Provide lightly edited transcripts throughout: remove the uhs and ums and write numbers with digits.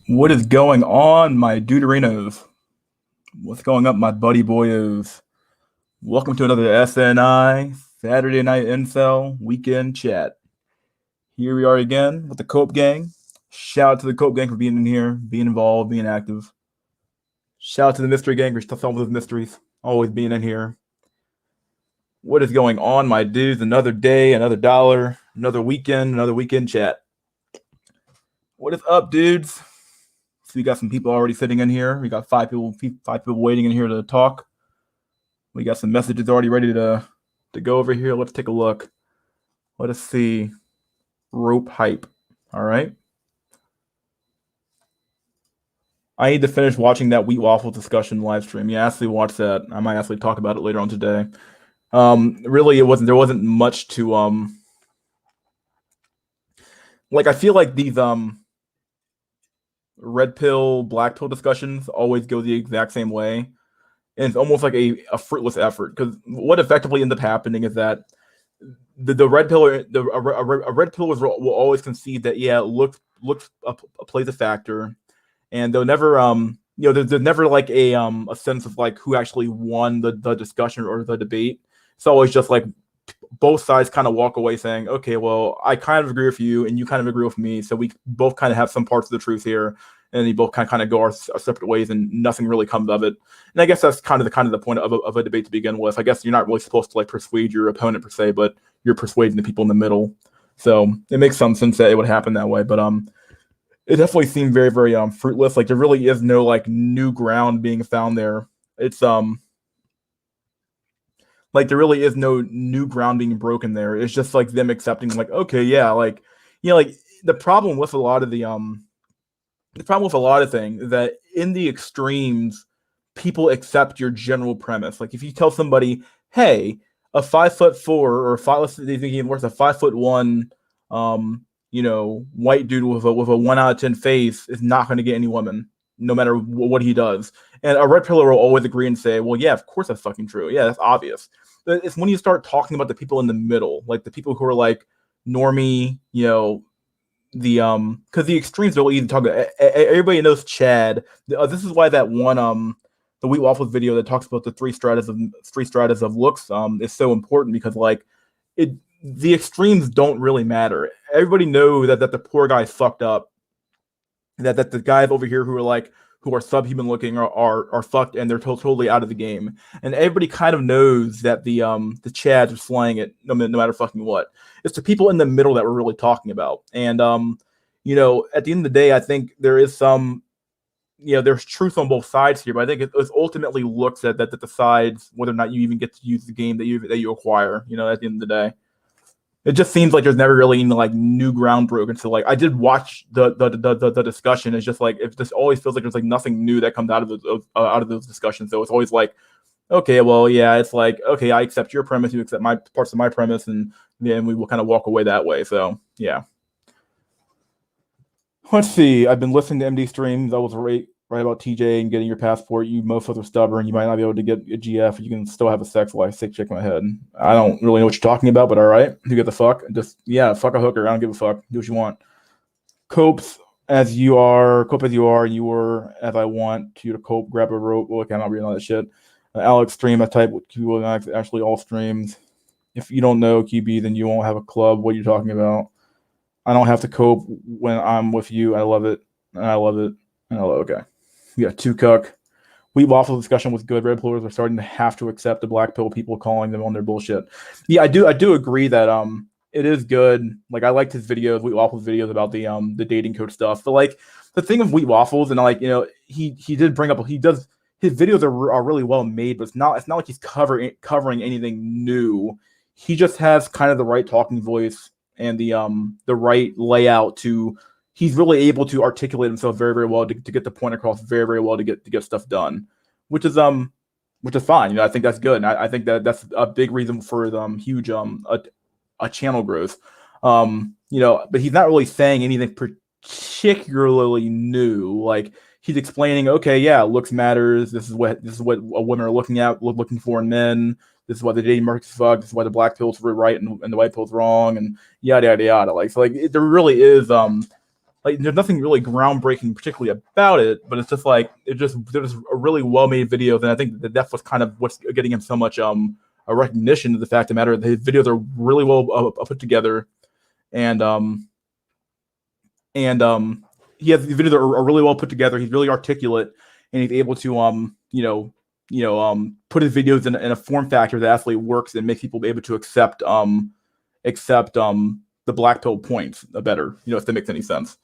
What is going on, my Deuterinos? What's going up, my buddy boyos? Welcome to another SNI Saturday Night Incel Weekend Chat. Here we are again with the Cope Gang. Shout out to the Cope Gang for being in here, being involved, being active. Shout out to the Mystery Gang for solving those mysteries, always being in here. What is going on, my dudes? Another day, another dollar, another weekend chat. What is up, dudes? So we got some people already sitting in here. We got five people waiting in here to talk. We got some messages already ready to go over here. Let's take a look. Let us see. Rope hype. All right. I need to finish watching that wheat waffle discussion live stream. Yeah, actually watch that. I might actually talk about it later on today. Really, there wasn't much to like. I feel like these red pill, black pill discussions always go the exact same way. And it's almost like a fruitless effort, because what effectively ends up happening is that the red pill, a red pill will always concede that, yeah, looks plays a factor, and they'll never there's never like a sense of like who actually won the discussion or the debate. It's always just like both sides kind of walk away saying, okay, well, I kind of agree with you and you kind of agree with me, so we both kind of have some parts of the truth here, and they both kind of go our separate ways, and nothing really comes of it. And I guess that's kind of the point of a debate to begin with. I guess you're not really supposed to like persuade your opponent per se, but you're persuading the people in the middle. So it makes some sense that it would happen that way. But it definitely seemed very, very fruitless. Like there really is no like new ground being found there. It's like there really is no new ground being broken there. It's just like them accepting, like, okay, yeah, like, you know, like the problem with a lot of things is that in the extremes, people accept your general premise. Like if you tell somebody, hey, a 5'4" or let's say even worse, a 5'1", white dude with a 1 out of 10 face is not going to get any women, no matter what he does. And a red pillar will always agree and say, well, yeah, of course that's fucking true. Yeah, that's obvious. It's when you start talking about the people in the middle, like the people who are like normie, because the extremes are really easy to talk about. Everybody knows Chad. This is why that one the Wheat Waffles video that talks about the three stratas of looks is so important, because like the extremes don't really matter. Everybody knows that the poor guy fucked up. That the guys over here who are subhuman looking are fucked, and they're totally out of the game. And everybody kind of knows that the Chads are slaying it no matter fucking what. It's the people in the middle that we're really talking about. And at the end of the day, I think there is some, there's truth on both sides here, but I think it ultimately looks at that decides whether or not you even get to use the game that you acquire. At the end of the day. It just seems like there's never really any like new ground broken. So like I did watch the discussion. It's just like it just always feels like there's like nothing new that comes out of those discussions. So it's always like, okay, well, yeah, it's like, okay, I accept your premise, you accept my parts of my premise, and then we will kind of walk away that way. So yeah. Let's see. I've been listening to MD streams. I was right about TJ and getting your passport. You mofos are stubborn. You might not be able to get a GF. You can still have a sex life. Sick chick in my head. I don't really know what you're talking about, but all right. You get the fuck. Just, yeah, fuck a hooker. I don't give a fuck. Do what you want. Cope as you are. You were as I want you to cope. Grab a rope. Look, I'm not reading all that shit. Alex stream. I type actually all streams. If you don't know QB, then you won't have a club. What are you talking about? I don't have to cope when I'm with you. I love it. And I love it. And I love it. Okay. We got two cuck. Wheat waffle discussion was good. Red pillars are starting to have to accept the black pill people calling them on their bullshit. Yeah, I do agree that it is good. Like I liked his videos, Wheat Waffles videos about the dating coach stuff. But like the thing of Wheat Waffles, and like he did bring up his videos are really well made, but it's not like he's covering anything new. He just has kind of the right talking voice and the right layout to. He's really able to articulate himself very, very well to get the point across very, very well to get stuff done, which is fine. I think that's good. And I think that's a big reason for huge a channel growth. But he's not really saying anything particularly new. Like he's explaining, okay, yeah, looks matters. This is what women are looking for in men. This is why the dating market's fucked. This is why the black pill's right and the white pill's wrong, and yada yada yada. Like so, like there really is like there's nothing really groundbreaking particularly about it, but it's just like there's a really well made videos, and I think that's what's kind of what's getting him so much a recognition of the fact of the matter that his videos are really well put together, and he has these videos that are really well put together. He's really articulate, and he's able to put his videos in a form factor that actually works and makes people be able to accept the black pill points better, if that makes any sense.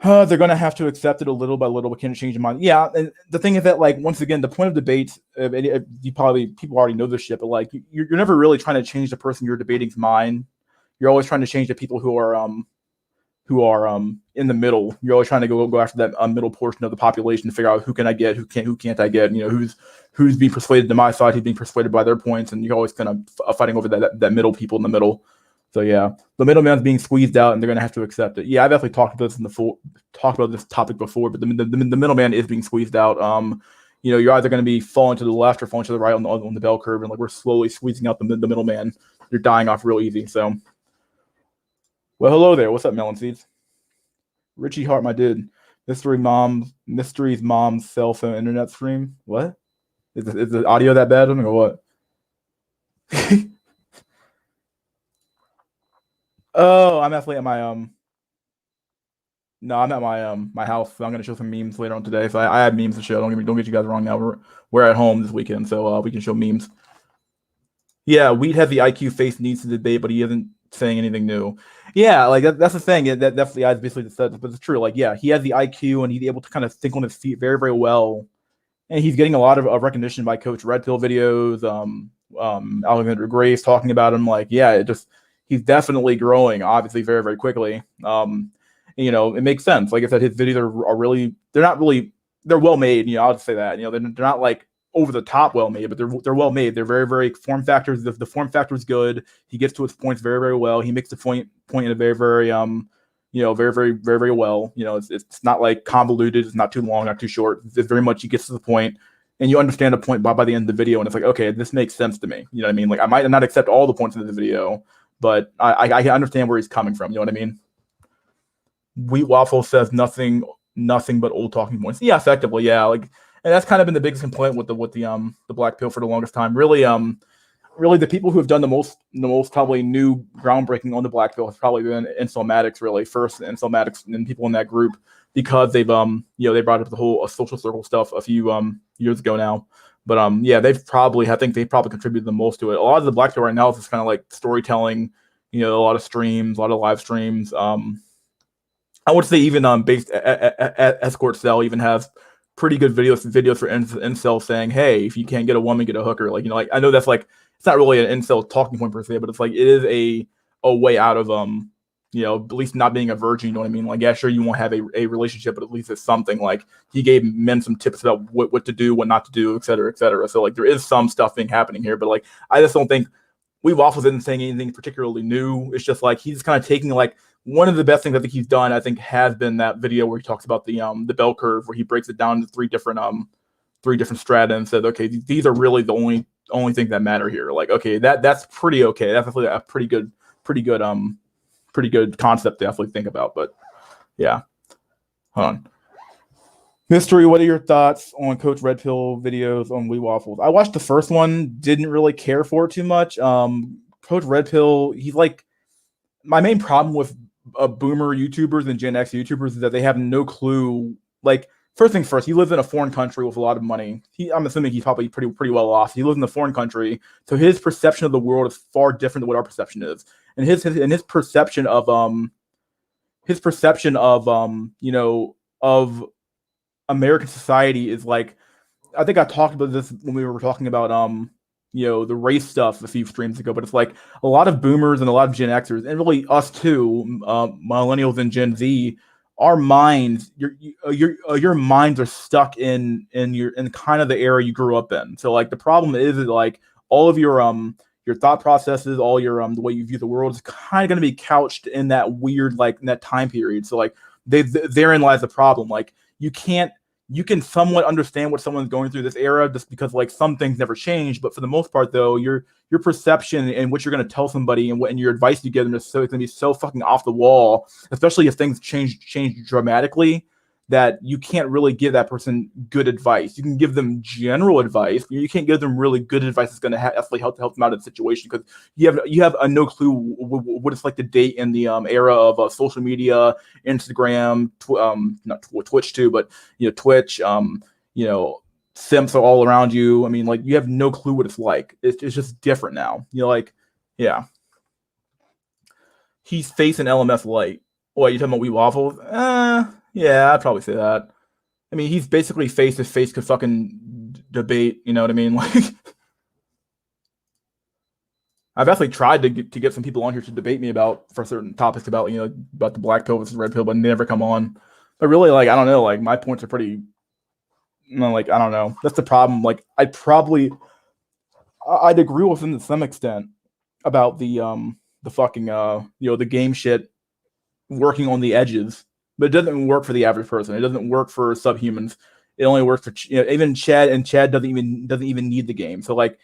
They're going to have to accept it a little by little, but can't change their mind. Yeah, and the thing is that, like, once again, the point of debates, people already know this shit, but like, you're never really trying to change the person you're debating's mind. You're always trying to change the people who are in the middle. You're always trying to go after that middle portion of the population to figure out who can I get, who can't I get, who's being persuaded to my side, who's being persuaded by their points, and you're always kind of fighting over that middle people in the middle. So yeah, the middleman's being squeezed out, and they're gonna have to accept it. Yeah, I've definitely talked about this topic before, but the middleman is being squeezed out. You're either gonna be falling to the left or falling to the right on the bell curve, and like we're slowly squeezing out the middleman. You're dying off real easy. So, well, hello there. What's up, Melon Seeds? Richie Hart, my dude. Mystery's mom's cell phone internet stream. What? Is the audio that bad? I don't know what. Oh, I'm definitely at my no, I'm at my house. So I'm gonna show some memes later on today. So I have memes to show. Don't get you guys wrong. Now we're at home this weekend, so we can show memes. Yeah, Wheat has the IQ face needs to debate, but he isn't saying anything new. Yeah, like that's the thing. That's the eyes basically said, but it's true. Like, yeah, he has the IQ and he's able to kind of think on his feet very, very well, and he's getting a lot of recognition by Coach Red Pill videos. Alexander Grace talking about him. Like, yeah, he's definitely growing, obviously, very, very quickly. It makes sense. Like I said, his videos they're well made. I'll just say that. They're not like over the top well made, but they're well made. They're very, very form factors. The form factor is good. He gets to his points very, very well. He makes the point in a very, very very, very, very, very well. It's not like convoluted. It's not too long, not too short. It's very much he gets to the point, and you understand the point by the end of the video, and it's like, okay, this makes sense to me. You know what I mean? Like, I might not accept all the points in the video, but I understand where he's coming from. You know what I mean? Wheat Waffle says nothing but old talking points. Yeah, effectively, yeah. Like, and that's kind of been the biggest complaint with the black pill for the longest time. Really, the people who have done the most probably new groundbreaking on the black pill has probably been Incelmatics, really. First Incelmatics and people in that group, because they've they brought up the whole social circle stuff a few years ago now. But I think they've probably contributed the most to it. A lot of the black pill right now is just kind of like storytelling, a lot of streams, a lot of live streams. I would say even based at Escort Cell even has pretty good videos for incel saying, hey, if you can't get a woman, get a hooker. Like, like, I know that's like, it's not really an incel talking point per se, but it's like, it is a way out of at least not being a virgin. You know what I mean? Like, yeah, sure, you won't have a relationship, but at least it's something. Like, he gave men some tips about what to do, what not to do, et cetera, et cetera. So like, there is some stuff happening here, but like, I just don't think Waffles isn't saying anything particularly new. It's just like, he's kind of taking like, one of the best things I think he's done, I think, has been that video where he talks about the bell curve, where he breaks it down into three different strata and said, okay, these are really the only things that matter here. Like, okay, that's pretty okay. That's definitely a pretty good concept to definitely think about. But yeah, hold on. Mystery, what are your thoughts on Coach Red Pill videos on Wee Waffles? I watched the first one, didn't really care for it too much. Coach Red Pill, he's like, my main problem with boomer YouTubers and Gen X YouTubers is that they have no clue. Like, first things first, he lives in a foreign country with a lot of money. I'm assuming he's probably pretty well off. He lives in a foreign country, so his perception of the world is far different than what our perception is. And his perception of of American society is like, I think I talked about this when we were talking about the race stuff a few streams ago, but it's like a lot of boomers and a lot of Gen Xers, and really us too, millennials and Gen Z, our minds, your minds are stuck in kind of the era you grew up in. So like, the problem is that like all of your thought processes, all your the way you view the world is kind of going to be couched in that weird, like, in that time period. So like, therein lies the problem. Like, you can't you can somewhat understand what someone's going through this era just because like some things never change. But for the most part, though, your perception and what you're going to tell somebody and your advice you give them is so it's going to be so fucking off the wall, especially if things change dramatically, that you can't really give that person good advice. You can give them general advice, but you can't give them really good advice that's going to actually help them out of the situation, because you have no clue what it's like to date in the era of social media, Instagram, not Twitch too, but Twitch, simps are all around you. I mean, like, you have no clue what it's like. It's just different now. Like, yeah, he's facing LMS light. What, you talking about Wee Waffles? Yeah, I'd probably say that. I mean, he's basically face to face could fucking debate. You know what I mean? Like, I've actually tried to get some people on here to debate me for certain topics about about the black pill versus red pill, but they never come on. But really, like, I don't know. Like, my points are pretty. Like, I don't know. That's the problem. Like, I'd agree with him to some extent about the fucking the game shit working on the edges. But it doesn't work for the average person. It doesn't work for subhumans. It only works for even Chad, and Chad doesn't even need the game. So, like,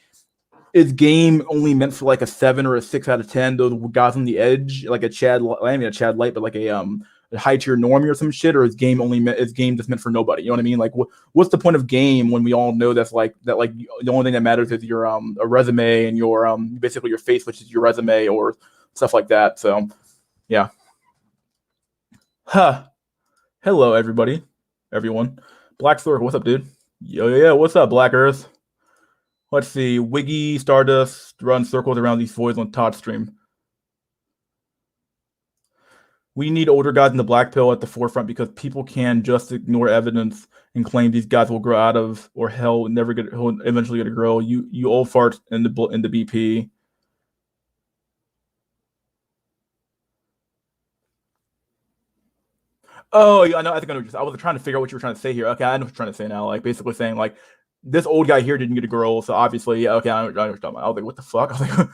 is game only meant for like a 7 or a 6 out of 10? Those guys on the edge, like a Chad, I mean a Chad Light, but like a high tier normie or some shit, or is game just meant for nobody? You know what I mean? Like, what's the point of game when we all know that the only thing that matters is your a resume and your basically your face, which is your resume, or stuff like that. So, yeah. Huh. Hello, everyone. Black Stork, what's up, dude? Yeah, what's up, Black Earth? Let's see. Wiggy Stardust run circles around these voids on Todd's stream. We need older guys in the black pill at the forefront, because people can just ignore evidence and claim these guys will grow out of, or he'll eventually get a grow. You old fart in the BP. Oh, yeah, I know. I think I know. I was trying to figure out what you were trying to say here. Okay, I know what you're trying to say now. Like, basically saying, like, this old guy here didn't get a girl, so obviously, yeah, okay, I know what you're talking about. I was like, what the fuck? I was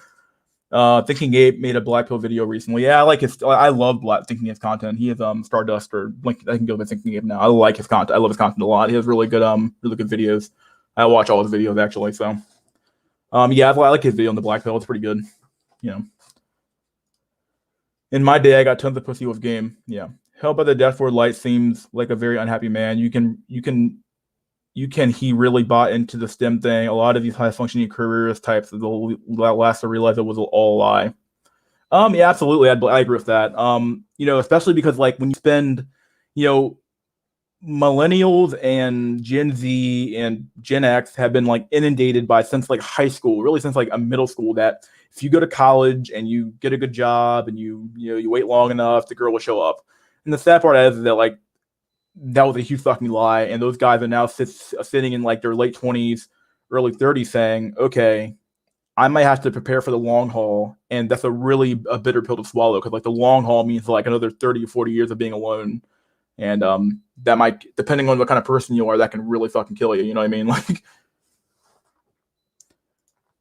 like, Thinking Ape made a Black Pill video recently. Yeah, I love Thinking Ape's content. He has Stardust, or Blink. I can go with Thinking Ape now. I like his content. I love his content a lot. He has really good videos. I watch all his videos actually. So, yeah, I like his video on the Black Pill. It's pretty good. In my day, I got tons of pussy with game. Yeah. Held by the Dashboard Light seems like a very unhappy man. He really bought into the STEM thing. A lot of these high functioning careerist types, they'll last to realize it was all a lie. Yeah, absolutely. I agree with that. Especially because, like, when you spend, millennials and Gen Z and Gen X have been like inundated by, since like high school, really since like a middle school, that if you go to college and you get a good job and you wait long enough, the girl will show up. And the sad part is that, like, that was a huge fucking lie, and those guys are now sitting in like their late 20s, early 30s, saying, "Okay, I might have to prepare for the long haul," and that's a bitter pill to swallow, because like the long haul means like another 30 or 40 years of being alone, and that might, depending on what kind of person you are, that can really fucking kill you. You know what I mean? Like,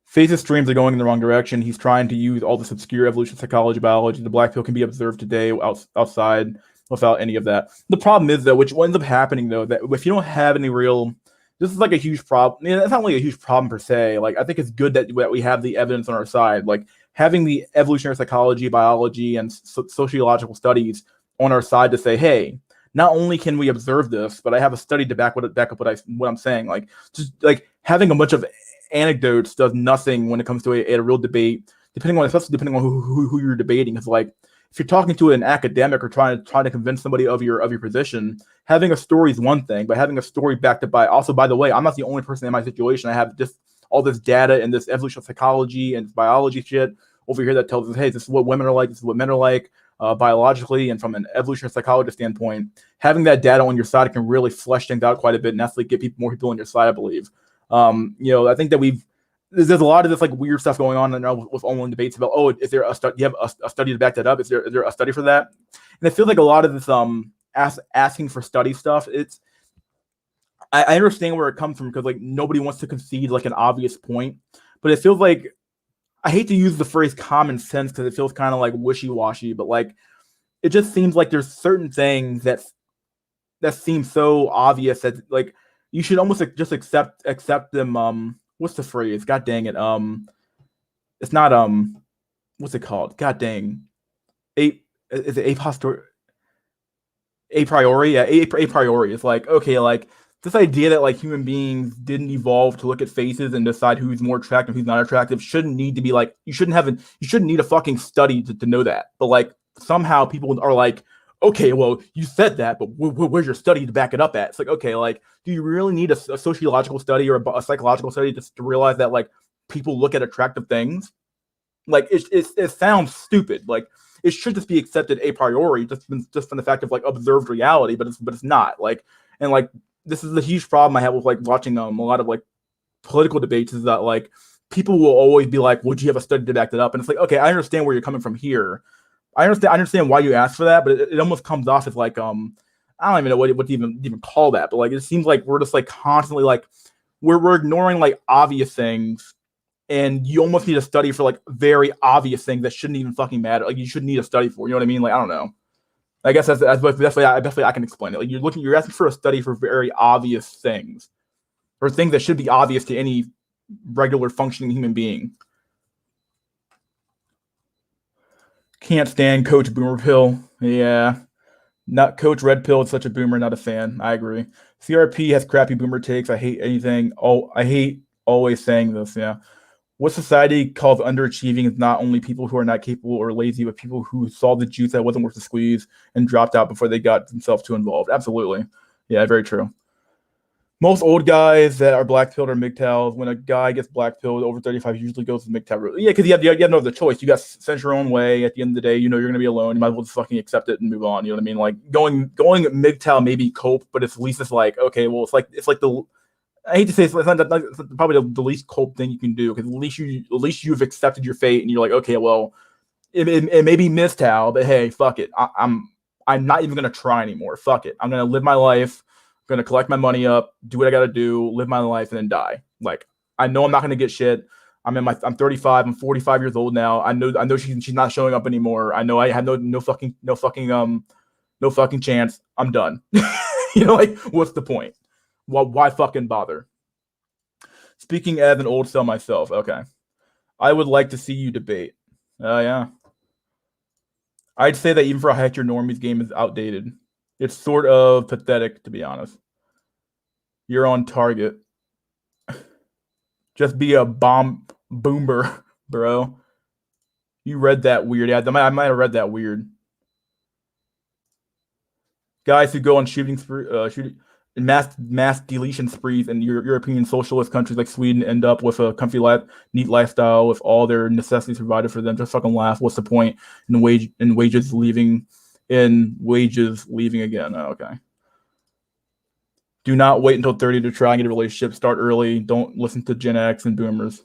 Face's streams are going in the wrong direction. He's trying to use all this obscure evolution, psychology, biology. The black pill can be observed today outside without any of that. The problem is, though, which ends up happening, though, that if you don't have any real, this is like a huge problem. I mean, it's not really a huge problem per se. Like, I think it's good that we have the evidence on our side. Like, having the evolutionary psychology, biology, and sociological studies on our side to say, hey, not only can we observe this, but I have a study to back up what I'm saying. Like, just like having a bunch of anecdotes does nothing when it comes to a real debate, especially depending on who you're debating. It's like, if you're talking to an academic or trying to convince somebody of your position, having a story is one thing, but having a story backed up by, also, by the way, I'm not the only person in my situation. I have just all this data and this evolutionary psychology and biology shit over here that tells us, hey, this is what women are like, this is what men are like, biologically, and from an evolutionary psychologist standpoint. Having that data on your side can really flesh things out quite a bit and actually get more people on your side, I believe. I think that there's a lot of this like weird stuff going on now with online debates about, oh, is there a study? Do you have a study to back that up? Is there a study for that? And it feels like a lot of this asking for study stuff. I understand where it comes from, because like nobody wants to concede like an obvious point, but it feels like, I hate to use the phrase common sense because it feels kind of like wishy-washy, but like it just seems like there's certain things that that seems so obvious that like you should almost like, just accept them. What's the phrase? God dang it. It's not what's it called? God dang. A is it a posteriori? A priori, yeah, a priori. It's like, okay, like this idea that like human beings didn't evolve to look at faces and decide who's more attractive, who's not attractive, shouldn't need to be like you shouldn't need a fucking study to know that. But like somehow people are like, okay, well, you said that, but where's your study to back it up at? It's like, okay, like, do you really need a sociological study or a psychological study just to realize that like people look at attractive things? Like it sounds stupid. Like it should just be accepted a priori, just from the fact of like observed reality, but it's not. Like and like this is a huge problem I have with like watching a lot of like political debates is that like people will always be like, "Would you have a study to back that up?" And it's like, okay, I understand where you're coming from here. I understand why you asked for that, but it almost comes off as like I don't even know what to even call that, but like it seems like we're just like constantly like we're ignoring like obvious things. And you almost need a study for like very obvious things that shouldn't even fucking matter. Like you shouldn't need a study for. You know what I mean? Like I don't know. I guess that's definitely I can explain it. Like you're asking for a study for very obvious things, or things that should be obvious to any regular functioning human being. Can't stand Coach Boomer Pill. Yeah, not Coach Red Pill. It's such a boomer. Not a fan. I agree. CRP has crappy boomer takes. I hate anything. Oh, I hate always saying this. Yeah. What society calls underachieving is not only people who are not capable or lazy, but people who saw the juice that wasn't worth the squeeze and dropped out before they got themselves too involved. Absolutely. Yeah, very true. Most old guys that are black pilled are MGTOWs. When a guy gets black pilled over 35, he usually goes to MGTOW route. Yeah, because you have no other choice. You got sent your own way. At the end of the day, you know you're going to be alone. You might as well just fucking accept it and move on. You know what I mean? Like going MGTOW maybe cope, but at least it's like, okay, well, it's like the I hate to say it's probably the least cope thing you can do because at least you've accepted your fate and you're like, okay, well, it may be MGTOW, but hey, fuck it, I'm not even gonna try anymore. Fuck it, I'm gonna live my life. I'm gonna collect my money up, do what I gotta do, live my life, and then die. Like I know I'm not gonna get shit. I'm 35. I'm 45 years old now. I know she's not showing up anymore. I know I have no fucking chance. I'm done. You know, like what's the point? Why fucking bother? Speaking as an old cell myself, okay. I would like to see you debate. Yeah. I'd say that even for a Hack Your Normies game is outdated. It's sort of pathetic, to be honest. You're on target. Just be a boomer, bro. You read that weird. Yeah, I might have read that weird. Guys who go on shooting mass deletion sprees in European socialist countries like Sweden end up with a comfy life, neat lifestyle with all their necessities provided for them. Just fucking laugh. What's the point in wages leaving again? Oh, okay. Do not wait until 30 to try and get a relationship. Start early. Don't listen to Gen X and boomers.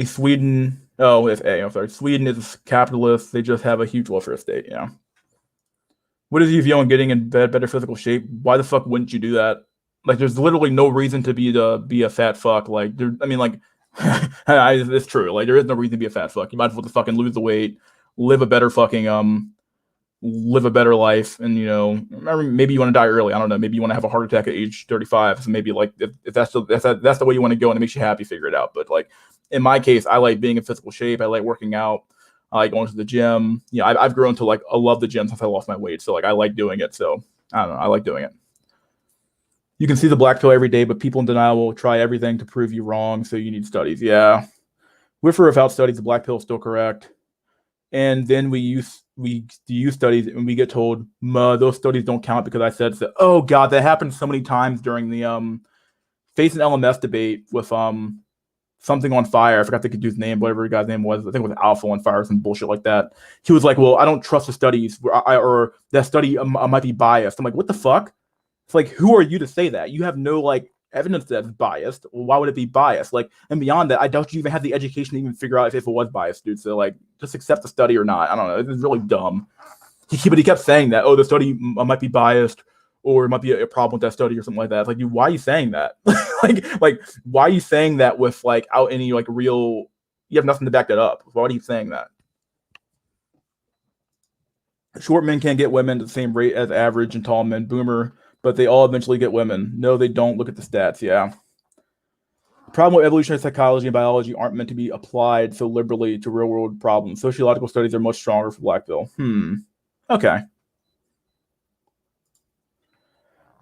Sweden is capitalist. They just have a huge welfare state. Yeah. What is your view on getting in better physical shape? Why the fuck wouldn't you do that? Like, there's literally no reason to be a fat fuck. Like, it's true. Like, there is no reason to be a fat fuck. You might as well just fucking lose the weight, live a better life, and maybe you want to die early. I don't know. Maybe you want to have a heart attack at age 35. So maybe like if that's the way you want to go and it makes you happy, figure it out. But like in my case, I like being in physical shape. I like working out. I like going to the gym. I've grown to like I love the gym since I lost my weight. So like I like doing it. So I don't know. I like doing it. You can see the black pill every day, but people in denial will try everything to prove you wrong. So you need studies. Yeah. With or without studies, the black pill is still correct. And then we use studies and we get told those studies don't count because I said so. Oh God, that happened so many times during the Face and LMS debate with something on fire. I forgot the dude's name, whatever the guy's name was. I think it was Alpha on fire or some bullshit like that. He was like, well, I don't trust the studies or that study might be biased. I'm like, what the fuck? It's like, who are you to say that? You have no like evidence that it's biased. Why would it be biased? Like, and beyond that, I doubt you even have the education to even figure out if it was biased, dude. So like, just accept the study or not. I don't know. It's really dumb. But he kept saying that, oh, the study might be biased or it might be a problem with that study or something like that. It's like, dude, why are you saying that? like, why are you saying that with like out any like real? You have nothing to back that up. Why are you saying that? Short men can't get women at the same rate as average and tall men. Boomer, but they all eventually get women. No, they don't. Look at the stats. Yeah. The problem with evolutionary psychology and biology aren't meant to be applied so liberally to real world problems. Sociological studies are much stronger for Blackville. Okay.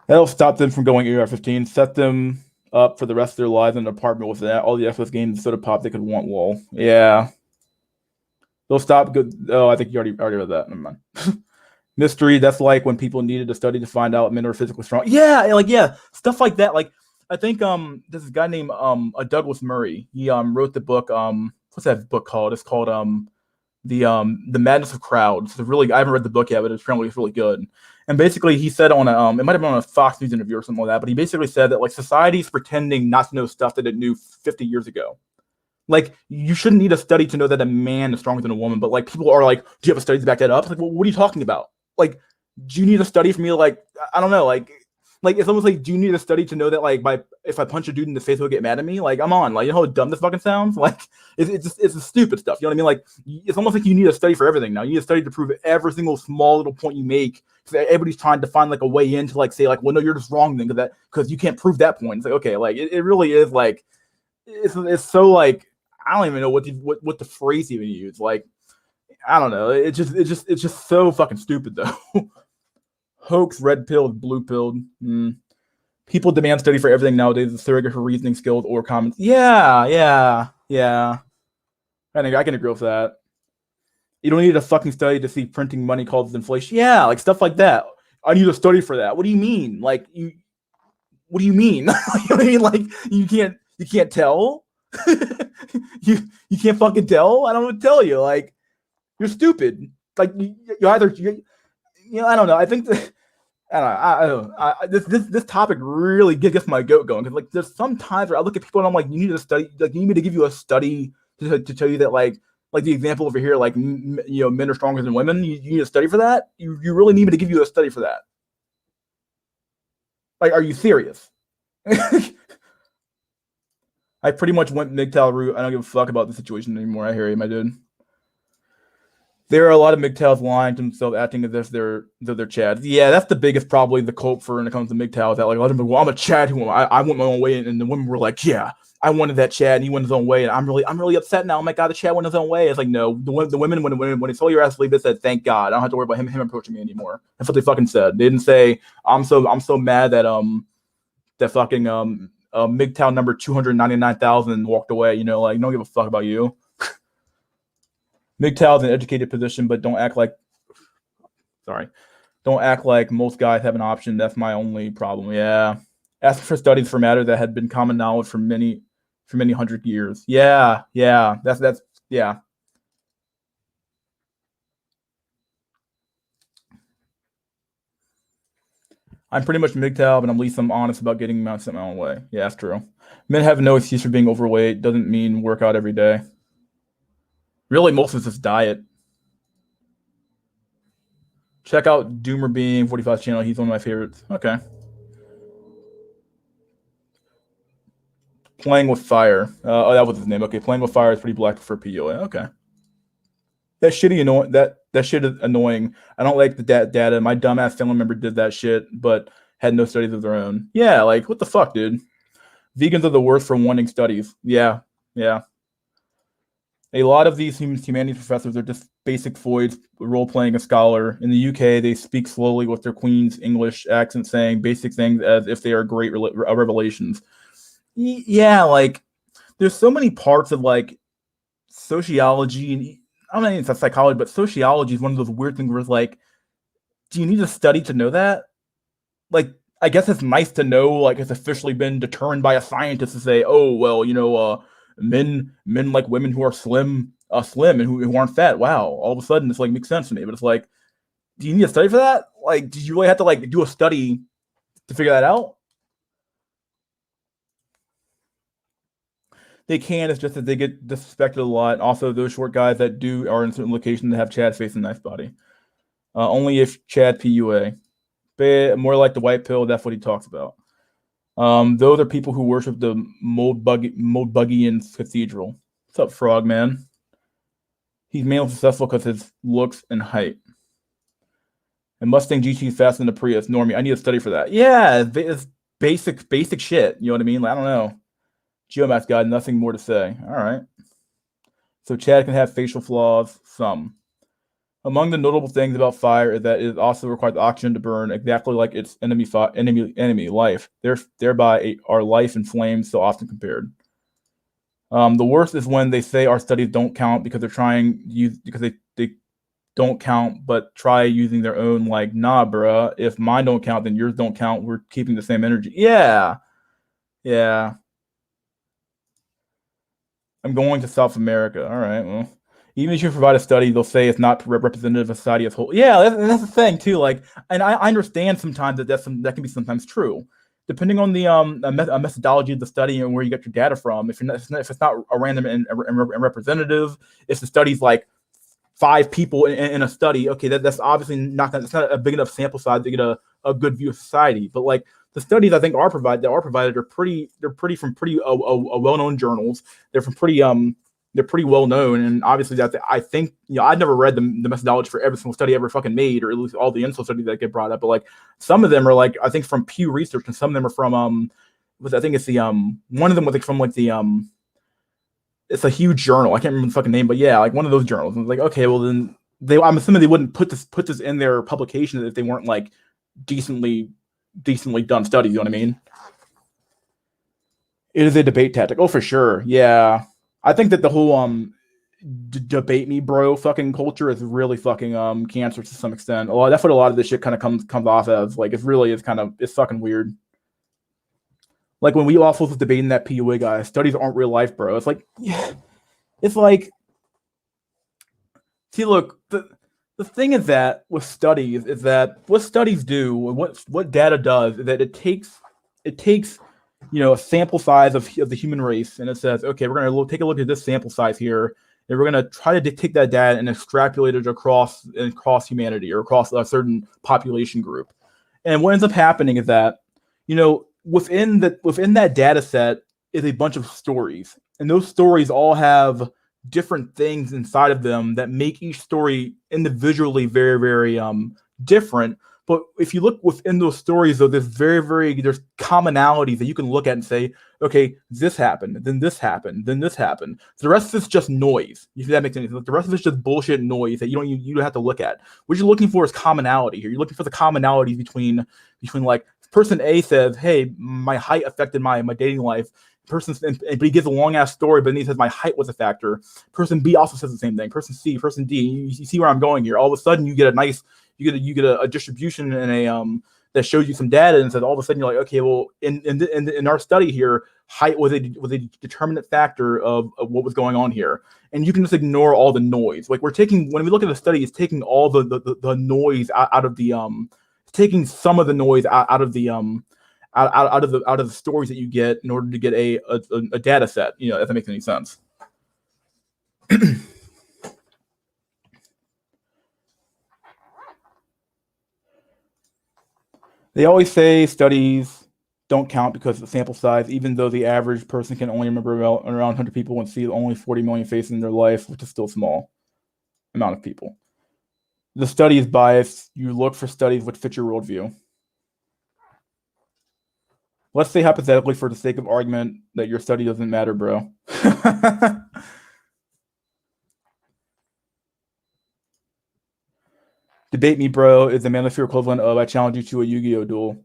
That'll stop them from going AR-15, set them up for the rest of their lives in an apartment with all the excess games and soda pop they could want. Lol. Yeah. They'll stop good. Oh, I think you already read that. Never mind. Mystery. That's like when people needed to study to find out men are physically strong. Yeah, stuff like that. Like I think there's a guy named Douglas Murray. He wrote the book what's that book called? It's called the Madness of Crowds. It's really, I haven't read the book yet, but apparently it's really good. And basically he said on it might have been on a Fox News interview or something like that, but he basically said that like society's pretending not to know stuff that it knew 50 years ago. Like, you shouldn't need a study to know that a man is stronger than a woman, but like people are like, do you have a study to back that up? Like, well, what are you talking about? Like, do you need a study for me? Like, I don't know. Like it's almost like, do you need a study to know that like if I punch a dude in the face, he'll get mad at me? Like, I'm on. Like, you know how dumb this fucking sounds? Like, it's the stupid stuff. You know what I mean? Like, it's almost like you need a study for everything now. You need a study to prove every single small little point you make. Because everybody's trying to find like a way in to like say like, well, no, you're just wrong then because you can't prove that point. It's like, okay, like it really is like it's so like I don't even know what the phrase even use. Like, I don't know. It's just so fucking stupid though. Hoax, red pilled, blue pilled. People demand study for everything nowadays. The surrogate for reasoning skills or comments. Yeah. I can agree with that. You don't need a fucking study to see printing money causes inflation. Yeah, like stuff like that. I need a study for that. What do you mean? Like you? What do you mean? You know what I mean? Like you can't tell. you can't fucking tell. I don't know what to tell you. Like you're stupid. Like you either I don't know. I think that I don't know. This topic really gets my goat going because like there's some times where I look at people and I'm like, you need to study. Like you need me to give you a study to tell you that like the example over here, like men are stronger than women. You need a study for that. You really need me to give you a study for that. Like, are you serious? I pretty much went MGTOW route. I don't give a fuck about the situation anymore. I hear you, my dude. There are a lot of MGTOWs lying to themselves, acting as if they're Chads. Yeah, that's the biggest probably the culp for when it comes to MGTOWs. That like a lot of them, well, I'm a Chad who I went my own way, and the women were like, yeah, I wanted that Chad, and he went his own way, and I'm really upset now. Oh my god, the Chad went his own way. It's like no, the women when they told your ass to leave, they said thank God, I don't have to worry about him approaching me anymore. That's what they fucking said. They didn't say I'm so mad that that fucking MGTOW number 299,000 walked away. You know, like don't give a fuck about you. MGTOW is an educated position, but don't act like most guys have an option. That's my only problem. Yeah. Asking for studies for matters that had been common knowledge for many 100 years. Yeah. That's yeah. I'm pretty much MGTOW, but at least I'm honest about getting my own way. Yeah, that's true. Men have no excuse for being overweight. Doesn't mean work out every day. Really, most of it's just diet. Check out Doomer Being 45 channel. He's one of my favorites. Okay. Playing with Fire. Oh, that was his name. Okay, Playing with Fire is pretty black for POA. Okay. That shitty annoying. That shit is annoying. I don't like the data. My dumbass family member did that shit, but had no studies of their own. Yeah, like what the fuck, dude? Vegans are the worst for wanting studies. Yeah. A lot of these humanities professors are just basic foids role-playing a scholar. In the UK, they speak slowly with their Queen's English accent, saying basic things as if they are great revelations. Yeah, like, there's so many parts of, like, sociology, and I don't know if it's psychology, but sociology is one of those weird things where it's like, do you need a study to know that? Like, I guess it's nice to know, like, it's officially been determined by a scientist to say, oh, well, men like women who are slim and who aren't fat. Wow, all of a sudden this like makes sense to me. But it's like, do you need a study for that? Like, did you really have to like do a study to figure that out? They can. It's just that they get disrespected a lot. Also, those short guys that are in certain locations that have Chad face and nice body. Only if Chad PUA. But more like the white pill. That's what he talks about. Those are people who worship the Moldbuggian Cathedral. What's up, Frogman? He's mainly successful because his looks and height. And Mustang GT is faster than the Prius. Normie, I need to study for that. Yeah, it's basic shit. You know what I mean? Like, I don't know. Geomath guy, nothing more to say. All right. So Chad can have facial flaws. Some. Among the notable things about fire is that it also requires oxygen to burn, exactly like its enemy life. Thereby, our life in flames so often compared. The worst is when they say our studies don't count because they're trying use because they don't count, but try using their own, like, nah, bruh. If mine don't count, then yours don't count. We're keeping the same energy. Yeah, yeah. I'm going to South America. All right. Well, even if you provide a study, they'll say it's not representative of society as a whole. Yeah, that's the thing too. Like, and I understand sometimes that can be sometimes true, depending on the methodology of the study and where you get your data from. If it's not a random and representative, if the study's like 5 people in a study, okay, that's obviously not it's not a big enough sample size to get a good view of society. But like the studies I think are provided are pretty from pretty well known journals. They're from they're pretty well known, and obviously that I think I've never read the methodology for every single study ever fucking made, or at least all the Incel studies that get brought up. But like some of them are like I think from Pew Research, and some of them are from I think it's the one of them was like from like the it's a huge journal. I can't remember the fucking name, but yeah, like one of those journals. And it's like, okay, well then I'm assuming they wouldn't put this in their publication if they weren't like decently done studies. You know what I mean? It is a debate tactic. Oh, for sure. Yeah, I think that the whole debate me, bro, fucking culture is really fucking cancerous to some extent. That's what a lot of this shit kind of comes off as. Like, it really is it's fucking weird. Like when we also was debating that PUA guy, studies aren't real life, bro. It's like, yeah, it's like, see, look, the thing is that with studies is that what studies do, what data does, is that it takes a sample size of the human race, and it says, okay, we're gonna take a look at this sample size here, and we're gonna try to take that data and extrapolate it across humanity or across a certain population group. And what ends up happening is that within that data set is a bunch of stories, and those stories all have different things inside of them that make each story individually very, very different. But if you look within those stories, though, there's there's commonalities that you can look at and say, okay, this happened, then this happened, then this happened. So the rest of it's just noise. If that makes any sense. The rest of it's just bullshit noise that you don't have to look at. What you're looking for is commonality here. You're looking for the commonalities between like person A says, hey, my height affected my dating life. But he gives a long ass story, but then he says my height was a factor. Person B also says the same thing. Person C, person D. You see where I'm going here. All of a sudden, you get a distribution and a that shows you some data, and says all of a sudden you're like, okay, well, in our study here, height was a determinant factor of what was going on here, and you can just ignore all the noise. Like when we look at the study, it's taking all the noise out of the taking some of the noise out of the out of the stories that you get in order to get a data set. If that makes any sense. They always say studies don't count because of the sample size, even though the average person can only remember around 100 people and see only 40 million faces in their life, which is still a small amount of people. The study is biased. You look for studies which fit your worldview. Let's say hypothetically, for the sake of argument, that your study doesn't matter, bro. Debate me, bro, is the Manosphere equivalent of I challenge you to a Yu-Gi-Oh duel.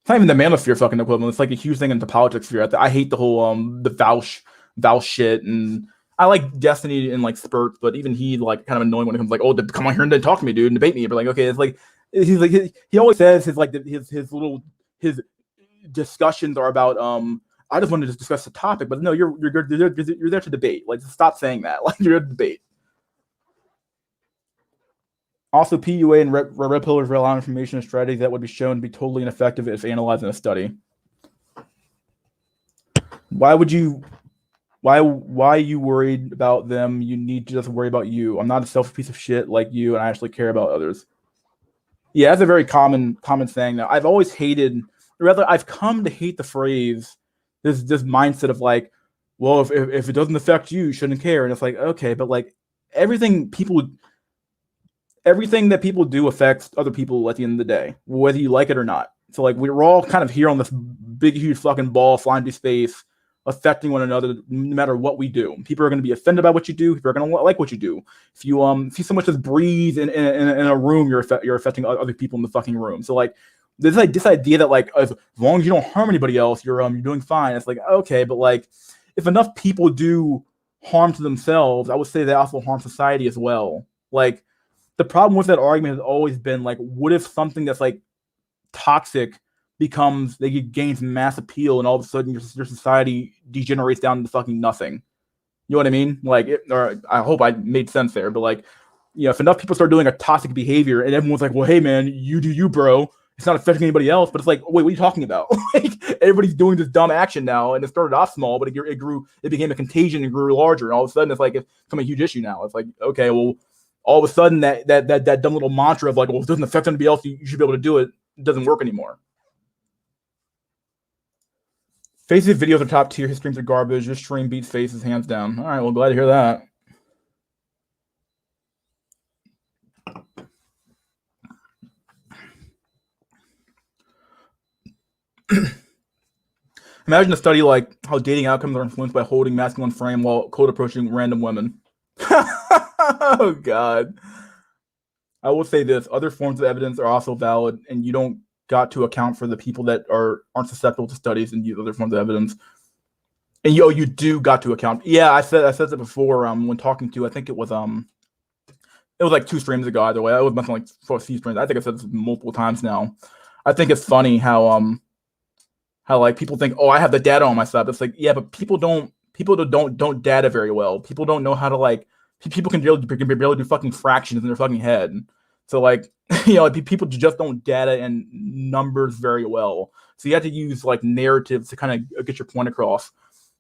It's not even the Manosphere fucking equivalent. It's like a huge thing in the politics sphere. I hate the whole the Vouch shit, and I like Destiny in like spurts, but even he like kind of annoying when it comes like, oh, come on here and talk to me, dude, and debate me. But like, okay, it's like he always says his discussions are about I just wanted to discuss the topic, but no, you're there to debate. Like, stop saying that. Like, you're there to debate. Also, PUA and red pillars rely on information and strategies that would be shown to be totally ineffective if analyzed in a study. Why are you worried about them? You need to just worry about you. I'm not a selfish piece of shit like you, and I actually care about others. Yeah, that's a very common saying now. I've always hated, or rather, I've come to hate the phrase, this mindset of like, well, if it doesn't affect you, you shouldn't care. And it's like, okay, but like everything people everything that people do affects other people at the end of the day, whether you like it or not. So like we're all kind of here on this big, huge fucking ball flying through space, affecting one another no matter what we do. People are going to be offended by what you do. People are going to like what you do. If you so much as breathe in a room, you're affecting other people in the fucking room. So like this idea that like as long as you don't harm anybody else, you're doing fine. It's like okay, but like if enough people do harm to themselves, I would say they also harm society as well. Like the problem with that argument has always been like, what if something that's like toxic becomes gains mass appeal, and all of a sudden your society degenerates down to fucking nothing. You know what I mean? Like, or I hope I made sense there, but like, you know, if enough people start doing a toxic behavior, and everyone's like, "Well, hey man, you do you, bro. It's not affecting anybody else." But it's like, wait, what are you talking about? Like, everybody's doing this dumb action now, and it started off small, but it became a contagion and grew larger, and all of a sudden it's like it's become a huge issue now. It's like, okay, well, all of a sudden that dumb little mantra of like, well, if it doesn't affect anybody else, you should be able to do it. It doesn't work anymore. Face's videos are top tier. His streams are garbage. Your stream beats Face's hands down. All right, well, glad to hear that. Imagine a study like how dating outcomes are influenced by holding masculine frame while cold approaching random women. Oh God. I will say this: other forms of evidence are also valid, and you don't got to account for the people that aren't susceptible to studies and use other forms of evidence. And you do got to account. Yeah, I said that before. When talking to, I think it was like 2 streams ago. Either way, I was mentioning like 4 streams. I think I said this multiple times now. I think it's funny how like people think, oh, I have the data on my side. It's like, yeah, but people don't data very well. People don't know how to like. People can barely do fucking fractions in their fucking head. So like, you know, people just don't data and numbers very well. So you have to use like narratives to kind of get your point across.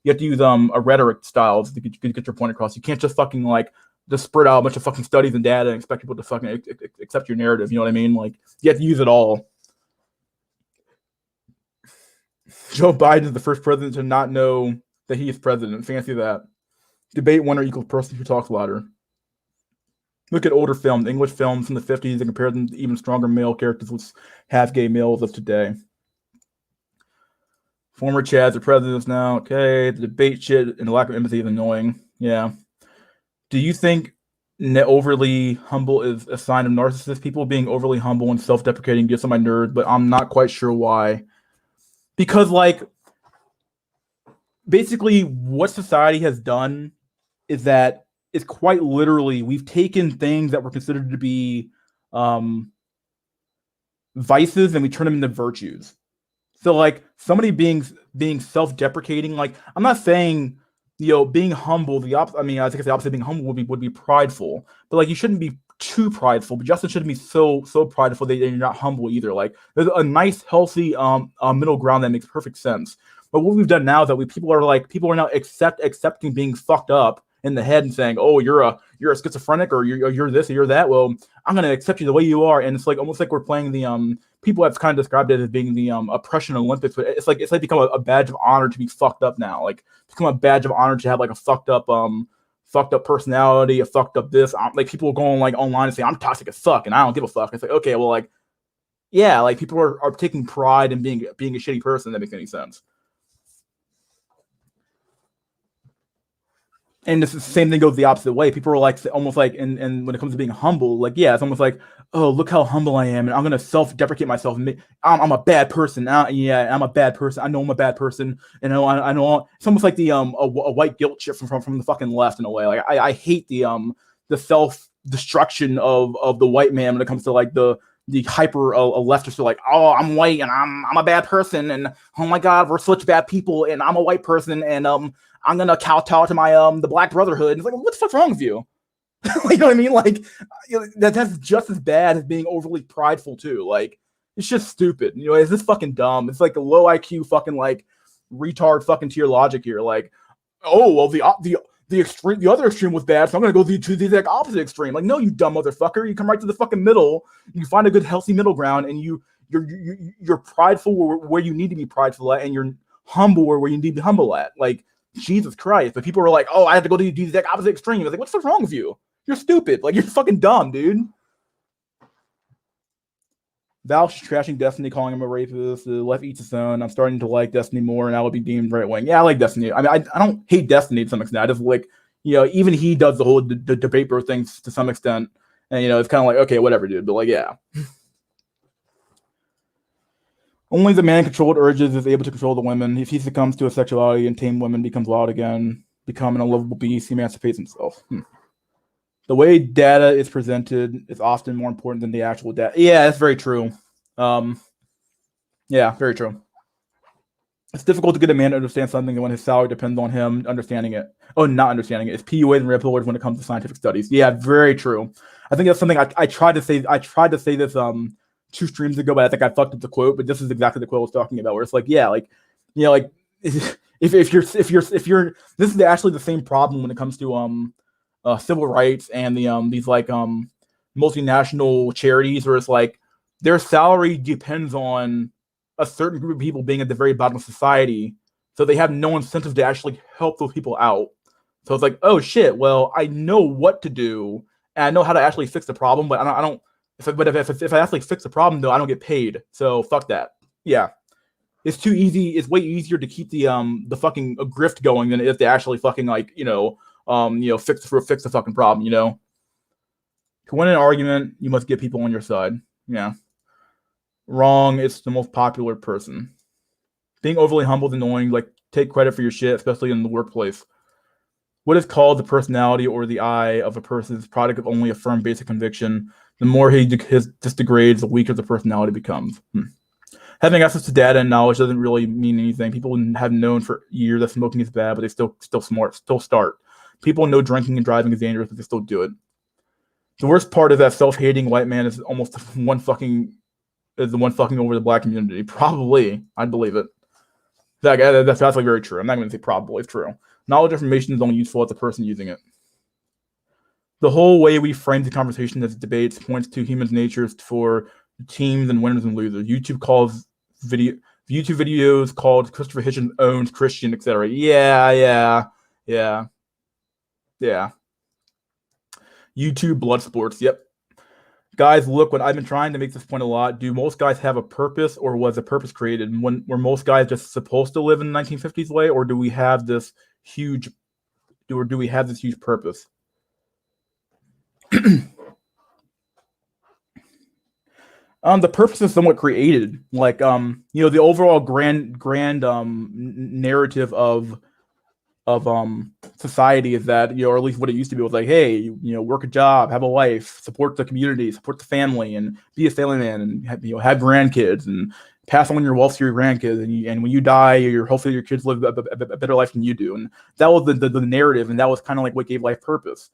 You have to use a rhetoric styles to get your point across. You can't just fucking like just spread out a bunch of fucking studies and data and expect people to fucking accept your narrative. You know what I mean? Like you have to use it all. Joe Biden is the first president to not know that he is president. Fancy that. Debate winner equals person who talks louder. Look at older films, English films from the 50s, and compare them to even stronger male characters with half gay males of today. Former Chads are presidents now. Okay, the debate shit and the lack of empathy is annoying. Yeah. Do you think overly humble is a sign of narcissist? People being overly humble and self-deprecating gets on my nerves, but I'm not quite sure why. Because like, basically what society has done is that it's quite literally we've taken things that were considered to be vices and we turn them into virtues. So like somebody being self-deprecating, like I'm not saying, you know, being humble, the opposite. I mean, I think the opposite of being humble would be prideful, but like you shouldn't be too prideful, but Justin shouldn't be so prideful that you're not humble either. Like there's a nice, healthy middle ground that makes perfect sense. But what we've done now is that people are now accepting being fucked up in the head and saying, oh, you're a schizophrenic or you're this or you're that. Well, I'm gonna accept you the way you are, and it's like almost like we're playing the people have kind of described it as being the oppression Olympics, but it's like become a badge of honor to be fucked up now. Like become a badge of honor to have like a fucked up personality, a fucked up this. Like people are going like online and say I'm toxic as fuck and I don't give a fuck. It's like, okay, well, like yeah, like people are taking pride in being a shitty person. That makes any sense. And the same thing goes the opposite way. People are like almost like, and when it comes to being humble, like yeah, it's almost like, oh, look how humble I am, and I'm gonna self-deprecate myself. I'm a bad person. Yeah, I'm a bad person. I know I'm a bad person. You know, I know. It's almost like the a white guilt trip from the fucking left in a way. Like I hate the self-destruction of the white man when it comes to like the hyper leftists are like, oh, I'm white and I'm a bad person, and oh my god, we're such bad people, and I'm a white person, and I'm gonna kowtow to my the Black Brotherhood. And it's like, what the fuck's wrong with you? You know what I mean? Like that's just as bad as being overly prideful too. Like it's just stupid. You know, it's just fucking dumb. It's like a low IQ fucking like retard fucking tier logic here. Like, oh well, the other extreme was bad, so I'm gonna go to the exact opposite extreme. Like, no, you dumb motherfucker. You come right to the fucking middle. You find a good healthy middle ground, and you're prideful where you need to be prideful at, and you're humble where you need to be humble at. Like, Jesus Christ. But people are like, oh, I have to go to the exact opposite extreme. I was like, what's wrong with you? You're stupid. Like, you're fucking dumb, dude. Val's trashing Destiny, calling him a rapist. The left eats its own. I'm starting to like Destiny more, and I would be deemed right wing. Yeah, I like Destiny. I mean, I don't hate Destiny to some extent. I just like, even he does the whole debate bro thing to some extent, and it's kind of like, okay, whatever, dude. But like, yeah. Only the man-controlled urges is able to control the women. If he succumbs to his sexuality and tame women, becomes wild again, become an unlovable beast, he emancipates himself. The way data is presented is often more important than the actual data. Yeah, that's very true. Yeah, very true. It's difficult to get a man to understand something when his salary depends on him understanding it. Oh, not understanding it. It's PUAs and red pillars when it comes to scientific studies. Yeah, very true. I think that's something I tried to say. I tried to say this 2 streams ago, but I think I fucked up the quote. But this is exactly the quote I was talking about, where it's like, yeah, like, like if you're this is actually the same problem when it comes to civil rights and these like multinational charities, where it's like their salary depends on a certain group of people being at the very bottom of society, so they have no incentive to actually help those people out. So it's like, oh shit, well, I know what to do and I know how to actually fix the problem, but I don't. If I actually fix the problem though, I don't get paid. So fuck that. Yeah, it's too easy. It's way easier to keep the fucking grift going than it is to actually fucking like fix the fucking problem. To win an argument, you must get people on your side. Yeah. Wrong. It's the most popular person. Being overly humble is annoying. Like, take credit for your shit, especially in the workplace. What is called the personality or the I of a person is product of only a firm basic conviction. The more he degrades, the weaker the personality becomes. Having access to data and knowledge doesn't really mean anything. People have known for years that smoking is bad, but they still start. People know drinking and driving is dangerous, but they still do it. The worst part is that self-hating white man is almost the one fucking over the black community. Probably, I'd believe it. That's like very true. I'm not going to say probably. It's true. Knowledge information is only useful as the person using it. The whole way we frame the conversation as debates points to humans' natures for teams and winners and losers. YouTube videos called Christopher Hitchens owns Christian, etc. Yeah. YouTube blood sports. Yep. Guys, look, what I've been trying to make this point a lot. Do most guys have a purpose, or was a purpose created? Were most guys just supposed to live in the 1950s way, or do we have this huge purpose? The purpose is somewhat created. Like, the overall grand narrative of society is that, or at least what it used to be, was like, hey, work a job, have a life, support the community, support the family, and be a family man, and have grandkids, and pass on your wealth to your grandkids, and when you die, hopefully your kids live a better life than you do. And that was the narrative, and that was kind of like what gave life purpose.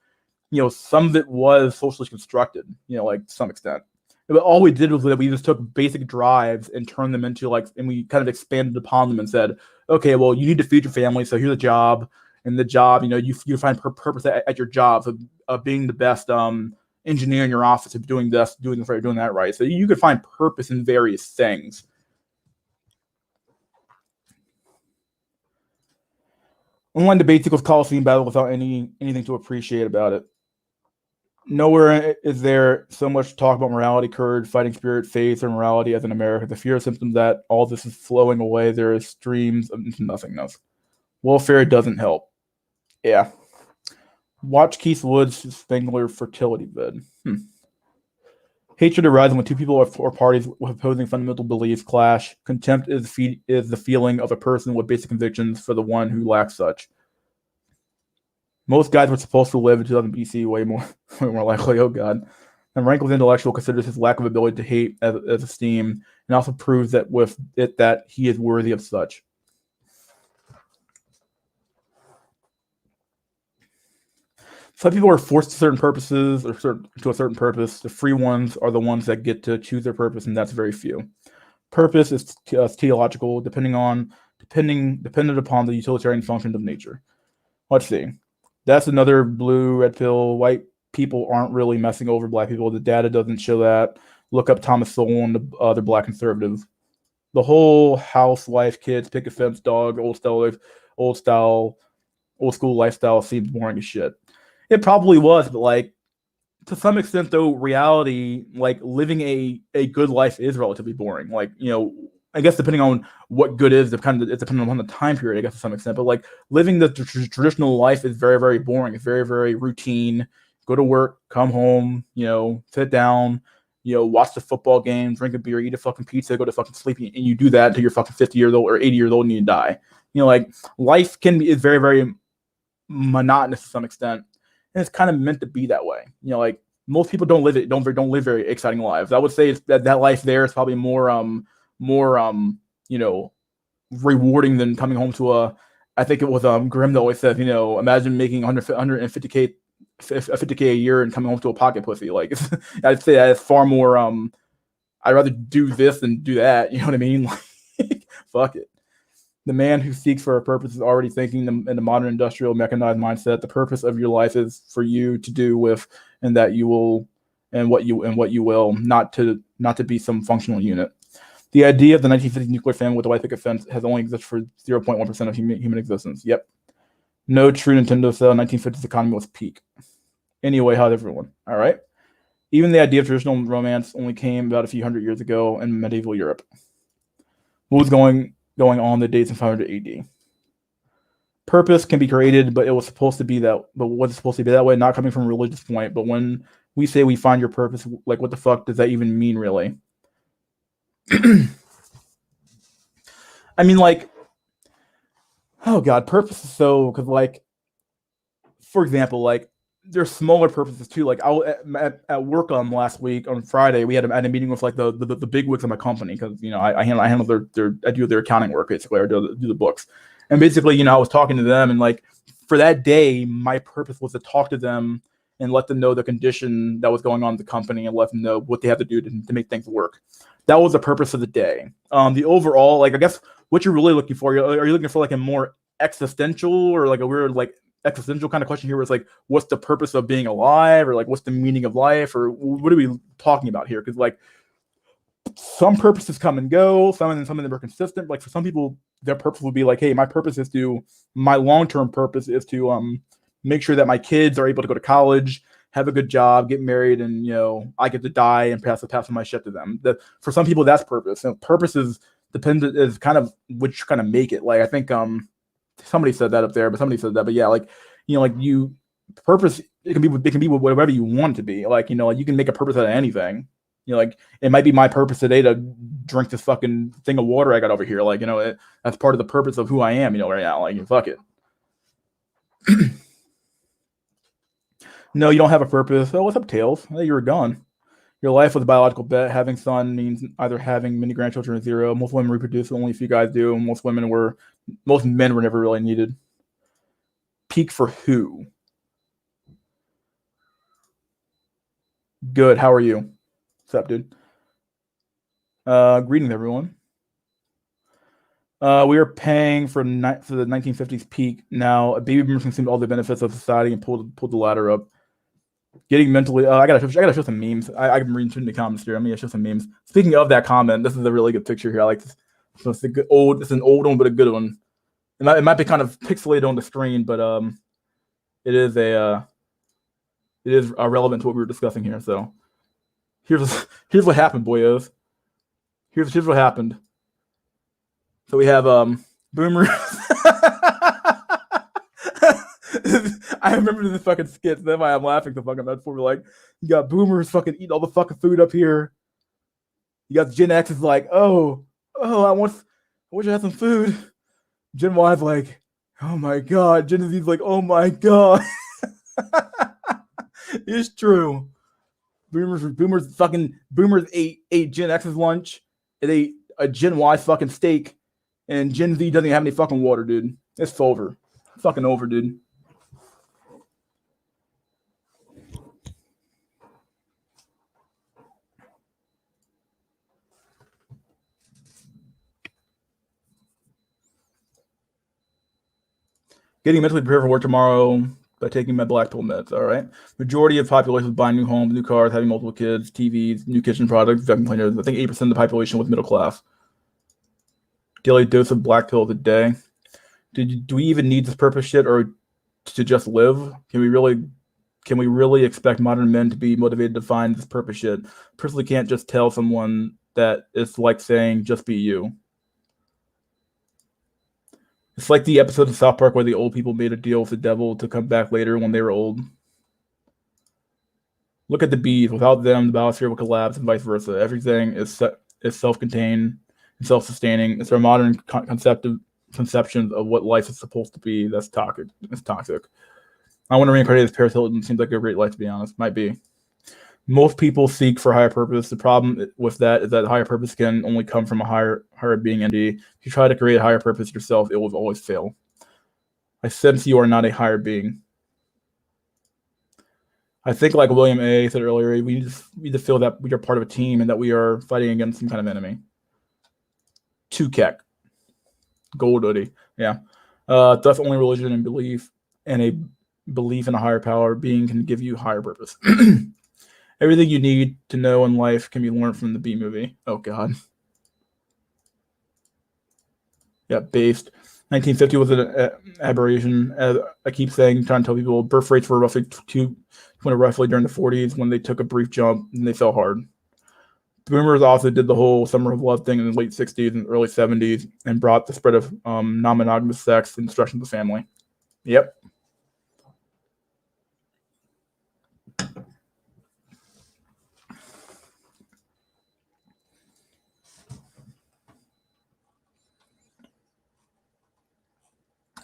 Some of it was socially constructed, like to some extent. But all we did was that we just took basic drives and turned them into and we kind of expanded upon them and said, okay, well, you need to feed your family, so here's a job, and the job, you find purpose at your job of being the best engineer in your office, of doing this, doing this right, doing that right. So you could find purpose in various things. Online debates equals Coliseum battle without anything to appreciate about it. Nowhere is there so much talk about morality, courage, fighting spirit, faith, or morality as in America. The fear symptom that all this is flowing away. There is streams of nothingness. Welfare doesn't help. Yeah. Watch Keith Woods' Spangler fertility vid. Hatred arises when two people or parties with opposing fundamental beliefs clash. Contempt is the feeling of a person with basic convictions for the one who lacks such. Most guys were supposed to live in 2000 BC way more likely. Oh God. And Rankel's intellectual considers his lack of ability to hate as esteem, and also proves that with it that he is worthy of such. Some people are forced to certain purposes or to a certain purpose. The free ones are the ones that get to choose their purpose, and that's very few. Purpose is teleological, dependent upon the utilitarian function of nature. Let's see. That's another blue, red pill. White people aren't really messing over black people. The data doesn't show that. Look up Thomas Sowell and the other black conservatives. The whole house, wife, kids, picket fence, dog, old school lifestyle seems boring as shit. It probably was, but to some extent, though, reality, like living a good life is relatively boring. Like, I guess depending on what good is, it's depending on the time period, I guess, to some extent. But like living the traditional life is very, very boring. It's very, very routine. Go to work, come home, sit down, watch the football game, drink a beer, eat a fucking pizza, go to fucking sleep, and you do that until you're fucking 50 years old or 80 years old and you die. Like life is very, very monotonous to some extent, and it's kind of meant to be that way. Like most people don't live very exciting lives. I would say that life there is probably more rewarding than coming home to I think it was Grimm that always said, imagine making 150k 50k a year and coming home to a pocket pussy. Like I'd say that it's far more I'd rather do this than do that. You know what I mean? Like fuck it. The man who seeks for a purpose is already thinking in the modern industrial mechanized mindset. The purpose of your life is for you to do with and that you will and what you will, not to be some functional unit. The idea of the 1950s nuclear family with the white picket fence has only existed for 0.1% of human existence. Yep. No true Nintendo cell. 1950s economy was peak. Anyway, how's everyone? All right. Even the idea of traditional romance only came about a few hundred years ago in medieval Europe. What was going on the dates in 500 AD? Purpose can be created, but was supposed to be that way, not coming from a religious point. But when we say we find your purpose, like what the fuck does that even mean, really? I mean, like, oh god, purpose is so, because like, for example, like there's smaller purposes too. Like at work last week on Friday, we had a meeting with like the big wigs of my company, because I handle I do their accounting work basically, or do the books, and basically I was talking to them, and like for that day, my purpose was to talk to them and let them know the condition that was going on in the company and let them know what they have to do to make things work. That was the purpose of the day. The overall, like, I guess what you're really looking for, are you looking for like a more existential or like a weird like existential kind of question here, where it's like, what's the purpose of being alive, or like what's the meaning of life, or what are we talking about here? Because like some purposes come and go, some of them are consistent. Like for some people, their purpose will be like, hey, my long-term purpose is to make sure that my kids are able to go to college, have a good job, get married, and I get to die and pass my shit to them. That for some people that's purpose. And purpose is kind of what you kind of make it. Like I think somebody said that up there, but yeah, like purpose, it can be whatever you want it to be. Like like you can make a purpose out of anything. Like it might be my purpose today to drink this fucking thing of water I got over here. Like that's part of the purpose of who I am. Right now, like fuck it. No, you don't have a purpose. Oh, what's up, Tails? Hey, you were gone. Your life was a biological bet. Having son means either having many grandchildren or zero. Most women reproduce, only a few guys do. And most men were never really needed. Peak for who? Good. How are you? What's up, dude? Greetings, everyone. We are paying for the 1950s peak now. A baby boomers consumed all the benefits of society and pulled the ladder up. Getting mentally, I gotta show some memes. I'm reading the comments here. I'm gonna show some memes. Speaking of that comment, this is a really good picture here. I like this. So it's it's an old one, but a good one. It might be kind of pixelated on the screen, but it is relevant to what we were discussing here. So here's what happened, boyos. Here's what happened. So we have boomers. I remember the fucking skits. That's why I'm laughing so fucking much. We're like, you got boomers fucking eating all the fucking food up here. You got Gen X is like, oh, I wish I had some food. Gen Y is like, oh my god. Gen Z is like, oh my god. It's true. Boomers ate Gen X's lunch. It ate a Gen Y fucking steak, and Gen Z doesn't even have any fucking water, dude. It's over. Fucking over, dude. Getting mentally prepared for work tomorrow by taking my black pill meds. All right. Majority of population was buying new homes, new cars, having multiple kids, TVs, new kitchen products, vacuum cleaners. I think 8% of the population was middle class. Daily dose of black pills a day. Do we even need this purpose shit, or to just live? Can we really Can we really expect modern men to be motivated to find this purpose shit? Personally can't just tell someone that it's like saying, just be you. It's like the episode of South Park where the old people made a deal with the devil to come back later when they were old. Look at the bees. Without them, the biosphere will collapse and vice versa. Everything is self-contained and self-sustaining. It's our modern conceptions of what life is supposed to be that's toxic. It's toxic. I want to reincarnate as Paris Hilton. Seems like a great life, to be honest. Might be. Most people seek for higher purpose. The problem with that is that higher purpose can only come from a higher being entity. If you try to create a higher purpose yourself, it will always fail. I sense you are not a higher being. I think, like William A. said earlier, we need to feel that we are part of a team and that we are fighting against some kind of enemy. 2Kek. Gold hoodie. Yeah. Thus, only religion and belief and a belief in a higher power being can give you higher purpose. Everything you need to know in life can be learned from the B movie. Oh, God. Yeah, based. 1950 was an aberration. As I keep saying, trying to tell people, birth rates were roughly during the 40s when they took a brief jump and they fell hard. The boomers also did the whole summer of love thing in the late 60s and early 70s and brought the spread of non-monogamous sex and destruction of the family. Yep.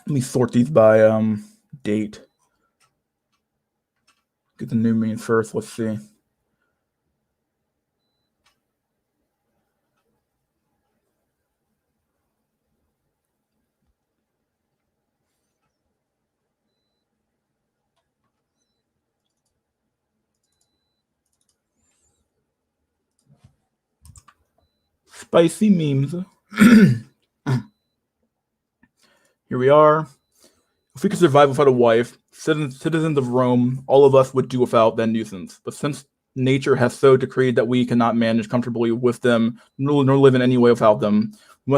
Let me sort these by date. Get the new memes first. Let's see. Spicy memes. Here we are. If we could survive without a wife, citizens of Rome, all of us would do without that nuisance. But since nature has so decreed that we cannot manage comfortably with them, nor live in any way without them, we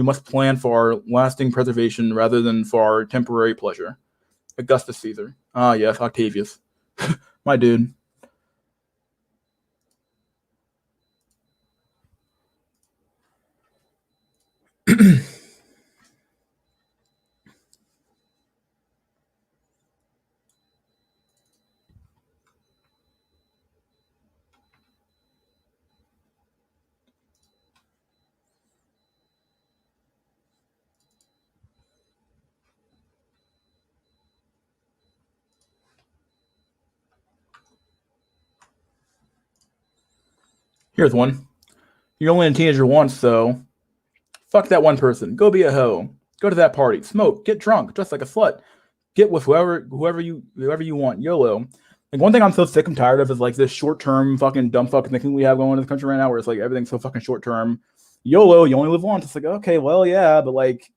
must plan for our lasting preservation rather than for our temporary pleasure. Augustus Caesar. Ah, yes, Octavius. My dude. Here's one. You're only a teenager once, so fuck that one person. Go be a hoe. Go to that party. Smoke. Get drunk. Dress like a slut. Get with whoever you want. YOLO. Like, one thing I'm so sick and tired of is like this short term fucking dumb fucking thinking we have going in this country right now, where it's like everything's so fucking short term. YOLO, you only live once. It's like, okay, well, yeah, but like,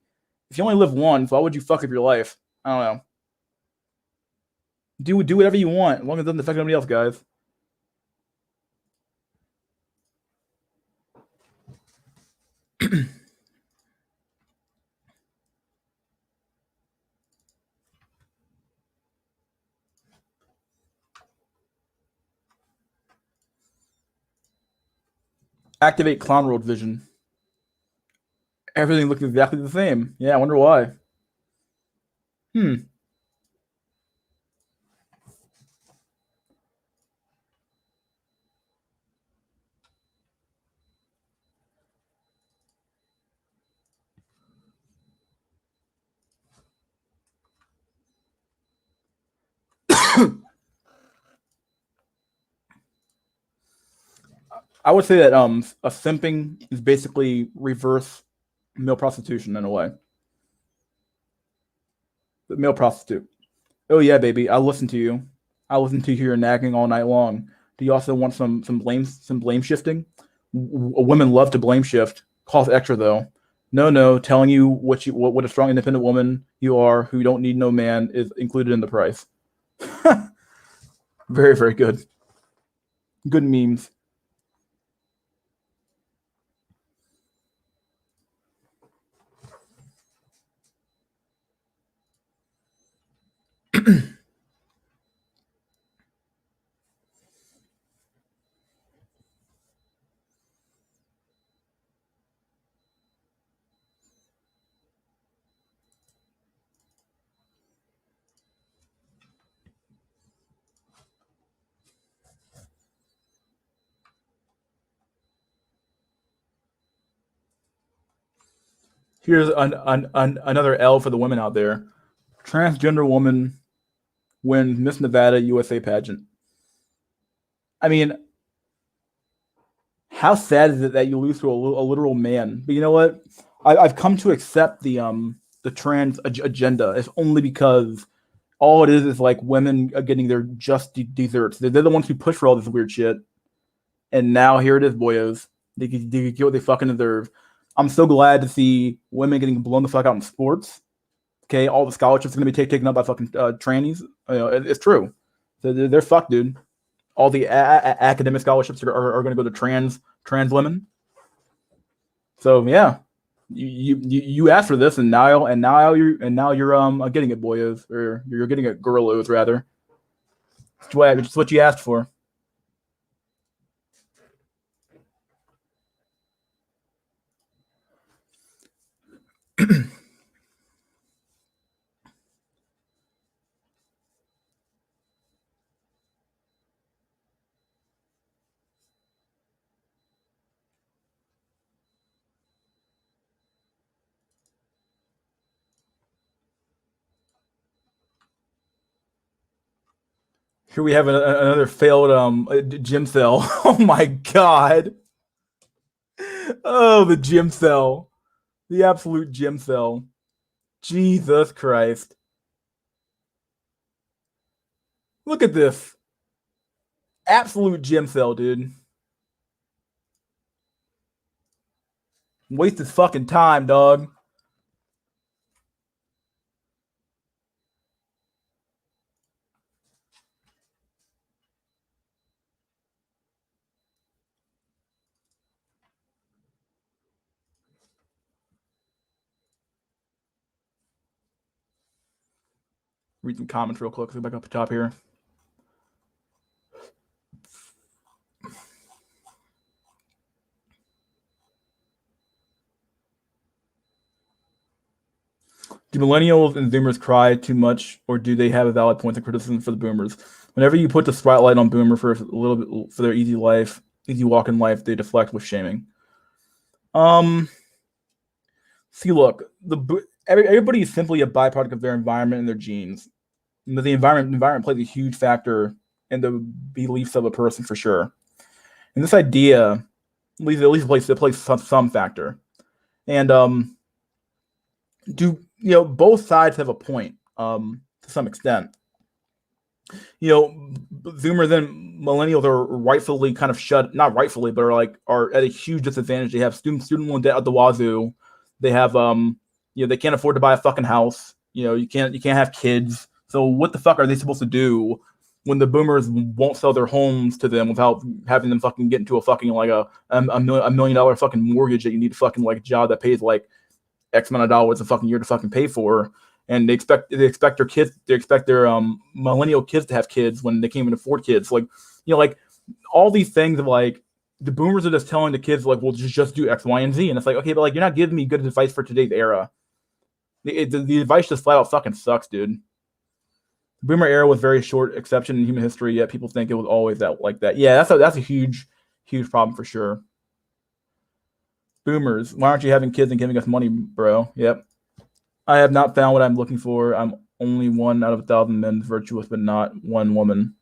if you only live once, why would you fuck up your life? I don't know. Do whatever you want, as long as it doesn't affect anybody else, guys. Activate Clown World Vision. Everything looks exactly the same. Yeah, I wonder why. Hmm. I would say that a simping is basically reverse male prostitution in a way. The male prostitute. Oh yeah, baby, I'll listen to you. I'll listen to your nagging all night long. Do you also want some blame shifting? Women love to blame shift. Cost extra though. No, telling you what a strong independent woman you are who don't need no man is included in the price. Very, very good. Good memes. Here's another L for the women out there. Transgender woman wins Miss Nevada USA pageant. I mean, how sad is it that you lose to a literal man? But you know what? I've come to accept the trans agenda. It's only because all it is like women are getting their just desserts. They're the ones who push for all this weird shit. And now here it is, boyos. They get what they fucking deserve. I'm so glad to see women getting blown the fuck out in sports. Okay, all the scholarships are going to be taken up by fucking trannies. It's true. They're fucked, dude. All the academic scholarships are going to go to trans women. So yeah, you asked for this, and now you're getting it, boyos, or you're getting it, girlos rather. It's what you asked for. Here we have another failed gym cell. Oh my god. Oh, the gym cell. The absolute gym cell. Jesus Christ. Look at this. Absolute gym cell, dude. Waste his fucking time, dog. Read some comments real quick. Let's go back up the top here. Do millennials and Zoomers cry too much, or do they have a valid point of criticism for the Boomers? Whenever you put the spotlight on Boomer for a little bit for their easy walk in life, they deflect with shaming. Um, See, look, everybody is simply a byproduct of their environment and their genes. The environment plays a huge factor in the beliefs of a person for sure. And this idea, plays some factor. And do both sides have a point to some extent. Zoomers and millennials are rightfully kind of not rightfully, but are at a huge disadvantage. They have student loan debt at the wazoo. They have they can't afford to buy a fucking house. You can't have kids. So what the fuck are they supposed to do when the boomers won't sell their homes to them without having them fucking get into a fucking like a $1 million fucking mortgage that you need a fucking like job that pays like X amount of dollars a fucking year to fucking pay for? And they expect their millennial kids to have kids when they can't even afford kids. Like all these things of like the boomers are just telling the kids like, well, just do X, Y, and Z, and it's like, okay, but like you're not giving me good advice for today's era. The advice just flat out fucking sucks, dude. The boomer era was a very short exception in human history, yet people think it was always that like that. Yeah, that's a huge problem for sure. Boomers, why aren't you having kids and giving us money, bro? Yep. I have not found what I'm looking for. I'm only one out of 1,000 men virtuous, but not one woman.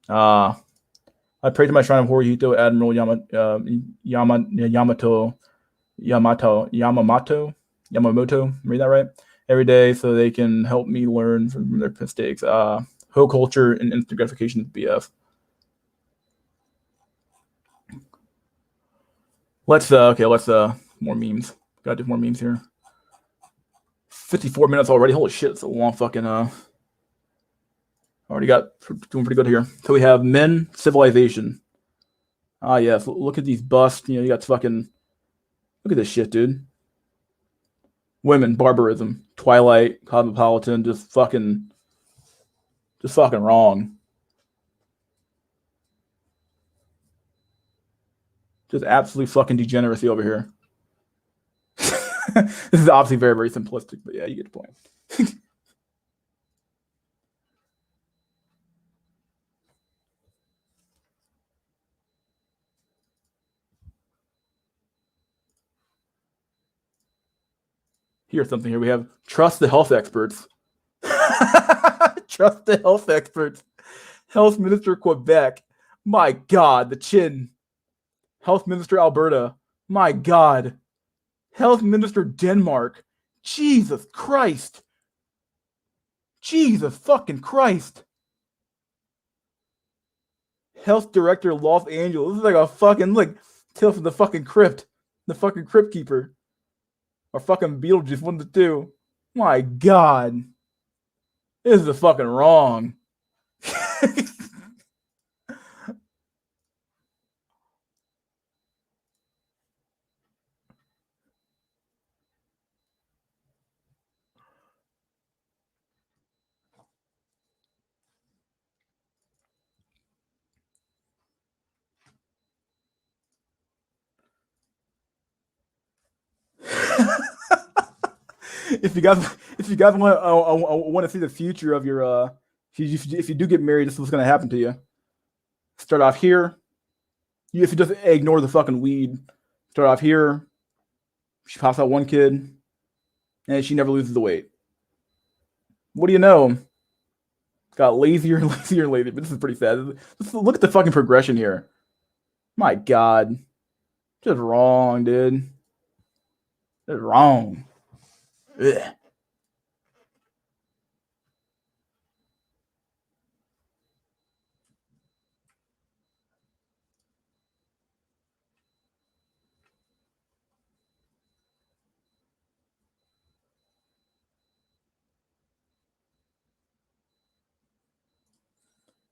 I pray to my shrine of Horihito, Admiral Yamamoto. Read that right? Every day, so they can help me learn from their mistakes. Ho culture and instant gratification is BF. Let's more memes. Gotta do more memes here. 54 minutes already. Holy shit, it's a long fucking already got doing pretty good here. So we have men, civilization. Ah yes, look at these busts. You got fucking look at this shit, dude. Women, barbarism, Twilight, Cosmopolitan, just fucking wrong. Just absolute fucking degeneracy over here. This is obviously very, very simplistic, but yeah, you get the point. Here's something here. We have trust the health experts. Trust the health experts. Health Minister Quebec. My God, the chin. Health Minister Alberta. My God. Health Minister Denmark. Jesus Christ. Jesus fucking Christ. Health Director Los Angeles. This is like a fucking Tale from the fucking crypt. The fucking crypt keeper. Or fucking Beetlejuice, one of the two. My God. This is fucking wrong. if you guys want to see the future of your if you do get married, this is what's gonna happen to you. Start off here. If you just ignore the fucking weed, start off here. She pops out one kid, and she never loses the weight. What do you know? Got lazier and lazier and lazier. But this is pretty sad. Look at the fucking progression here. My God, just wrong, dude. Just wrong. Ugh.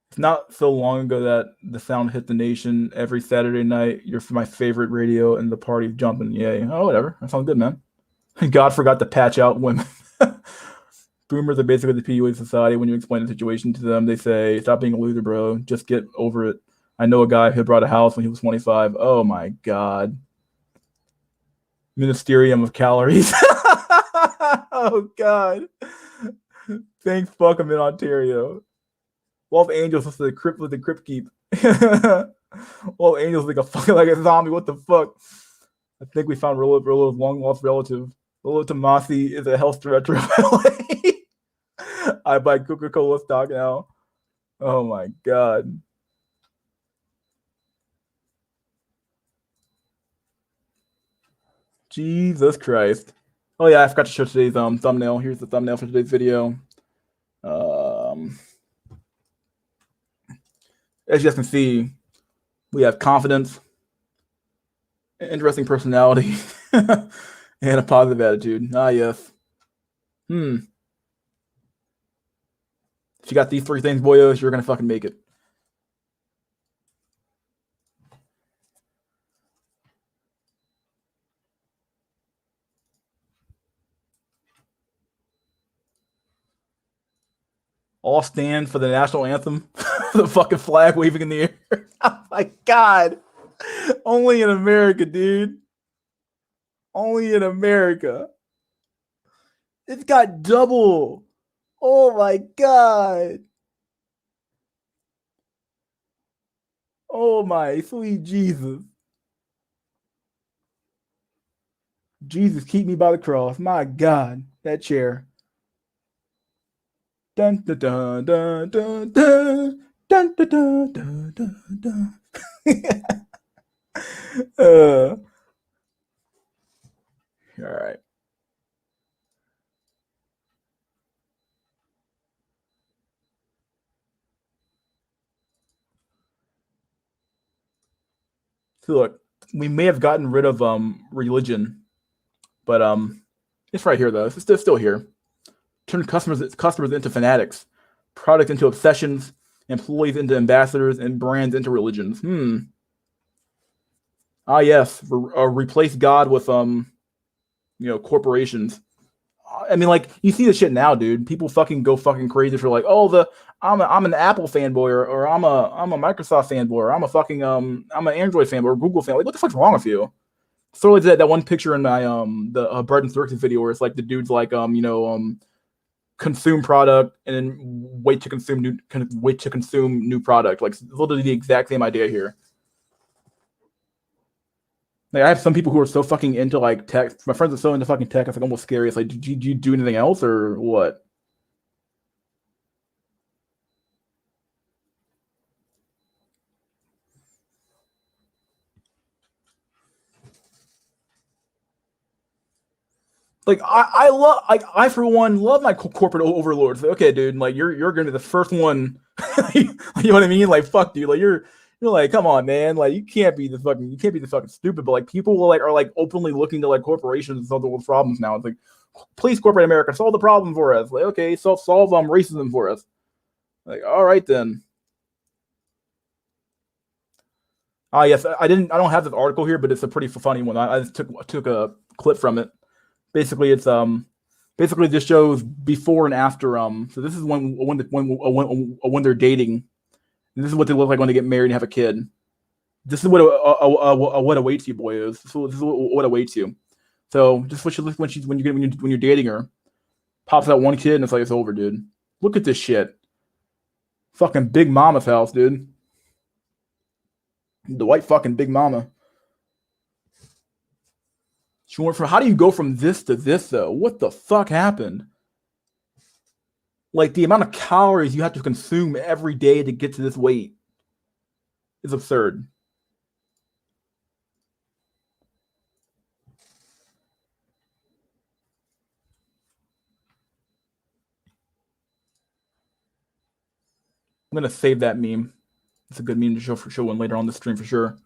It's not so long ago that the sound hit the nation every Saturday night. You're my favorite radio and the party jumping. Yay. Oh, whatever. That sounds good, man. God forgot to patch out women. Boomers are basically the PUA society. When you explain the situation to them, they say, stop being a loser, bro. Just get over it. I know a guy who bought a house when he was 25. Oh, my God. Ministerium of calories. Oh, God. Thanks, fuck him in Ontario. Los Angeles was the crypt keep. Los Angeles like a fucking like a zombie. What the fuck? I think we found Rolo's long lost relative. Rolo Tomasi is a health director of LA. I buy Coca-Cola stock now. Oh my God. Jesus Christ. Oh yeah, I forgot to show today's thumbnail. Here's the thumbnail for today's video. As you guys can see, we have confidence, interesting personality, and a positive attitude. Ah, yes. If you got these three things, boyos, you're gonna fucking make it. All stand for the national anthem. The fucking flag waving in the air. Oh my God. Only in America, dude. Only in America. It's got double. Oh my God. Oh my sweet Jesus. Jesus, keep me by the cross. My God. That chair. Dun dun dun dun dun dun dun dun dun dun dun. All right. So look, we may have gotten rid of religion, but it's right here though. It's still here. Turn customers into fanatics, products into obsessions, employees into ambassadors, and brands into religions. Ah yes, replace God with corporations. I mean, like you see this shit now, dude. People fucking go fucking crazy for like, oh, I'm an Apple fanboy or I'm a Microsoft fanboy or I'm an Android fanboy or Google fan. Like, what the fuck's wrong with you? Sort of that one picture in my the Bread and Circus video where it's like the dude's like consume product and then wait to consume new product. Like literally the exact same idea here. Like I have some people who are so fucking into like tech. My friends are so into fucking tech. It's like almost scary. It's like, did you do anything else or what? Like I love like I for one love my corporate overlords. Like, okay, dude, like you're gonna be the first one. You know what I mean? Like fuck, dude. Like you're like, come on, man. Like you can't be the fucking stupid. But like people will, like are like openly looking to like corporations to solve the world's problems now. It's like, please, corporate America, solve the problem for us. Like okay, solve racism for us. Like all right then. Yes, I don't have this article here, but it's a pretty funny one. I just took a clip from it. Basically, it's basically this shows before and after. So this is when they're dating. This is what they look like when they get married and have a kid. This is what awaits you, boys. This is what awaits you. So just what you look when you're dating her. Pops out one kid and it's like it's over, dude. Look at this shit. Fucking Big Mama's house, dude. The white fucking Big Mama. She went from, how do you go from this to this though? What the fuck happened? Like the amount of calories you have to consume every day to get to this weight is absurd. I'm gonna save that meme. It's a good meme to show one later on the stream for sure.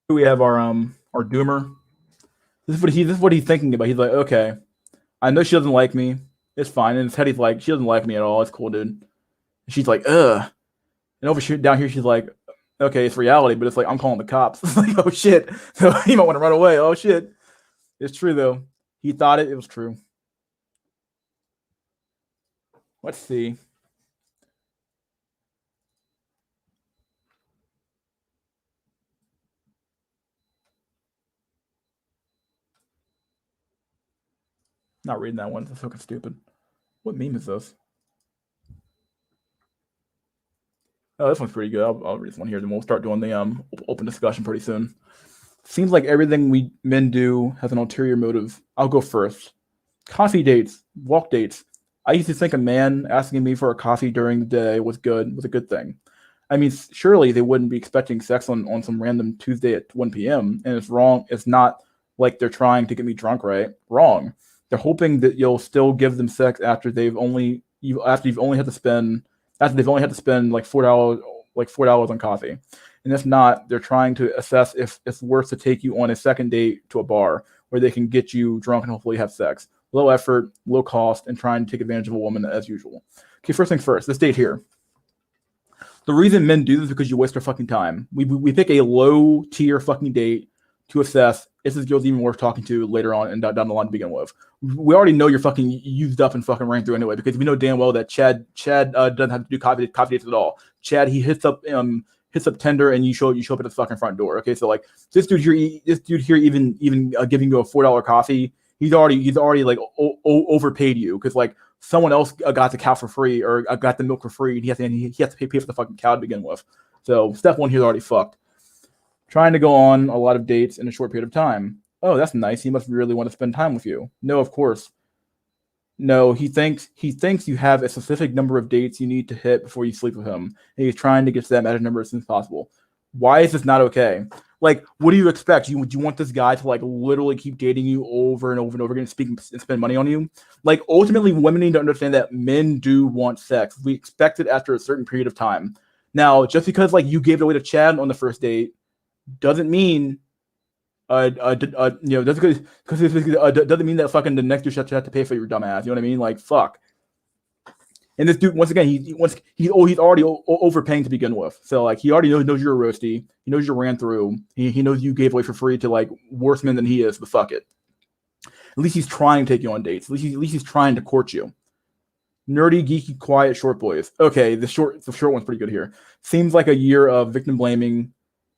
We have our doomer. This is what he's thinking about. He's like, okay, I know she doesn't like me. It's fine. And his head, he's like, she doesn't like me at all. It's cool, dude. And she's like, ugh. And down here, she's like, okay, it's reality, but it's like I'm calling the cops. It's like, oh shit. So he might want to run away. Oh shit. It's true though. He thought it was true. Let's see. Not reading that one. That's fucking stupid. What meme is this? Oh, this one's pretty good. I'll read this one here. Then we'll start doing the open discussion pretty soon. Seems like everything we men do has an ulterior motive. I'll go first. Coffee dates, walk dates. I used to think a man asking me for a coffee during the day was a good thing. I mean, surely they wouldn't be expecting sex on some random Tuesday at 1 p.m. And it's wrong. It's not like they're trying to get me drunk, right? Wrong. They're hoping that you'll still give them sex after you've only had to spend like $4 on coffee. And if not, they're trying to assess if it's worth to take you on a second date to a bar where they can get you drunk and hopefully have sex. Low effort, low cost, and trying to take advantage of a woman as usual. Okay, first things first, this date here. The reason men do this is because you waste their fucking time. We pick a low tier fucking date to assess if this girl's even worth talking to later on and down the line to begin with. We already know you're fucking used up and fucking ran through anyway because we know damn well that Chad doesn't have to do coffee dates at all. Chad, he hits up Tinder and you show up at his fucking front door. Okay, so like this dude here even giving you a $4 coffee, he's already like overpaid you because like someone else got the cow for free or got the milk for free and he has to pay for the fucking cow to begin with. So step one, he's already fucked. Trying to go on a lot of dates in a short period of time. Oh, that's nice. He must really want to spend time with you. No, of course. No, he thinks you have a specific number of dates you need to hit before you sleep with him. And he's trying to get to that magic number as soon as possible. Why is this not okay? Like, what do you expect? Do you want this guy to like literally keep dating you over and over and over again, and spend money on you? Like, ultimately, women need to understand that men do want sex. We expect it after a certain period of time. Now, just because like you gave it away to Chad on the first date doesn't mean doesn't mean that fucking the next dude should have to pay for your dumb ass. You know what I mean? Like fuck. And this dude, once again, he's already overpaying to begin with. So like he already knows you're a roasty. He knows you ran through. He knows you gave away for free to like worse men than he is. But fuck it. At least he's trying to take you on dates. At least he's trying to court you. Nerdy, geeky, quiet, short boys. Okay, the short one's pretty good here. Seems like a year of victim blaming.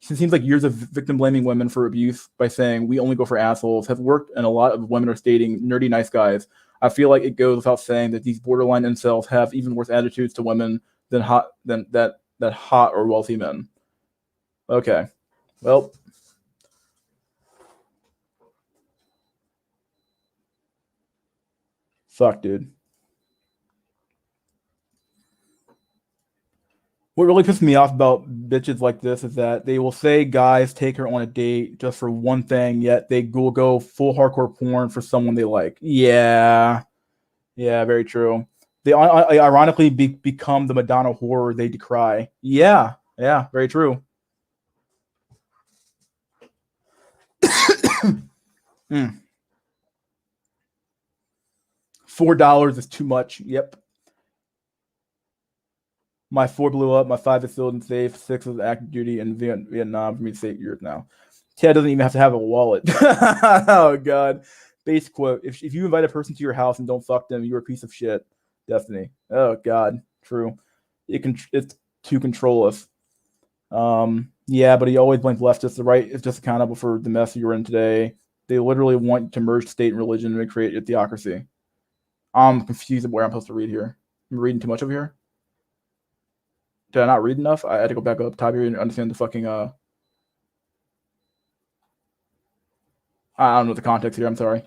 It seems like years of victim blaming women for abuse by saying we only go for assholes have worked, and a lot of women are stating nerdy nice guys. I feel like it goes without saying that these borderline incels have even worse attitudes to women than hot or wealthy men. Okay, well, fuck, dude. What really pisses me off about bitches like this is that they will say guys take her on a date just for one thing, yet they will go full hardcore porn for someone they like. Yeah, yeah, very true. They ironically become the Madonna horror they decry. Yeah, yeah, very true. Mm. $4 is too much. Yep. My four blew up. My five is still in safe. Six is active duty in Vietnam for me to say years now. Ted doesn't even have to have a wallet. Oh god. Base quote: if you invite a person to your house and don't fuck them, you're a piece of shit. Destiny. Oh god. True. It's to control us. Yeah, but he always blames leftists. The right is just accountable for the mess you're in today. They literally want to merge state and religion and create a theocracy. I'm confused about where I'm supposed to read here. I'm reading too much over here. Did I not read enough? I had to go back up top here and understand the fucking I don't know the context here. I'm sorry.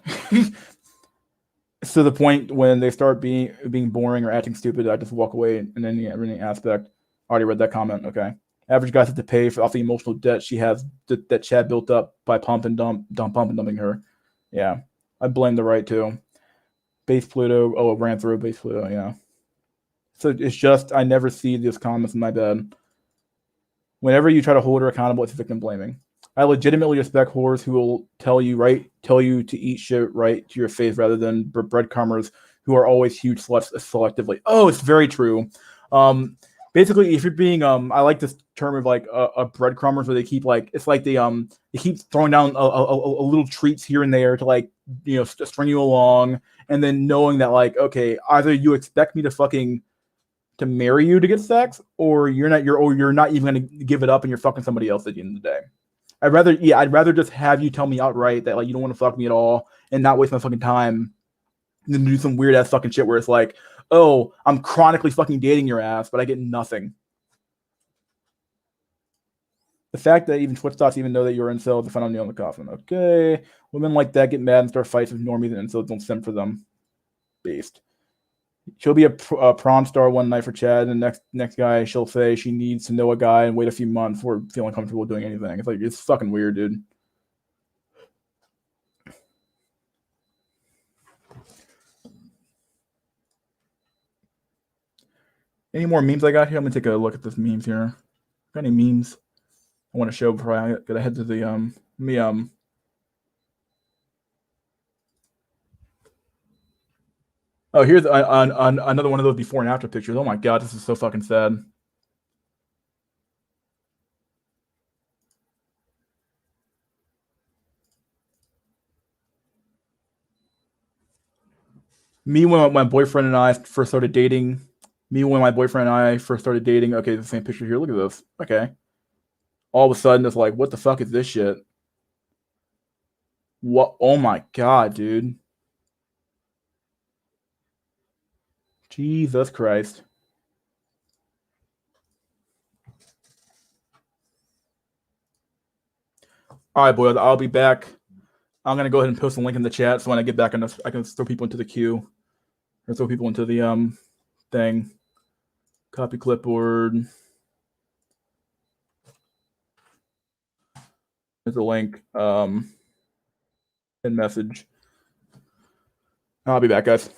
So the point when they start being boring or acting stupid, I just walk away in any aspect. I already read that comment. Okay. Average guys have to pay for off the emotional debt she has that Chad built up by pump and dumping her. Yeah. I blame the right too. Base Pluto. Oh, it ran through base Pluto. Yeah. So it's just I never see these comments in my bed. Whenever you try to hold her accountable, it's victim blaming. I legitimately respect whores who will tell you to eat shit right to your face rather than breadcrumbers who are always huge sluts selectively. Oh, it's very true. Um, Basically, if you're being I like this term of like a breadcrumbers where they keep like it's like they keep throwing down a little treats here and there to like string you along, and then knowing that like okay, either you expect me to marry you to get sex, or you're not even gonna give it up and you're fucking somebody else at the end of the day. I'd rather just have you tell me outright that like you don't want to fuck me at all and not waste my fucking time than to do some weird ass fucking shit where it's like, oh, I'm chronically fucking dating your ass, but I get nothing. The fact that even Twitch thoughts even know that you're incel to find out nail in the coffin. Okay. Women like that get mad and start fights with normies and incels don't sim for them. Based. She'll be a prom star one night for Chad, and next guy she'll say she needs to know a guy and wait a few months before feeling comfortable doing anything. It's like it's fucking weird, dude. Any more memes I got here? I'm gonna take a look at this memes here. Got any memes I want to show before I get ahead to the me Oh, here's another one of those before and after pictures. Oh my god, this is so fucking sad. Me when my boyfriend and I first started dating. Me when my boyfriend and I first started dating. Okay, the same picture here. Look at this. Okay, all of a sudden it's like, what the fuck is this shit? What? Oh my god, dude. Jesus Christ. All right, boys. I'll be back. I'm gonna go ahead and post a link in the chat so when I get back, I can throw people into the queue or throw people into the thing. Copy clipboard. There's a link. In message. I'll be back, guys.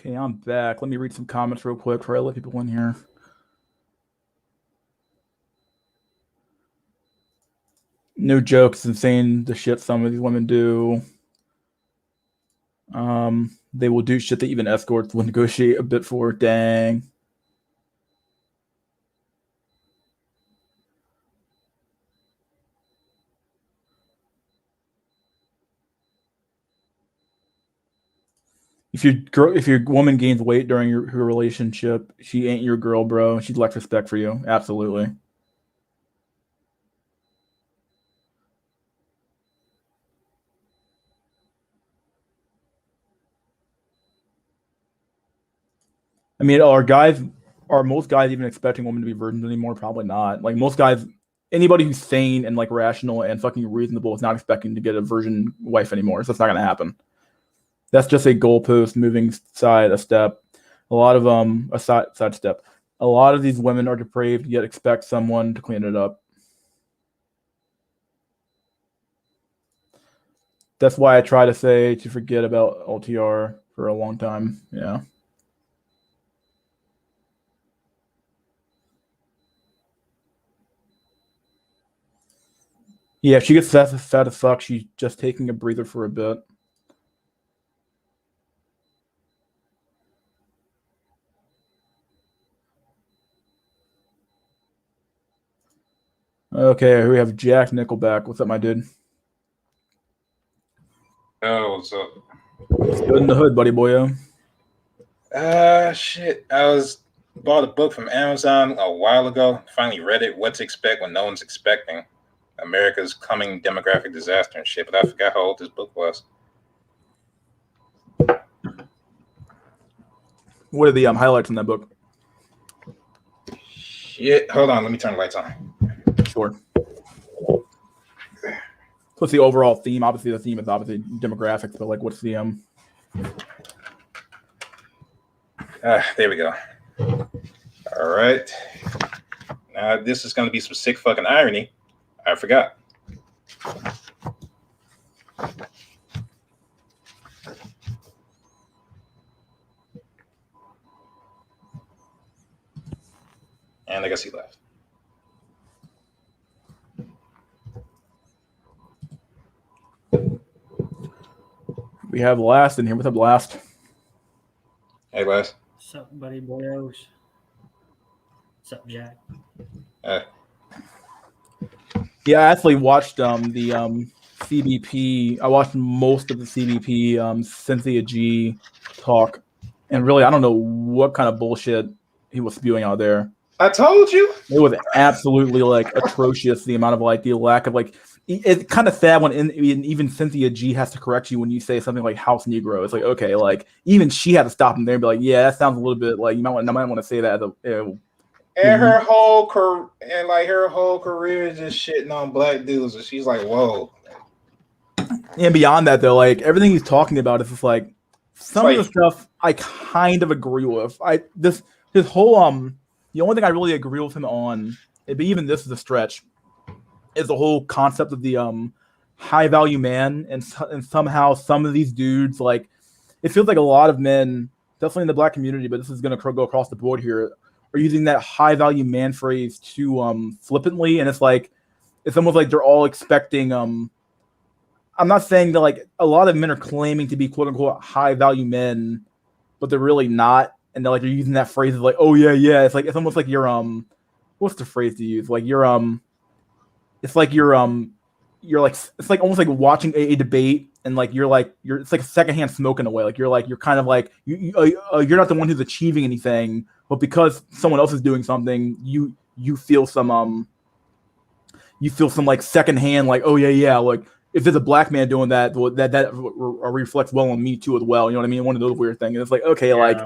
Okay, I'm back. Let me read some comments real quick before I let people in here. No joke. It's insane the shit some of these women do. They will do shit that even escorts will negotiate a bit for. Dang. If your woman gains weight during your relationship, she ain't your girl, bro. She'd lack respect for you. Absolutely. I mean, are most guys even expecting women to be virgins anymore? Probably not. Like most guys, anybody who's sane and like rational and fucking reasonable is not expecting to get a virgin wife anymore. So it's not gonna happen. That's just a goalpost moving side a step. A lot of a side step. A lot of these women are depraved, yet expect someone to clean it up. That's why I try to say to forget about LTR for a long time. Yeah. Yeah, if she gets fat as fuck, she's just taking a breather for a bit. Okay, we have Jack Nickelback. What's up, my dude? Oh, what's up? Good in the hood, buddy boyo. Shit. I bought a book from Amazon a while ago. Finally read it. What to expect when no one's expecting. America's coming demographic disaster and shit. But I forgot how old this book was. What are the highlights in that book? Shit. Hold on. Let me turn the lights on. Sure. What's the overall theme? Obviously, the theme is obviously demographics, but like, what's the There we go. All right. Now this is going to be some sick fucking irony. I forgot. And I guess he left. We have Last in here. What's up, Last? Hey, Last. What's up, buddy boyos? What's up, Jack? Yeah, I actually watched the CBP. I watched most of the CBP Cynthia G talk, and really, I don't know what kind of bullshit he was spewing out there. I told you. It was absolutely like atrocious. The amount of like the lack of like. It's kind of sad when even Cynthia G has to correct you when you say something like House Negro. It's like, okay, like even she had to stop him there and be like, yeah, that sounds a little bit like you might want to say that. And her whole career is just shitting on black dudes, and she's like, whoa. And beyond that, though, like everything he's talking about is just like some of the stuff I kind of agree with. His whole the only thing I really agree with him on, but even this is a stretch, is the whole concept of the high value man, and somehow some of these dudes, like it feels like a lot of men, definitely in the black community, but this is going to go across the board here, are using that high value man phrase too flippantly, and it's almost like they're all expecting I'm not saying that like a lot of men are claiming to be quote unquote high value men, but they're really not, and they're using that phrase as like, oh yeah, it's almost like you're what's the phrase to use, like you're it's like you're like, it's like almost like watching a debate, and like you're it's like secondhand smoke in a way, like you're kind of like you're not the one who's achieving anything, but because someone else is doing something, you feel some like secondhand, like, oh yeah, like if there's a black man doing that, that reflects well on me too as well. You know what I mean? One of those weird things. And it's like, okay, like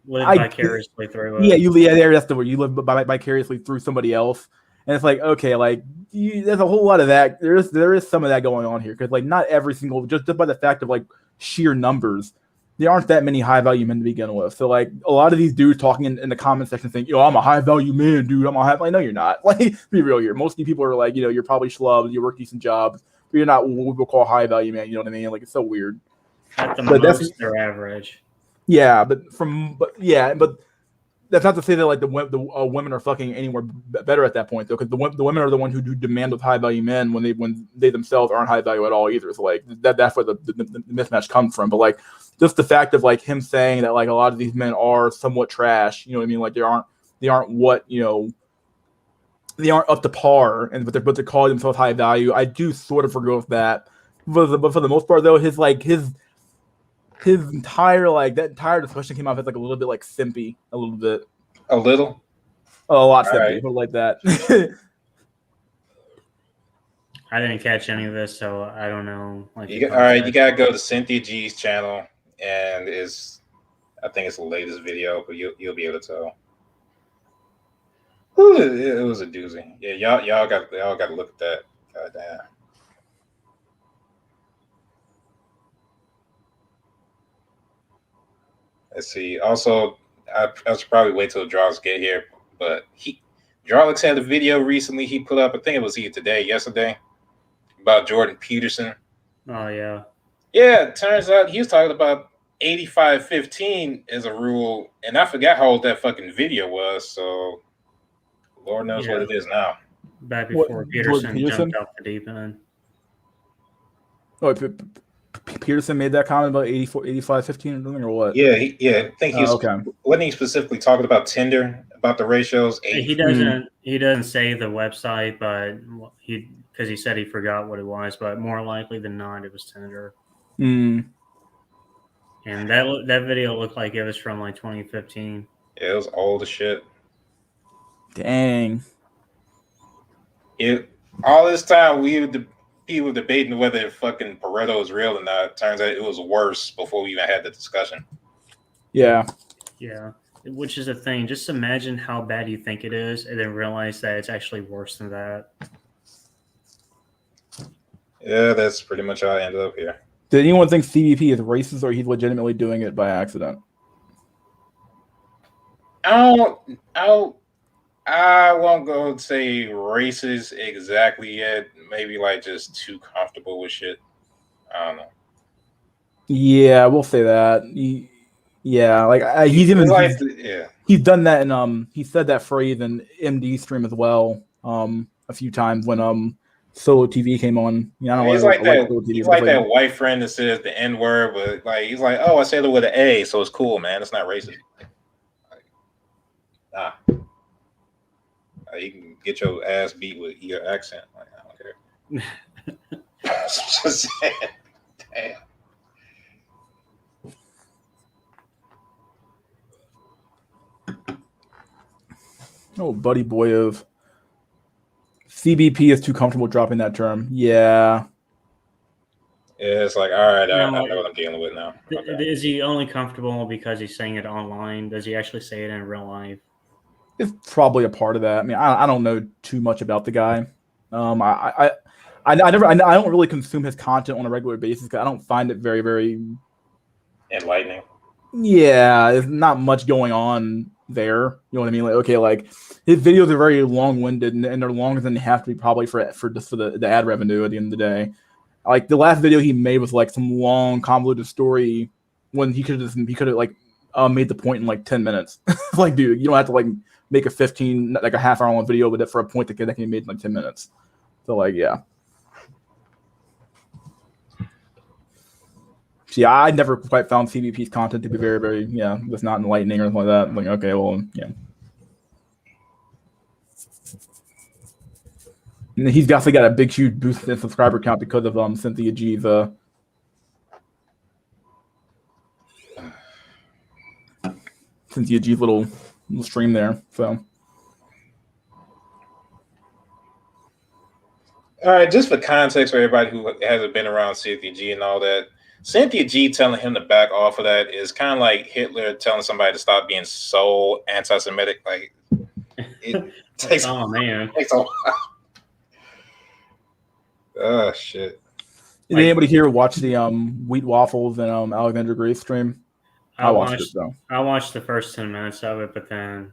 live vicariously through it. Yeah, that's the word. You live vicariously through somebody else. And it's like, okay, like there's a whole lot of that. There is some of that going on here, because like not every single, just by the fact of like sheer numbers, there aren't that many high value men to begin with. So like a lot of these dudes talking in the comment section saying, yo, I'm a high value man, dude. I'm a high. Like, no, you're not. Like, be real here. Most of you people are like, you're probably schlubs. You work decent jobs, but you're not what we would call high value man. You know what I mean? Like, it's so weird. At the most, they're average. Yeah, but that's not to say that like the women are fucking anywhere better at that point though, because the women are the one who do demand with high value men when they themselves aren't high value at all either. So like that's where the mismatch comes from. But like just the fact of like him saying that like a lot of these men are somewhat trash, you know what I mean? Like they aren't what they aren't up to par, and but they're calling themselves high value. I do sort of forgo with that, but for the most part though, his entire like that entire discussion came off as like a little bit like simpy, a little bit. A little. A lot All simpy, right. put it like that. I didn't catch any of this, so I don't know. Like, All right, you gotta go to Cynthia G's channel, and I think it's the latest video, but you'll be able to tell. Ooh, it was a doozy. Yeah, y'all got to look at that. God damn. Let's see. Also, I should probably wait till Draws get here, but Drawlix had a video recently he put up. I think it was either yesterday, about Jordan Peterson. Oh yeah. Yeah, it turns out he was talking about 85-15 as a rule, and I forgot how old that fucking video was. So, Lord knows what it is now. Back before Peterson jumped off the deep end. Oh, Peterson made that comment about 85-15 or what? Yeah, I think he was. Okay. Wasn't he specifically talking about Tinder, about the ratios? He doesn't say the website, but because he said he forgot what it was, but more likely than not, it was Tinder. Mm. And that video looked like it was from like 2015. Yeah, it was old as shit. Dang. All this time people were debating whether fucking Pareto is real or not. Turns out it was worse before we even had the discussion. Yeah. Yeah. Which is the thing. Just imagine how bad you think it is, and then realize that it's actually worse than that. Yeah, that's pretty much how I ended up here. Did anyone think CBP is racist, or he's legitimately doing it by accident? I won't go and say racist exactly yet. Maybe like just too comfortable with shit. I don't know. Yeah, we'll say that. He's done that, and he said that phrase in MD stream as well. A few times when Solo TV came on. Yeah, he's like that white friend that says the N word, but like he's like, oh, I said it with an A, so it's cool, man. It's not racist. You can get your ass beat with your accent. Like, I don't care. Just saying. Damn. Oh, buddy boy of CBP is too comfortable dropping that term. Yeah. Yeah, it's like, all right, I know what I'm dealing with now. Okay. Is he only comfortable because he's saying it online? Does he actually say it in real life? It's probably a part of that. I mean, I don't know too much about the guy. I don't really consume his content on a regular basis because I don't find it very, very enlightening. Yeah, there's not much going on there. You know what I mean? Like, okay, like his videos are very long-winded and they're longer than they have to be probably for the ad revenue at the end of the day. Like the last video he made was like some long convoluted story when he could have like made the point in like 10 minutes. Like, dude, you don't have to like make a half hour long video with it for a point that can be made in like 10 minutes. So like, yeah. Yeah, I never quite found CBP's content to be very, very, just not enlightening or anything like that. I'm like, okay, well, yeah. And he's definitely got a big, huge boost in subscriber count because of Cynthia G's little stream there. So, all right, just for context for everybody who hasn't been around Cynthia G and all that. Cynthia G telling him to back off of that is kind of like Hitler telling somebody to stop being so anti-Semitic. Like, it takes, man. Takes a while. Oh, shit. Did anybody here watch the Wheat Waffles and Alexander Grace stream? I watched it, though. I watched the first 10 minutes of it, but then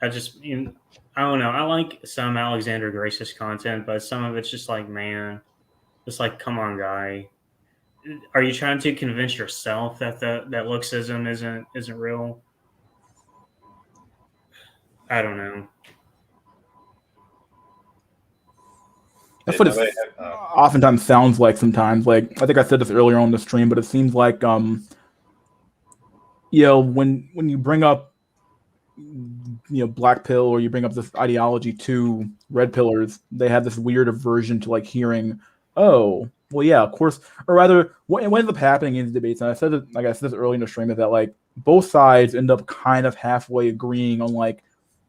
I just, I don't know. I like some Alexander Grace's content, but some of it's just like, man, it's like, come on, guy. are you trying to convince yourself that that looksism isn't real? I don't know. That's what it oftentimes sounds like sometimes. Like I think I said this earlier on the stream, but it seems like when you bring up black pill or you bring up this ideology to red pillars, they have this weird aversion to like hearing, oh, well, yeah, of course, or rather, what ends up happening in the debates, and I said it, like I said this early in the stream, is that like both sides end up kind of halfway agreeing on like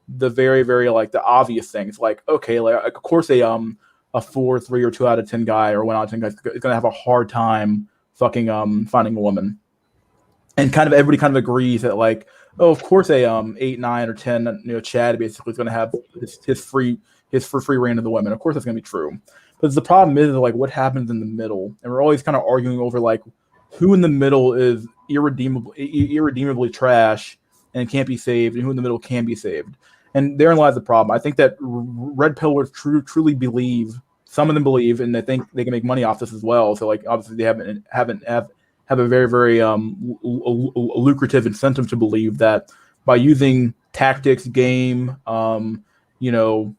the very, very like the obvious things, like okay, like of course a 4, 3, or 2 out of 10 guy or 1 out of 10 guy is gonna have a hard time fucking finding a woman, and kind of everybody kind of agrees that like, oh, of course a 8, 9, or 10 Chad basically is going to have his free reign of the women. Of course that's going to be true, but the problem is like what happens in the middle, and we're always kind of arguing over like who in the middle is irredeemably trash and can't be saved, and who in the middle can be saved. And therein lies the problem. I think that red pillars truly believe. Some of them believe, and they think they can make money off this as well. So like obviously they have a very, very lucrative incentive to believe that by using tactics, game,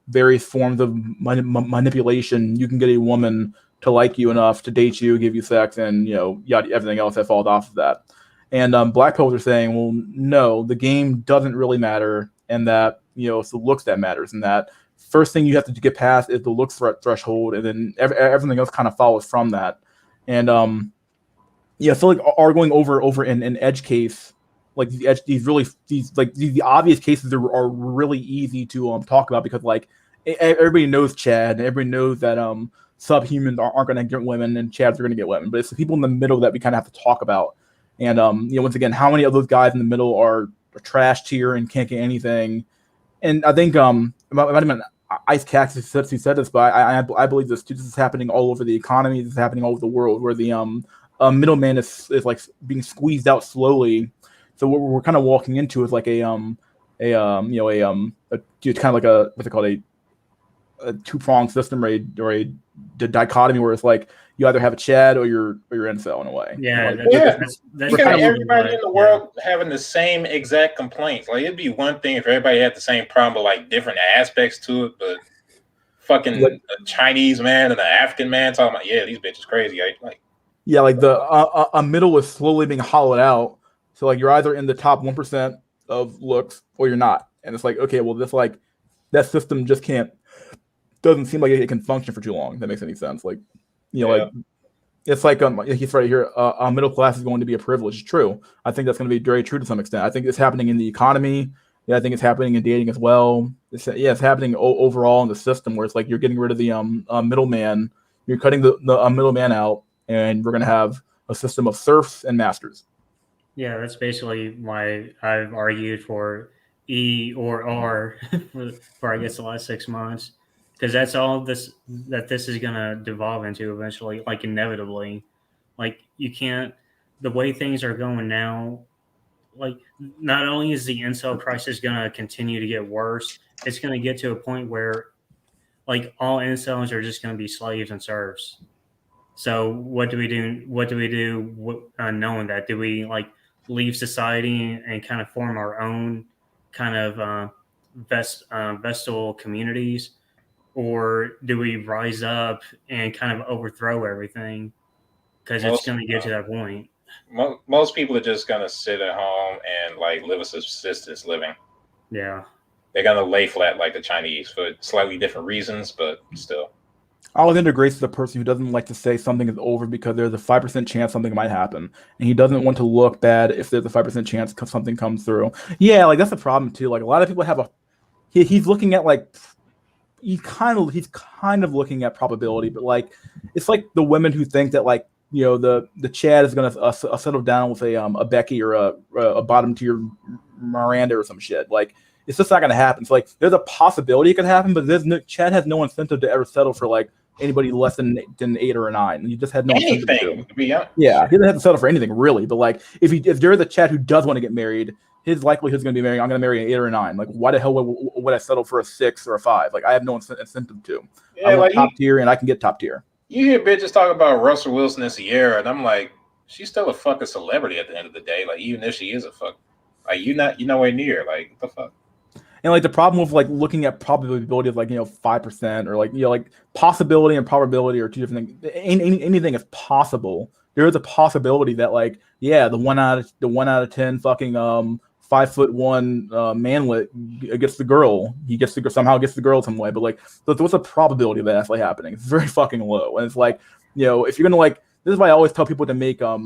various forms of manipulation, you can get a woman to like you enough to date you, give you sex, and everything else that falls off of that. And black pillars are saying, well, no, the game doesn't really matter, and that it's the looks that matters, and that first thing you have to get past is the looks threshold, and then everything else kind of follows from that. And I feel like arguing over an edge case, like the obvious cases are really easy to talk about because like everybody knows Chad and everybody knows that subhumans aren't going to get women and Chads are going to get women, but it's the people in the middle that we kind of have to talk about. And once again, how many of those guys in the middle are trash tier and can't get anything? And I think it might have been Ice Cactus who said this, but I believe this is happening all over the economy. This is happening all over the world, where the middleman is like being squeezed out slowly. So what we're kind of walking into is like a kind of like a what's it called, a two-pronged system, or a dichotomy where it's like you either have a Chad or you're Incel in a way. Yeah, that's kind of everybody in the world having the same exact complaints. Like it'd be one thing if everybody had the same problem, but like different aspects to it. But fucking a Chinese man and an African man talking about, yeah, these bitches crazy. Like yeah, like the a middle is slowly being hollowed out. So like you're either in the top 1% of looks or you're not. And it's like, okay, well, this like that system just doesn't seem like it can function for too long. If that makes any sense. Like, like it's like he's right here. Middle class is going to be a privilege. It's true. I think that's going to be very true to some extent. I think it's happening in the economy. Yeah, I think it's happening in dating as well. It's happening overall in the system where it's like you're getting rid of the middleman. You're cutting the middleman out, and we're going to have a system of serfs and masters. Yeah, that's basically why I've argued for E or R for I guess the last 6 months, because that's all this is going to devolve into eventually, like inevitably. Like you can't, the way things are going now, like not only is the incel crisis going to continue to get worse, it's going to get to a point where like all incels are just going to be slaves and serfs. So what do we do? Knowing that? Do we like leave society and kind of form our own kind of vestal communities, or do we rise up and kind of overthrow everything? Because it's going to get to that point. Most people are just going to sit at home and like live a subsistence living. Yeah, they're going to lay flat like the Chinese for slightly different reasons, but still. Alexander Grace is a person who doesn't like to say something is over because there's a 5% chance something might happen, and he doesn't want to look bad if there's a 5% chance something comes through. Yeah, like that's the problem too. Like a lot of people have he's looking at like he's kind of looking at probability, but like it's like the women who think that like the Chad is gonna settle down with a Becky or a bottom tier Miranda or some shit. Like it's just not gonna happen. So like there's a possibility it could happen, but Chad has no incentive to ever settle for like anybody less than 8 or a 9. He just had no anything. Yeah, he doesn't have to settle for anything really. But like if there's a Chad who does want to get married, his likelihood is going to be marrying. I'm going to marry an 8 or a 9. Like why the hell would I settle for a 6 or a 5? Like I have no incentive to. Yeah, I want top tier, and I can get top tier. You hear bitches talk about Russell Wilson and Sierra, and I'm like, she's still a fucking celebrity at the end of the day. Like, even if she is a fuck, like you're nowhere near. Like, what the fuck? And like the problem with like looking at probability of like 5% or like like possibility and probability are two different things. Anything is possible. There is a possibility that like the 1 out of 10 fucking 5'1" manlet gets the girl. He gets the somehow gets the girl some way. But like, so what's the probability of that actually happening? It's very fucking low. And it's like if you're gonna like, this is why I always tell people to make a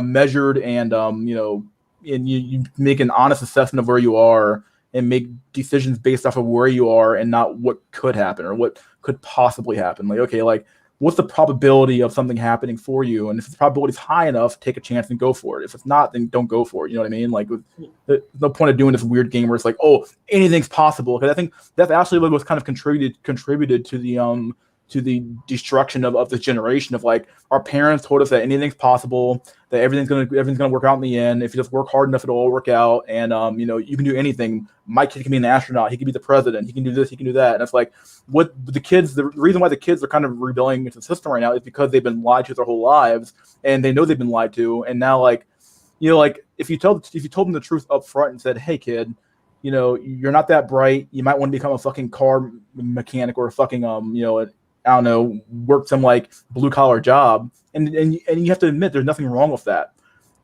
measured and and you make an honest assessment of where you are and make decisions based off of where you are and not what could happen or what could possibly happen. Like, okay, like what's the probability of something happening for you? And if the probability is high enough, take a chance and go for it. If it's not, then don't go for it. You know what I mean? Like, there's no point of doing this weird game where it's like, oh, anything's possible. Because I think that's actually what was kind of contributed to the destruction of this generation. Of like, our parents told us that anything's possible, that everything's gonna work out in the end. If you just work hard enough, it'll all work out. And you can do anything. My kid can be an astronaut. He can be the president. He can do this. He can do that. And it's like, what the kids. The reason why the kids are kind of rebelling against the system right now is because they've been lied to their whole lives, and they know they've been lied to. And now, like, like if you told them the truth up front and said, "Hey, kid, you're not that bright. You might want to become a fucking car mechanic or a fucking I don't know, work some like blue collar job," and you have to admit there's nothing wrong with that.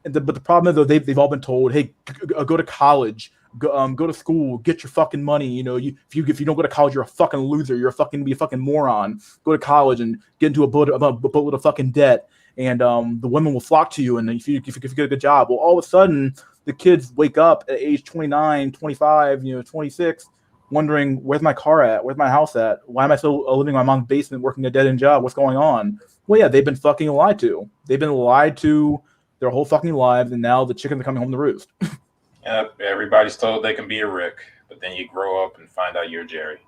But the problem is though they've all been told, hey, go to college, go to school, get your fucking money. If you don't go to college, you're a fucking loser. You're be a fucking moron. Go to college and get into a boatload of fucking debt, and the women will flock to you. And if you get a good job, well, all of a sudden the kids wake up at age 29, 25, 26. Wondering, where's my car at? Where's my house at? Why am I still living in my mom's basement working a dead-end job? What's going on? Well, yeah, they've been fucking lied to. They've been lied to their whole fucking lives, and now the chickens are coming home to roost. Yep, everybody's told they can be a Rick, but then you grow up and find out you're Jerry.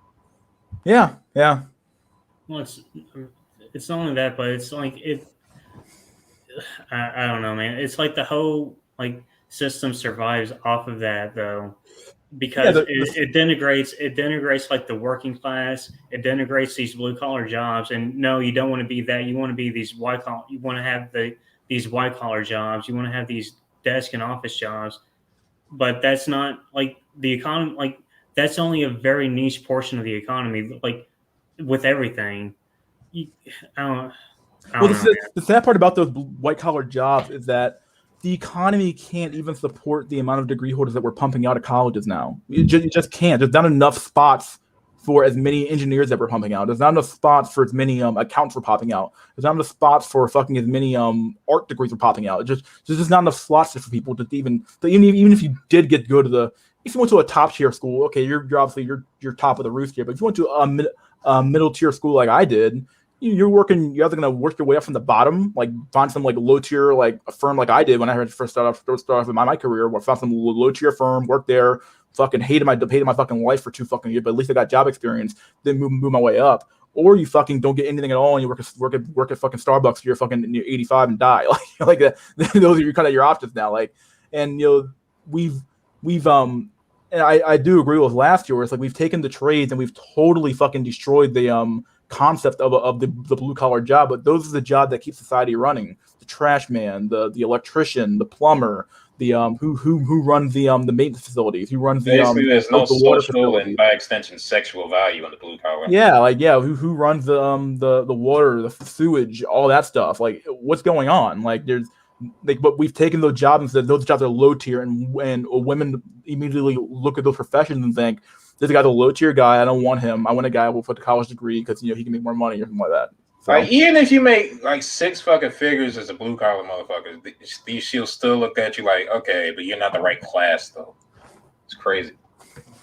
Yeah. Well, it's not only that, but it's like it. I don't know, man. It's like the whole like system survives off of that, though. Because it denigrates like the working class. It denigrates these blue collar jobs. And no, you don't want to be that. You want to be these white collar. You want to have these white collar jobs. You want to have these desk and office jobs. But that's not like the economy. Like that's only a very niche portion of the economy. Like with everything, I don't know, the sad part about those white collar jobs is that the economy can't even support the amount of degree holders that we're pumping out of colleges now. You just can't. There's not enough spots for as many engineers that we're pumping out. There's not enough spots for as many accounts we're popping out. There's not enough spots for fucking as many art degrees we're popping out. There's just not enough slots for people to even if you did if you went to a top tier school, okay, you're obviously you're top of the roost here. But if you went to a middle tier school like I did, you're either going to work your way up from the bottom, like find some like low tier, like a firm like I did when I first start off in my career, where I found some low tier firm, worked there, fucking hated my fucking life for 2 fucking years, but at least I got job experience, then move my way up. Or you fucking don't get anything at all and you work at fucking Starbucks, you're fucking 85 and die. Like that. Those are kind of your options now. Like, and we've and I do agree with last year where it's like we've taken the trades and we've totally fucking destroyed the concept of the blue collar job, but those are the job that keep society running. The trash man, the electrician, the plumber, the who runs the maintenance facilities, who runs basically there's no the water social and by extension sexual value in the blue collar. Who runs the water, the sewage, all that stuff. Like, what's going on? Like, there's but we've taken those jobs and said those jobs are low tier, and women immediately look at those professions and think, this guy's a low tier guy. I don't want him. I want a guy with a college degree because he can make more money or something like that. So. Like, even if you make like 6 fucking figures as a blue collar motherfucker, she'll still look at you like, okay, but you're not the right class though. It's crazy.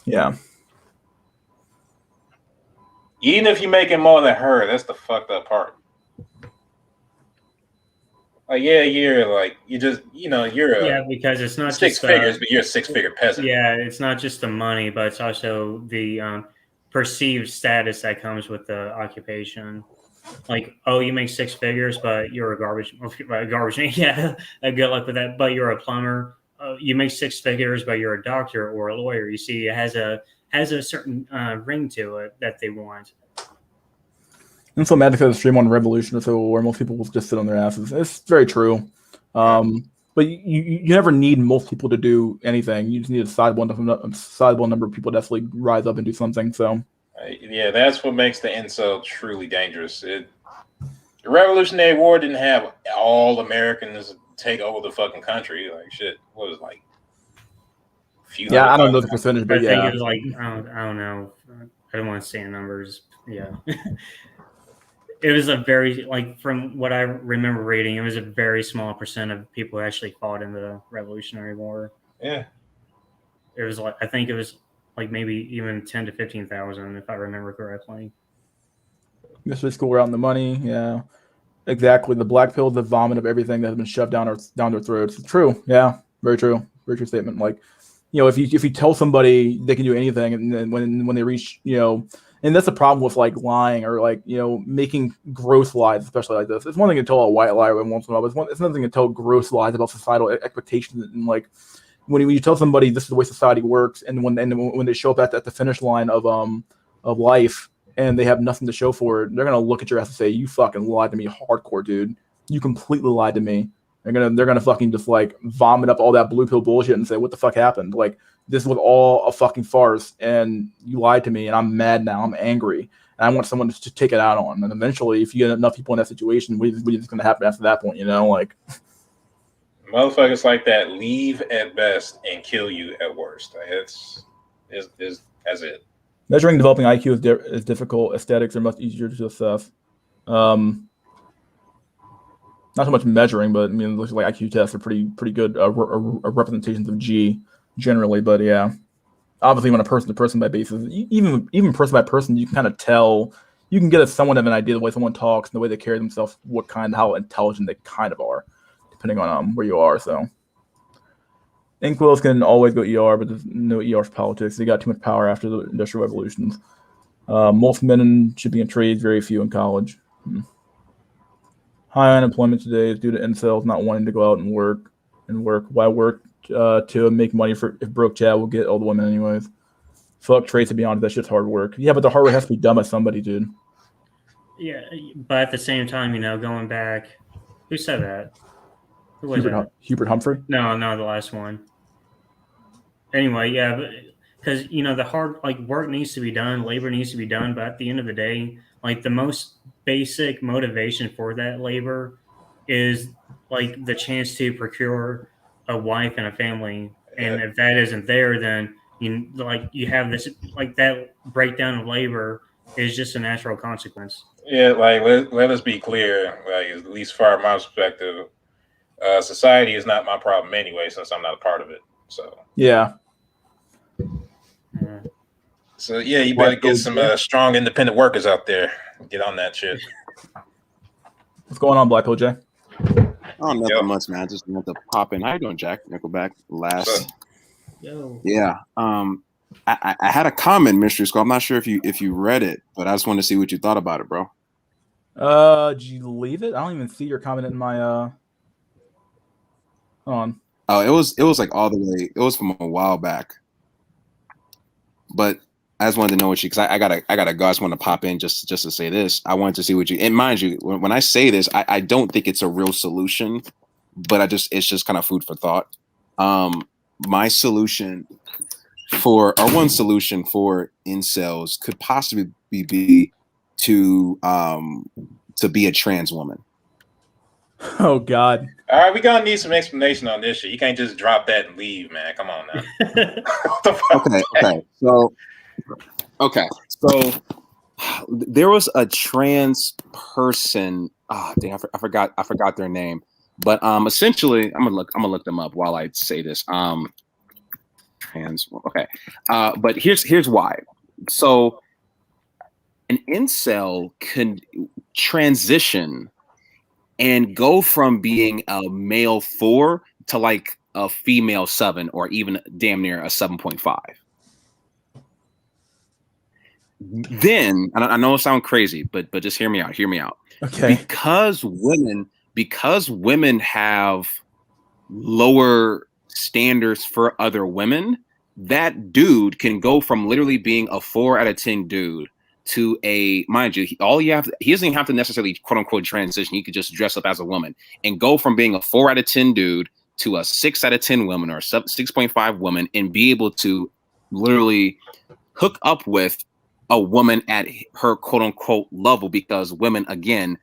Yeah. Even if you're making more than her, that's the fucked up part. Like, you're like, you're because it's not 6 figures, but you're a 6-figure peasant. Yeah, it's not just the money, but it's also the perceived status that comes with the occupation. Like, oh, you make 6 figures, but you're a garbage. Yeah, good luck with that. But you're a plumber. You make 6 figures, but you're a doctor or a lawyer. You see, it has a certain ring to it that they want. And so Magic has a stream on Revolution or so where most people will just sit on their asses. It's very true. But you never need most people to do anything. You just need a sizable number of people to actually rise up and do something. So yeah, that's what makes the incel truly dangerous. The Revolutionary War didn't have all Americans take over the fucking country. Like shit, what was it, like? I don't know the percentage, but I think it was like I don't know. I don't want to say numbers. Yeah. It was a very, like, from what I remember reading, it was a very small percent of people who actually fought in the Revolutionary War. Yeah. It was like, I think it was like maybe even 10 to 15,000, if I remember correctly. This is cool around the money. Yeah, exactly. The black pill is the vomit of everything that has been shoved down their throats. It's true. Yeah, very true. Very true statement. Like, if you tell somebody they can do anything, and then when they reach, and that's the problem with like lying or like making gross lies, especially like this. It's one thing to tell a white lie once in a while, but it's another thing to tell gross lies about societal expectations. And like when you tell somebody this is the way society works, and when they show up at the finish line of life and they have nothing to show for it, they're gonna look at your ass and say, "You fucking lied to me, hardcore, dude. You completely lied to me." They're gonna fucking just like vomit up all that blue pill bullshit and say, "What the fuck happened? Like this was all a fucking farce, and you lied to me, and I'm mad now. I'm angry, and I want someone to take it out on." And eventually, if you get enough people in that situation, what's gonna happen after that point? Like motherfuckers like that leave at best and kill you at worst. It's that's it. Measuring developing IQ is difficult. Aesthetics are much easier to assess. Not so much measuring, but I mean, it looks like IQ tests are pretty good representations of G generally. But yeah, obviously, on a person-to-person basis, even person by person, you can kind of tell. You can get somewhat of an idea of the way someone talks and the way they carry themselves, how intelligent they kind of are, depending on where you are. So, inkwells can always go ER, but there's no ER for politics. They got too much power after the industrial revolutions. Most men should be in trades, very few in college. High unemployment today is due to incels not wanting to go out and work. Why work to make money if broke Chad will get all the women anyways? Fuck trades, to be honest, that shit's hard work. Yeah, but the hard work has to be done by somebody, dude. Yeah, but at the same time, going back, who said that? Who was that? Hubert Humphrey? No, the last one. Anyway, yeah, but because the hard work needs to be done, labor needs to be done, but at the end of the day, like the most basic motivation for that labor is like the chance to procure a wife and a family, and if that isn't there, then you have this that breakdown of labor is just a natural consequence. Yeah, like let us be clear, like at least from my perspective, society is not my problem anyway, since I'm not a part of it. So yeah. So yeah, you better get some strong independent workers out there. Get on that shit. What's going on, Black OJ? Oh, nothing much, man. I just want to pop in. How you doing, Jack? Nickelback last. Yo. Yeah. I had a comment, Mystery Skull. I'm not sure if you read it, but I just wanted to see what you thought about it, bro. Did you leave it? I don't even see your comment in my Hold on. Oh, it was like all the way. It was from a while back. But I just wanted to know what you, because I gotta go. I just want to pop in just to say this. I wanted to see what you, and mind you, when I say this, I don't think it's a real solution, but it's just kind of food for thought. My solution one solution for incels could possibly be to be a trans woman. Oh God! All right, we gonna need some explanation on this shit. You can't just drop that and leave, man. Come on now. What the fuck? Okay. So there was a trans person. Oh, damn, I forgot their name. But essentially, I'm gonna look them up while I say this. Trans. Okay. But here's why. So an incel can transition and go from being a male 4 to like a female 7, or even damn near a 7.5. Then, and I know it sounds crazy, but just hear me out. Okay. Because women have lower standards for other women, that dude can go from literally being a 4 out of 10 dude to a, mind you, he doesn't even have to necessarily quote unquote transition. He could just dress up as a woman and go from being a 4 out of 10 dude to a 6 out of 10 woman or a 6.5 woman and be able to literally hook up with a woman at her quote unquote level, because women, again,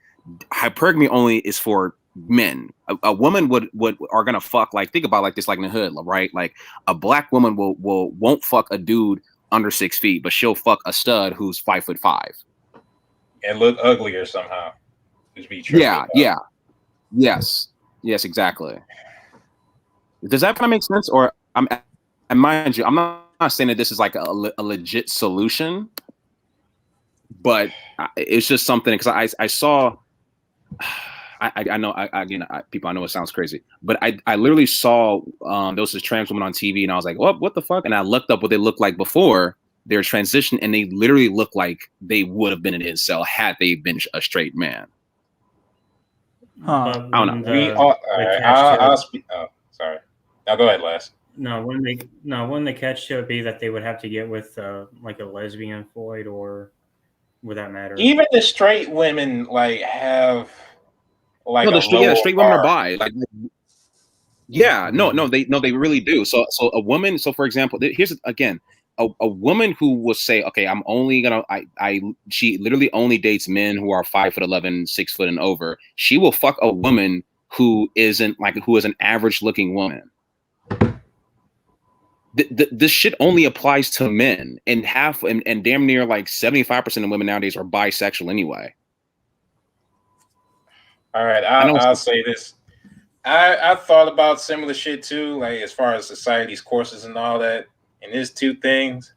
hypergamy only is for men. A woman are gonna fuck, like, think about it like this, like in the hood, right? Like a black woman won't fuck a dude under 6 feet, but she'll fuck a stud who's 5'5" and look uglier somehow. Just be yes, exactly. Does that kind of make sense? Or and mind you, I'm not saying that this is like a legit solution, but it's just something, because I saw. I know, people, I know it sounds crazy, but I literally saw there was this trans woman on TV, and I was like, what the fuck? And I looked up what they looked like before their transition, and they literally look like they would have been an incel had they been a straight man. Huh. I don't know. I'll speak. Oh, sorry. Now go ahead, Les. When the catch to it be that they would have to get with like a lesbian Floyd, or would that matter? Even the straight women like have like straight women are bi. Like, yeah, no, they really do. So a woman. So for example, here's again a woman who will say, okay, I'm only gonna she literally only dates men who are 5'11", 6 foot and over. She will fuck a woman who is an average looking woman. This shit only applies to men, and and damn near like 75% of women nowadays are bisexual anyway. All right, I'll say this. I thought about similar shit too, like as far as society's courses and all that. And there's two things.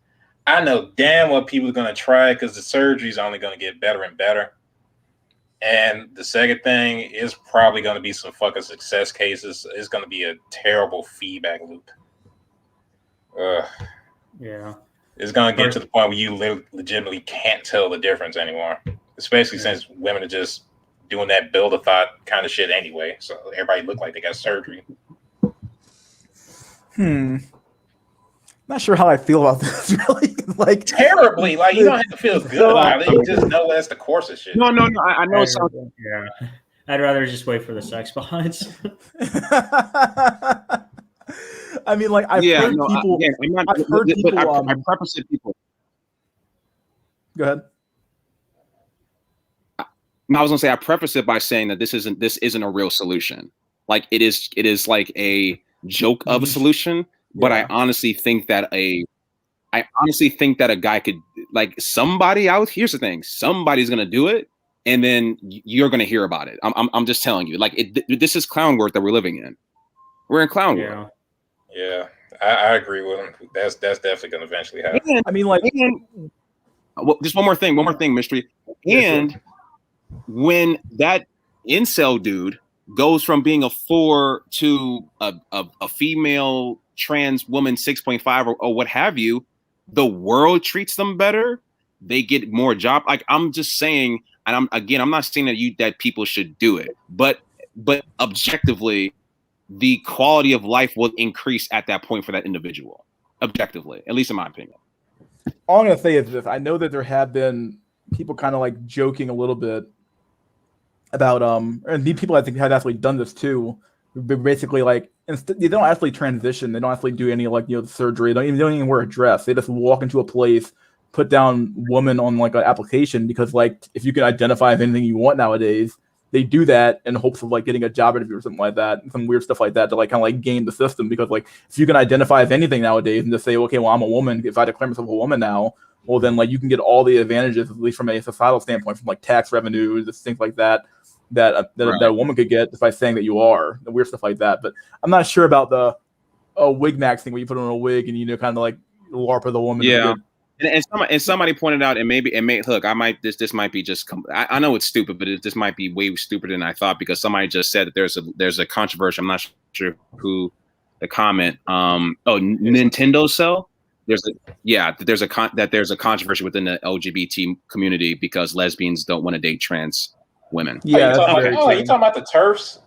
I know damn well people are gonna try, because the surgery is only gonna get better and better. And the second thing is probably gonna be some fucking success cases. It's gonna be a terrible feedback loop. Yeah, it's gonna get to the point where you legitimately can't tell the difference anymore, especially since women are just doing that build a thought kind of shit anyway. So everybody look like they got surgery. Not sure how I feel about this. Really, like terribly. Like you don't have to feel good about it. You just know that's the course of shit. No. I know it's something. Yeah, I'd rather just wait for the sex bots. I mean, like I've heard people. I've heard people. I preface it, people. Go ahead. I was gonna say I preface it by saying that this isn't a real solution. Like it is like a joke of a solution. But I honestly think that a guy could, like, somebody out. Here's the thing: somebody's gonna do it, and then you're gonna hear about it. I'm just telling you. Like this is clown work that we're living in. We're in clown work. Yeah, I agree with him. That's definitely gonna eventually happen. And, I mean, like, just one more thing, mystery. And when that incel dude goes from being a 4 to a female trans woman 6.5 or what have you, the world treats them better. They get more job. Like, I'm just saying, and I'm not saying that people should do it, but objectively, the quality of life will increase at that point for that individual. Objectively, at least in my opinion. All I'm gonna say is this: I know that there have been people kind of like joking a little bit about and these people I think had actually done this too. Basically, like, they don't actually transition. They don't actually do any, like, the surgery. They don't even wear a dress. They just walk into a place, put down woman on like an application, because, like, if you can identify as anything you want nowadays, they do that in hopes of like getting a job interview or something like that, some weird stuff like that to like kind of like game the system. Because, like, if you can identify as anything nowadays and just say, okay, well, I'm a woman. If I declare myself a woman now, well, then, like, you can get all the advantages, at least from a societal standpoint, from like tax revenues, things like that. That a woman could get just by saying that you are, the weird stuff like that. But I'm not sure about the wig max thing where you put on a wig and kind of like LARP of the woman. Yeah, and somebody pointed out, and maybe look, this might be just I know it's stupid, but this might be way stupider than I thought, because somebody just said that there's a controversy. I'm not sure who the comment. Nintendo Cell. There's a controversy within the LGBT community because lesbians don't want to date trans women. Yeah, you talking about the TERFs?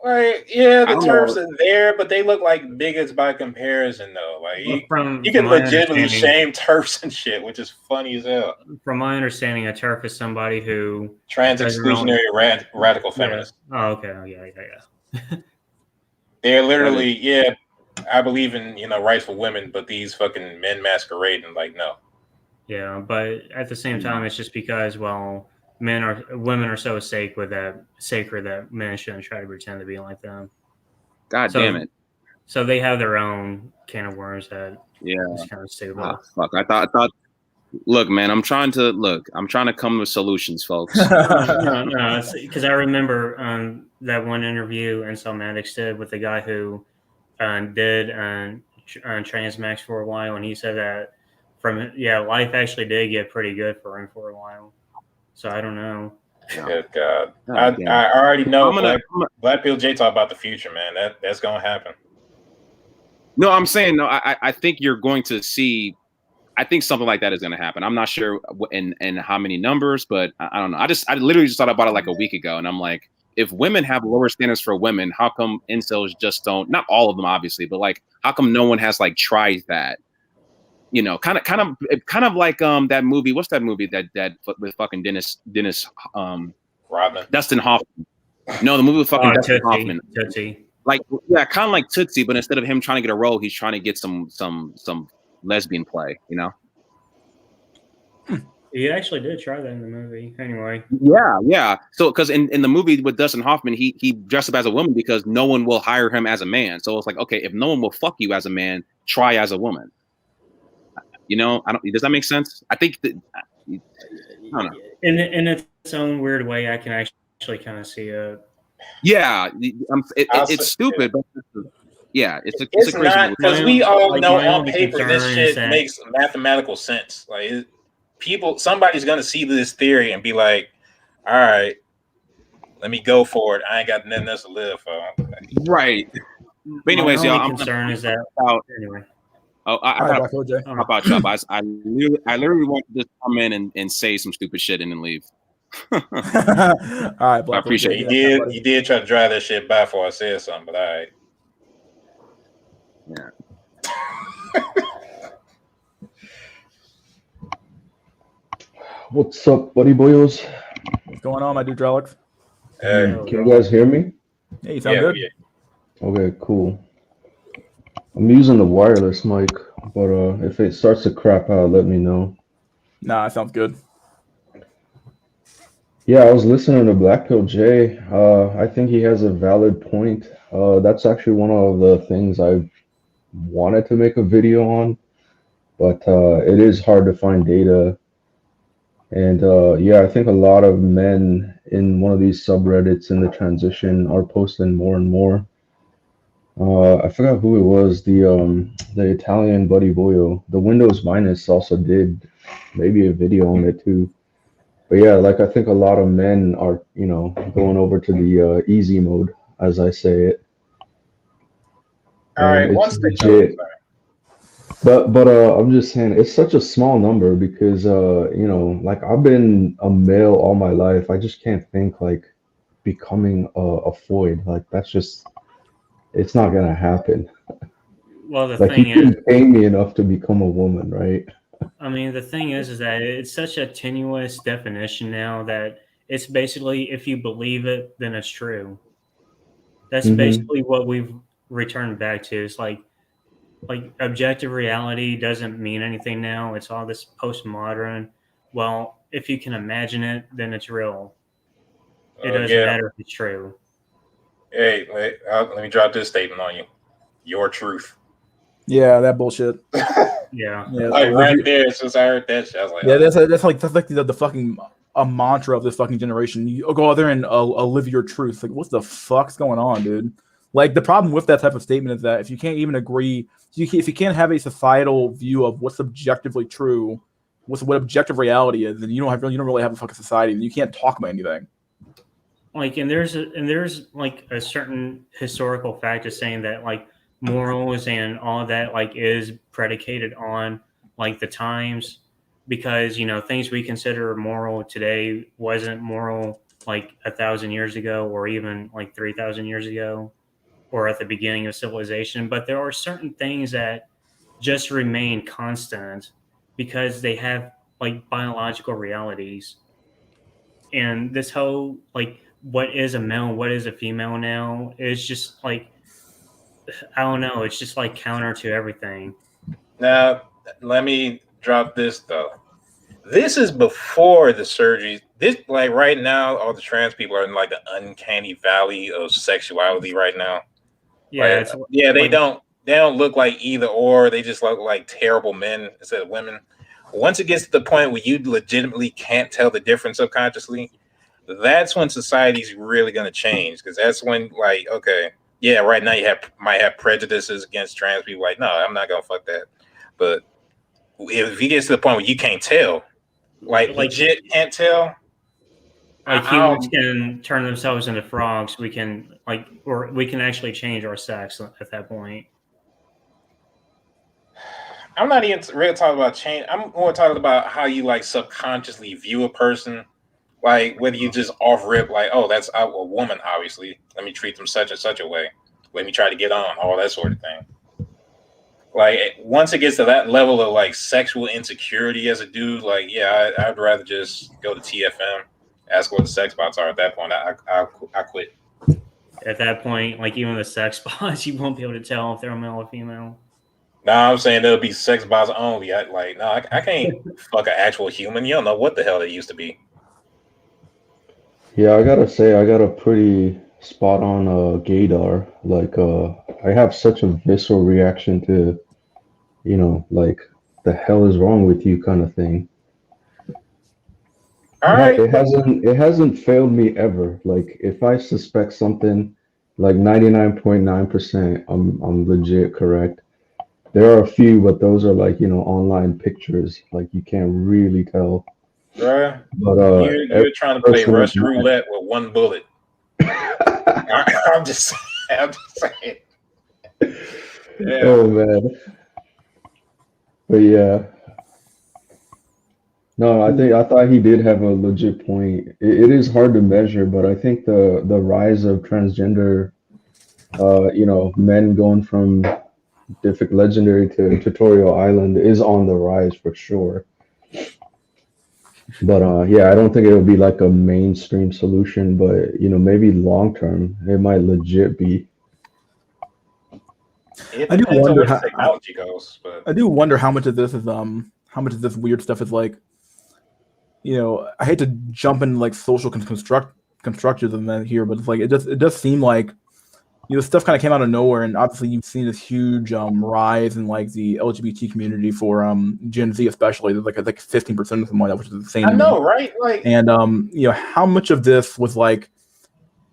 Like, yeah, the I don't turfs know. are there, but they look like bigots by comparison, though. Like, Well, you can my legitimately understanding, shame turfs and shit, which is funny as hell. from my understanding, a turf is somebody who Trans doesn't really- exclusionary radical Yeah. feminists. Oh, okay. Oh, yeah. They're literally, yeah, I believe in rights for women, but these fucking men masquerading like no. Yeah, but at the same time, it's just because women are so sacred that men shouldn't try to pretend to be like them. God So, damn it. So they have their own can of worms that Yeah. is kind of stupid. Ah, fuck. I thought. Look, man. I'm trying to come with solutions, folks. No, because I remember that one interview Incel Maddox did with the guy who did Transmax for a while, and he said that life actually did get pretty good for him for a while. So I don't know. Good God. God damn. I already know I'm gonna- Black Pill J talk about the future, man. That's gonna happen. No, I'm saying no. I think you're going to see. I think something like that is going to happen. I'm not sure in how many numbers, but I don't know. I literally just thought about it like a week ago, and I'm like, if women have lower standards for women, how come incels just don't? Not all of them, obviously, but like, how come no one has like tried that? You know, kind of like that movie. What's that movie that with fucking Dennis Rodman. Dustin Hoffman? No, the movie with fucking Dustin Hoffman. Tootsie. Like, yeah, kind of like Tootsie, but instead of him trying to get a role, he's trying to get some lesbian play, you know? He actually did try that in the movie. Anyway. Yeah. So, because in the movie with Dustin Hoffman, he dressed up as a woman because no one will hire him as a man. So it's like, okay, if no one will fuck you as a man, try as a woman. You know, does that make sense? I think that, I don't know. In its own weird way, I can actually kind of see it. Yeah, it's stupid, but yeah, it's a crazy not because we all know on paper this shit that makes mathematical sense. Like somebody's gonna see this theory and be like, "All right, let me go for it. I ain't got nothing else to live for." Right. But anyways, y'all, I'm concerned is that anyway. Oh, how about y'all? I literally want to just come in and say some stupid shit and then leave. All right, Black I appreciate it. You did try to drive that shit by before I said something, but all right. Yeah. What's up, buddy boyos? What's going on, my dude, Drelix? Hey. Can you guys hear me? Hey, you sound good. Yeah. Okay, cool. I'm using the wireless mic, but if it starts to crap out, let me know. Nah, it sounds good. Yeah, I was listening to Black Pill J. I think he has a valid point. That's actually one of the things I wanted to make a video on, but it is hard to find data. And yeah, I think a lot of men in one of these subreddits in the transition are posting more and more. I forgot who it was. The Italian Buddy Boyo. The Windows Minus also did maybe a video on it too. But yeah, like I think a lot of men are, going over to the easy mode, as I say it. All right, it's legit. But I'm just saying it's such a small number because like I've been a male all my life. I just can't think like becoming a Floyd. Like that's just it's not gonna happen. Well, the Like thing you couldn't pay me enough to become a woman, right? I mean, the thing is that it's such a tenuous definition now that it's basically if you believe it, then it's true. That's basically what we've returned back to. It's like objective reality doesn't mean anything now. It's all this postmodern. Well, if you can imagine it, then it's real. It doesn't matter if it's true. Hey, let me drop this statement on you. Your truth. Yeah, that bullshit. Yeah. Like right there, since I heard that shit, I was like, yeah, that's like the fucking a mantra of this fucking generation. You go out there and live your truth. Like, what the fuck's going on, dude? Like, the problem with that type of statement is that if you can't even agree, if you can't have a societal view of what's objectively true, what objective reality is, then you don't really have a fucking society, and you can't talk about anything. Like, and there's like a certain historical fact of saying that like morals and all of that like is predicated on like the times, because things we consider moral today wasn't moral like 1,000 years ago, or even like 3,000 years ago, or at the beginning of civilization. But there are certain things that just remain constant because they have like biological realities. And this whole like what is a male, what is a female now is just like I don't know, it's just like counter to everything. Now, let me drop this though. This is before the surgery. This like right now, all the trans people are in like the uncanny valley of sexuality right now. Yeah, Like, it's yeah, like they don't look like either or. They just look like terrible men instead of women. Once it gets to the point where you legitimately can't tell the difference subconsciously, that's when society's really going to change. Because that's when, like, okay, yeah, right now you might have prejudices against trans people. Like, no, I'm not gonna fuck that. But if you get to the point where you can't tell, like legit can't tell, like I humans don't. can turn themselves into frogs. We can like, or we can actually change our sex at that point. I'm not even really talking about change. I'm more talking about how you like subconsciously view a person. Like whether you just off rip, like, oh, that's a woman, obviously. Let me treat them such and such a way. Let me try to get on, all that sort of thing. Like once it gets to that level of like sexual insecurity as a dude, like yeah, I'd rather just go to TFM, ask what the sex bots are. At that point, I quit. At that point, like even the sex bots, you won't be able to tell if they're male or female. Nah, I'm saying there'll be sex bots only. I can't fuck an actual human. You don't know what the hell they used to be. Yeah, I gotta say, I got a pretty spot on gaydar. Like, I have such a visceral reaction to, like, the hell is wrong with you kind of thing. All right, It hasn't failed me ever. Like, if I suspect something, like 99.9%, I'm legit correct. There are a few, but those are like, online pictures. Like, you can't really tell. bro. But every You're trying to play person of Russian mine. roulette with one bullet. I'm just, I'm just saying. Yeah. Oh man. But yeah. No, I thought he did have a legit point. It is hard to measure, but I think the rise of transgender, men going from Diffic Legendary to Tutorial Island is on the rise for sure. But yeah, I don't think it'll be like a mainstream solution, but maybe long term it might legit be. It I do depends on wonder where the how technology goes, but I do wonder how much of this is how much of this weird stuff is like, I hate to jump into like social constructivism then here, but it's like it does seem like stuff kind of came out of nowhere, and obviously you've seen this huge rise in like the LGBT community for Gen Z especially. There's like 15% of them, which is insane I to me. know, right? Like, And how much of this was like,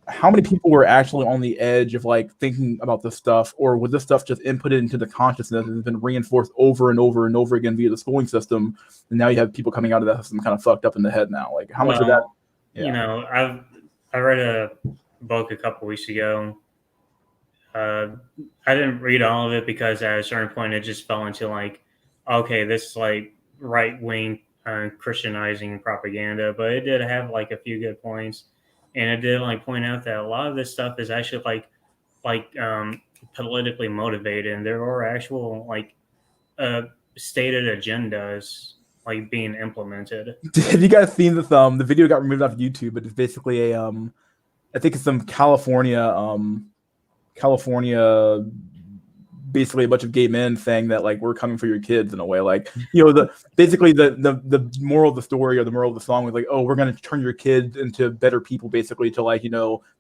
how many people were actually on the edge of like thinking about this stuff, or was this stuff just inputted into the consciousness and has been reinforced over and over and over again via the schooling system, and now you have people coming out of that system kind of fucked up in the head now? Like how much of that? Yeah. I read a book a couple weeks ago. I didn't read all of it because at a certain point it just fell into like, okay, this is like right wing Christianizing propaganda, but it did have like a few good points, and it did like point out that a lot of this stuff is actually like politically motivated, and there are actual like stated agendas like being implemented. Have you guys seen this? The video got removed off YouTube, but it's basically a I think it's some California, basically a bunch of gay men saying that like we're coming for your kids in a way, like basically the moral of the story or the moral of the song was like, oh, we're going to turn your kids into better people, basically to like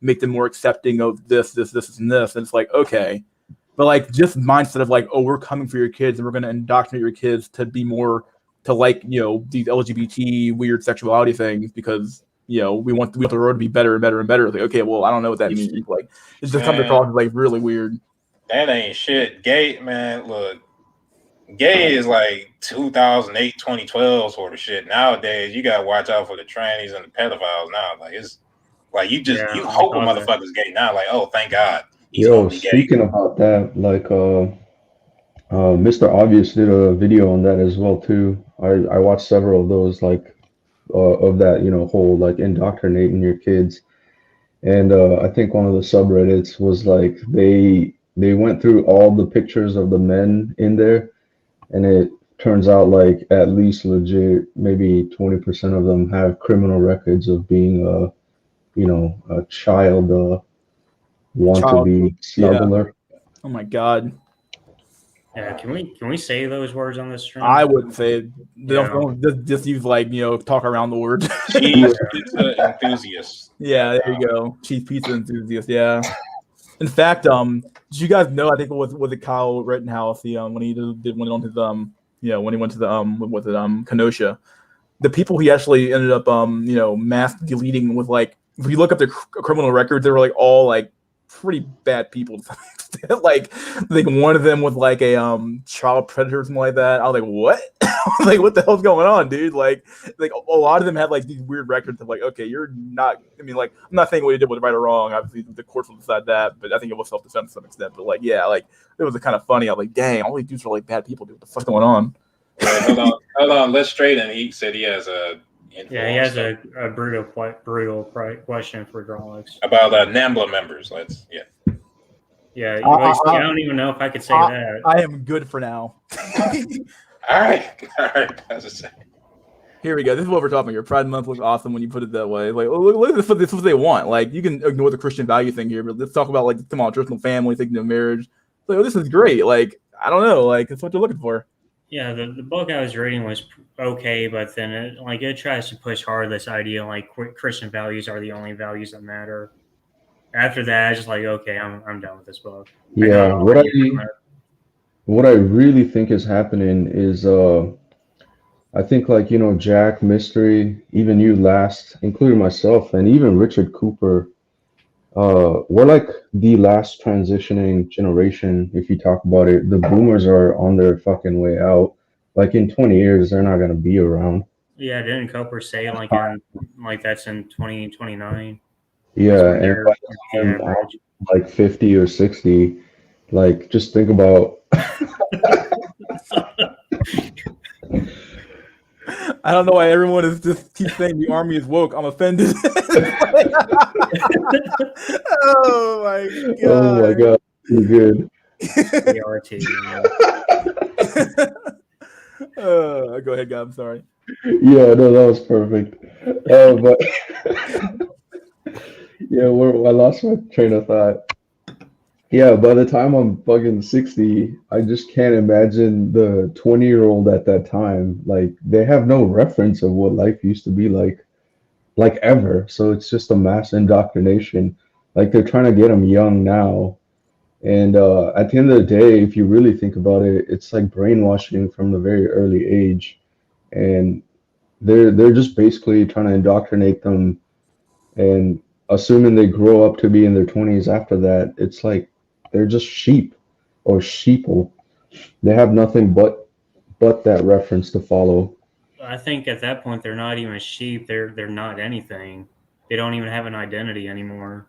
make them more accepting of this and this, and it's like, okay, but like just mindset of like, oh, we're coming for your kids and we're going to indoctrinate your kids to be more to like these LGBT weird sexuality things because we want the world to be better and better and better. Like, okay, well, I don't know what that means. Like, it's just coming across like really weird. that ain't shit. Gay, man, look, gay is like 2008, 2012 sort of shit. Nowadays, you gotta watch out for the trannies and the pedophiles now. Like, it's like you hope a motherfucker's gay now. Like, oh, thank God, he's only gay. Speaking about that, like, Mr. Obvious did a video on that as well too. I watched several of those. Like, of that, whole like indoctrinating your kids. And I think one of the subreddits was like they went through all the pictures of the men in there, and it turns out like at least legit maybe 20% of them have criminal records of being a child want to Child, be yeah. snuggler. Oh my god. Yeah, can we say those words on this stream? I wouldn't say it. Yeah. Don't just use like talk around the words. Cheese pizza enthusiast. Yeah, there you go. Cheese pizza enthusiast. Yeah. In fact, did you guys know? I think it was it Kyle Rittenhouse. When he did went on his when he went to the Kenosha, the people he actually ended up mass deleting with like if you look up their criminal records, they were like all like pretty bad people. Like I think one of them was like a child predator or something like that. I was like, what? Like, what the hell's going on, dude? Like a lot of them had like these weird records of like, okay, you're not. I mean, like, I'm not saying what he did was right or wrong. Obviously, the courts will decide that, but I think it was self-defense to some extent. But like, yeah, like it was kind of funny. I was like, dang, all these dudes are like bad people. Dude, what the fuck's going on? Wait, hold on. Let's straighten. He said he has a. Yeah, he has a brutal question for Drawlix. About NAMBLA members. Yeah, I don't even know if I could say that. I am good for now. All right. That's a second. Here we go. This is what we're talking about. Your Pride Month looks awesome when you put it that way. Like, look at this is what they want. Like, you can ignore the Christian value thing here, but let's talk about like, come on, traditional family, thinking of marriage. Like, this is great. Like, I don't know. Like, that's what they're looking for. Yeah, the book I was reading was okay, but then it tries to push hard this idea like Christian values are the only values that matter. After that, I was just like, okay, I'm done with this book. Yeah, what I really think is happening is I think like Jack Mystery, even you last, including myself, and even Richard Cooper, we're like the last transitioning generation. If you talk about it, the boomers are on their fucking way out. Like in 20 years, they're not gonna be around. Yeah, didn't Cooper say like that's in 2029? Yeah, and by the time I'm like 50 or 60, like just think about. I don't know why everyone is just keep saying the army is woke. I'm offended. Oh my god! Oh my god! You're good. Go ahead, God. I'm sorry. Yeah, no, that was perfect. But yeah, I lost my train of thought. Yeah, by the time I'm fucking 60, I just can't imagine the 20-year-old at that time. Like, they have no reference of what life used to be like ever. So it's just a mass indoctrination. Like, they're trying to get them young now. And at the end of the day, if you really think about it, it's like brainwashing from the very early age. And they're just basically trying to indoctrinate them, and assuming they grow up to be in their 20s after that, it's like they're just sheep or sheeple. They have nothing but that reference to follow. I think at that point they're not even sheep. They're not anything. They don't even have an identity anymore.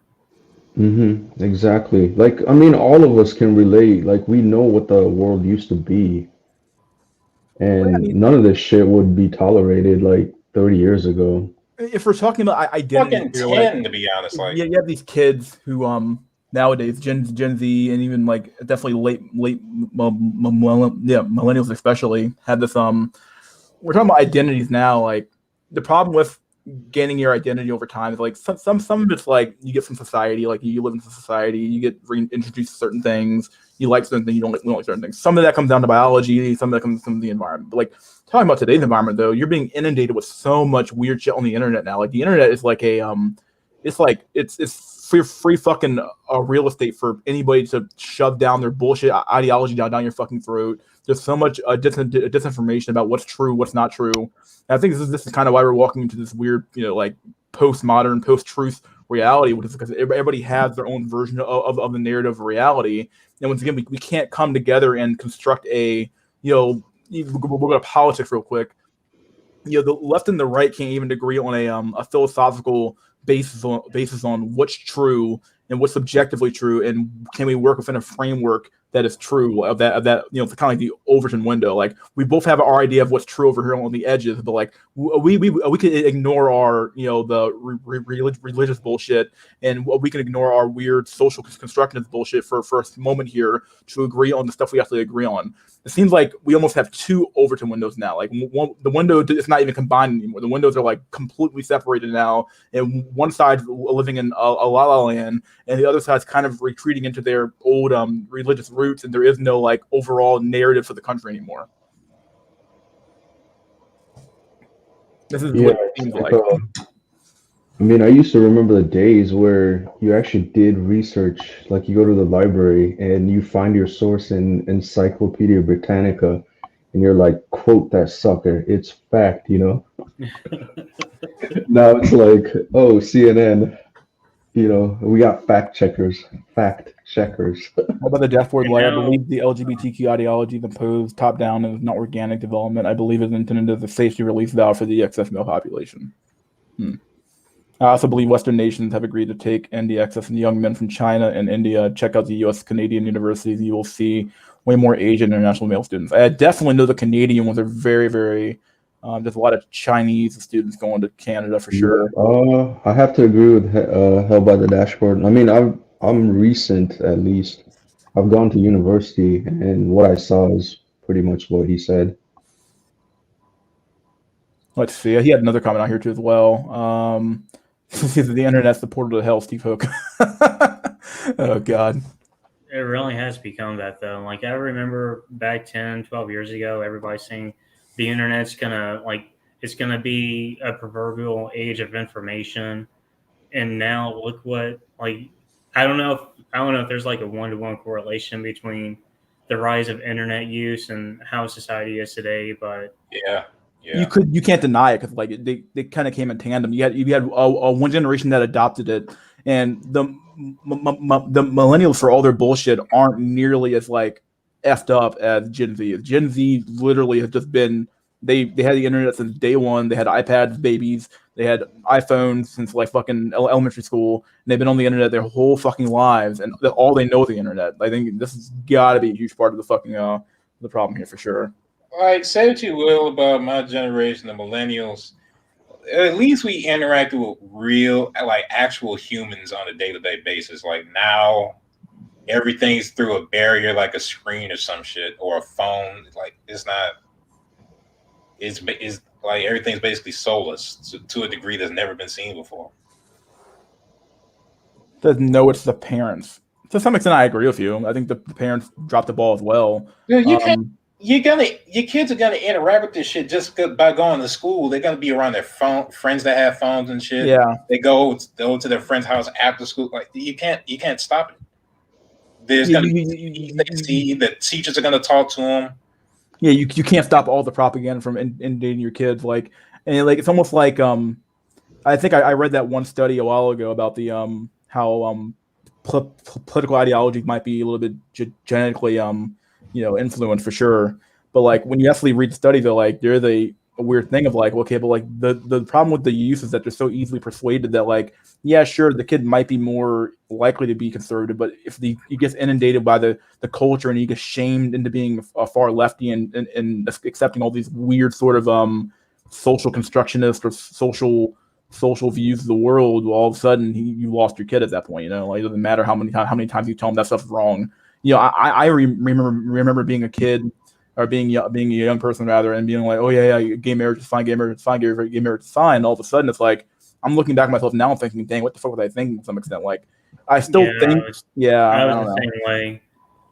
Exactly. Like, I mean, all of us can relate. Like, we know what the world used to be, and none of this shit would be tolerated like 30 years ago. If we're talking about identity, fucking 10, to be honest. Like, you have these kids who nowadays Gen Z and even like definitely late millennials especially have this we're talking about identities now. Like, the problem with gaining your identity over time is like some of it's like you get from society, like you live in society, you get reintroduced to certain things, you like certain things, you don't like certain things. Some of that comes down to biology, some of that comes from the environment. But like, talking about today's environment though, you're being inundated with so much weird shit on the internet now. Like, the internet is like it's free fucking real estate for anybody to shove down their bullshit ideology down your fucking throat. There's so much disinformation about what's true, what's not true. And I think this is kind of why we're walking into this weird, like postmodern, post-truth reality, which is because everybody has their own version of the narrative of reality. And once again, we can't come together and construct a, we'll go to politics real quick. The left and the right can't even agree on a philosophical basis on what's true and what's subjectively true, and can we work within a framework that is true of that you know, it's kind of like the Overton window. Like we both have our idea of what's true over here on the edges, but like we can ignore our, you know, the religious bullshit, and we can ignore our weird social constructionist bullshit for a moment here to agree on the stuff we actually agree on. It seems like we almost have two Overton windows now. Like the window is not even combined anymore. The windows are like completely separated now, and one side's living in a la la land, and the other side's kind of retreating into their old religious roots, and there is no like overall narrative for the country anymore. This is what it seems like. I mean, I used to remember the days where you actually did research, like you go to the library and you find your source in Encyclopedia Britannica, and you're like, quote that sucker, it's fact, you know? Now it's like, oh, CNN, you know, we got fact checkers. How about the death board? Like, I believe the LGBTQ ideology is imposed top down and is not organic development. I believe is intended as a safety release valve for the excess male population. I also believe Western nations have agreed to take in the excess in young men from China and India. Check out the U.S. Canadian universities. You will see way more Asian international male students. I definitely know the Canadian ones are very, very. There's a lot of Chinese students going to Canada for sure. I have to agree with Hell by the Dashboard. I mean, I'm recent at least. I've gone to university, and what I saw is pretty much what he said. Let's see. He had another comment out here too as well. The internet's the portal to hell, Steve Hook. Oh God. It really has become that though. Like I remember back 10, 12 years ago, everybody saying the internet's gonna it's gonna be a proverbial age of information. And now look what I don't know if there's like a 1-to-1 correlation between the rise of internet use and how society is today, but Yeah. You can't deny it because like they kind of came in tandem. You had a one generation that adopted it, and the millennials for all their bullshit aren't nearly as like effed up as Gen Z. Gen Z literally have just been they had the internet since day one. They had iPads, babies. They had iPhones since like fucking elementary school, and they've been on the internet their whole fucking lives, and all they know is the internet. I think this has got to be a huge part of the fucking the problem here for sure. Like, say what you will about my generation, the millennials. At least we interact with real, like actual humans on a day-to-day basis. Like now, everything's through a barrier, like a screen or some shit, or a phone. Like it's not. It's like everything's basically soulless to a degree that's never been seen before. Doesn't know it's the parents. To some extent, I agree with you. I think the parents dropped the ball as well. Dude, your kids are gonna interact with this shit just by going to school. They're gonna be around their friends that have phones and shit. Yeah, they go to their friend's house after school. Like you can't stop it. There's gonna be the teachers are gonna talk to them. Yeah, you can't stop all the propaganda from inundating your kids. Like, and like it's almost like I think I read that one study a while ago about the how political ideology might be a little bit genetically influenced for sure. But like when you actually read the study, they're like there's a weird thing of like, okay, but like the problem with the youth is that they're so easily persuaded that like, yeah, sure, the kid might be more likely to be conservative, but if he gets inundated by the culture and he gets shamed into being a far lefty and accepting all these weird sort of social constructionist or social views of the world, well, all of a sudden you lost your kid at that point. Like it doesn't matter how many times you tell him that stuff's wrong. I remember being a kid or being a young person rather, and being like, oh yeah, gay marriage is fine, gay marriage is fine, gay marriage is fine. And all of a sudden, it's like I'm looking back at myself now and thinking, dang, what the fuck was I thinking? To some extent, like I still think, I was the same way.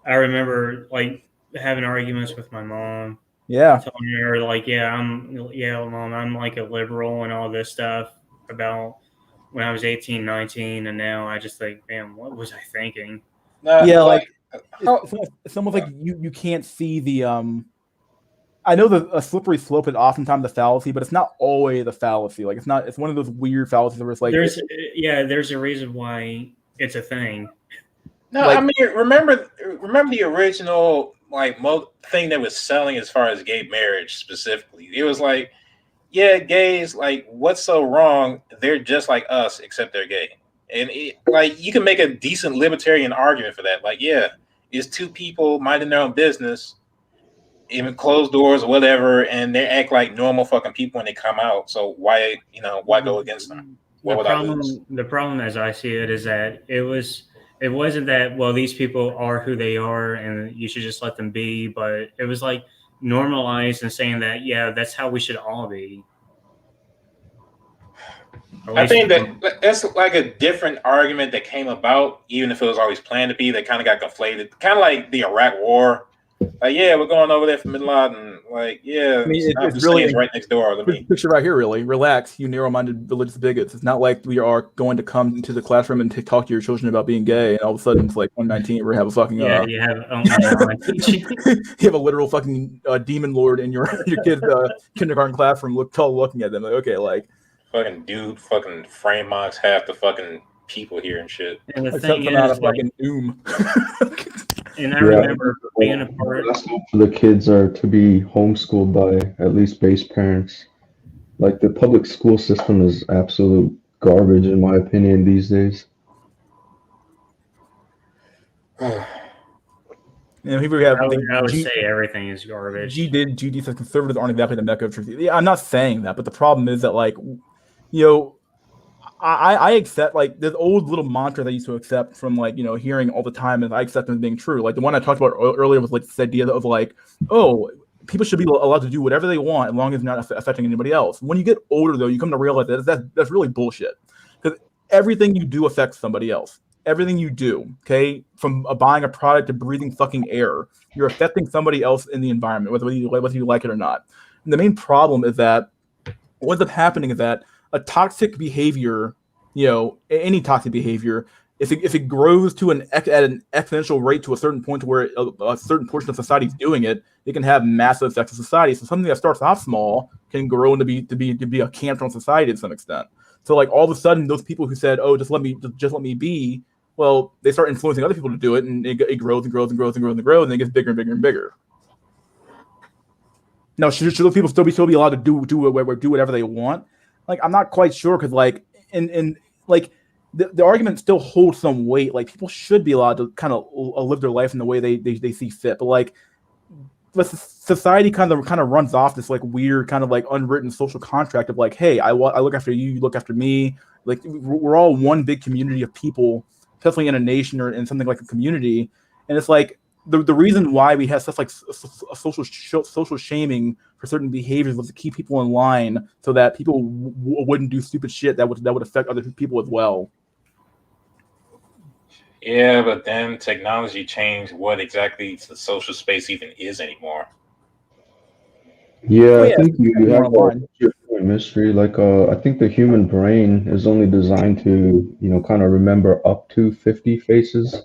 I remember like having arguments with my mom. Yeah, telling her like, mom, I'm like a liberal and all this stuff about when I was 18, 19, and now I just think, man, what was I thinking? It's almost like you can't see the I know a slippery slope is oftentimes the fallacy, but it's not always a fallacy. Like it's one of those weird fallacies where it's like there's a reason why it's a thing. No, like, I mean remember the original like thing that was selling as far as gay marriage specifically. It was like, yeah, gays, like what's so wrong? They're just like us except they're gay. And like you can make a decent libertarian argument for that. Like, yeah, is two people minding their own business, even closed doors or whatever, and they act like normal fucking people when they come out. So why go against them? What would I lose? The problem as I see it is that it wasn't that, well, these people are who they are and you should just let them be, but it was like normalized and saying that, yeah, that's how we should all be. I think that's like a different argument that came about, even if it was always planned to be. They kind of got conflated, kind of like the Iraq War. Like, yeah, we're going over there for Bin Laden. Like, yeah, I mean, Saddam it's really Hussein's right next door to me. Picture right here, really. Relax, you narrow-minded religious bigots. It's not like we are going to come into the classroom and talk to your children about being gay, and all of a sudden it's like 119, we're gonna have a fucking you have you have a literal fucking demon lord in your kid's kindergarten classroom, looking at them like, okay, like fucking dude, fucking frame mocks half the fucking people here and shit. And the thing thing is, is, like, fucking doom. And I remember being a part. The kids are to be homeschooled by at least base parents. Like the public school system is absolute garbage, in my opinion, these days. People have I would say everything is garbage. GD says conservatives aren't exactly the mecca of truth. Yeah, I'm not saying that, but the problem is that, like, you know, I accept, like, this old little mantra that I used to accept from, like, you know, hearing all the time, and I accept them as being true. Like the one I talked about earlier was like this idea of like, oh, people should be allowed to do whatever they want as long as it's not affecting anybody else. When you get older, though, you come to realize that that's really bullshit, because everything you do affects somebody else. Everything you do, okay, from buying a product to breathing fucking air, you're affecting somebody else in the environment, whether you like it or not. And the main problem is that what ends up happening is that a toxic behavior, you know, any toxic behavior, if it grows to at an exponential rate to a certain point to where a certain portion of society is doing it, it can have massive effects on society. So something that starts off small can grow to be a cancer on society to some extent. So like all of a sudden, those people who said, "Oh, just let me be," well, they start influencing other people to do it, and it grows and grows and grows and grows and grows, and it gets bigger and bigger and bigger. Now, should those people still be allowed to do whatever they want? Like, I'm not quite sure, because like in like the argument still holds some weight. Like, people should be allowed to kind of live their life in the way they see fit. But like, society kind of runs off this like weird kind of like unwritten social contract of like, hey, I look after you, you look after me. Like, we're all one big community of people, especially in a nation or in something like a community. And it's like the reason why we have stuff like social shaming for certain behaviors was to keep people in line so that people wouldn't do stupid shit that would affect other people as well. Yeah, but then technology changed what exactly the social space even is anymore. Yeah, I think you have a mystery. Like, I think the human brain is only designed to, you know, kind of remember up to 50 faces.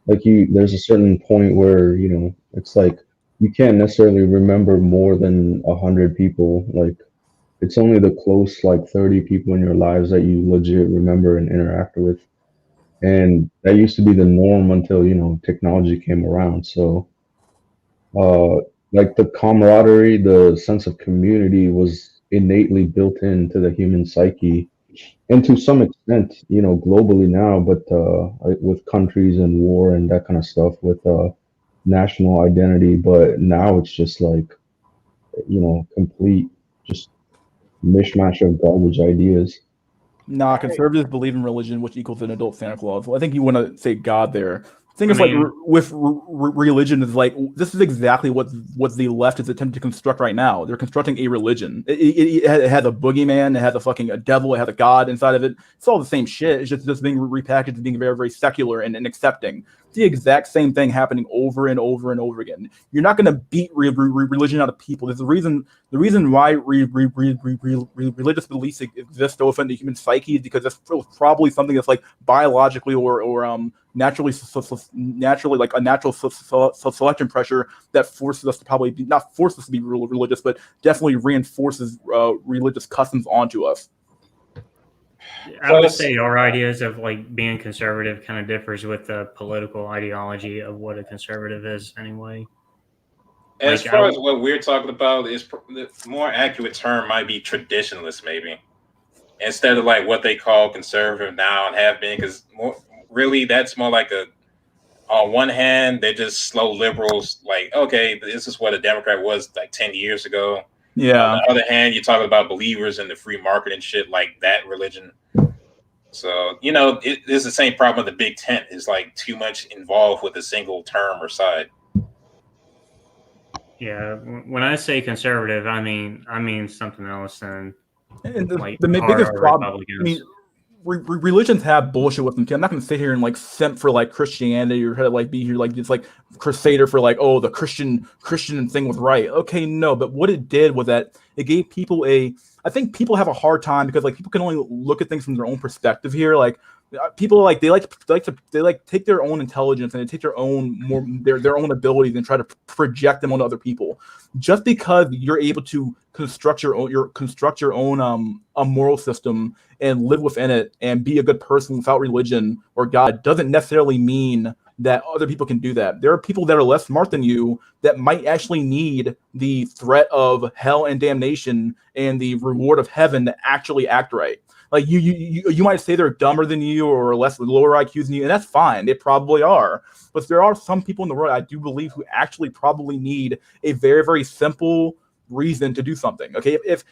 Like, there's a certain point where, you know, it's like you can't necessarily remember more than 100 people. Like, it's only the close, like 30 people in your lives that you legit remember and interact with. And that used to be the norm until, you know, technology came around. So, like the camaraderie, the sense of community was innately built into the human psyche, and to some extent, you know, globally now, but with countries and war and that kind of stuff, with national identity. But now it's just like, you know, complete just mishmash of garbage ideas. Nah, conservatives believe in religion, which equals an adult Santa Claus. Well, I think you want to say God there. The thing is, like, with religion, is like, this is exactly what the left is attempting to construct right now. They're constructing a religion. It has a boogeyman, it has a devil, it has a god inside of it. It's all the same shit. It's just being repackaged as being very, very secular and accepting. It's the exact same thing happening over and over and over again. You're not going to beat religion out of people. There's the reason why religious beliefs exist to offend the human psyche is because that's probably something that's like biologically or naturally like a natural selection pressure that forces us to not force us to be religious, but definitely reinforces religious customs onto us. I would say our ideas of like being conservative kind of differs with the political ideology of what a conservative is anyway. As far as what we're talking about, is the more accurate term might be traditionalist, maybe, instead of like what they call conservative now and have been, because really that's more like a on one hand, they're just slow liberals. Like, okay, this is what a Democrat was like 10 years ago. On Yeah. the other hand, you're talking about believers in the free market and shit like that religion. So, it's the same problem with the Big Tent. Is like too much involved with a single term or side. Yeah, when I say conservative, I mean something else than And like the biggest hardcore problem, I Republicans. mean, religions have bullshit with them too. I'm not going to sit here and like simp for like Christianity or try to like be here like just like crusader for like, oh, the Christian thing was right. Okay, no, but what it did was that it gave people I think people have a hard time because like people can only look at things from their own perspective here. Like people like they take their own intelligence and they take their own their own abilities and try to project them onto other people. Just because you're able to construct your own a moral system and live within it and be a good person without religion or God doesn't necessarily mean that other people can do that. There are people that are less smart than you that might actually need the threat of hell and damnation and the reward of heaven to actually act right. Like you might say they're dumber than you or lower IQs than you, and that's fine. They probably are. But there are some people in the world I do believe who actually probably need a very, very simple reason to do something. Okay, if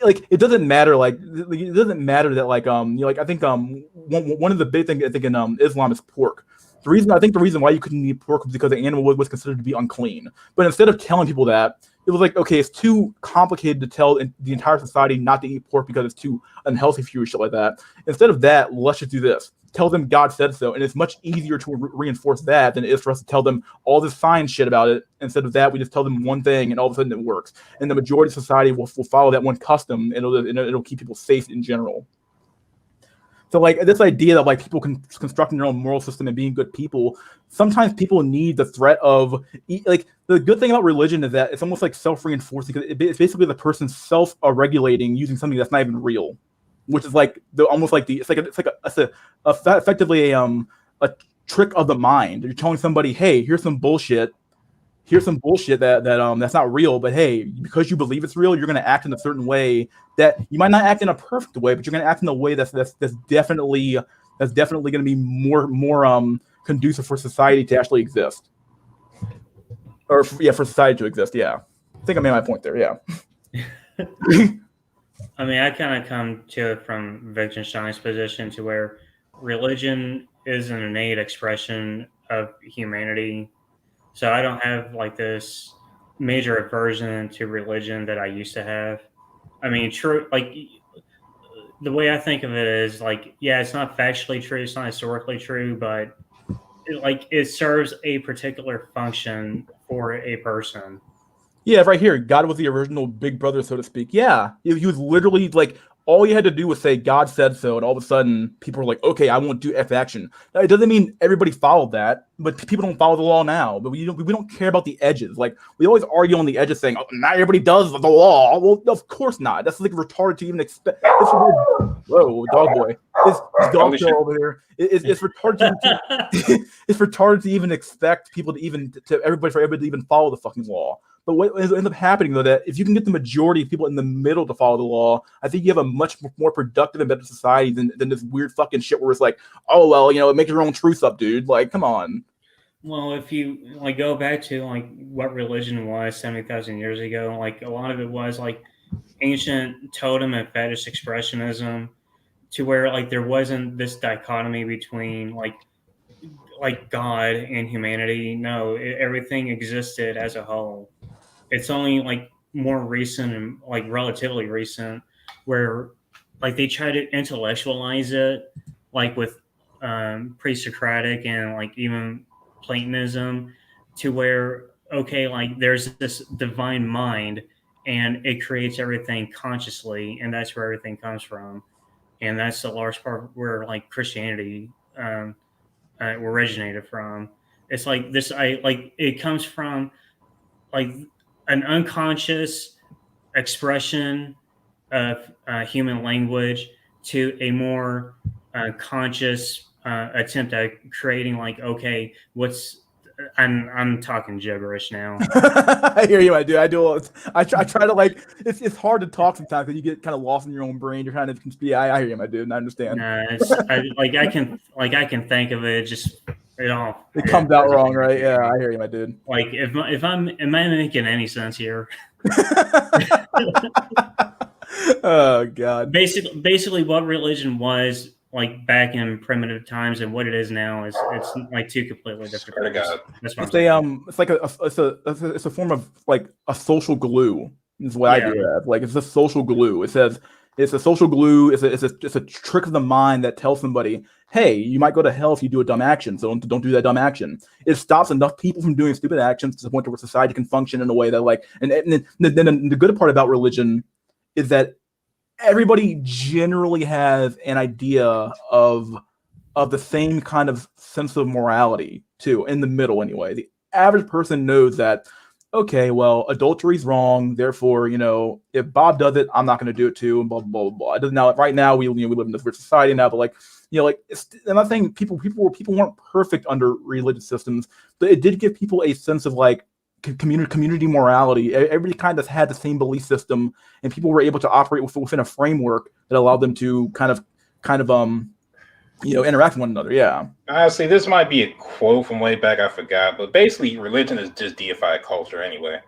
like it doesn't matter, like it doesn't matter that like like I think one of the big things I think in Islam is pork. The reason why you couldn't eat pork was because the animal was considered to be unclean. But instead of telling people that, it was like, okay, it's too complicated to tell the entire society not to eat pork because it's too unhealthy for you or shit like that. Instead of that, let's just do this. Tell them God said so, and it's much easier to reinforce that than it is for us to tell them all this science shit about it. Instead of that, we just tell them one thing, and all of a sudden it works. And the majority of society will follow that one custom, and it'll keep people safe in general. So like this idea that like people constructing their own moral system and being good people, sometimes people need the threat of like the good thing about religion is that it's almost like self-reinforcing because it's basically the person self-regulating using something that's not even real, which is like effectively a trick of the mind. You're telling somebody, hey, here's some bullshit that's not real, but hey, because you believe it's real, you're going to act in a certain way that you might not act in a perfect way, but you're going to act in a way that's definitely going to be more conducive for society to actually exist, or for society to exist. Yeah, I think I made my point there. Yeah. I mean, I kind of come to it from Wittgenstein's position to where religion is an innate expression of humanity. So I don't have like this major aversion to religion that I used to have. I mean, true, like the way I think of it is like, yeah, it's not factually true, it's not historically true, but it serves a particular function for a person. Yeah, right here. God was the original big brother, so to speak. Yeah, he was literally like, all you had to do was say God said so, and all of a sudden people were like, okay, I won't do F action. Now, it doesn't mean everybody followed that, but people don't follow the law now. But we don't care about the edges. Like we always argue on the edges, saying, oh, not everybody does the law. Well, of course not. That's like retarded to even expect. Whoa, dog boy. This dog show over here. It's retarded. It's retarded to even expect people to everybody to even follow the fucking law. But what ends up happening, though, that if you can get the majority of people in the middle to follow the law, I think you have a much more productive and better society than this weird fucking shit where it's like, oh, well, make your own truth up, dude. Like, come on. Well, if you like go back to like what religion was 70,000 years ago, like a lot of it was like ancient totem and fetish expressionism, to where like there wasn't this dichotomy between like God and humanity. No, everything existed as a whole. It's only like more recent and like relatively recent where like they try to intellectualize it, like with pre-Socratic and like even Platonism, to where okay, like there's this divine mind and it creates everything consciously, and that's where everything comes from, and that's a large part where like Christianity originated from. It's like this, it comes from like an unconscious expression of human language to a more conscious attempt at creating like, okay, I'm talking gibberish now. I hear you. I do. I try to like. It's hard to talk sometimes because you get kind of lost in your own brain. You're trying to. Yeah, I hear you, my dude. And I understand. I can think of it just It comes out wrong, right? Yeah, I hear you, my dude. Like if I'm am I making any sense here? Oh God. Basically, what religion was like back in primitive times and what it is now is it's like two completely different Swear to things. God. That's what I'm It's saying. it's like it's a form of like a social glue. Is what I Yeah. do it as. Like it's a social glue. It says it's a social glue. It's a trick of the mind that tells somebody, hey, you might go to hell if you do a dumb action. So don't do that dumb action. It stops enough people from doing stupid actions to the point where society can function in a way that like and then the good part about religion is that everybody generally has an idea of the same kind of sense of morality too, in the middle anyway. The average person knows that, okay, well, adultery's wrong, therefore, if Bob does it, I'm not going to do it too, and blah blah blah blah. It doesn't now. Right now, we live in this weird society now, but I'm not saying people weren't perfect under religious systems, but it did give people a sense of like community morality. Everybody kind of had the same belief system, and people were able to operate within a framework that allowed them to kind of interact with one another. Yeah. Honestly, this might be a quote from way back. I forgot, but basically, religion is just deified culture anyway.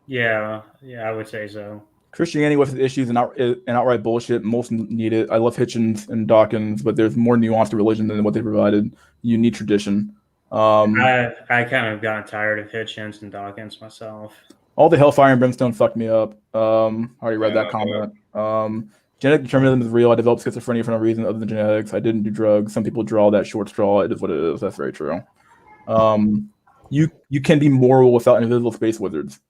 Yeah, I would say so. Christianity with its issues and outright bullshit. Most need it. I love Hitchens and Dawkins, but there's more nuance to religion than what they provided. You need tradition. I kind of got tired of Hitchens and Dawkins myself. All the hellfire and brimstone fucked me up. I already read that comment. Genetic determinism is real. I developed schizophrenia for no reason other than genetics. I didn't do drugs. Some people draw that short straw. It is what it is. That's very true. You can be moral without invisible space wizards.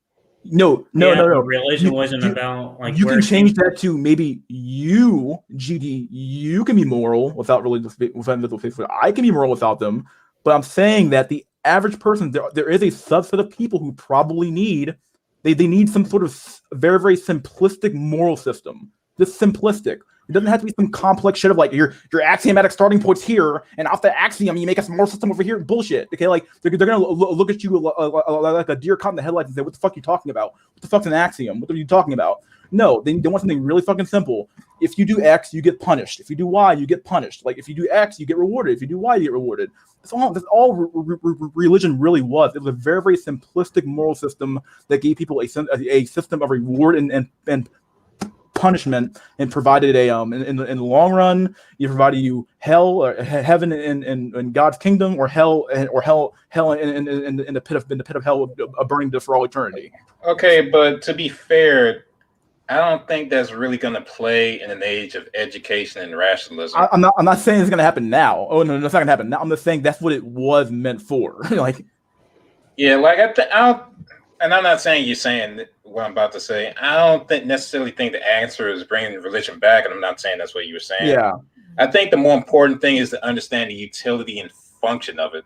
No. Religion wasn't about like you can change that to maybe you, GD. You can be moral without invisible space wizards. I can be moral without them, but I'm saying that the average person, there is a subset of people who probably need some sort of very very simplistic moral system. Just simplistic. It doesn't have to be some complex shit of like your axiomatic starting points here, and off the axiom you make a moral system over here. Bullshit. Okay, like they're gonna look at you like a deer caught in the headlights and say, "What the fuck are you talking about? What the fuck's an axiom? What are you talking about?" No, they want something really fucking simple. If you do X, you get punished. If you do Y, you get punished. Like if you do X, you get rewarded. If you do Y, you get rewarded. That's all religion really was. It was a very very simplistic moral system that gave people a system of reward and punishment, and provided in the long run, you provided you hell or heaven in God's kingdom, or hell in the pit of hell, burning for all eternity. Okay, but to be fair, I don't think that's really going to play in an age of education and rationalism. I'm not saying it's going to happen now. Oh no, it's not going to happen now. I'm just saying that's what it was meant for. Like, yeah, like and I'm not saying you're saying what I'm about to say. I don't necessarily think the answer is bringing religion back, and I'm not saying that's what you were saying. Yeah. I think the more important thing is to understand the utility and function of it.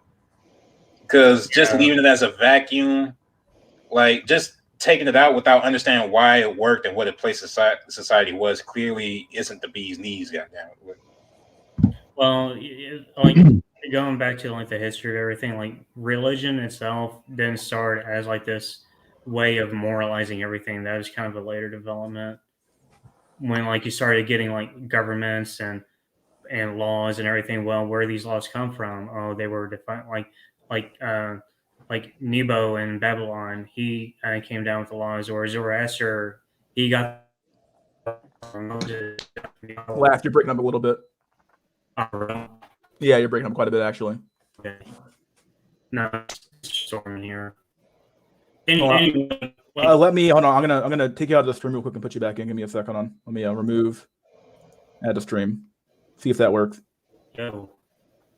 Because just leaving it as a vacuum, like just taking it out without understanding why it worked and what a place society was, clearly isn't the bee's knees, goddamn it. Well, like going back to like the history of everything, like religion itself didn't start as like this way of moralizing everything. That was kind of a later development when like you started getting like governments and laws and everything. Well, where these laws come from? Oh, they were defined like Nebo in Babylon. He came down with the laws, or Zoroaster, he got Moses. Laugh, you're breaking up a little bit. Yeah, you're breaking up quite a bit actually. Okay. No, storm here. Anyway, let me hold on. I'm gonna take you out of the stream real quick and put you back in. Give me a second. On. Let me remove, add the stream. See if that works. Yo.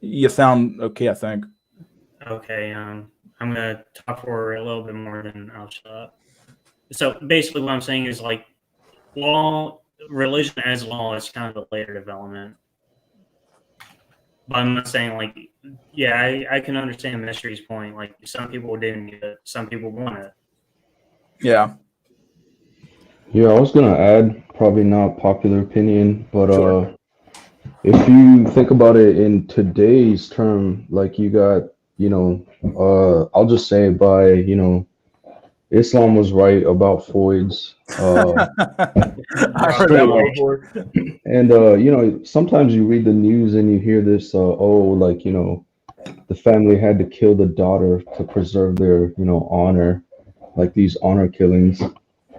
You sound okay, I think. Okay. I'm gonna talk for a little bit more, then I'll shut up. So basically, what I'm saying is like religion as law is kind of a later development. But I'm not saying like, yeah, I can understand Mystery's point. Like some people didn't need it, some people want it. Yeah. Yeah, I was gonna add, probably not popular opinion, but Sure. If you think about it in today's term, like you got, I'll just say by, Islam was right about Foids. I heard that before. And sometimes you read the news and you hear this, the family had to kill the daughter to preserve their, honor, like these honor killings.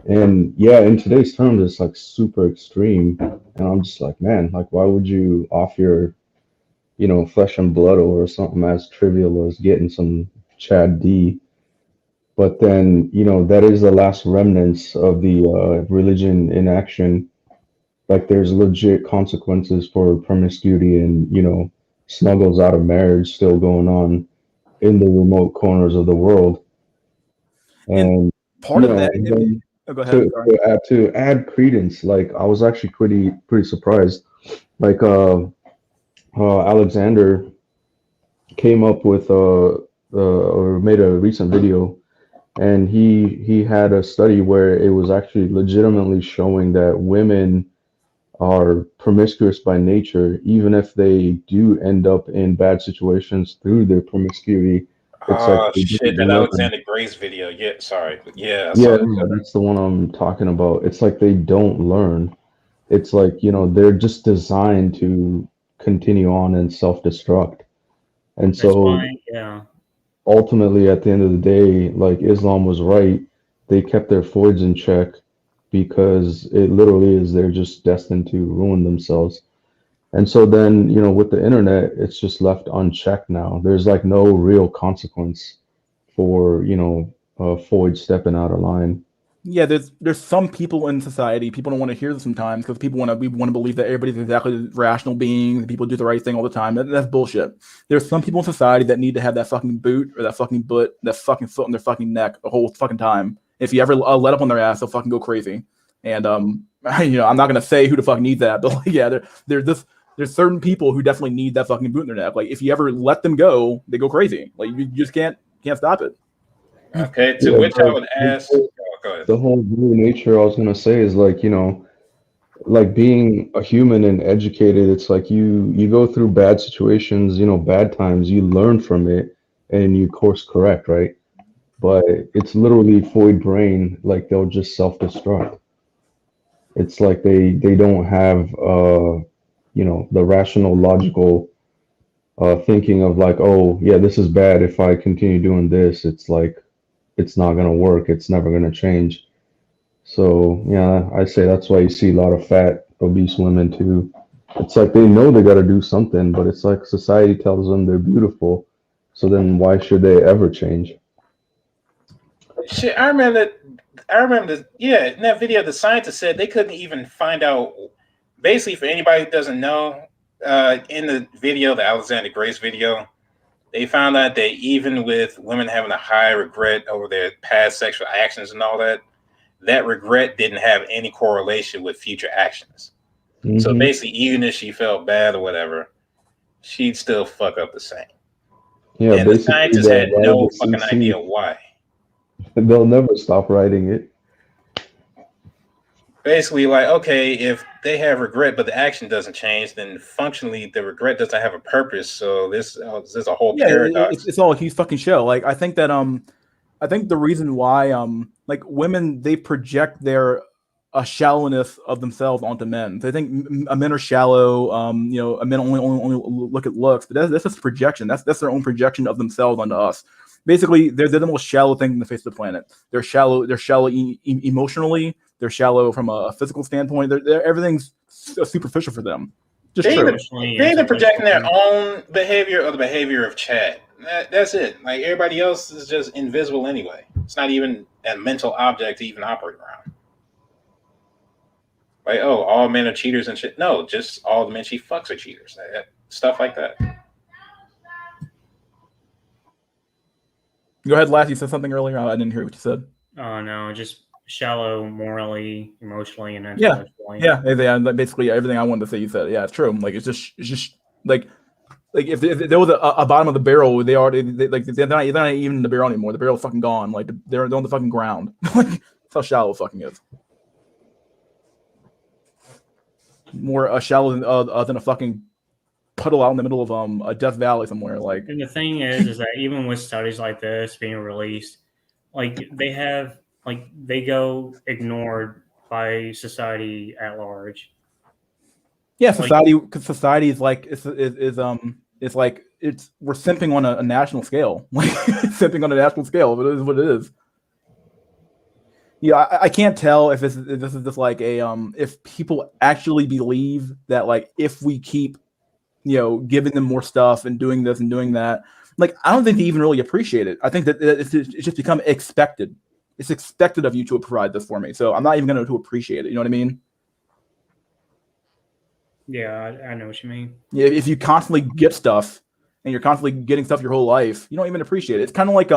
And yeah, in today's terms, it's like super extreme. And I'm just like, man, like, why would you off your, flesh and blood over something as trivial as getting some Chad D? But then, that is the last remnants of the religion in action. Like, there's legit consequences for promiscuity and, snuggles out of marriage still going on in the remote corners of the world. And, Part of that, and then oh, go ahead. Sorry. to add credence, like, I was actually pretty surprised. Like, Alexander came up with or made a recent video, and he had a study where it was actually legitimately showing that women are promiscuous by nature, even if they do end up in bad situations through their promiscuity. It's like Oh they shit, don't that learn. Alexander Grace video. Yeah, sorry. But yeah, I Yeah, saw that. that's the one I'm talking about. It's like they don't learn. It's like, they're just designed to continue on and self-destruct. And That's so why, yeah. ultimately, at the end of the day, like, Islam was right. They kept their foids in check because it literally is they're just destined to ruin themselves. And so then, with the internet, it's just left unchecked now. There's like no real consequence for, Foid stepping out of line. Yeah, there's some people in society, people don't want to hear this sometimes because we want to believe that everybody's exactly rational beings and people do the right thing all the time. That's bullshit. There's some people in society that need to have that fucking boot or that fucking butt, that fucking foot on their fucking neck the whole fucking time. If you ever let up on their ass, they'll fucking go crazy. And I'm not gonna say who the fuck needs that, but like, yeah, there's certain people who definitely need that fucking boot in their neck. Like, if you ever let them go, they go crazy. Like, you just can't stop it. Okay, to Yeah, which I but would ask. Oh, go ahead. the whole very nature I was gonna say is like, like being a human and educated, it's like you go through bad situations, bad times, you learn from it and you course correct, right? But it's literally void brain, like they'll just self-destruct. It's like they don't have the rational logical thinking of like, oh yeah, this is bad. If I continue doing this, it's like it's not gonna work. It's never gonna change. So yeah, I say that's why you see a lot of fat, obese women too. It's like they know they got to do something, but it's like society tells them they're beautiful. So then why should they ever change? Shit, I remember that. I remember that. Yeah, in that video, the scientist said they couldn't even find out. Basically, for anybody who doesn't know, in the video, the Alexander Grace video, they found out that even with women having a high regret over their past sexual actions and all that, that regret didn't have any correlation with future actions. So Hmm. basically, even if she felt bad or whatever, she'd still fuck up the same. Yeah, And the basically scientists they'll had ride no the fucking CC. idea why. They'll never stop riding it. Basically, like, okay, if they have regret but the action doesn't change, then functionally the regret doesn't have a purpose. So this is a whole Yeah, paradox. it's all a huge fucking show. Like, I think that I think the reason why like women, they project their a shallowness of themselves onto men. So I think men are shallow. Men only look at looks, but that's just projection. That's their own projection of themselves onto us. Basically, they're the most shallow thing in the face of the planet. They're shallow. They're shallow emotionally. They're shallow from a physical standpoint. Everything's superficial for them. Just They true. either, Emotionally, they either projecting their intellectually. own behavior or the behavior of Chad. That's it. Like everybody else is just invisible anyway. It's not even a mental object to even operate around. Like, oh, all men are cheaters and shit. No, just all the men she fucks are cheaters. Stuff like that. Go ahead, Lass. You said something earlier. I didn't hear what you said. Oh no, just shallow morally, emotionally, and Yeah, intellectually. yeah. Basically, everything I wanted to say, you said. Yeah, it's true. Like, it's just like if there was a bottom of the barrel, they're not even in the barrel anymore. The barrel's fucking gone. Like, they're on the fucking ground. Like, that's how shallow it fucking is. More shallow than a fucking puddle out in the middle of a Death Valley somewhere. Like, And the thing is that even with studies like this being released, like they go ignored by society at large. yeah, Like, society, because society is like it's like we're simping on a national scale, like simping on a national scale. But it is what it is. Yeah, I can't tell if this is just like a if people actually believe that like if we keep giving them more stuff and doing this and doing that, like I don't think they even really appreciate it. I think that it's just become expected. It's expected of you to provide this for me, so I'm not even going to appreciate it. You know what I mean? Yeah, I know what you mean. Yeah, if you constantly get stuff and you're constantly getting stuff your whole life, you don't even appreciate it. It's kind of like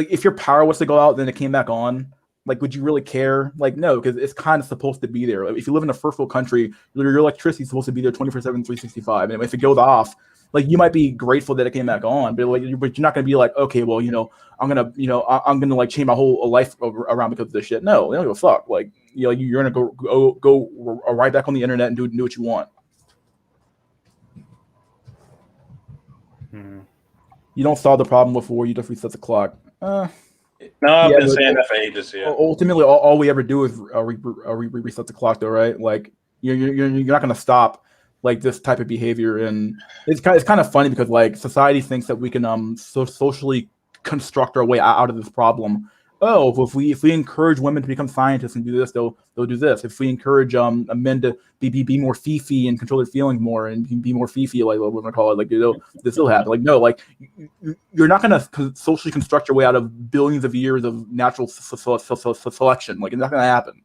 if your power was to go out, then it came back on. Like, would you really care? Like, no, because it's kind of supposed to be there. Like, if you live in a first world country, your electricity is supposed to be there 24/7, 365. And if it goes off, like you might be grateful that it came back on, but you're not gonna be like, okay, well, I'm gonna like change my whole life around because of this shit. No, they don't give a fuck. Like, you're gonna go right back on the internet and do what you want. You don't solve the problem before you just reset the clock. No, I've been saying that for ages. Yeah. Ultimately, all we ever do is reset the clock, though, right? Like you're not going to stop like this type of behavior, and it's kind of funny because like society thinks that we can socially construct our way out of this problem. Oh, if we encourage women to become scientists and do this, they'll do this. If we encourage men to be more fifi and control their feelings more and be more fifi, like what we're gonna call it, like this will happen. Like no, like you're not gonna socially construct your way out of billions of years of natural selection. Like it's not gonna happen.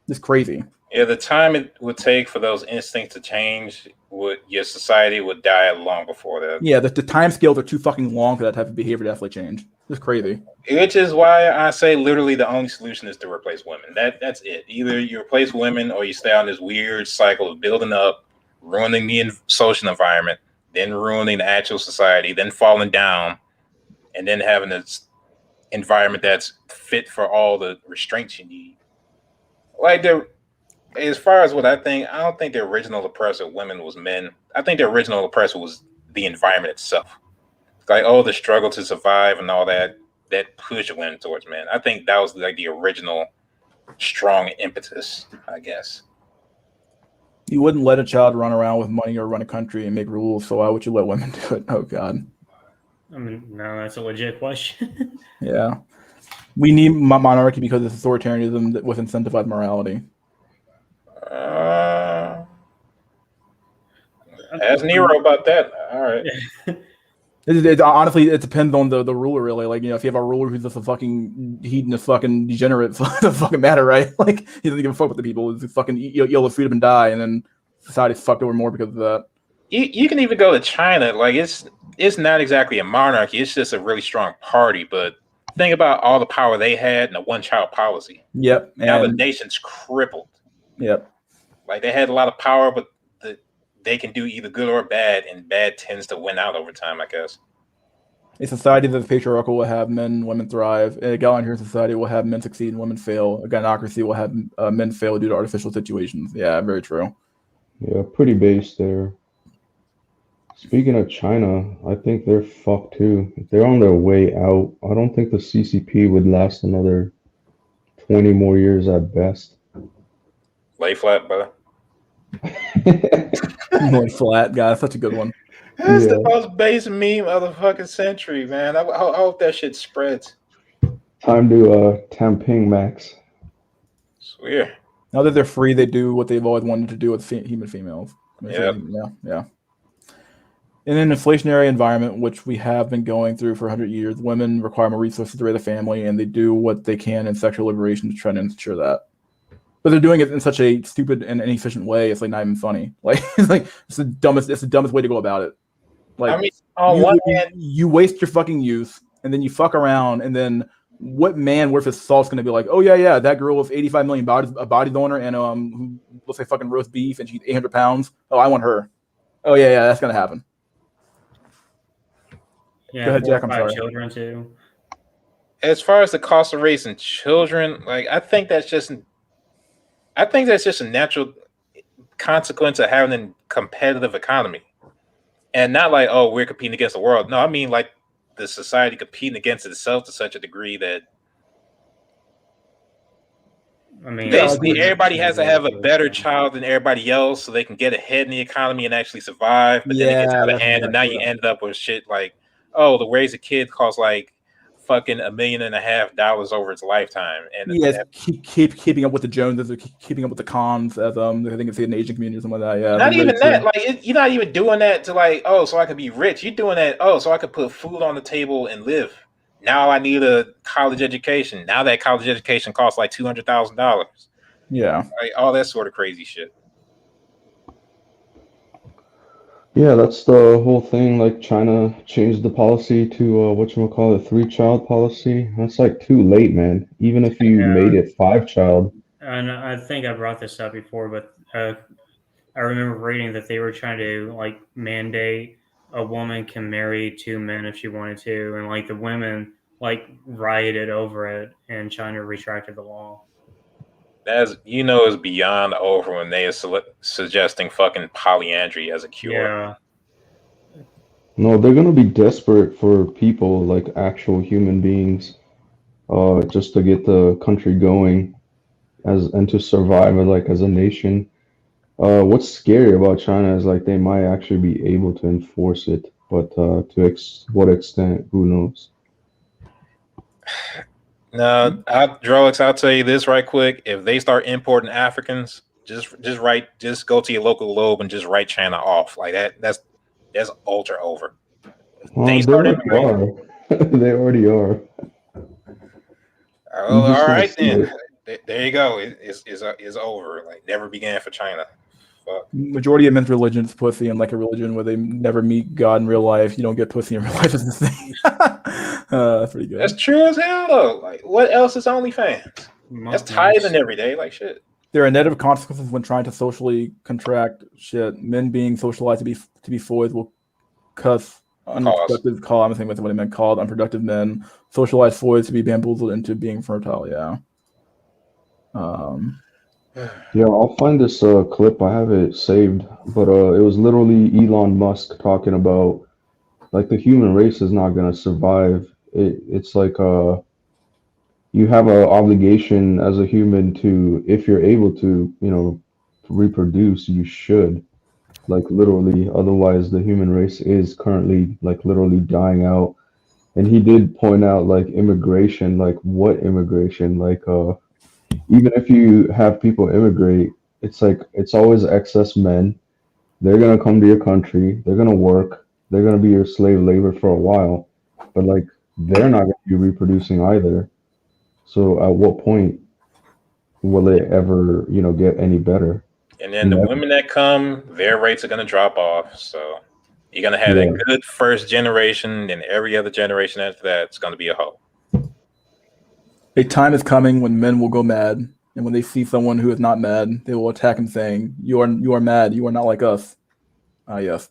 It's crazy. Yeah, the time it would take for those instincts to change, your society would die long before that. Yeah, the time scales are too fucking long for that type of behavior to actually change. It's crazy. Which is why I say literally the only solution is to replace women. That's it. Either you replace women or you stay on this weird cycle of building up, ruining the social environment, then ruining the actual society, then falling down, and then having this environment that's fit for all the restraints you need. Like as far as what I think, I don't think the original oppressor women was men. I think the original oppressor was the environment itself. Like, the struggle to survive and all that pushed women towards men. I think that was like the original strong impetus, I guess. You wouldn't let a child run around with money or run a country and make rules, so why would you let women do it? Oh, God. I mean, no, that's a legit question. Yeah. We need monarchy because it's authoritarianism with incentivized morality. Ask Nero about that. All right. Honestly, it depends on the ruler, really. Like, if you have a ruler who's just a fucking hedonist fucking degenerate, it doesn't fucking matter, right? Like, he doesn't give a fuck with the people. He's fucking yell the freedom and die, and then society's fucked over more because of that. You can even go to China. Like, it's not exactly a monarchy. It's just a really strong party. But think about all the power they had in the one-child policy. Yep. Now the nation's crippled. Yep. Like, they had a lot of power, but they can do either good or bad, and bad tends to win out over time, I guess. A society that's patriarchal will have men and women thrive. A egalitarian society will have men succeed and women fail. A gynocracy will have men fail due to artificial situations. Yeah, very true. Yeah, pretty base there. Speaking of China, I think they're fucked too. If they're on their way out, I don't think the CCP would last another 20 more years at best. Lay flat, brother. Lay flat, guy. That's such a good one. That's the most base meme of the fucking century, man. I hope that shit spreads. Time to Tamping Max. Swear. Now that they're free, they do what they've always wanted to do with human females. Yeah. In an inflationary environment, which we have been going through for 100 years, women require more resources to raise a family, and they do what they can in sexual liberation to try to ensure that. But they're doing it in such a stupid and inefficient way. It's like not even funny. Like it's the dumbest way to go about it. Like, I mean, on one hand, you waste your fucking youth, and then you fuck around, and then what man worth his salt's gonna be like? Oh yeah, that girl with 85 million bodies on her, and who looks like fucking roast beef, and she's 800 pounds. Oh, I want her. Oh yeah, that's gonna happen. Yeah, go ahead, Jack. I'm sorry. Children too. As far as the cost of raising children, like I think that's just a natural consequence of having a competitive economy. And not like, we're competing against the world. No, I mean like the society competing against itself to such a degree that I mean, basically everybody has to have a better child than everybody else so they can get ahead in the economy and actually survive. But then it gets out of hand, and now you end up with shit like, oh, to raise a kid costs like fucking $1.5 million over its lifetime. And yes, keeping up with the Joneses or keeping up with the cons, as I think it's in the Asian community or something like that. Yeah, not even that. Like you're not even doing that to like, oh, so I could be rich. You're doing that, oh, so I could put food on the table and live. Now I need a college education. Now that college education costs like $200,000. Yeah, like all that sort of crazy shit. Yeah, that's the whole thing. Like China changed the policy to whatchamacallit, 3-child policy. That's like too late, man. Even if you made it 5-child. And I think I brought this up before, but I remember reading that they were trying to like mandate a woman can marry 2 men if she wanted to, and like the women like rioted over it, and China retracted the law. That's is beyond over when they are suggesting fucking polyandry as a cure. Yeah. No, they're gonna be desperate for people, like actual human beings, just to get the country going, and to survive as a nation. What's scary about China is like they might actually be able to enforce it, but what extent, who knows? No, Drolex, I'll tell you this right quick. If they start importing Africans, just go to your local globe and just write China off. Like that's ultra over. They already are. They already are. Oh, all right then. There you go. It's over. Like never began for China. Fuck. Majority of men's religion is pussy, and like a religion where they never meet God in real life, you don't get pussy in real life. Is the thing. That's pretty good. That's true as hell though. Like what else is OnlyFans? That's tithing every day. Like shit. There are negative consequences when trying to socially contract shit. Men being socialized to be foys will cause unproductive call. I'm thinking that's what it meant. Called unproductive men. Socialized foys to be bamboozled into being fertile. Yeah. Yeah, I'll find this clip. I have it saved, but it was literally Elon Musk talking about like the human race is not gonna survive. It's like you have an obligation as a human to, if you're able to, reproduce, you should. Like literally, otherwise the human race is currently like literally dying out. And he did point out like immigration, like what immigration, like even if you have people immigrate, it's like it's always excess men. They're gonna come to your country, they're gonna work, they're gonna be your slave labor for a while, but like they're not gonna be reproducing either. So at what point will it ever, get any better? And then the women that come, their rates are gonna drop off. So you're gonna have that good first generation, and every other generation after that, it's gonna be a hoe. A time is coming when men will go mad, and when they see someone who is not mad, they will attack him, saying, "You are mad. You are not like us." Yes.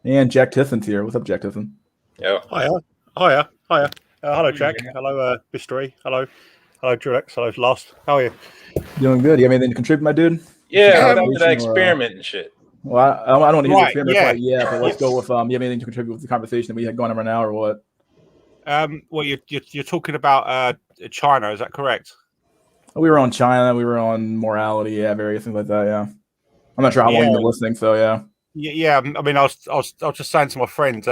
And Jack Tisson's here. What's up, Jack Tisson? Yeah. Hiya. Hello, Jack. Hello, Mystery. Hello, Drex. Hello, Lost. How are you? Doing good. You have anything to contribute, my dude? Yeah, that experiment and shit. Well, I don't want to hear the experiment quite yet, but let's go with you have anything to contribute with the conversation that we had going on right now, or what? Well, you're talking about China, is that correct? We were on China, we were on morality, various things like that. Yeah, I'm not sure how long you've been listening, so yeah. Yeah. I mean, I was just saying to my friend,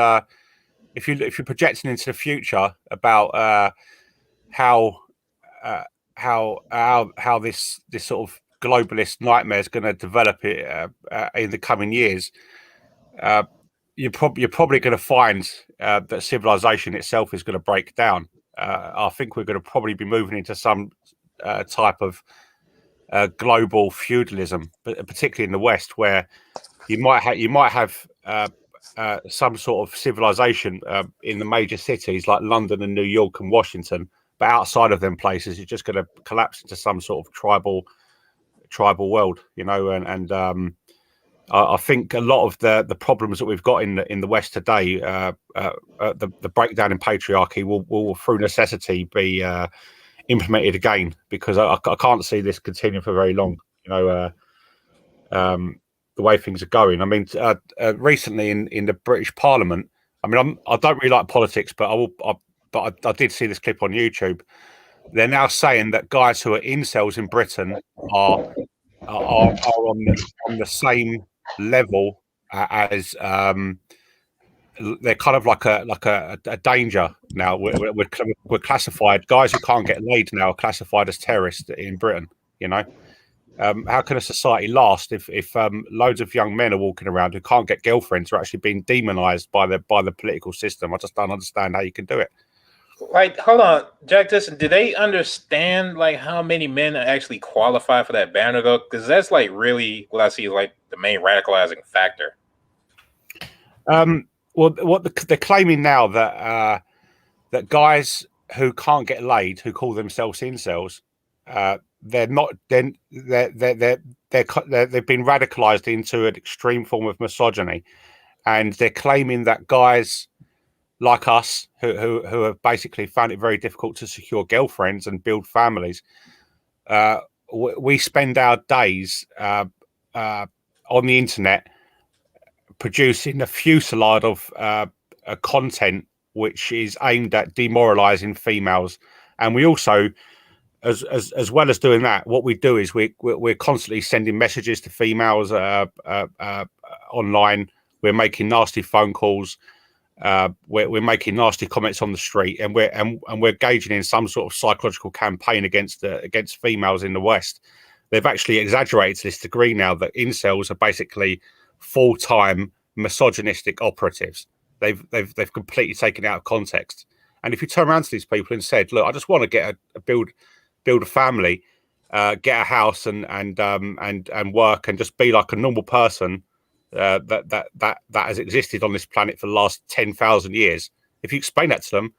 if you're projecting into the future about how this sort of globalist nightmare is going to develop in the coming years, you're probably going to find that civilization itself is going to break down. I think we're going to probably be moving into some type of global feudalism, but particularly in the West, where you might have some sort of civilization in the major cities like London and New York and Washington, but outside of them places, you're just going to collapse into some sort of tribal world, and I think a lot of the problems that we've got in the West today, the breakdown in patriarchy will through necessity be implemented again, because I can't see this continuing for very long. The way things are going. I mean, recently in the British Parliament, I mean, I don't really like politics, but I did see this clip on YouTube they're now saying that guys who are incels in Britain are on the same level as they're kind of like a danger now. We're classified, guys who can't get laid now are classified as terrorists in Britain. You know, how can a society last if loads of young men are walking around who can't get girlfriends are actually being demonized by the political system? I just don't understand how you can do it. Like, hold on, Jack. Do they understand like how many men actually qualify for that banner though? Because that's like really what I see is like the main radicalizing factor. Well, they're claiming now that that guys who can't get laid, who call themselves incels, they've been radicalized into an extreme form of misogyny, and they're claiming that guys like us who have basically found it very difficult to secure girlfriends and build families, we spend our days on the internet producing a fusillade of content which is aimed at demoralizing females. And we also, as well as doing that, what we do is we're constantly sending messages to females online. We're making nasty phone calls. We're making nasty comments on the street, and we're engaging in some sort of psychological campaign against females in the West. They've actually exaggerated to this degree now that incels are basically full-time misogynistic operatives. They've completely taken it out of context. And if you turn around to these people and said, "Look, I just want to get build a family, get a house, and work, and just be like a normal person," that has existed on this planet for the last 10,000 years. If you explain that to them,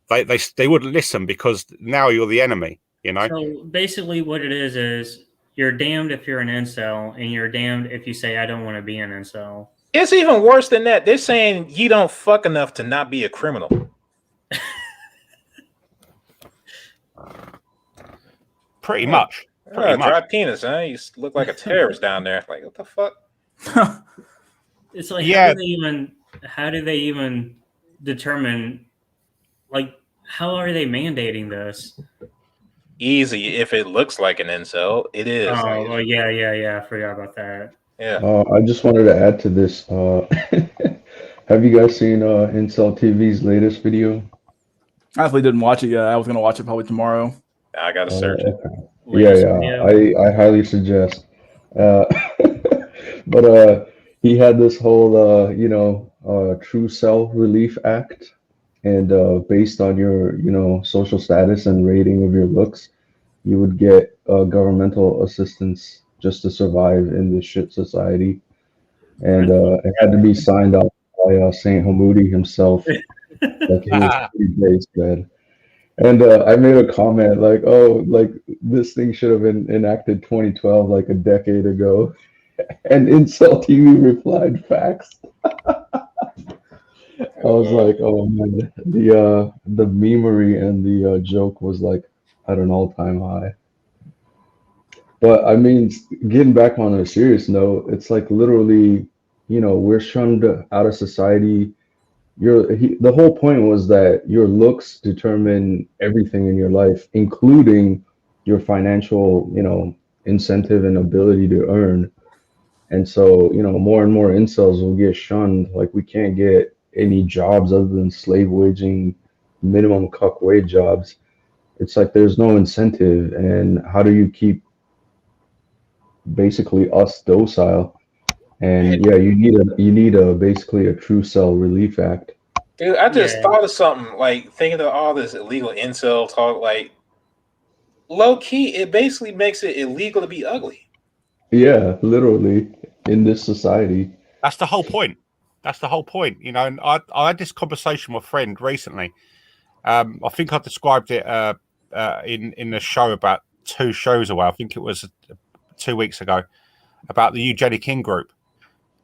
they wouldn't listen, because now you're the enemy. You know. So basically, what it is you're damned if you're an incel, and you're damned if you say I don't want to be an incel. It's even worse than that. They're saying you don't fuck enough to not be a criminal. Pretty much. Dry penis, huh? You look like a terrorist down there. Like, what the fuck? It's like, yeah. how do they even determine, like, how are they mandating this? Easy. If it looks like an incel, it is. Oh, well, yeah. I forgot about that. Yeah. I just wanted to add to this. Have you guys seen Incel TV's latest video? I actually didn't watch it yet. I was gonna watch it probably tomorrow. I gotta search it. Yeah. I highly suggest. But he had this whole true self relief act, and based on your social status and rating of your looks, you would get governmental assistance just to survive in this shit society. And it had to be signed off by Saint Hamoudi himself. Like, he was pretty based, man. And I made a comment like, "Oh, like this thing should have been enacted 2012, like a decade ago." And Incel TV replied, "Facts." I was like, "Oh man, the memery and the joke was like at an all-time high." But I mean, getting back on a serious note, it's like literally, we're shunned out of society. The whole point was that your looks determine everything in your life, including your financial, incentive and ability to earn. And so, more and more incels will get shunned. Like, we can't get any jobs other than slave waging, minimum cuck wage jobs. It's like there's no incentive. And how do you keep basically us docile? And yeah, you need a basically a true cell relief act. Dude, I just thought of something, like thinking of all this illegal incel talk, like low key, it basically makes it illegal to be ugly. Yeah, literally, in this society. That's the whole point. And I had this conversation with a friend recently. I think I described it in the show about 2 shows away. I think it was 2 weeks ago, about the eugenic in-group.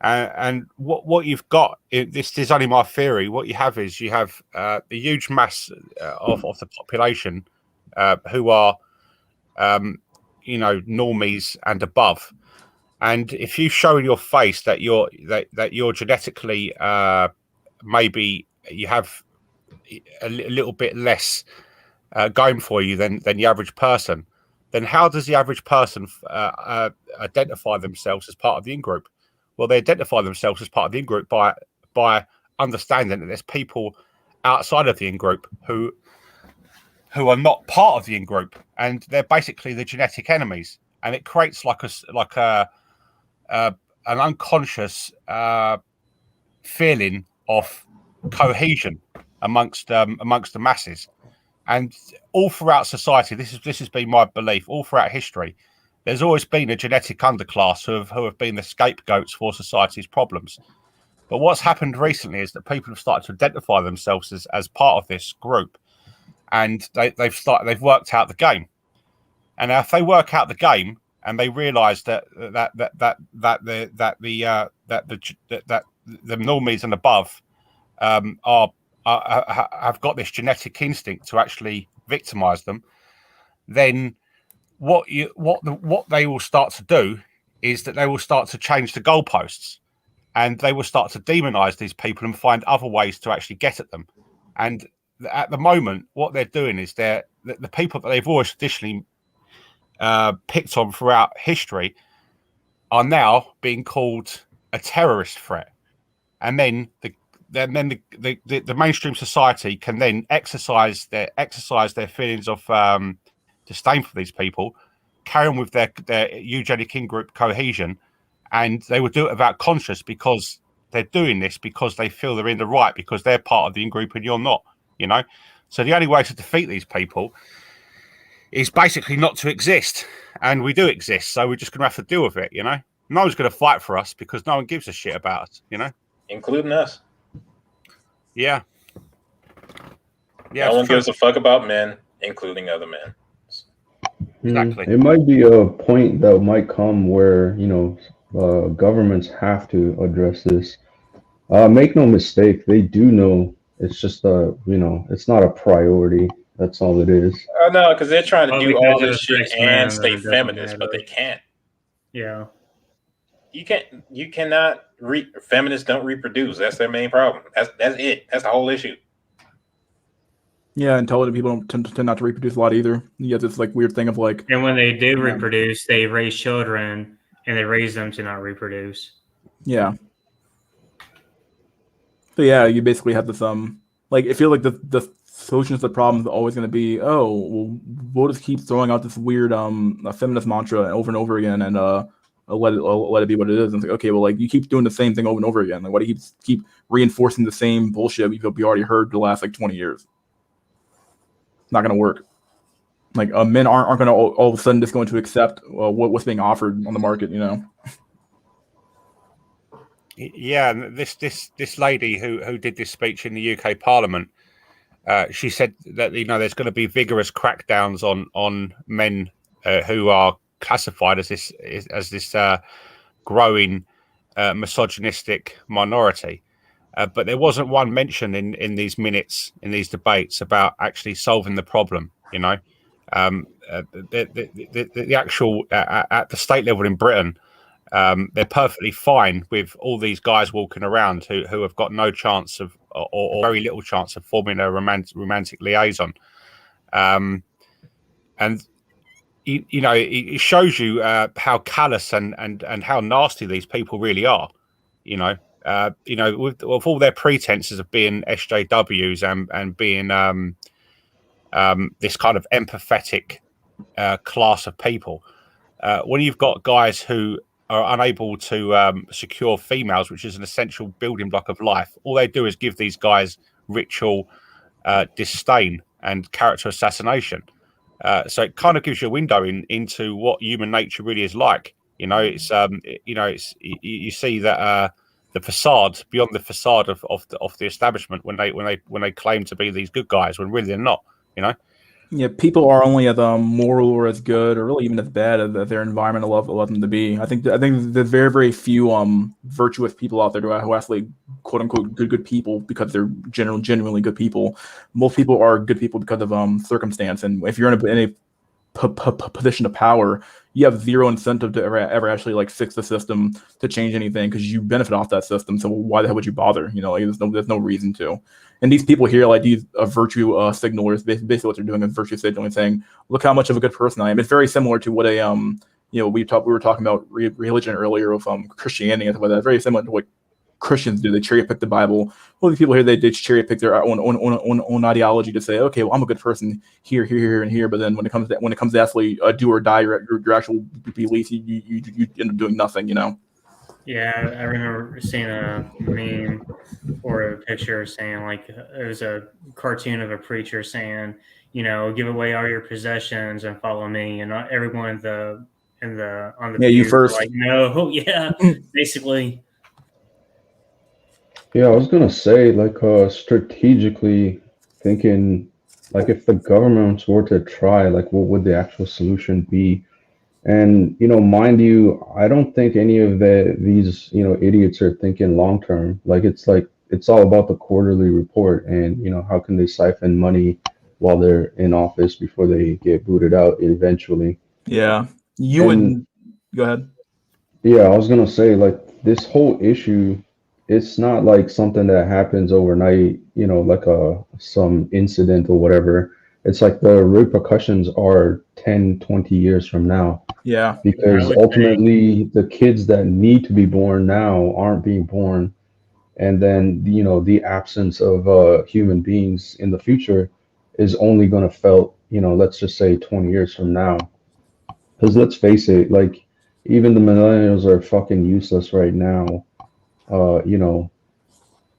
And what you've got, this is only my theory, what you have is the huge mass of the population who are, normies and above. And if you show in your face that you're genetically, maybe you have a little bit less going for you than the average person, then how does the average person identify themselves as part of the in-group? Well, they identify themselves as part of the in-group by understanding that there's people outside of the in-group who are not part of the in-group, and they're basically the genetic enemies, and it creates an unconscious feeling of cohesion amongst the masses. And all throughout society, this has been my belief. All throughout history, there's always been a genetic underclass who have been the scapegoats for society's problems. But what's happened recently is that people have started to identify themselves as part of this group, and they've worked out the game. And now, if they work out the game and they realise that the normies and above have got this genetic instinct to actually victimize them, then what they will start to do is that they will start to change the goalposts, and they will start to demonize these people and find other ways to actually get at them. And at the moment, what they're doing is the people that they've always traditionally picked on throughout history are now being called a terrorist threat, and then the mainstream society can then exercise their feelings of disdain for these people, carry on with their eugenic in-group cohesion, and they will do it without conscience, because they're doing this because they feel they're in the right, because they're part of the in-group and you're not, So the only way to defeat these people is basically not to exist, and we do exist, so we're just going to have to deal with it, No one's going to fight for us because no one gives a shit about us, Including us. Yeah. No one gives a fuck about men, including other men. Exactly. It might be a point that might come where, governments have to address this. Make no mistake, they do know. It's just it's not a priority. That's all it is. No, because they're trying to do all this shit and men, stay it doesn't feminist, but matter. they can't. Yeah. You cannot feminists don't reproduce. That's their main problem. That's it. That's the whole issue. Yeah, intelligent people don't tend not to reproduce a lot either. You have this weird thing of And when they do reproduce, they raise children and they raise them to not reproduce. Yeah. So yeah, you basically have this I feel like the solution to the problem is always going to be, we'll just keep throwing out this weird feminist mantra over and over again, and let it be what it is. And it's okay, well, you keep doing the same thing over and over again. Why do you keep reinforcing the same bullshit we already heard the last 20 years? It's not going to work. Men aren't going to all of a sudden just going to accept what's being offered on the market, Yeah, and this lady who did this speech in the UK Parliament, she said that there's going to be vigorous crackdowns on men who are classified as this growing misogynistic minority, but there wasn't one mention in these minutes, in these debates, about actually solving the problem. The actual at the state level in Britain, they're perfectly fine with all these guys walking around who have got no chance of or very little chance of forming a romantic liaison, and it shows you how callous and how nasty these people really are. With all their pretenses of being SJWs and being this kind of empathetic class of people, when you've got guys who are unable to secure females, which is an essential building block of life, all they do is give these guys ritual disdain and character assassination. So it kind of gives you a window into what human nature really is like. It's you see that the facade, beyond the facade of the establishment, when they claim to be these good guys, when really they're not. Yeah, people are only as moral or as good, or really even as bad as their environment allows them to be. I think there's very, very few virtuous people out there who actually quote unquote good people because they're genuinely good people. Most people are good people because of circumstance, and if you're in a position of power, you have zero incentive to ever actually like fix the system, to change anything, because you benefit off that system. So why the hell would you bother? You know, like there's no reason to. And these people here, like these virtue signalers, basically what they're doing is virtue signaling, saying, look how much of a good person I am. It's very similar to what a you know, we were talking about religion earlier of Christianity and stuff like that. Very similar to what Christians do. They cherry pick the Bible. Well, these people here, they cherry pick their own ideology to say, okay, well, I'm a good person here, here, and here. But then when it comes to actually do or die your actual beliefs, you end up doing nothing. You know. Yeah, I remember seeing a meme or a picture saying, like, it was a cartoon of a preacher saying, you know, give away all your possessions and follow me, and not everyone on the Yeah, you pews were first. like, no, yeah, basically. Yeah, I was gonna say, like, strategically thinking, like, if the governments were to try, like, what would the actual solution be? And, you know, mind you, I don't think any of these, you know, idiots are thinking long term. Like, it's all about the quarterly report and, you know, how can they siphon money while they're in office before they get booted out eventually. Yeah, you And would go ahead. yeah, I was gonna say, like, this whole issue, it's not like something that happens overnight, you know, like some incident or whatever. It's like the repercussions are 10, 20 years from now, Yeah, I because would say, ultimately the kids that need to be born now aren't being born, and then, you know, the absence of human beings in the future is only gonna felt, you know, let's just say 20 years from now. Because let's face it, like, even the millennials are fucking useless right now. You know,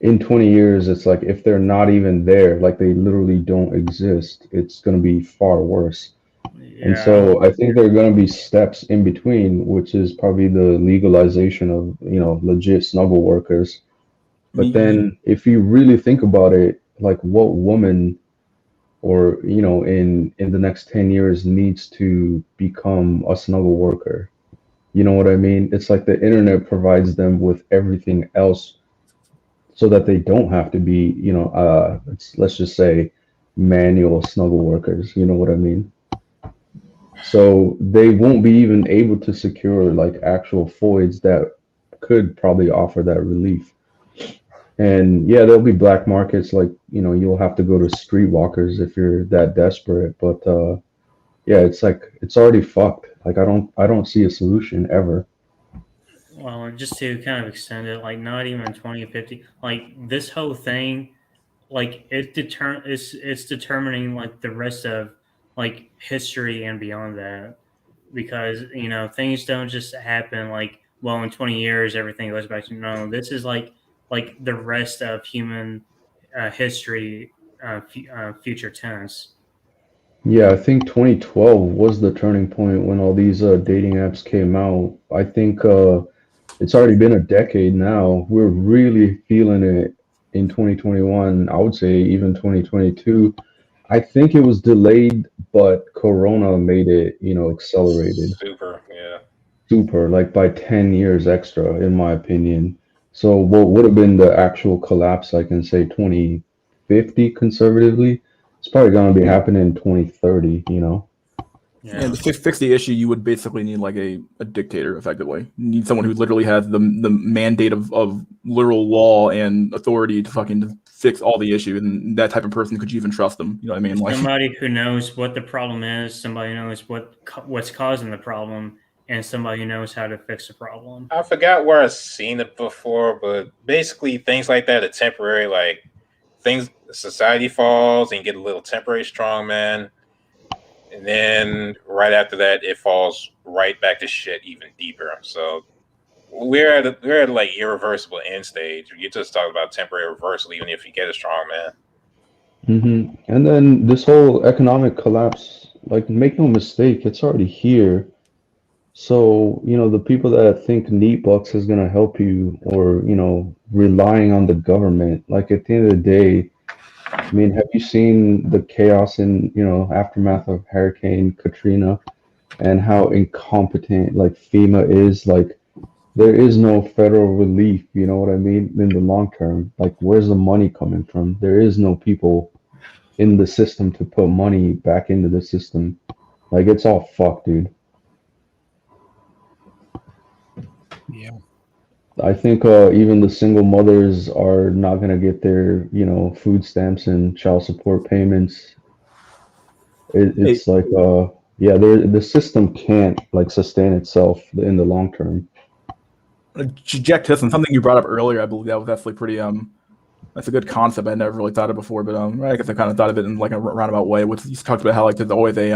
in 20 years, it's like if they're not even there, like they literally don't exist, it's going to be far worse. And yeah, so I think there are going to be steps in between, which is probably the legalization of, you know, legit snuggle workers. But me. then if you really think about it, like what woman or, you know, in the next 10 years needs to become a snuggle worker? You know what I mean? It's like the internet provides them with everything else so that they don't have to be, you know, let's just say manual snuggle workers. You know what I mean? So they won't be even able to secure like actual voids that could probably offer that relief. And yeah, there'll be black markets, like, you know, you'll have to go to streetwalkers if you're that desperate. But yeah, it's like it's already fucked. Like I don't see a solution ever. well, just to kind of extend it, like, not even 2050, like, this whole thing, like, it's determining, like, the rest of, like, history and beyond that, because, you know, things don't just happen like, well, in 20 years everything goes back to no. This is like the rest of human history, future tense. Yeah, I think 2012 was the turning point when all these dating apps came out. I think it's already been a decade now. We're really feeling it in 2021. I would say even 2022. I think it was delayed, but Corona made it, you know, accelerated Super, yeah. super, like by 10 years extra, in my opinion. So what would have been the actual collapse, I can say 2050 conservatively, it's probably going to be happening in 2030, you know? Yeah, Yeah. to fix the issue, you would basically need like a dictator, effectively. You need someone who literally has the mandate of literal law and authority to fucking fix all the issues. And that type of person, could you even trust them? You know what I mean? Like, Somebody who knows what the problem is, somebody who knows what's causing the problem, and somebody who knows how to fix the problem. I forgot where I've seen it before, but basically things like that are temporary. Like things, society falls and you get a little temporary strongman, and then right after that, it falls right back to shit even deeper. So we're at like irreversible end stage. You just talk about temporary reversal, even if you get a strongman. And then this whole economic collapse, like, make no mistake, it's already here. So, you know, the people that think neat bucks is going to help you, or, you know, relying on the government, like at the end of the day, I mean, have you seen the chaos in, you know, aftermath of Hurricane Katrina and how incompetent like FEMA is? Like, there is no federal relief, you know what I mean, in the long term. Like, where's the money coming from? There is no people in the system to put money back into the system. Like, it's all fucked, dude. Yeah. I think even the single mothers are not gonna get their, food stamps and child support payments. It's like, yeah, the system can't like sustain itself in the long term. Jack Tisson, something you brought up earlier, I believe that was actually pretty that's a good concept. I never really thought of before, but I guess I kind of thought of it in like a roundabout way. Which you talked about how like there's always a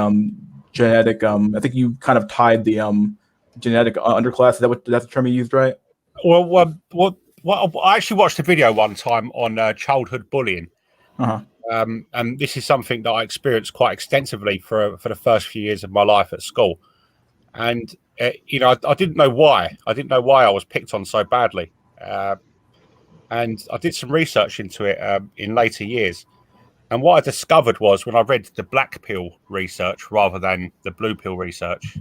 genetic I think you kind of tied the genetic underclass. Is that what that's the term you used, right? Well, I actually watched a video one time on childhood bullying. Uh-huh. And this is something that I experienced quite extensively for the first few years of my life at school. And I didn't know why. I didn't know why I was picked on so badly. And I did some research into it in later years. And what I discovered was when I read the black pill research rather than the blue pill research,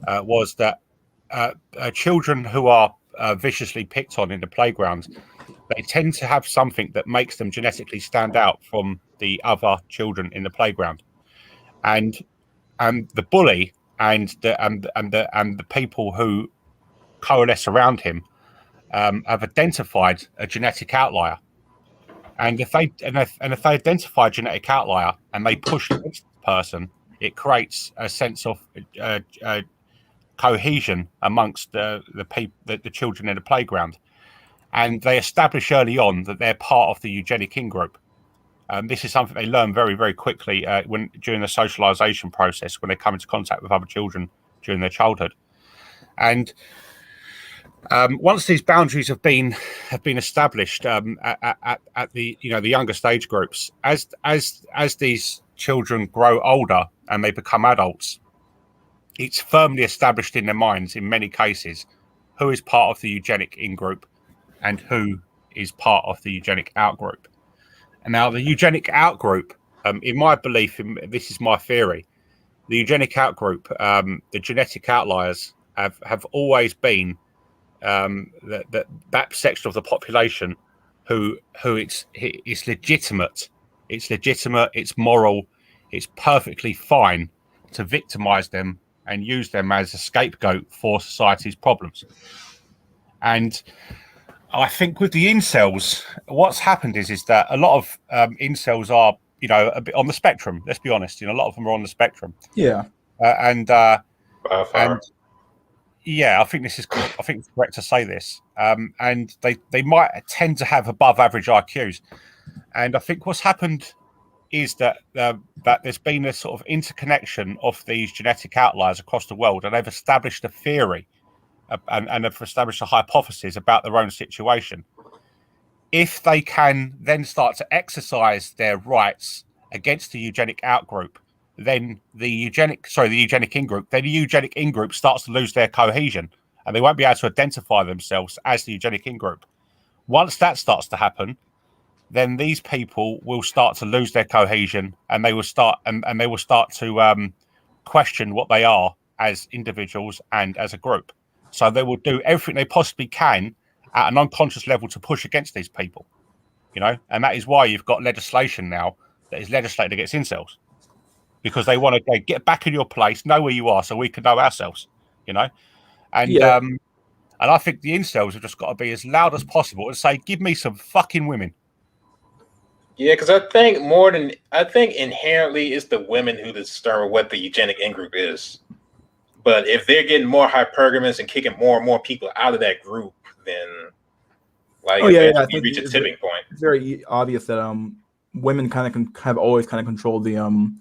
was that children who are viciously picked on in the playground, they tend to have something that makes them genetically stand out from the other children in the playground, and the bully and the people who coalesce around him have identified a genetic outlier. And if they identify a genetic outlier and they push against the person, it creates a sense of cohesion amongst the children in the playground. And they establish early on that they're part of the eugenic in-group. This is something they learn very, very quickly during the socialization process when they come into contact with other children during their childhood. And once these boundaries have been established at the the younger stage groups, as these children grow older and they become adults, it's firmly established in their minds in many cases who is part of the eugenic in-group and who is part of the eugenic out-group. And now the eugenic out-group, in my belief, this is my theory, the eugenic out-group, the genetic outliers have always been that section of the population who it's legitimate, it's moral, it's perfectly fine to victimize them and use them as a scapegoat for society's problems. And I think with the incels, what's happened is that a lot of incels are, a bit on the spectrum. Let's be honest. A lot of them are on the spectrum. Yeah. And yeah, I think it's correct to say this. And they might tend to have above average IQs. And I think what's happened is that there's been a sort of interconnection of these genetic outliers across the world, and they've established a theory and have established a hypothesis about their own situation. If they can then start to exercise their rights against the eugenic outgroup, then the eugenic in-group, then the eugenic in-group starts to lose their cohesion, and they won't be able to identify themselves as the eugenic in-group. Once that starts to happen, then these people will start to lose their cohesion, and they will start to question what they are as individuals and as a group. So they will do everything they possibly can at an unconscious level to push against these people, and that is why you've got legislation now that is legislated against incels, because they want to get back in your place, know where you are, so we can know ourselves, and Yeah. and I think the incels have just got to be as loud as possible and say, "Give me some fucking women." Yeah, because I think inherently it's the women who determine what the eugenic in-group is. But if they're getting more hypergamous and kicking more and more people out of that group, then I you reach a tipping point. It's very obvious that women kind of have always kind of controlled the gene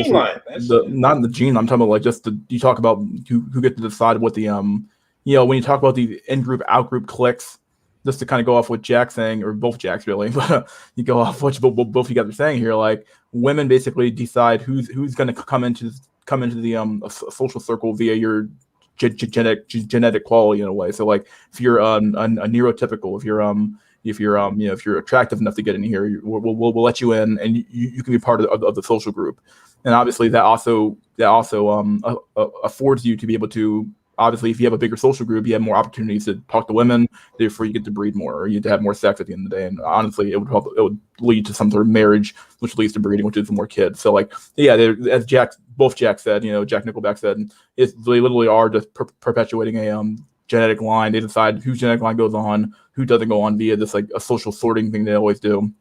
social, line. Not the gene. I'm talking about like just you talk about who get to decide what the when you talk about the in-group out-group cliques. Just to kind of go off what Jack's saying, or both Jacks really, but you go off what both you guys are saying here. Like women basically decide who's going to come into the social circle via your genetic quality in a way. So like if you're a neurotypical, if you're attractive enough to get in here, we'll let you in, and you can be part of the social group. And obviously that also affords you to be able to obviously, if you have a bigger social group, you have more opportunities to talk to women. Therefore, you get to breed more, or you get to have more sex at the end of the day. And honestly, it would lead to some sort of marriage, which leads to breeding, which is more kids. So, like, yeah, as both Jack said, Jack Nickelback said, they literally are just perpetuating a genetic line. They decide whose genetic line goes on, who doesn't go on via this like a social sorting thing they always do.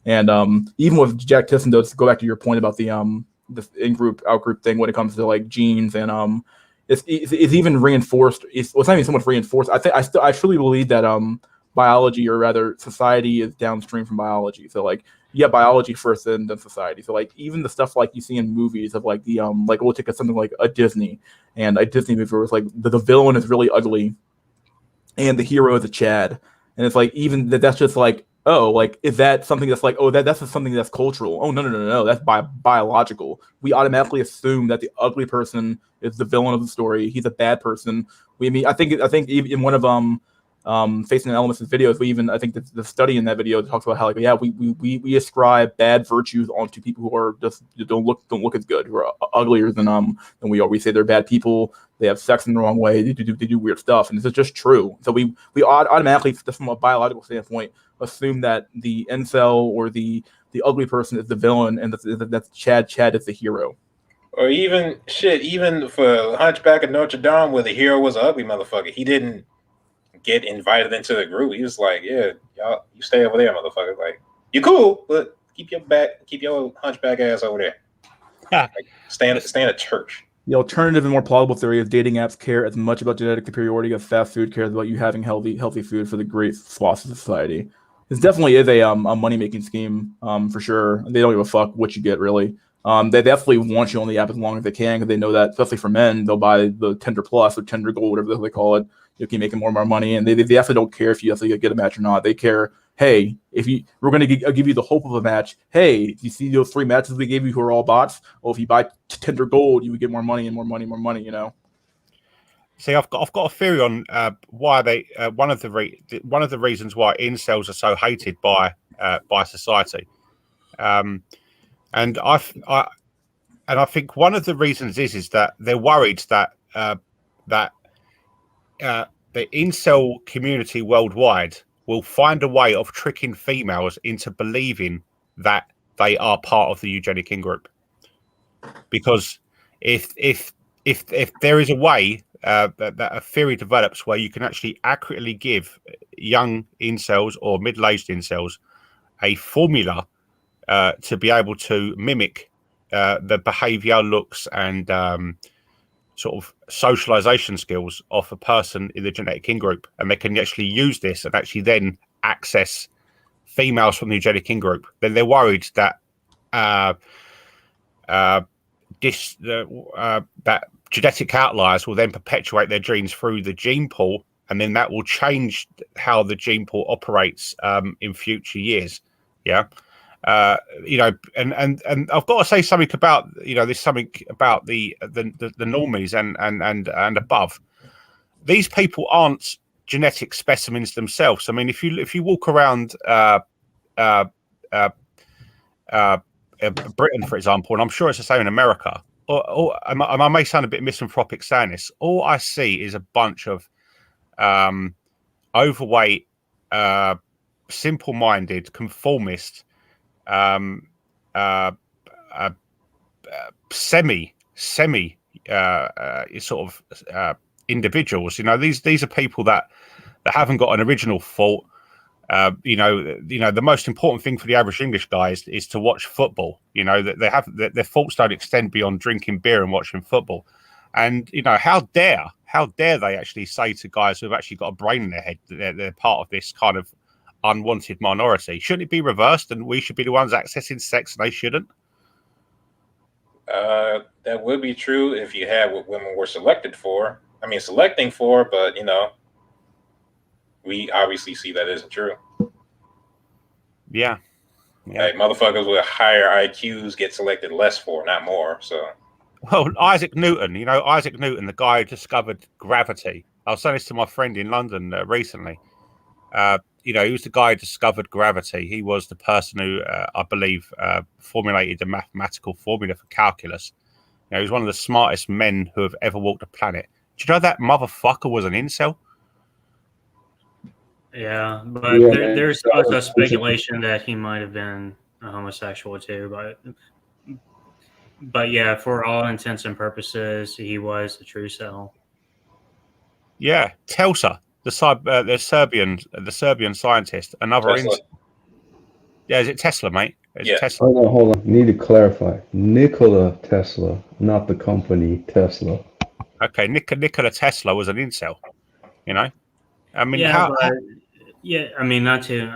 And even with Jack Tisson, though, to go back to your point about the in-group, out-group thing when it comes to like genes and it's even reinforced. It's not even so much reinforced. I truly believe that biology, or rather society, is downstream from biology. So like you have biology first and then society. So like even the stuff like you see in movies of like the like we'll take something like a Disney movie where it's like the villain is really ugly and the hero is a Chad. And it's like even that's just like, oh, like is that something that's like, oh, that's just something that's cultural? Oh, no, that's biological. We automatically assume that the ugly person is the villain of the story. He's a bad person. I think in one of Facing the Elements' videos, I think the study in that video talks about how like, yeah, we ascribe bad virtues onto people who are just don't look as good, who are uglier than we are. We say they're bad people. They have sex in the wrong way. They do weird stuff, and this is just true. So we automatically, just from a biological standpoint, assume that the incel or the ugly person is the villain, and that's Chad is the hero. Or even for Hunchback of Notre Dame, where the hero was an ugly motherfucker, he didn't get invited into the group. He was like, "Yeah, y'all, you stay over there, motherfucker. Like, you cool, but keep your hunchback ass over there. Like, stay in a church." The alternative and more plausible theory is dating apps care as much about genetic superiority as fast food cares about you having healthy food for the great swaths of society. This definitely is a money-making scheme, for sure. They don't give a fuck what you get, really. They definitely want you on the app as long as they can, because they know that, especially for men, they'll buy the Tinder Plus or Tinder Gold, whatever they call it. You keep making more and more money, and they definitely don't care if you actually get a match or not. They care, hey, we're going to give you the hope of a match. Hey, you see those 3 matches we gave you who are all bots? Well, if you buy Tinder Gold, you would get more money and more money, more money. See, I've got a theory on why they one of the reasons why incels are so hated by society, and I think one of the reasons is that they're worried that the incel community worldwide will find a way of tricking females into believing that they are part of the eugenic in-group, because if there is a way that a theory develops where you can actually accurately give young incels or middle-aged incels a formula to be able to mimic the behavior, looks, and sort of socialization skills of a person in the genetic in-group, and they can actually use this and actually then access females from the eugenic in-group, then they're worried that that genetic outliers will then perpetuate their genes through the gene pool, and then that will change how the gene pool operates in future years. Yeah. And I've got to say something about there's something about the normies and above. These people aren't genetic specimens themselves. I mean, if you walk around Britain, for example, and I'm sure it's the same in America, or I may sound a bit misanthropic saying this, all I see is a bunch of overweight, simple-minded, conformist, semi sort of individuals. These are people that haven't got an original thought. The most important thing for the average English guy is to watch football. That their thoughts don't extend beyond drinking beer and watching football. And how dare they actually say to guys who've actually got a brain in their head that they're part of this kind of unwanted minority? Shouldn't it be reversed, and we should be the ones accessing sex and they shouldn't? That would be true if you had what women were selecting for, but we obviously see that isn't true. Yeah. Like, motherfuckers with higher IQs get selected less for, not more. So, well, Isaac Newton, the guy who discovered gravity. I was saying this to my friend in London recently. He was the guy who discovered gravity. He was the person who, I believe, formulated the mathematical formula for calculus. He was one of the smartest men who have ever walked the planet. Do you know that motherfucker was an incel? Yeah, but Yeah, there's man. also speculation that he might have been a homosexual too. But yeah, for all intents and purposes, he was the true self. Yeah, Telsa, the Serbian scientist, another Tesla. Yeah, is it Tesla, mate? Is Yeah. it Tesla? Hold on. Need to clarify. Nikola Tesla, not the company Tesla. Okay, Nikola Tesla was an incel. You know, I mean, Yeah, how but yeah, I mean, not to.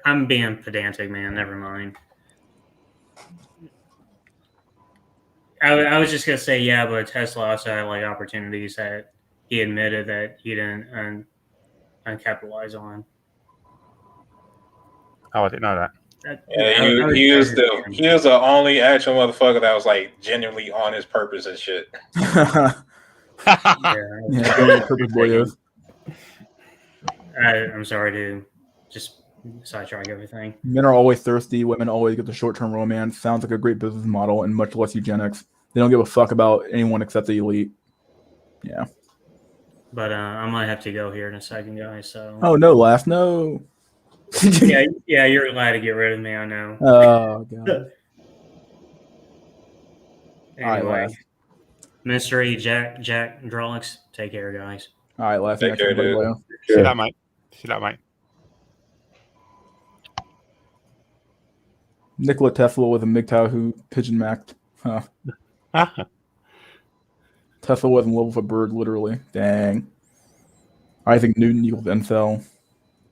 I'm being pedantic, man. Never mind. I was just gonna say, yeah, but Tesla also had like opportunities that he admitted that he didn't uncapitalize on. Oh, I didn't know that. Yeah, he was the only actual motherfucker that was like genuinely on his purpose and shit. Yeah, very purpose boy is. I'm sorry to just sidetrack everything. Men are always thirsty. Women always get the short-term romance. Sounds like a great business model and much less eugenics. They don't give a fuck about anyone except the elite. Yeah. But I might have to go here in a second, guys. So. Oh no, laugh no. yeah, you're glad to get rid of me. I know. Oh god. Anyway, Mystery Jack Drolix. Take care, guys. All right, laugh. Take care, dude. See that, mate. See that, mate. Nikola Tesla was a MGTOW who pigeon macked. Huh. Tesla wasn't level for bird, literally. Dang. Isaac Newton equals Incel.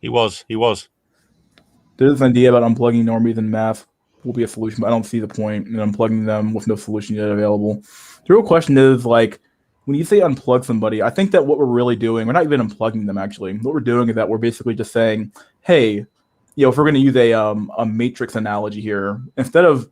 He was. There's an idea about unplugging normies and math will be a solution, but I don't see the point in unplugging them with no solution yet available. The real question is, like, when you say unplug somebody, I think that what we're really doing, we're not even unplugging them, actually. What we're doing is that we're basically just saying, hey, you know, if we're going to use a matrix analogy here, instead of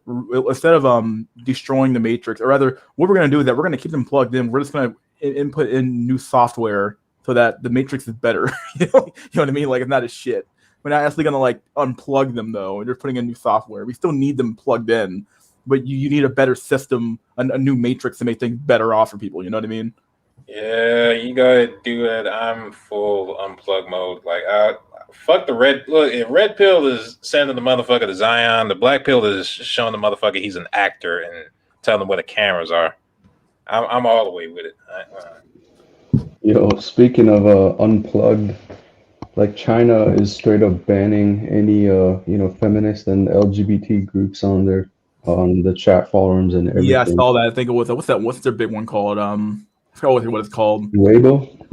destroying the matrix, or rather, what we're going to do is that we're going to keep them plugged in. We're just going to input in new software so that the matrix is better. You know what I mean? Like, it's not as shit. We're not actually going to like unplug them though. We're putting in new software. We still need them plugged in, but you need a better system, a new matrix to make things better off for people. You know what I mean? Yeah, you gotta do that. I'm full unplug mode. Like, fuck the red. Look, if red pill is sending the motherfucker to Zion, the black pill is showing the motherfucker he's an actor and telling him where the cameras are. I'm all the way with it. Yo, speaking of unplugged, like China is straight up banning any feminist and LGBT groups on the chat forums and everything. Yeah, I saw that. I think it was what's their big one called? I forgot what it's called. Weibo?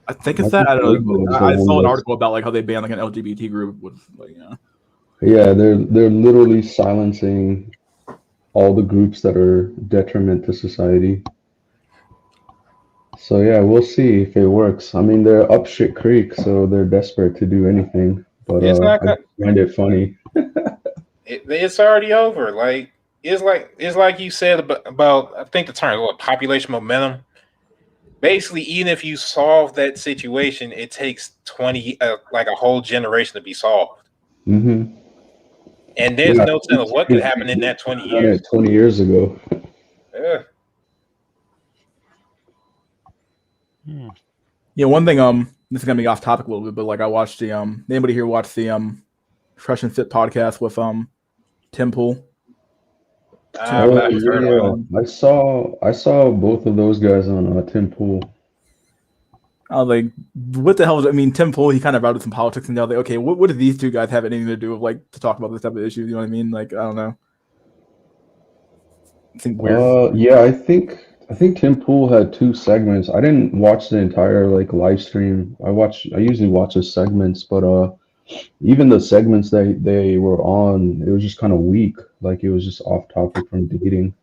I think it's that. I don't know. I saw an article about like how they banned like an LGBT group with like Yeah, they're literally silencing all the groups that are detriment to society. So yeah, we'll see if it works. I mean, they're up shit creek, so they're desperate to do anything. But It's not I find it funny. It's already over. Like it's like you said about I think the term population momentum. Basically, even if you solve that situation, it takes 20 like a whole generation to be solved. Mm-hmm. And there's no telling what could happen in that 20 years. 20 years ago. Yeah. Yeah, one thing, this is gonna be off topic a little bit, but like I watched the anybody here watch the Fresh and Fit podcast with Tim Pool? I saw both of those guys on Tim Pool. I was like, what the hell is I mean, Tim Pool, he kind of routed some politics and I was like, okay, what do these two guys have anything to do with like to talk about this type of issues? You know what I mean? Like, I don't know. It seemed weird. Yeah, I think Tim Pool had 2 segments. I didn't watch the entire like live stream. I usually watch the segments, but even the segments they were on, it was just kind of weak. Like it was just off topic from dating.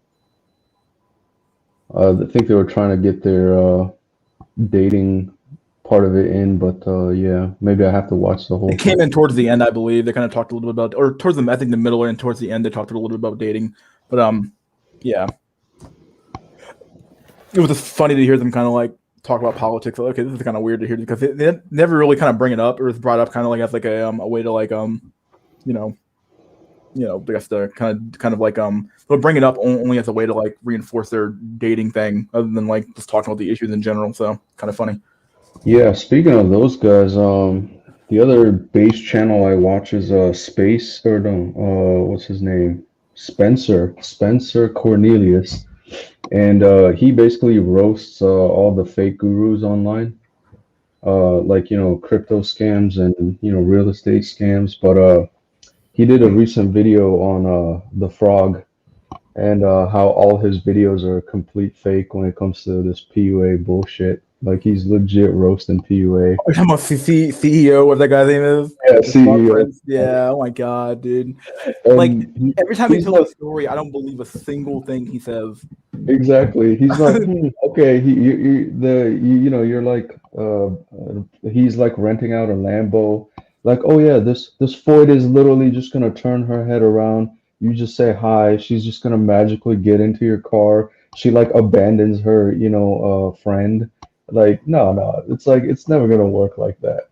I think they were trying to get their dating part of it in, but yeah, maybe I have to watch the whole It came in towards the end, I believe. They kind of talked a little bit about, or towards I think the middle and towards the end, they talked a little bit about dating. But yeah. It was just funny to hear them kind of like talk about politics. Like, okay, this is kind of weird to hear because they never really kind of bring it up or it's brought up kind of like as like a way to like you know, I guess to kind of like they'll bring it up only as a way to like reinforce their dating thing, other than like just talking about the issues in general. So kind of funny. Yeah, speaking of those guys, the other base channel I watch is Space or no, what's his name? Spencer Cornelius, and he basically roasts all the fake gurus online, like crypto scams and real estate scams. But he did a recent video on the frog and how all his videos are complete fake when it comes to this PUA bullshit. Like he's legit roasting PUA. Are you talking about CEO, what that guy's name is? Yeah, The Frog CEO. Prince? Yeah. Oh my god, dude. And Like every time he he's tells like, a story, I don't believe a single thing he says. exactly. He's like, okay, you're like, he's like renting out a Lambo. Like, oh yeah, this Ford is literally just gonna turn her head around. You just say hi. She's just gonna magically get into your car. She like abandons her, friend. Like, no, it's like it's never gonna work like that.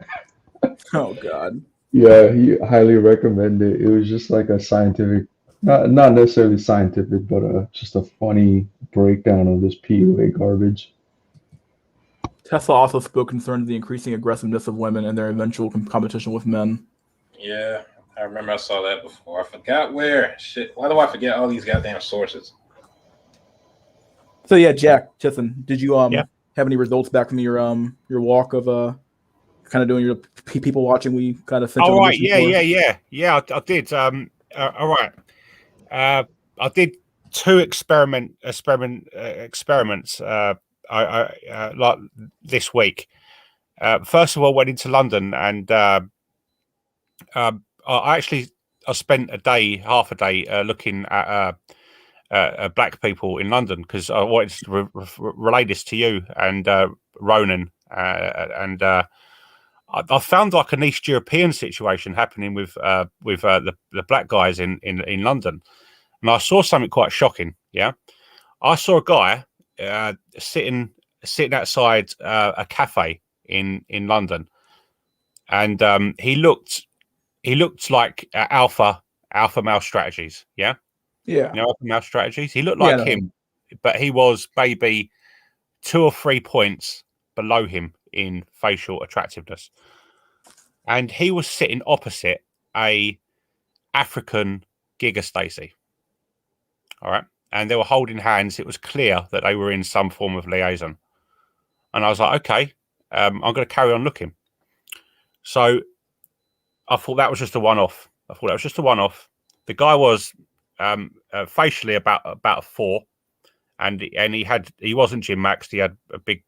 Oh god. Yeah, he highly recommend it. It was just like a scientific, not necessarily scientific, but just a funny breakdown of this PUA garbage. Tesla also spoke concerning the increasing aggressiveness of women and their eventual competition with men. Yeah, I remember I saw that before. I forgot where. Shit, why do I forget all these goddamn sources? So yeah, Jack Chesson, did you Yeah. have any results back from your walk of kind of doing your people watching? We kind of sent you All the right, mission yeah. I did. All right. I did two experiments. Like this week. First of all, went into London, and I spent half a day, looking at black people in London, because I wanted to relay this to you and Ronan, and I found like an East European situation happening with the black guys in London, and I saw something quite shocking. Yeah, I saw a guy sitting outside a cafe in London, and he looked like alpha male strategies. Yeah, Yeah. alpha male strategies. He looked Yeah, like him, but he was maybe 2 or 3 points below him in facial attractiveness, and he was sitting opposite a African Giga Stacy. All right, and they were holding hands. It was clear that they were in some form of liaison, and I was like, okay, I'm going to carry on looking. So I thought that was just a one-off. The guy was facially about a 4, and he wasn't gym maxed. He had a big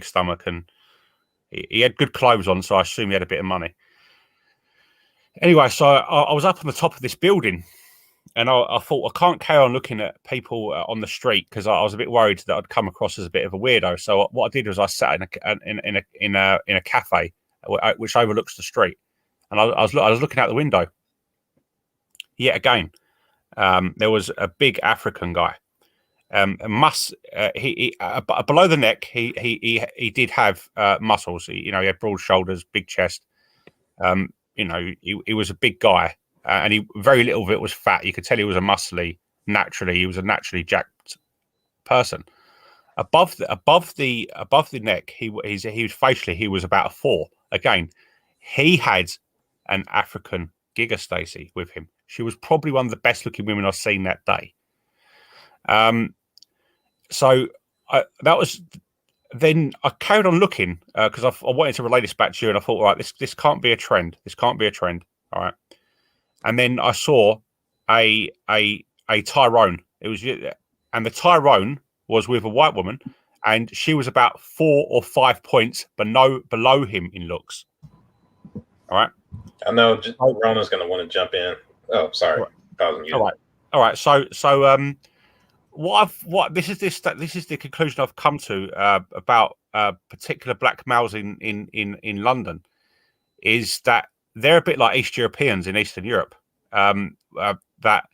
stomach, and he had good clothes on, so I assume he had a bit of money. Anyway, so I was up on the top of this building, and I thought I can't carry on looking at people on the street, because I was a bit worried that I'd come across as a bit of a weirdo. So what I did was I sat in a cafe which overlooks the street, and I was looking out the window. Yet again, there was a big African guy. Below the neck, he did have muscles. He had broad shoulders, big chest. He was a big guy, and very little of it was fat. You could tell he was he was a naturally jacked person. Above the neck, he was facially, he was about a 4. Again, he had an African Giga Stacy with him. She was probably one of the best looking women I've seen that day. So that was. Then I carried on looking, because I wanted to relay this back to you, and I thought, all right, this can't be a trend. This can't be a trend. All right. And then I saw a Tyrone. And the Tyrone was with a white woman, and she was about 4 or 5 points below him in looks. All right. I know Ronan's going to want to jump in. Oh, sorry. All right. So this is the conclusion I've come to about particular black males in London, is that they're a bit like East Europeans in Eastern Europe. That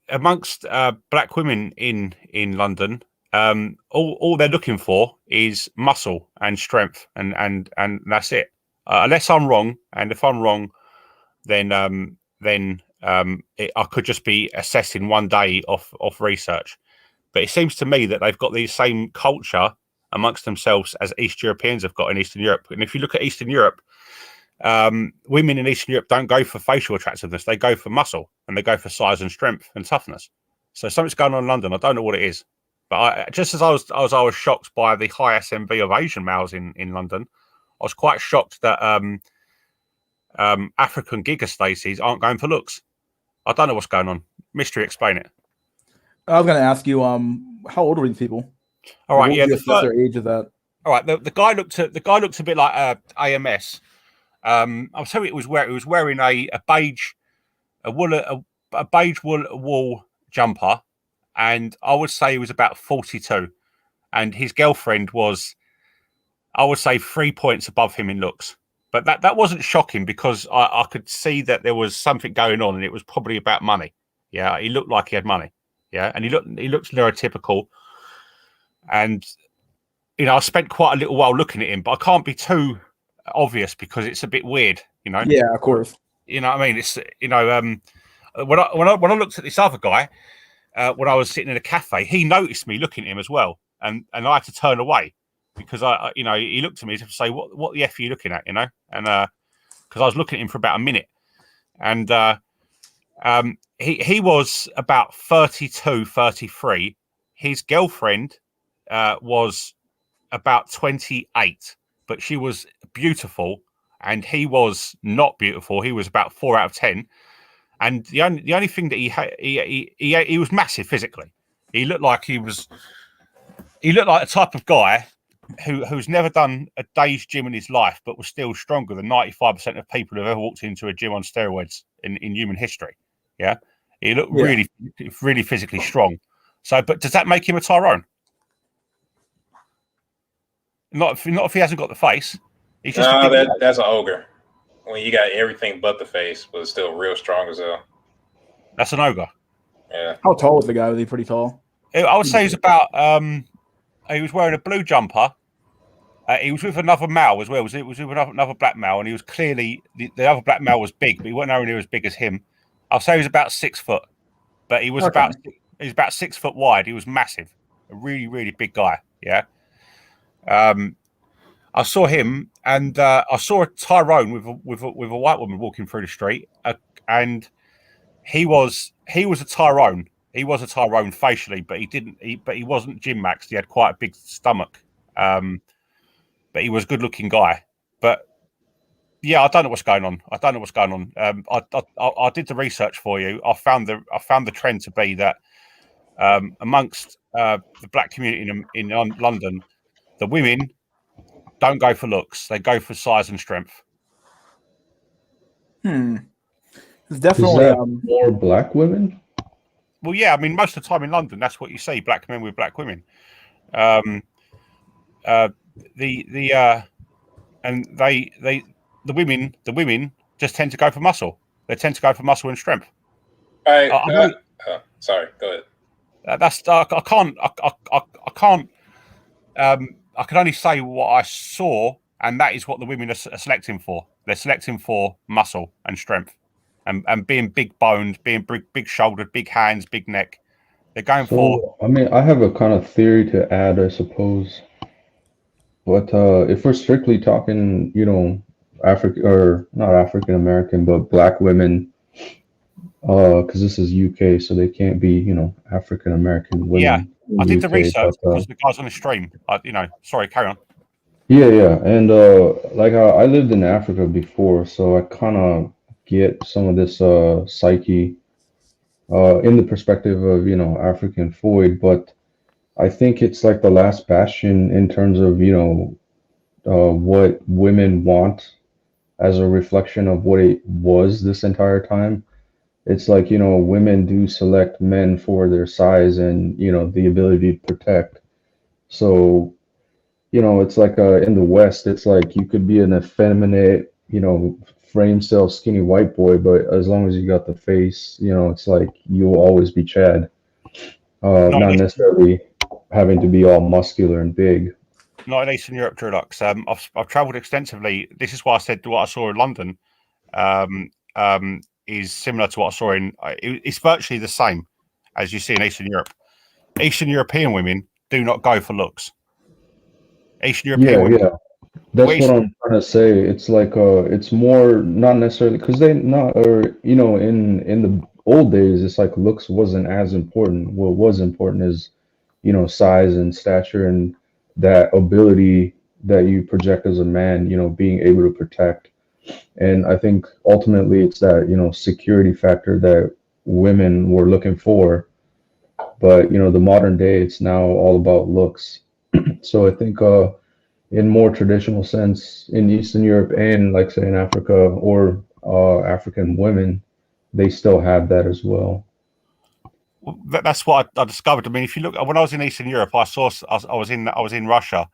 amongst black women in London, all they're looking for is muscle and strength, and that's it. Unless I'm wrong, and if I'm wrong, I could just be assessing one day off research. But it seems to me that they've got the same culture amongst themselves as East Europeans have got in Eastern Europe. And if you look at Eastern Europe, women in Eastern Europe don't go for facial attractiveness; they go for muscle and they go for size and strength and toughness. So something's going on in London. I don't know what it is, but just as I was shocked by the high SMV of Asian males in London, I was quite shocked that African Giga Stacies aren't going for looks. I don't know what's going on. Mystery, explain it. I was going to ask you, how old were these people? All right, yeah. Their age of that. All right, the guy looked a bit like AMS. I'll tell you, it was wearing a beige wool jumper, and I would say he was about 42, and his girlfriend was, I would say, 3 points above him in looks. But that wasn't shocking because I could see that there was something going on, and it was probably about money. Yeah, he looked like he had money. Yeah, and he looks neurotypical. And I spent quite a little while looking at him, but I can't be too obvious because it's a bit weird. Yeah, of course. You know what I mean? It's when I looked at this other guy when I was sitting in a cafe, he noticed me looking at him as well, and I had to turn away because he looked at me to say, what the F are you looking at? And because I was looking at him for about a minute, and he was about 32, 33. His girlfriend was about 28, but she was beautiful, and he was not beautiful. He was about 4 out of 10. And the only thing that he was massive physically. He looked like the type of guy who's never done a day's gym in his life, but was still stronger than 95% of people who've ever walked into a gym on steroids in human history. Yeah, he looked really, really physically strong. So, but does that make him a Tyrone? Not if he hasn't got the face. He's just that's an ogre. When you got everything but the face, but it's still real strong as hell. That's an ogre. Yeah. How tall was the guy? Was he pretty tall? I would say he's about. He was wearing a blue jumper. He was with another male as well. It was with another black male, and he was clearly the other black male was big, but he wasn't nowhere near as big as him. I'll say he was about 6 foot, but he was about 6 foot wide. He was massive, a really, really big guy. Yeah. I saw him, and I saw a Tyrone with a white woman walking through the street, and he was a Tyrone. He was a Tyrone facially, but he wasn't gym maxed. He had quite a big stomach, but he was a good looking guy. But yeah, I don't know what's going on. I did the research for you. I found the trend to be that amongst the black community in London, the women don't go for looks; they go for size and strength. It's definitely Is that more black women. Well, yeah, I mean, most of the time in London, that's what you see: black men with black women. The women just tend to go for muscle. They tend to go for muscle and strength. All right. Sorry, go ahead. I can only say what I saw, and that is what the women are selecting for. They're selecting for muscle and strength, and being big boned, being big shouldered, big hands, big neck. They're going for. I mean, I have a kind of theory to add, I suppose. But if we're strictly talking, African or not African American, but black women, because this is UK, so they can't be, African American women. Yeah, I did the UK, research because the guys on the stream. Sorry, carry on. Yeah, and I lived in Africa before, so I kind of get some of this psyche in the perspective of African Floyd, but I think it's like the last bastion in terms of what women want as a reflection of what it was this entire time. It's like women do select men for their size and the ability to protect. So it's like in the West, it's like you could be an effeminate frame cell skinny white boy, but as long as you got the face, it's like you'll always be Chad. Not necessarily having to be all muscular and big. Not in Eastern Europe, Drulux. I've travelled extensively. This is why I said what I saw in London. is similar to what I saw in. It's virtually the same as you see in Eastern Europe. Eastern European women do not go for looks. Eastern European women. Yeah. That's what I'm trying to say. It's like it's more not necessarily because they not or in the old days it's like looks wasn't as important. What was important is size and stature and that ability that you project as a man. Being able to protect. And I think ultimately it's that security factor that women were looking for. But the modern day it's now all about looks. So I think in more traditional sense in Eastern Europe and like say in Africa or African women, they still have that as well. Well, that's what I discovered. I mean, if you look when I was in Eastern Europe, I was in Russia,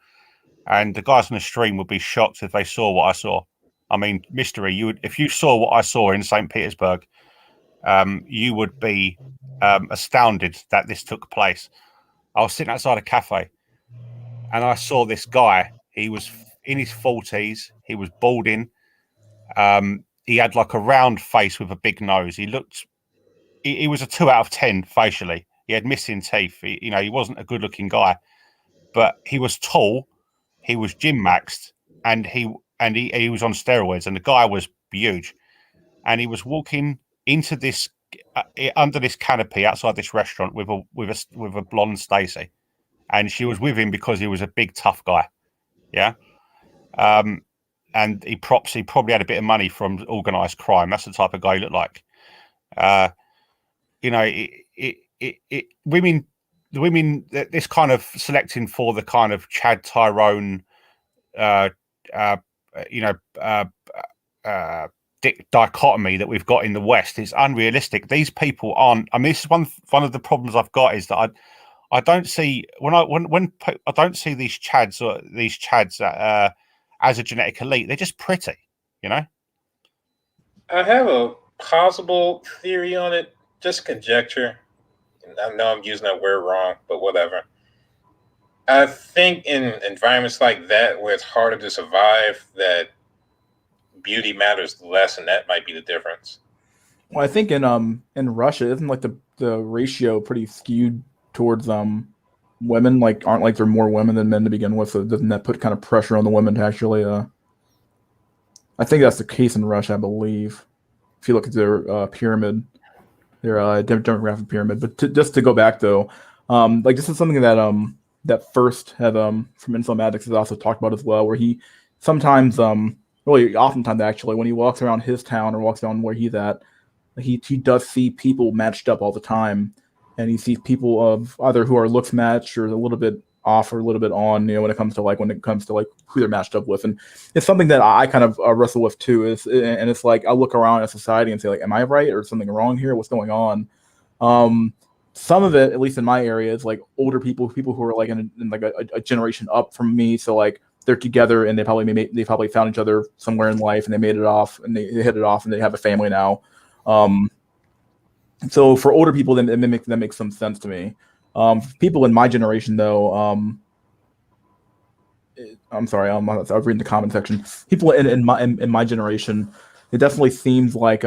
and the guys on the stream would be shocked if they saw what I saw. I mean, mystery. If you saw what I saw in St. Petersburg, you would be astounded that this took place. I was sitting outside a cafe, and I saw this guy. He was in his 40s. He was balding. He had like a round face with a big nose. He was a 2 out of 10 facially. He had missing teeth. He wasn't a good-looking guy, but he was tall. He was gym maxed, and he was on steroids. And the guy was huge, and he was walking into this under this canopy outside this restaurant with a blonde Stacy, and she was with him because he was a big tough guy. Yeah. And he probably had a bit of money from organized crime. That's the type of guy he looked like. The women, this kind of selecting for the kind of Chad Tyrone, dichotomy that we've got in the West is unrealistic. These people aren't. I mean, this is one of the problems I've got is that I don't see when I don't see these Chads as a genetic elite. They're just pretty, I have a possible theory on it, just conjecture. I know I'm using that word wrong, but whatever. I think in environments like that where it's harder to survive, that beauty matters less, and that might be the difference. Well, I think in Russia, isn't like the ratio pretty skewed towards women? Like aren't like there more women than men to begin with? So doesn't that put kind of pressure on the women to actually? I think that's the case in Russia, I believe. If you look at their pyramid, their demographic pyramid. But just to go back though, like this is something that that First had from Incel Maddox has also talked about as well, where he sometimes really oftentimes actually when he walks around his town or walks around where he's at, he does see people matched up all the time, and he sees people of either who are looks matched or a little bit off or a little bit on, when it comes to like who they're matched up with. And it's something that I kind of wrestle with too, and it's like I look around at society and say like, am I right or is something wrong here? What's going on? Some of it, at least in my area, is like older people who are like in like a generation up from me. So like they're together and they probably found each other somewhere in life and they made it off and they hit it off and they have a family now. So for older people, then that makes some sense to me. For people in my generation, though, I'm sorry, I'm reading the comment section. People in my generation, it definitely seems like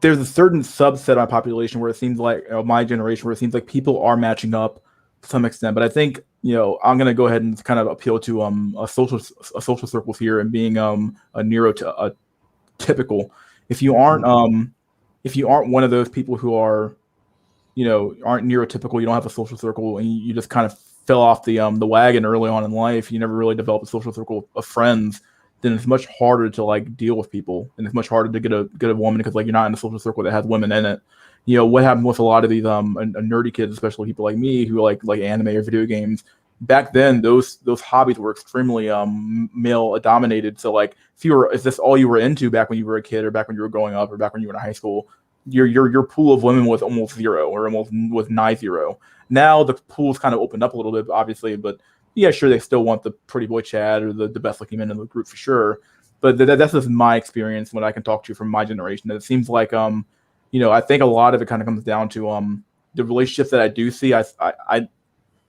there's a certain subset of my population where it seems like my generation where it seems like people are matching up to some extent. But I think I'm going to go ahead and kind of appeal to a social circles here and being a neurotypical. If you aren't one of those people who are aren't neurotypical, you don't have a social circle, and you just kind of fell off the wagon early on in life, you never really develop a social circle of friends, then it's much harder to like deal with people, and it's much harder to get a woman because like you're not in a social circle that has women in it. What happened with a lot of these nerdy kids, especially people like me who like anime or video games, back then those hobbies were extremely male dominated. So like if this all you were into back when you were a kid or back when you were growing up or back when you were in high school, your pool of women was almost zero or almost was nigh zero. Now the pool's kind of opened up a little bit, obviously, but yeah, sure, they still want the pretty boy Chad or the best looking men in the group for sure. But that's just my experience when I can talk to you from my generation. It seems like I think a lot of it kind of comes down to the relationships that I do see. I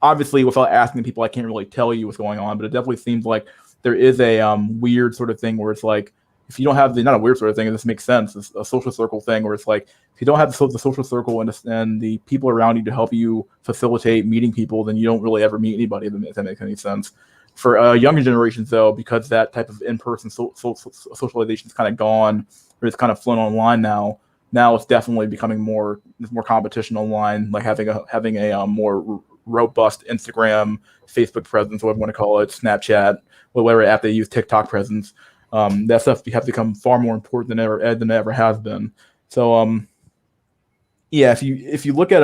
obviously without asking people, I can't really tell you what's going on, but it definitely seems like there is a weird sort of thing where it's like if you don't have the, not a weird sort of thing, this makes sense. It's a social circle thing where it's like, if you don't have the social circle and the people around you to help you facilitate meeting people, then you don't really ever meet anybody, if that makes any sense. For younger generations, though, because that type of in-person socialization is kind of gone, or it's kind of flown online now. Now it's definitely becoming there's more competition online, like having a more robust Instagram, Facebook presence, whatever you want to call it, Snapchat, whatever app they use, TikTok presence. That stuff have become far more important than it ever has been. So yeah, if you look at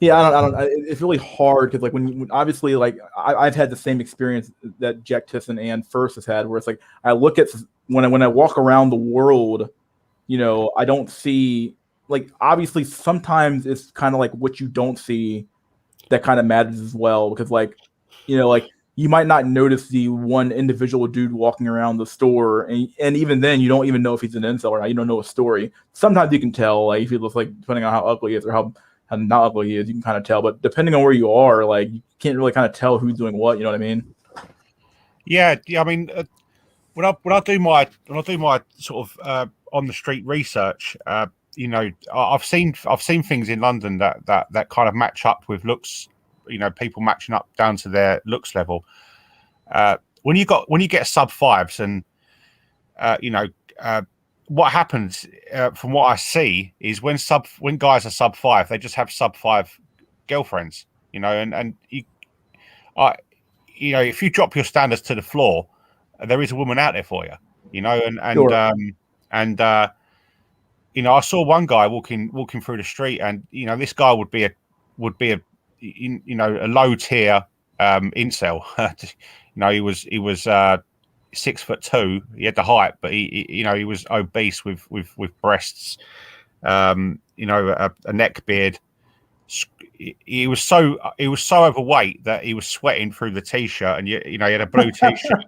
yeah, I don't. It's really hard because like when obviously like I've had the same experience that Jack Tisson and First has had, where it's like I look at when I walk around the world, I don't see, like, obviously sometimes it's kind of like what you don't see that kind of matters as well, because like like you might not notice the one individual dude walking around the store, and even then you don't even know if he's an incel or not. You don't know his story. Sometimes you can tell, like if he looks, like, depending on how ugly he is or how not ugly he is, you can kind of tell. But depending on where you are, like you can't really kind of tell who's doing what. You know what I mean? Yeah. I mean, when I do my sort of on the street research, I've seen things in London that kind of match up with looks. People matching up down to their looks level. When you get sub fives, and what happens from what I see is when guys are sub five, they just have sub five girlfriends. And if you drop your standards to the floor, there is a woman out there for you. Sure. I saw one guy walking through the street, and this guy would be a low tier incel. He was 6'2". He had the height, but he was obese with breasts, a neck beard. He was so overweight that he was sweating through the t-shirt, and he had a blue t-shirt.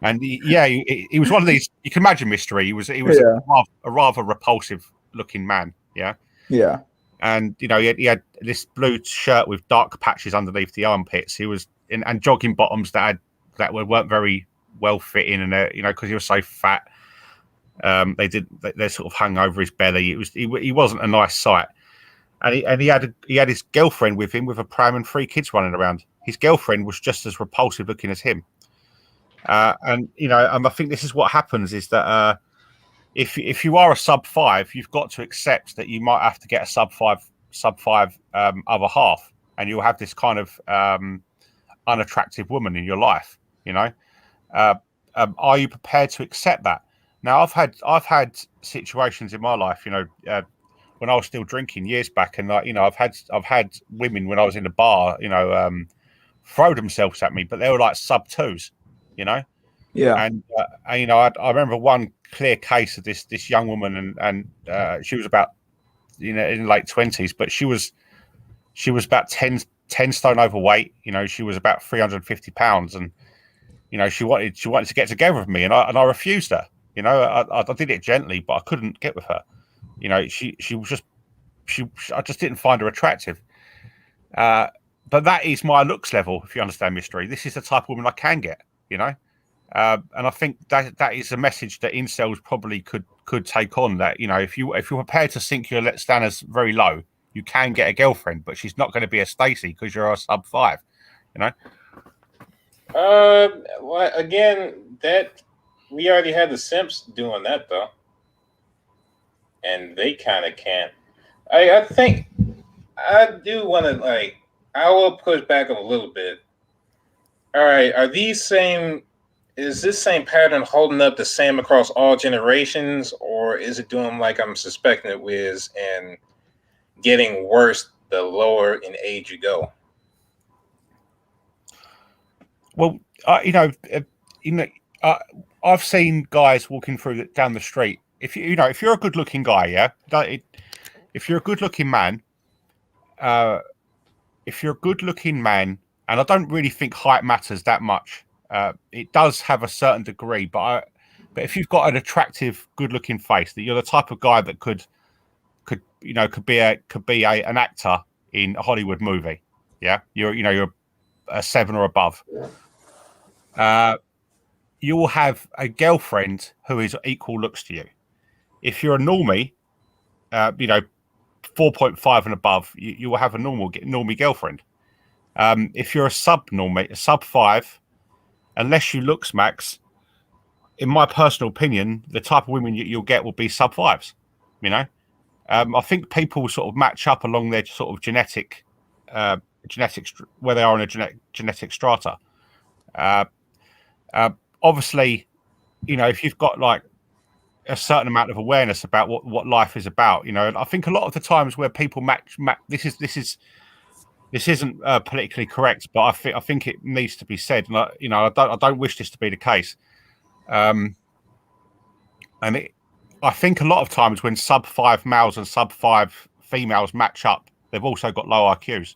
And he was one of these. You can imagine Mystery. He was Yeah. a rather repulsive looking man. Yeah. Yeah. And he had this blue shirt with dark patches underneath the armpits. He was and jogging bottoms that weren't very well fitting, and because he was so fat, they sort of hung over his belly. He wasn't a nice sight. And he had his girlfriend with him, with a pram and 3 kids running around. His girlfriend was just as repulsive looking as him. And I think this is what happens, is that if you are a sub 5, you've got to accept that you might have to get a sub 5 other half, and you'll have this kind of unattractive woman in your life. Are you prepared to accept that? Now, I've had situations in my life, when I was still drinking years back, and I've had women when I was in the bar, throw themselves at me, but they were like sub 2s. Yeah. And I remember one clear case of this young woman, and she was about in late 20s, but she was about 10 stone overweight. She was about 350 pounds, and she wanted to get together with me, and I refused her. I did it gently, but I couldn't get with her. She was just I just didn't find her attractive. But that is my looks level, if you understand Mystery. This is the type of woman I can get. And I think that is a message that incels probably could take on. That if you're prepared to sink your standards very low, you can get a girlfriend, but she's not going to be a Stacy because you're a sub 5. Well, again, that we already had the simps doing that though, and they kind of can't. I think I do want to I will push back a little bit. All right, is this same pattern holding up the same across all generations, or is it doing like I'm suspecting it is and getting worse the lower in age you go? Well, I've seen guys walking down the street. If you're a good-looking guy, yeah, if you're a good-looking man, and I don't really think height matters that much. It does have a certain degree, but if you've got an attractive, good-looking face, that you're the type of guy that could be an actor in a Hollywood movie. Yeah, you're a 7 or above. you will have a girlfriend who is equal looks to you. If you're a normie, 4.5 and above, you will have a normie girlfriend. If you're a sub-normie, a sub-5, unless you looks max, in my personal opinion, the type of women you'll get will be sub-5s. I think people sort of match up along their sort of genetics, where they are in a genetic strata. Obviously, if you've got like a certain amount of awareness about what life is about, and I think a lot of the times where people match this isn't politically correct, but I think it needs to be said, and I don't wish this to be the case. I think a lot of times when sub-5 males and sub-5 females match up, they've also got low IQs.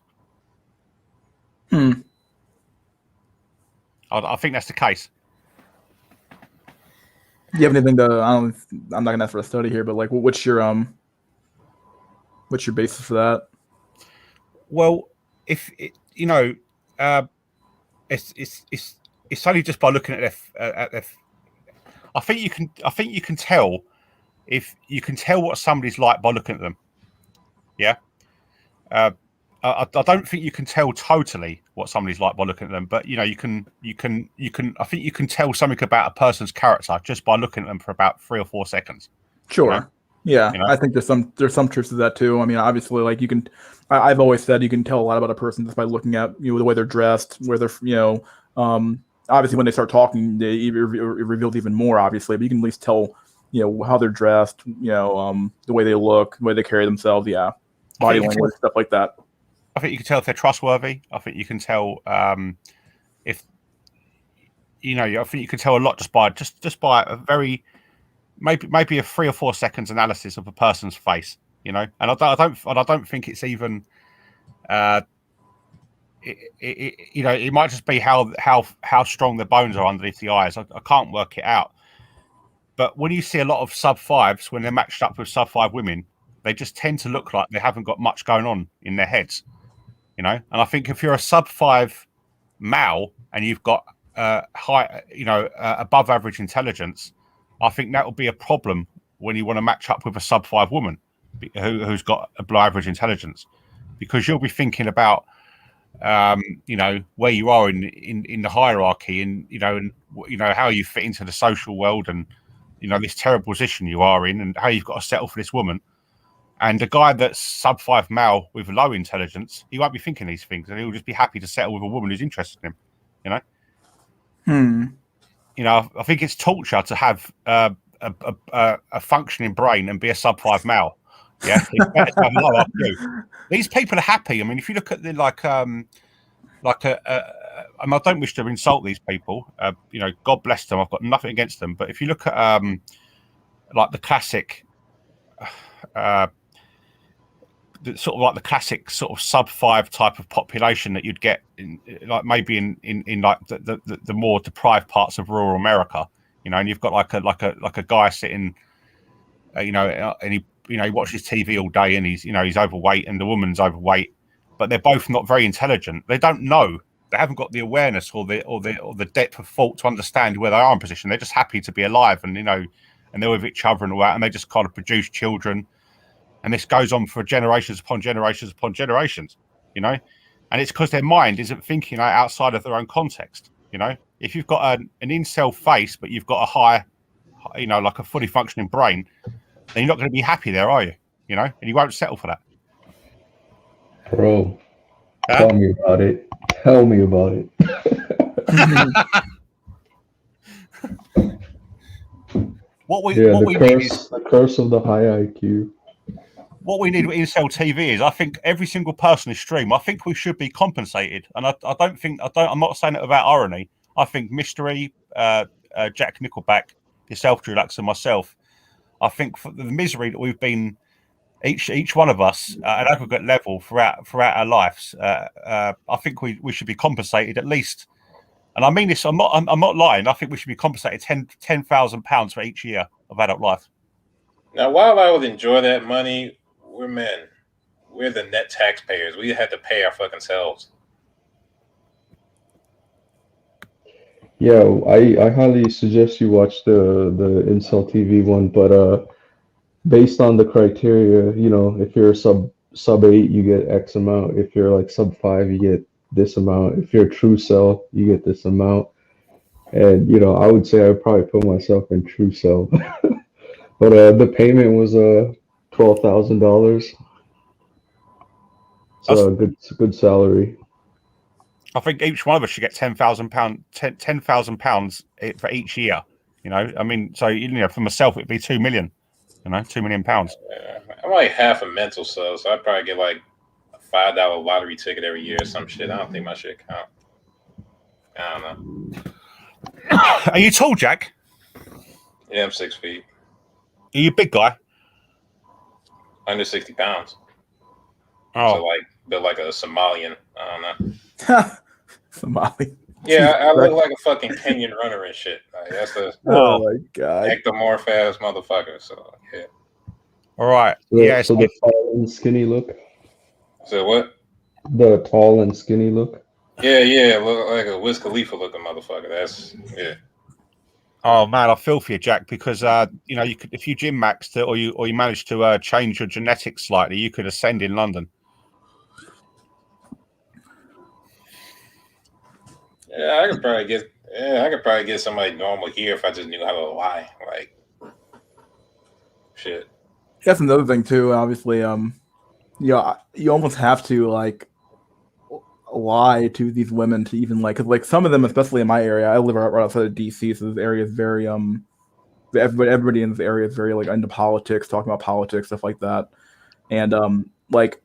I think that's the case. Do you have anything to? I'm not gonna ask for a study here, but like, what's your basis for that? Well, it's only just by looking at their. I think you can tell if you can tell what somebody's like by looking at them. Yeah. I don't think you can tell totally what somebody's like by looking at them, but you can. I think you can tell something about a person's character just by looking at them for about 3 or 4 seconds. Sure. Yeah, I think there's some truth to that too. I mean, obviously, like I've always said you can tell a lot about a person just by looking at the way they're dressed, where they're obviously when they start talking, it reveals even more, obviously, but you can at least tell how they're dressed, the way they look, the way they carry themselves, body language, stuff like that. I think you can tell if they're trustworthy. I think you can tell if I think you can tell a lot just by a very maybe a 3 or 4 seconds analysis of a person's face, and I don't think it's even it might just be how strong the bones are underneath the eyes. I can't work it out. But when you see a lot of sub-5s, when they're matched up with sub-5 women, they just tend to look like they haven't got much going on in their heads, And I think if you're a sub-5 male and you've got high, above average intelligence, I think that will be a problem when you want to match up with a sub-5 woman who's got a below average intelligence, because you'll be thinking about where you are in the hierarchy, and how you fit into the social world, and this terrible position you are in, and how you've got to settle for this woman. And a guy that's sub-5 male with low intelligence, he won't be thinking these things, and he'll just be happy to settle with a woman who's interested in him. I think it's torture to have a functioning brain and be a sub-5 male. Yeah, it's better to have low IQ. These people are happy. I mean, if you look at the I don't wish to insult these people. God bless them. I've got nothing against them. But if you look at the classic, the classic sort of sub-5 type of population that you'd get in the more deprived parts of rural America, and you've got like a guy sitting, and he watches TV all day, and he's overweight, and the woman's overweight, but they're both not very intelligent. They don't know. They haven't got the awareness or the depth of thought to understand where they are in position. They're just happy to be alive, and and they're with each other and all that, and they just kind of produce children, and this goes on for generations upon generations upon generations, and it's because their mind isn't thinking outside of their own context. If you've got an incel face, but you've got a high, like a fully functioning brain, then you're not going to be happy there, are you? And you won't settle for that. Bro, tell me about it. Tell me about it. The curse of the high IQ. What we need with Incel TV is, I think every single person in stream, I think we should be compensated. And I'm not saying it without irony. I think Mystery, Jack Nickelback, yourself, Drulux, and myself, I think for the misery that we've been, each one of us at an aggregate level throughout our lives, I think we should be compensated at least. And I mean this, I'm not lying. I think we should be compensated £10,000 for each year of adult life. Now, while I would enjoy that money, we're men. We're the net taxpayers. We have to pay our fucking selves. Yeah, I highly suggest you watch the Incel TV one, but based on the criteria, you know, if you're sub 8, you get X amount. If you're like sub 5, you get this amount. If you're a true cell, you get this amount. And you know, I would say I'd probably put myself in true cell. But the payment was $12,000. It's a good salary. I think each one of us should get £10,000, £10,000 for each year. You know, I mean, so you know, for myself, it'd be 2 million. You know, £2 million. I'm like half a mental cell, so I'd probably get like a $5 lottery ticket every year or some shit. I don't think my shit count. I don't know. Are you tall, Jack? Yeah, I'm 6 feet. Are you a big guy? Under 60 pounds. Oh, So like built like a Somalian. I don't know. Somali. Yeah, I look like a fucking Kenyan runner and shit. Like, that's the Oh my god. ectomorph ass motherfucker. So yeah. all right. So the tall and skinny look. So what? The tall and skinny look. Yeah, look like a Wiz Khalifa looking motherfucker. That's yeah. Oh man, I feel for you, Jack, because you know, you could, if you gym maxed it or you managed to change your genetics slightly, you could ascend in London. Yeah, I could probably get somebody normal here if I just knew how to lie. Like shit. That's another thing too. Obviously, you almost have to like lie to these women to even like, cause like some of them, especially in my area, I live right outside of DC, so this area is very everybody in this area is very like into politics, talking about politics, stuff like that, and like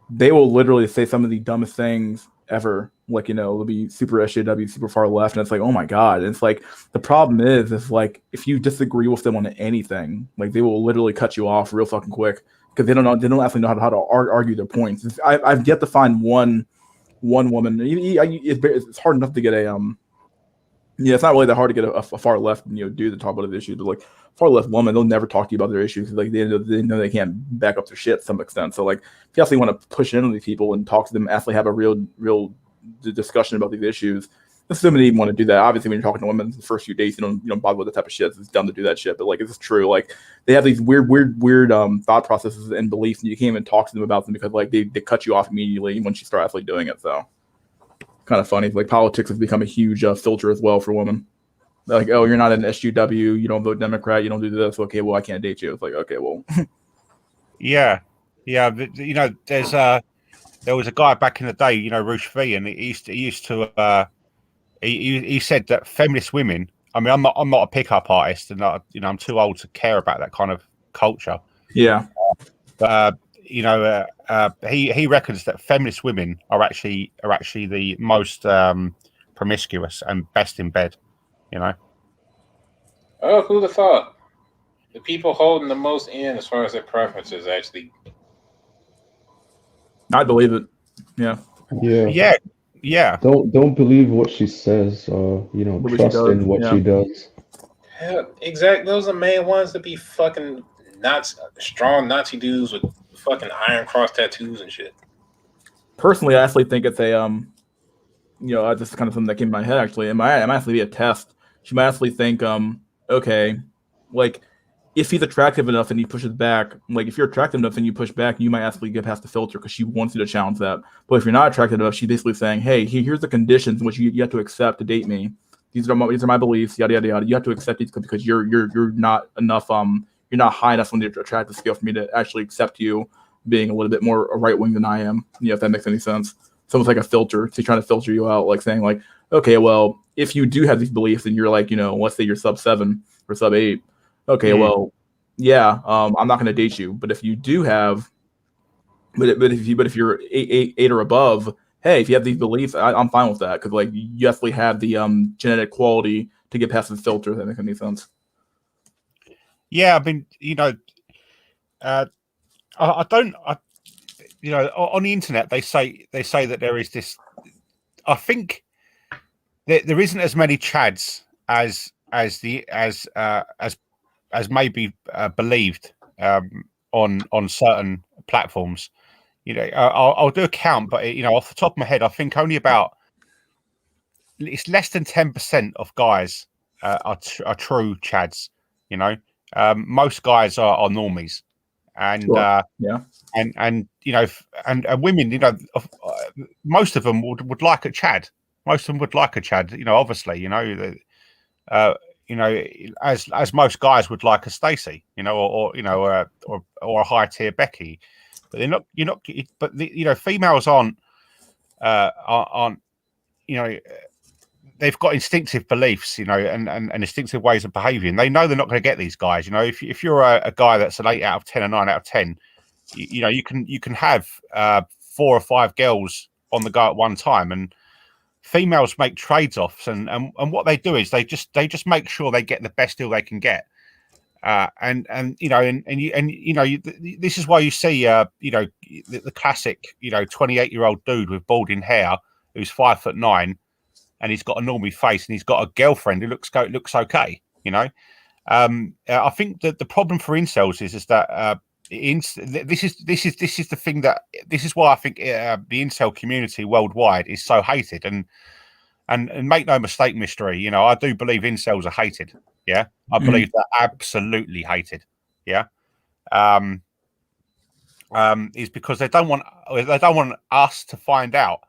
they will literally say some of the dumbest things ever. Like, you know, it'll be super SJW, super far left, and it's like, oh my god. And it's like the problem is like if you disagree with them on anything, like they will literally cut you off real fucking quick because they don't actually know how to argue their points. I've yet to find one woman. It's hard enough to get a yeah, it's not really that hard to get a far left, you know, dude to talk about the issue. But like far left woman, they'll never talk to you about their issues. Like they know they can't back up their shit to some extent. So like, if you actually want to push into these people and talk to them, actually have a real discussion about these issues, assuming they even want to do that. Obviously, when you're talking to women the first few days, you don't bother with that type of shit. It's dumb to do that shit. But like, it's true. Like they have these weird thought processes and beliefs, and you can't even talk to them about them because like they cut you off immediately once you start actually doing it. So. Kind of funny. Like politics has become a huge filter as well for women. They're like, oh, you're not an SUW, you don't vote Democrat, you don't do this. Okay, well, I can't date you. It's like, okay, well. Yeah. But, you know, there was a guy back in the day, you know, Roosh V, and he used to he said that feminist women. I mean, I'm not a pickup artist, and you know, I'm too old to care about that kind of culture. Yeah. But you know, he reckons that feminist women are actually the most promiscuous and best in bed. You know. Oh, who'd have thought? The people holding the most in as far as their preferences actually. I believe it. Yeah. Yeah. Don't believe what she says. You know, trust in what she does. Yeah, exactly. Those are the main ones to be fucking strong Nazi dudes with fucking iron cross tattoos and shit. Personally, I actually think it's a you know, this is kind of something that came to my head actually. It might actually be a test. She might actually think, okay, like if he's attractive enough and he pushes back, like if you're attractive enough and you push back, you might actually get past the filter because she wants you to challenge that. But if you're not attractive enough, she's basically saying, hey, here's the conditions in which you have to accept to date me. These are my beliefs, yada yada yada. You have to accept these because you're not enough you're not high enough on the attractive scale for me to actually accept you being a little bit more right wing than I am. You know, if that makes any sense. It's almost like a filter. She's trying to filter you out, like saying like, okay, well, if you do have these beliefs and you're like, you know, let's say you're sub 7 or sub 8, okay, well, yeah, I'm not going to date you. But if you do have, but if you're eight or above, hey, if you have these beliefs, I'm fine with that because like you actually have the genetic quality to get past the filter. If that makes any sense. Yeah, I mean, you know, I don't, you know, on the internet they say that there is this. I think there isn't as many chads as may be believed on certain platforms. You know, I'll do a count, but you know, off the top of my head, I think only about it's less than 10% of guys are true chads. You know, most guys are normies, and Sure. Yeah. and you know, and women, you know, most of them would like a chad. Most of them would like a chad. You know, obviously, you know, as most guys would like a Stacy, you know, or you know, or a high tier Becky, but they're not. You're not. But you know, females aren't, you know, they've got instinctive beliefs, you know, and instinctive ways of behaving. They know they're not going to get these guys. You know, if you're a guy that's an 8 out of 10, a 9 out of 10, you know, you can have 4 or 5 girls on the go at one time, and females make trade-offs, and what they do is they just make sure they get the best deal they can get. And you know, and you know, this is why you see you know, the classic, you know, 28-year-old dude with balding hair who's 5'9", and he's got a normie face, and he's got a girlfriend who looks okay. You know, I think that the problem for incels is that this is the thing that this is why I think the incel community worldwide is so hated. And make no mistake, mystery, you know, I do believe incels are hated. Yeah, I believe they're absolutely hated. Yeah, is because they don't want us to find out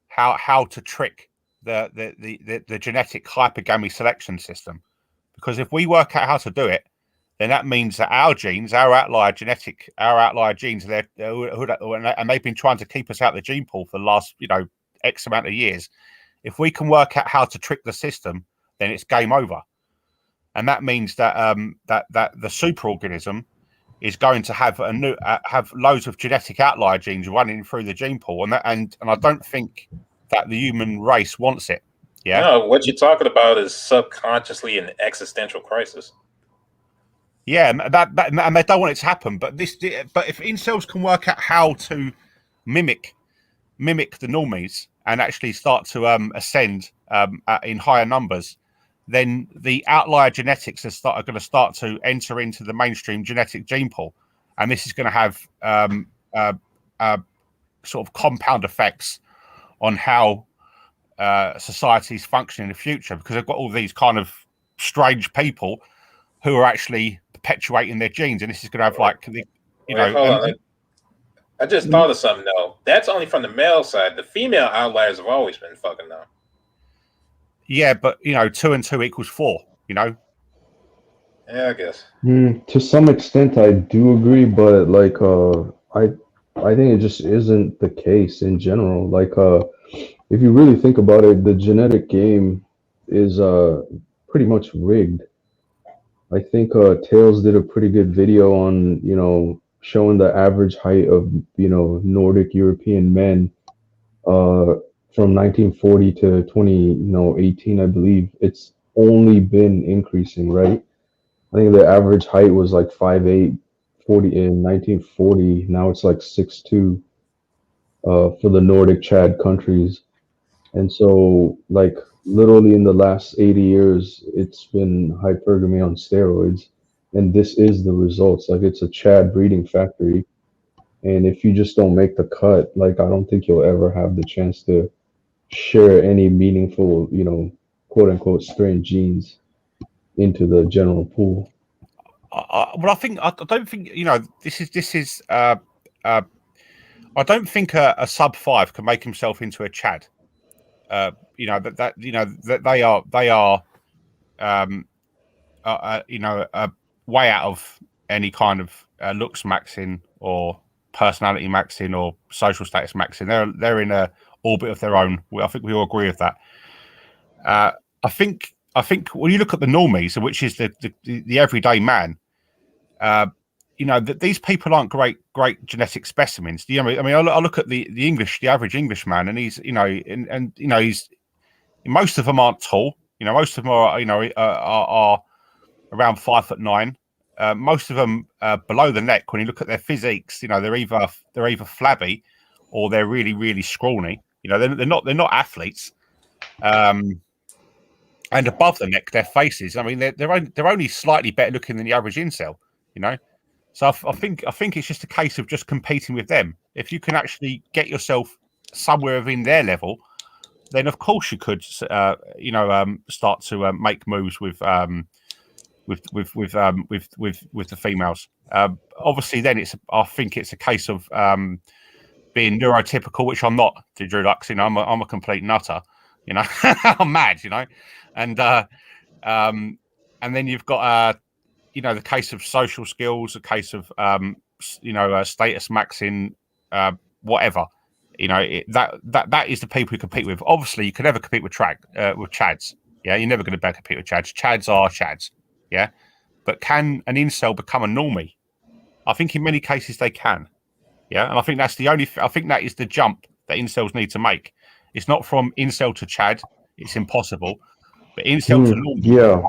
how to trick the genetic hypergamy selection system. Because if we work out how to do it, then that means that our genes, our outlier genes, and they've been trying to keep us out of the gene pool for the last, you know, X amount of years. If we can work out how to trick the system, then it's game over. And that means that that the superorganism is going to have have loads of genetic outlier genes running through the gene pool, and I don't think that the human race wants it. Yeah. No, what you're talking about is subconsciously an existential crisis. Yeah, and they don't want it to happen. But if incels can work out how to mimic the normies and actually start to ascend in higher numbers, then the outlier genetics are going to start to enter into the mainstream genetic gene pool, and this is going to have sort of compound effects on how societies function in the future, because they've got all these kind of strange people who are actually perpetuating their genes, and this is going to have like Hold on. I just thought of something though. That's only from the male side. The female outliers have always been fucking now. Yeah, but you know, 2 and 2 equals 4. You know. Yeah, I guess. To some extent, I do agree, but like, I think it just isn't the case in general. Like, if you really think about it, the genetic game is pretty much rigged. I think Tails did a pretty good video on, you know, showing the average height of, you know, Nordic European men from 1940 to 2018, I believe. It's only been increasing, right? I think the average height was like 5'8", 40 in 1940. Now it's like 6'2" for the Nordic Chad countries. And so, like, literally in the last 80 years, it's been hypergamy on steroids. And this is the results. Like, it's a Chad breeding factory. And if you just don't make the cut, like, I don't think you'll ever have the chance to share any meaningful, you know, quote unquote, strange genes into the general pool. Well, I don't think, you know, this is I don't think a sub 5 can make himself into a Chad. You know, that you know that they are you know, way out of any kind of looks maxing or personality maxing or social status maxing. They're in a orbit of their own. I think we all agree with that. I think when you look at the normies, which is the everyday man, you know, that these people aren't great genetic specimens. You know, I mean, I look at the average English man, and he's, you know, and you know, most of them aren't tall. You know, most of them are, you know, are around 5'9". Most of them below the neck. When you look at their physiques, you know, they're either flabby or they're really, really scrawny. You know, they're not athletes. And above the neck, their faces, I mean, they're only slightly better looking than the average incel. You know, so I think it's just a case of just competing with them. If you can actually get yourself somewhere within their level, then of course you could, start to make moves with the females. Obviously, then I think it's a case of being neurotypical, which I'm not, to Drew Lux. I'm a complete nutter. I'm mad. And then you've got the case of social skills, a case of status maxing, whatever. That is the people you compete with. Obviously, you can never compete with chads. Yeah, you're never going to compete with chads. Chads are chads. Yeah, but can an incel become a normie? I think in many cases they can. Yeah, and I think that's I think that is the jump that incels need to make. It's not from incel to chad. It's impossible. But incel to normie. Yeah,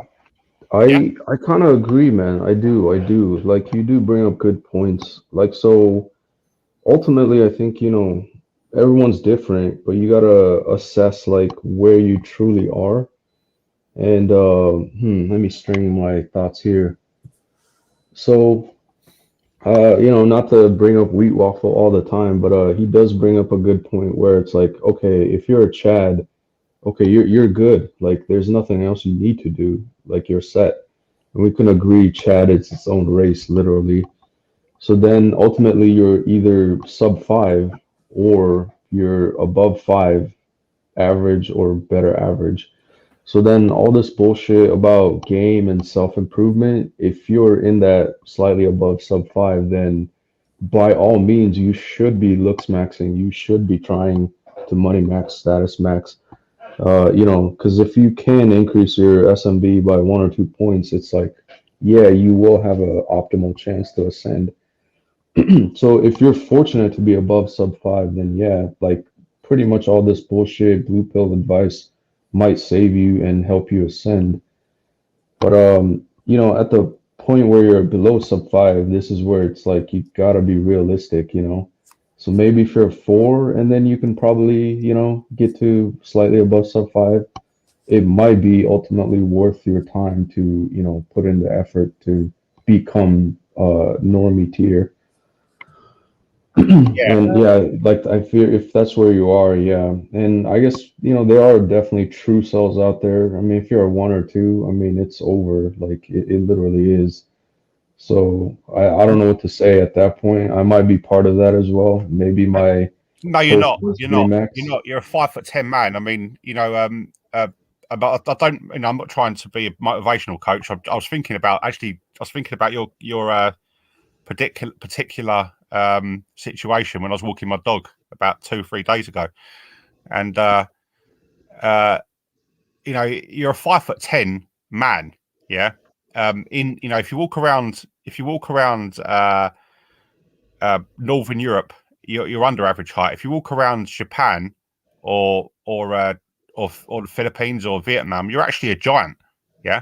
Yeah. I kind of agree, man. I do. Like, you do bring up good points. Like, so ultimately, I think, everyone's different, but you gotta assess like where you truly are. And let me string my thoughts here. So, not to bring up Wheat Waffle all the time, but he does bring up a good point where it's like, okay, if you're a Chad, okay, you're good. Like, there's nothing else you need to do. Like, you're set. And we can agree Chad is its own race, literally. So then ultimately you're either sub 5 or you're above 5, average or better average. So then all this bullshit about game and self-improvement, if you're in that slightly above sub 5, then by all means you should be looks maxing. You should be trying to money max, status max. Because if you can increase your SMB by 1 or 2 points, it's like, yeah, you will have an optimal chance to ascend. So if you're fortunate to be above sub 5, then yeah, like pretty much all this bullshit blue pill advice might save you and help you ascend. But at the point where you're below sub 5, this is where it's like you gotta be realistic. So maybe if you're 4, and then you can probably get to slightly above sub 5, it might be ultimately worth your time to put in the effort to become normie tier. Yeah. And yeah, like I fear if that's where you are, yeah. And I guess, there are definitely true cells out there. I mean, if you're a 1 or 2, I mean, it's over. Like it literally is. So I don't know what to say at that point. I might be part of that as well. Maybe my No, you're not. You're not. Remax. You're not. You're a 5'10" man. I mean, but I don't. I'm not trying to be a motivational coach. I was thinking about your particular situation when I was walking my dog about 2-3 days ago, and you're a 5'10" man. Yeah. If you walk around Northern Europe, you're under average height. If you walk around Japan or the Philippines or Vietnam, you're actually a giant. Yeah.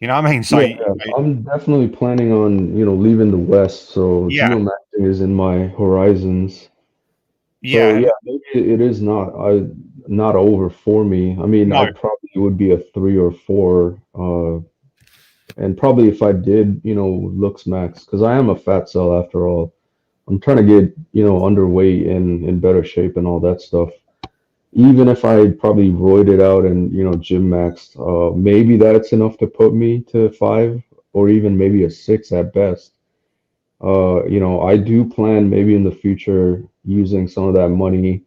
You know what I mean? So Yeah, I'm definitely planning on, leaving the West, so yeah. geomapping is in my horizons. Yeah. So yeah, maybe it is not over for me. I mean, No. I probably would be a 3 or 4, and probably if I did, looks max, because I am a fat cell after all. I'm trying to get, underweight and in better shape and all that stuff. Even if I probably roided out and gym maxed, maybe that's enough to put me to 5 or even maybe a 6 at best. I do plan maybe in the future using some of that money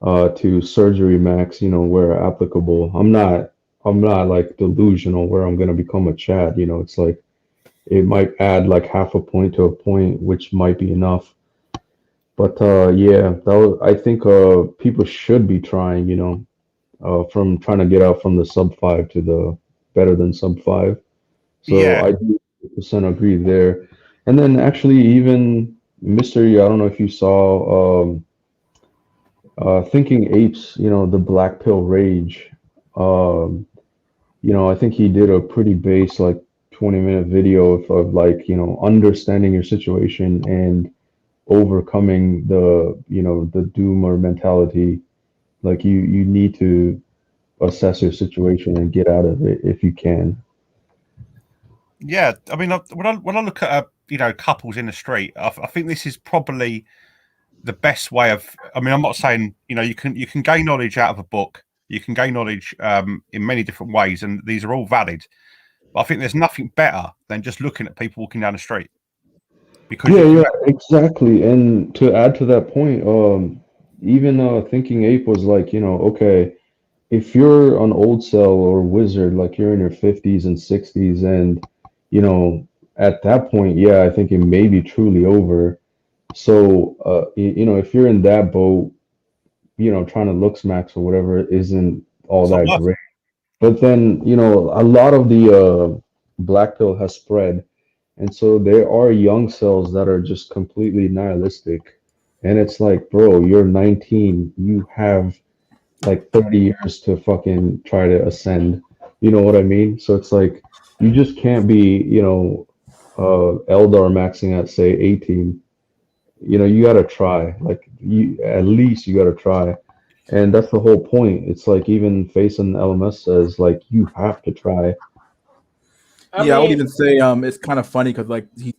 to surgery max, where applicable. I'm not like delusional where I'm gonna become a Chad. It's like it might add like half a point to a point, which might be enough. But yeah, I think people should be trying, from trying to get out from the sub 5 to the better than sub 5. So Yeah. I do 100% agree there. And then actually even Mystery, I don't know if you saw Thinking Apes, the Black Pill Rage. I think he did a pretty base like 20-minute video of like, understanding your situation and overcoming the doomer mentality. Like you need to assess your situation and get out of it if you can. Yeah, I mean, when I look at couples in the street, I think this is probably the best way of, I mean, I'm not saying, you can gain knowledge out of a book, you can gain knowledge in many different ways, and these are all valid. But I think there's nothing better than just looking at people walking down the street. Because Yeah, exactly. And to add to that point, even Thinking Ape was like, okay, if you're an old cell or wizard, like you're in your 50s and 60s, and at that point, yeah, I think it may be truly over. So, if you're in that boat, trying to looks max or whatever isn't all it's not that worth great. But then, a lot of the black pill has spread. And so there are young cells that are just completely nihilistic. And it's like, bro, you're 19. You have like 30 years to fucking try to ascend. You know what I mean? So it's like, you just can't be, Eldar maxing at, say, 18. You got to try. Like, at least you got to try. And that's the whole point. It's like even Face and LMS says, like, you have to try. I would even say it's kind of funny because like he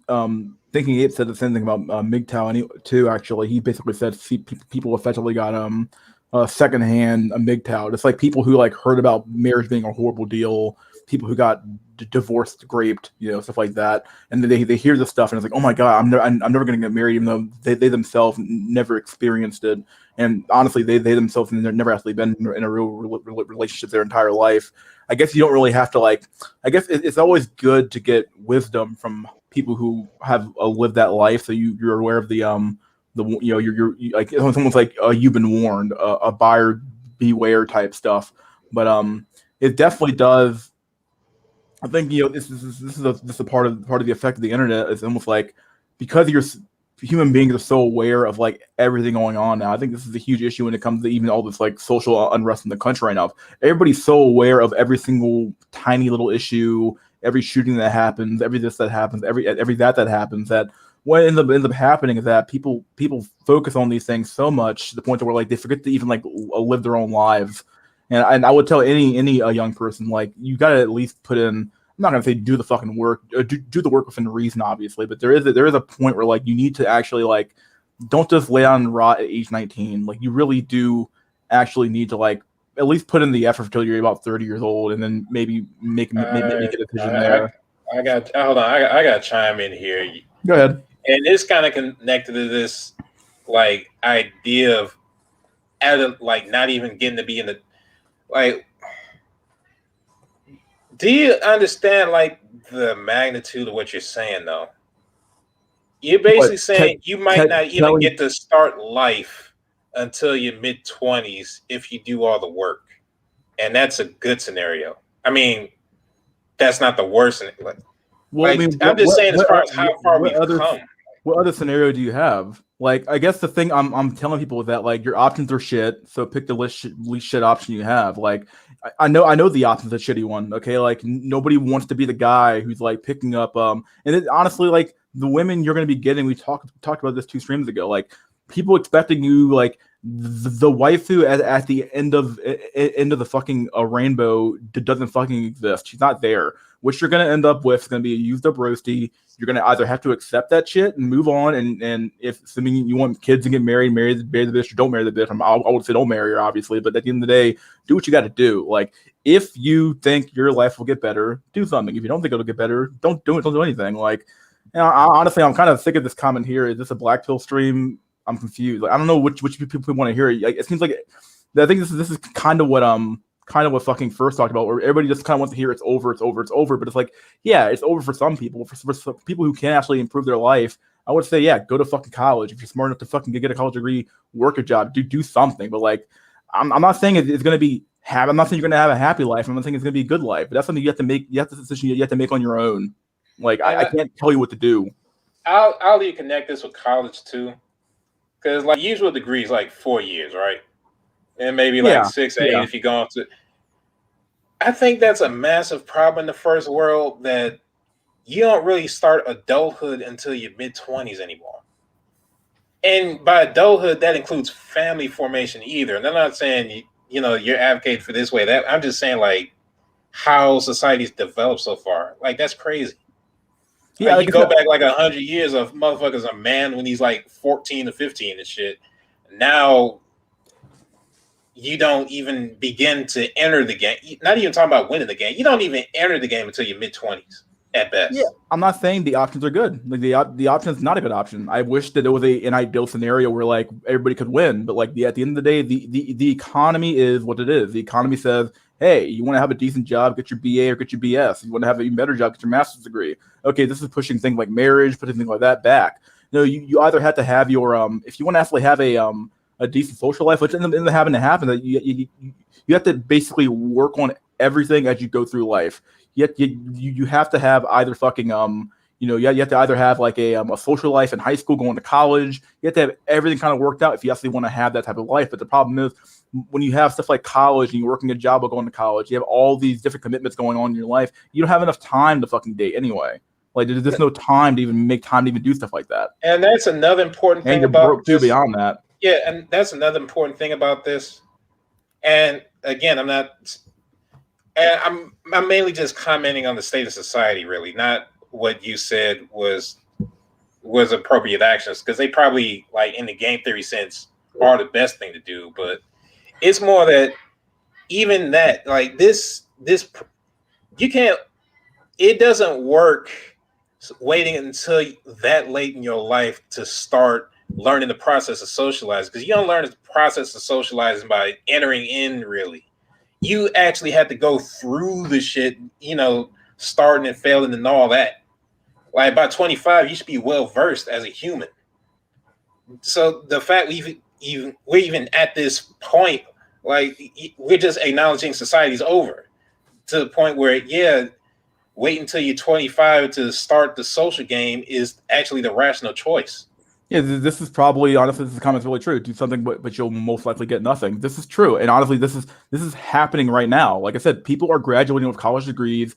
Thinking Ape said the same thing about MGTOW, and too actually he basically said people effectively got secondhand MGTOW. It's like people who like heard about marriage being a horrible deal, people who got divorced, raped, stuff like that, and they hear this stuff and it's like, oh my god, I'm never going to get married, even though they themselves never experienced it, and honestly they themselves never actually been in a real relationship their entire life. I guess you don't really have to like. I guess it's always good to get wisdom from people who have lived that life, so you're aware of you're like someone's like you've been warned, a buyer beware type stuff. But it definitely does. I think this is a part of the effect of the internet. It's almost like because human beings are so aware of like everything going on now. I think this is a huge issue when it comes to even all this like social unrest in the country right now. Everybody's so aware of every single tiny little issue, every shooting that happens, every this that happens, every that happens, that what ends up happening is that people focus on these things so much to the point where like they forget to even like live their own lives. And I would tell any young person, like, you got to at least put in. I'm not gonna say do the fucking work, do the work within reason, obviously, but there is a point where like you need to actually like don't just lay down and rot at age 19. Like you really do actually need to like at least put in the effort until you're about 30 years old, and then maybe make a decision there. Hold on. I got to chime in here. Go ahead. And it's kind of connected to this like idea of like not even getting to be in the like. Do you understand like the magnitude of what you're saying though? You're basically saying you might not even get to start life until your mid-20s if you do all the work. And that's a good scenario. I mean, that's not the worst. Well, I mean, I'm just saying as far as how far we've come. What other scenario do you have? Like, I guess the thing I'm telling people is that like your options are shit, so pick the least shit option you have. Like, I know the option's a shitty one. Okay, like nobody wants to be the guy who's like picking up and honestly, like the women you're going to be getting. We talked about this 2 streams ago. Like people expecting you like the waifu at the end of the fucking rainbow doesn't fucking exist. She's not there. What you're going to end up with is going to be a used up roasty. You're going to either have to accept that shit and move on. And if assuming you want kids to get marry the bitch, or don't marry the bitch. I would say don't marry her, obviously. But at the end of the day, do what you got to do. Like, if you think your life will get better, do something. If you don't think it'll get better, don't do it. Don't do anything. Like, honestly, I'm kind of sick of this comment here. Is this a black pill stream? I'm confused. Like, I don't know which people want to hear. Like, it seems like I think this is kind of what fucking first talked about, where everybody just kind of wants to hear it's over. But it's like, yeah, it's over for some people. For people who can actually improve their life, I would say, yeah, go to fucking college. If you're smart enough to fucking get a college degree, work a job, do something. But like, I'm not saying it's going to be. I'm not saying you're going to have a happy life. I'm not saying it's going to be a good life. But that's something you have to make. You have to decision you have to make on your own. Like, I can't tell you what to do. I'll you connect this with college too, because like usual degrees like 4 years, right? And maybe like 6 or 8 if you go into. I think that's a massive problem in the first world, that you don't really start adulthood until your mid-20s anymore. And by adulthood, that includes family formation either. And I'm not saying you're advocating for this way. That I'm just saying like how society's developed so far. Like that's crazy. Yeah, you go back like 100 years of motherfuckers a man when he's like 14 to 15 and shit. Now you don't even begin to enter the game. Not even talking about winning the game. You don't even enter the game until your mid-20s at best. Yeah, I'm not saying the options are good. Like the option is not a good option. I wish that it was an ideal scenario where like everybody could win, but like at the end of the day, the economy is what it is. The economy says, hey, you want to have a decent job, get your BA or get your BS. You want to have an even better job, get your master's degree. Okay, this is pushing things like marriage, putting things like that back. You either have to have your if you want to actually have a decent social life, which ends up having to happen, that you have to basically work on everything as you go through life. You have to have either fucking you have to either have like a social life in high school, going to college. You have to have everything kind of worked out if you actually want to have that type of life. But the problem is when you have stuff like college and you're working a job or going to college, you have all these different commitments going on in your life. You don't have enough time to fucking date anyway. Like there's just no time to even make time to even do stuff like that. And that's another important thing and you're about broke too beyond that. Yeah, and that's another important thing about this. And again, I'm mainly just commenting on the state of society, really, not what you said was appropriate actions, because they probably, like in the game theory sense, are the best thing to do. But it's more that even that, like this, you can't. It doesn't work waiting until that late in your life to start learning the process of socializing, because you don't learn the process of socializing by entering in, really. You actually have to go through the shit, starting and failing and all that. Like by 25, you should be well versed as a human. So the fact we're even at this point, like we're just acknowledging society's over to the point where, wait until you're 25 to start the social game is actually the rational choice. Yeah, this is probably, honestly, this comment's really true. Do something, but you'll most likely get nothing. This is true, and honestly, this is happening right now. Like I said, people are graduating with college degrees,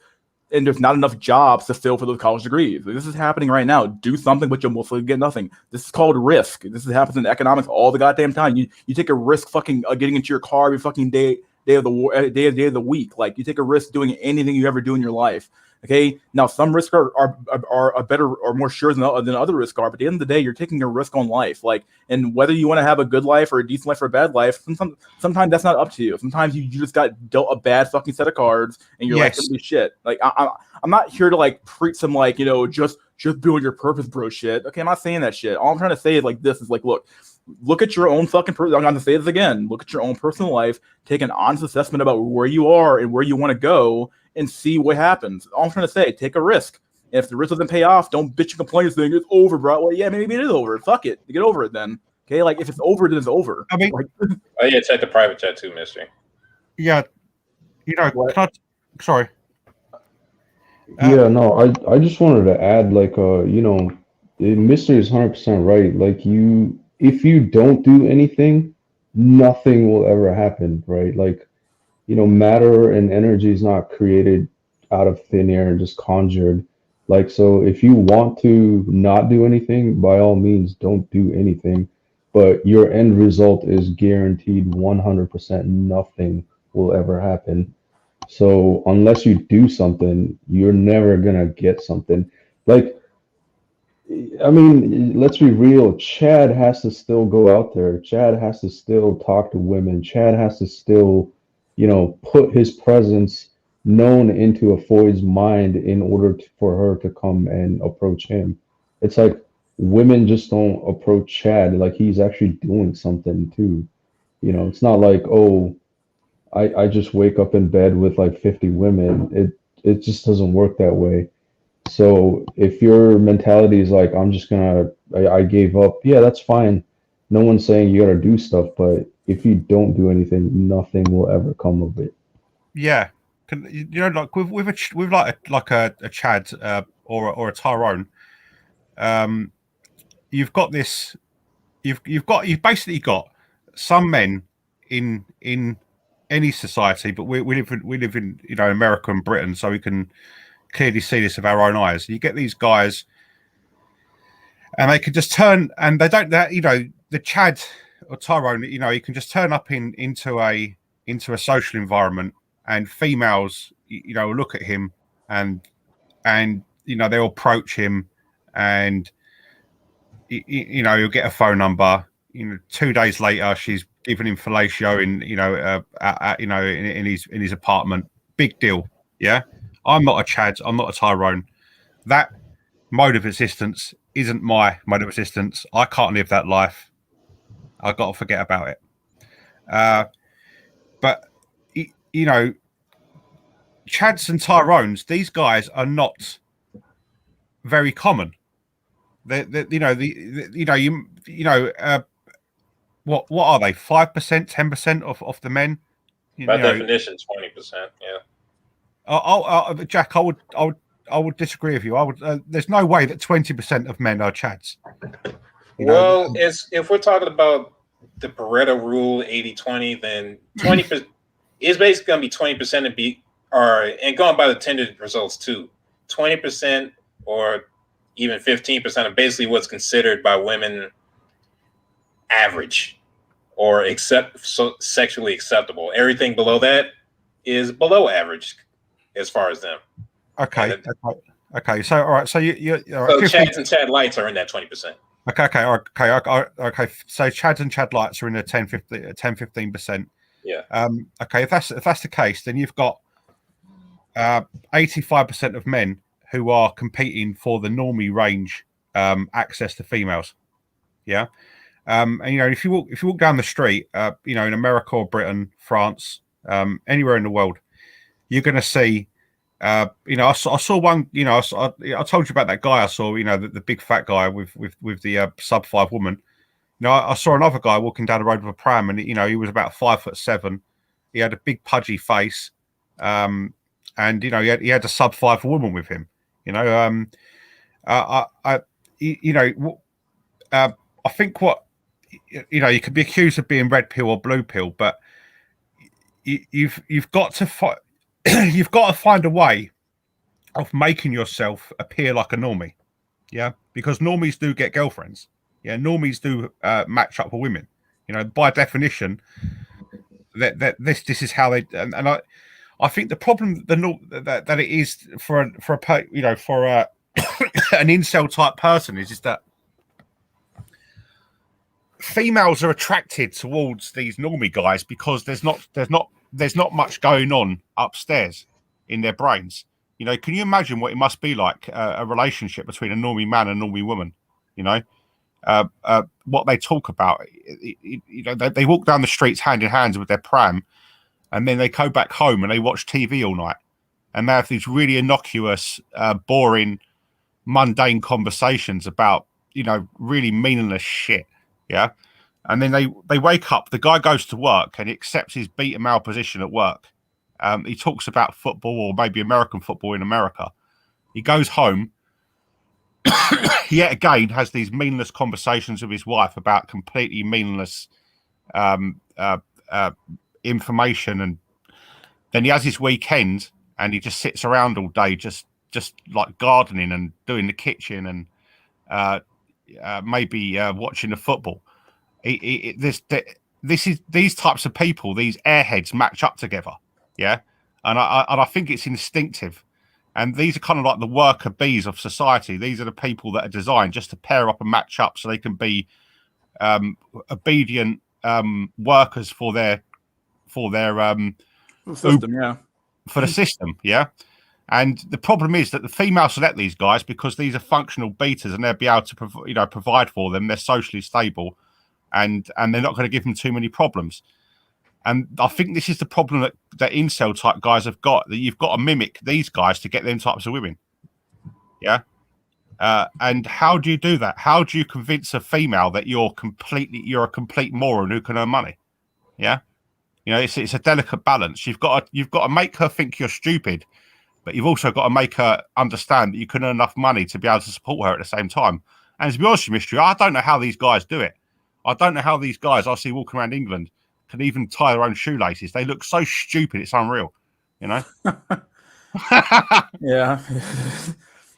and there's not enough jobs to fill for those college degrees. This is happening right now. Do something, but you'll most likely get nothing. This is called risk. This happens in economics all the goddamn time. You take a risk fucking getting into your car every fucking day of the week. Like you take a risk doing anything you ever do in your life. Okay, now some risks are better or more sure than other risks are, but at the end of the day, you're taking a risk on life. Like, and whether you want to have a good life or a decent life or a bad life, sometimes that's not up to you. Sometimes you just got dealt a bad fucking set of cards, and your life's gonna be shit. Like, I'm not here to like preach some like just build your purpose, bro. Shit. Okay, I'm not saying that shit. All I'm trying to say is like this is like look at your own fucking I'm going to say this again. Look at your own personal life. Take an honest assessment about where you are and where you want to go, and see what happens. All I'm trying to say, take a risk. And if the risk doesn't pay off, don't bitch and complain saying it's over, bro. Well, yeah, maybe it is over. Fuck it. Get over it then. Okay, like if it's over, then it's over. I mean, oh yeah, check the private chat too, Mystery. Yeah, sorry. Yeah, no, I just wanted to add, like, Mystery is 100% right. Like, if you don't do anything, nothing will ever happen, right? Like, matter and energy is not created out of thin air and just conjured. Like, so if you want to not do anything, by all means, don't do anything. But your end result is guaranteed 100% nothing will ever happen. So unless you do something, you're never gonna get something. Like, I mean, let's be real. Chad has to still go out there. Chad has to still talk to women. Chad has to still, put his presence known into a Foy's mind in order for her to come and approach him. It's like women just don't approach Chad. Like he's actually doing something too. It's not like, oh, I just wake up in bed with like 50 women. It just doesn't work that way. So if your mentality is like, I gave up, yeah, that's fine. No one's saying you gotta do stuff, but if you don't do anything, nothing will ever come of it. Yeah, like with a Chad or a Tyrone, you've got this. You've basically got some men in any society, but we live in America and Britain, so we can clearly see this with our own eyes. You get these guys, and they can just turn, and they don't. The Chad or Tyrone, you can just turn up into a social environment, and females, look at him and they'll approach him, and he'll get a phone number. 2 days later, she's giving him fellatio in his apartment. Big deal. Yeah, I'm not a Chad. I'm not a Tyrone. That mode of existence isn't my mode of existence. I can't live that life. I've got to forget about it. But Chads and Tyrones, these guys are not very common. What are they? 5%, 10% of the men? By definition, 20%. Yeah. Jack, I would disagree with you. There's no way that 20% of men are Chads. Well, if we're talking about the Pareto rule, 80-20, then 20% is basically going to be 20% and going by the Tinder results too. 20% or even 15% of basically what's considered by women average or sexually acceptable. Everything below that is below average as far as them. Okay. So all right. So you so Chads and Chad lights are in that 20%. Okay. So Chads and Chad lights are in the 10-15%. Yeah. Okay. If that's the case, then you've got 85% of men who are competing for the normie range access to females. Yeah. And if you walk down the street, in America or Britain, France, anywhere in the world, you're going to see. I saw one. I told you about that guy I saw. The big fat guy with the sub 5 woman. I saw another guy walking down the road with a pram, and he was about 5'7". He had a big pudgy face, and he had a sub 5 woman with him. I think what you could be accused of being red pill or blue pill, but you've got to find a way of making yourself appear like a normie. Yeah, because normies do get girlfriends. Yeah, normies do match up with women. By definition, that this is how they. And I think the problem that it is for an incel type person is that females are attracted towards these normie guys because there's not much going on upstairs in their brains. Can you imagine what it must be like a relationship between a normie man and a normie woman? What they talk about. They walk down the streets hand in hand with their pram, and then they go back home and they watch TV all night, and they have these really innocuous, boring, mundane conversations about really meaningless shit. Yeah. And then they wake up, the guy goes to work and he accepts his beta male position at work. He talks about football or maybe American football in America. He goes home, yet again has these meaningless conversations with his wife about completely meaningless information. And then he has his weekend and he just sits around all day, just like gardening and doing the kitchen and maybe watching the football. These types of people, these airheads, match up together. Yeah, and I think it's instinctive. And these are kind of like the worker bees of society. These are the people that are designed just to pair up and match up so they can be obedient workers for their system. Yeah, for the system. Yeah. And the problem is that the females select these guys because these are functional betas and they'll be able to provide for them. They're socially stable, and they're not going to give them too many problems. And I think this is the problem that incel type guys have got, that you've got to mimic these guys to get them types of women. Yeah. And how do you do that? How do you convince a female that you're a complete moron who can earn money? Yeah. It's a delicate balance. You've got to make her think you're stupid, but you've also got to make her understand that you can earn enough money to be able to support her at the same time. And to be honest with you, Mystery, I don't know how these guys do it. I don't know how these guys I see walking around England can even tie their own shoelaces. They look so stupid, it's unreal. Yeah.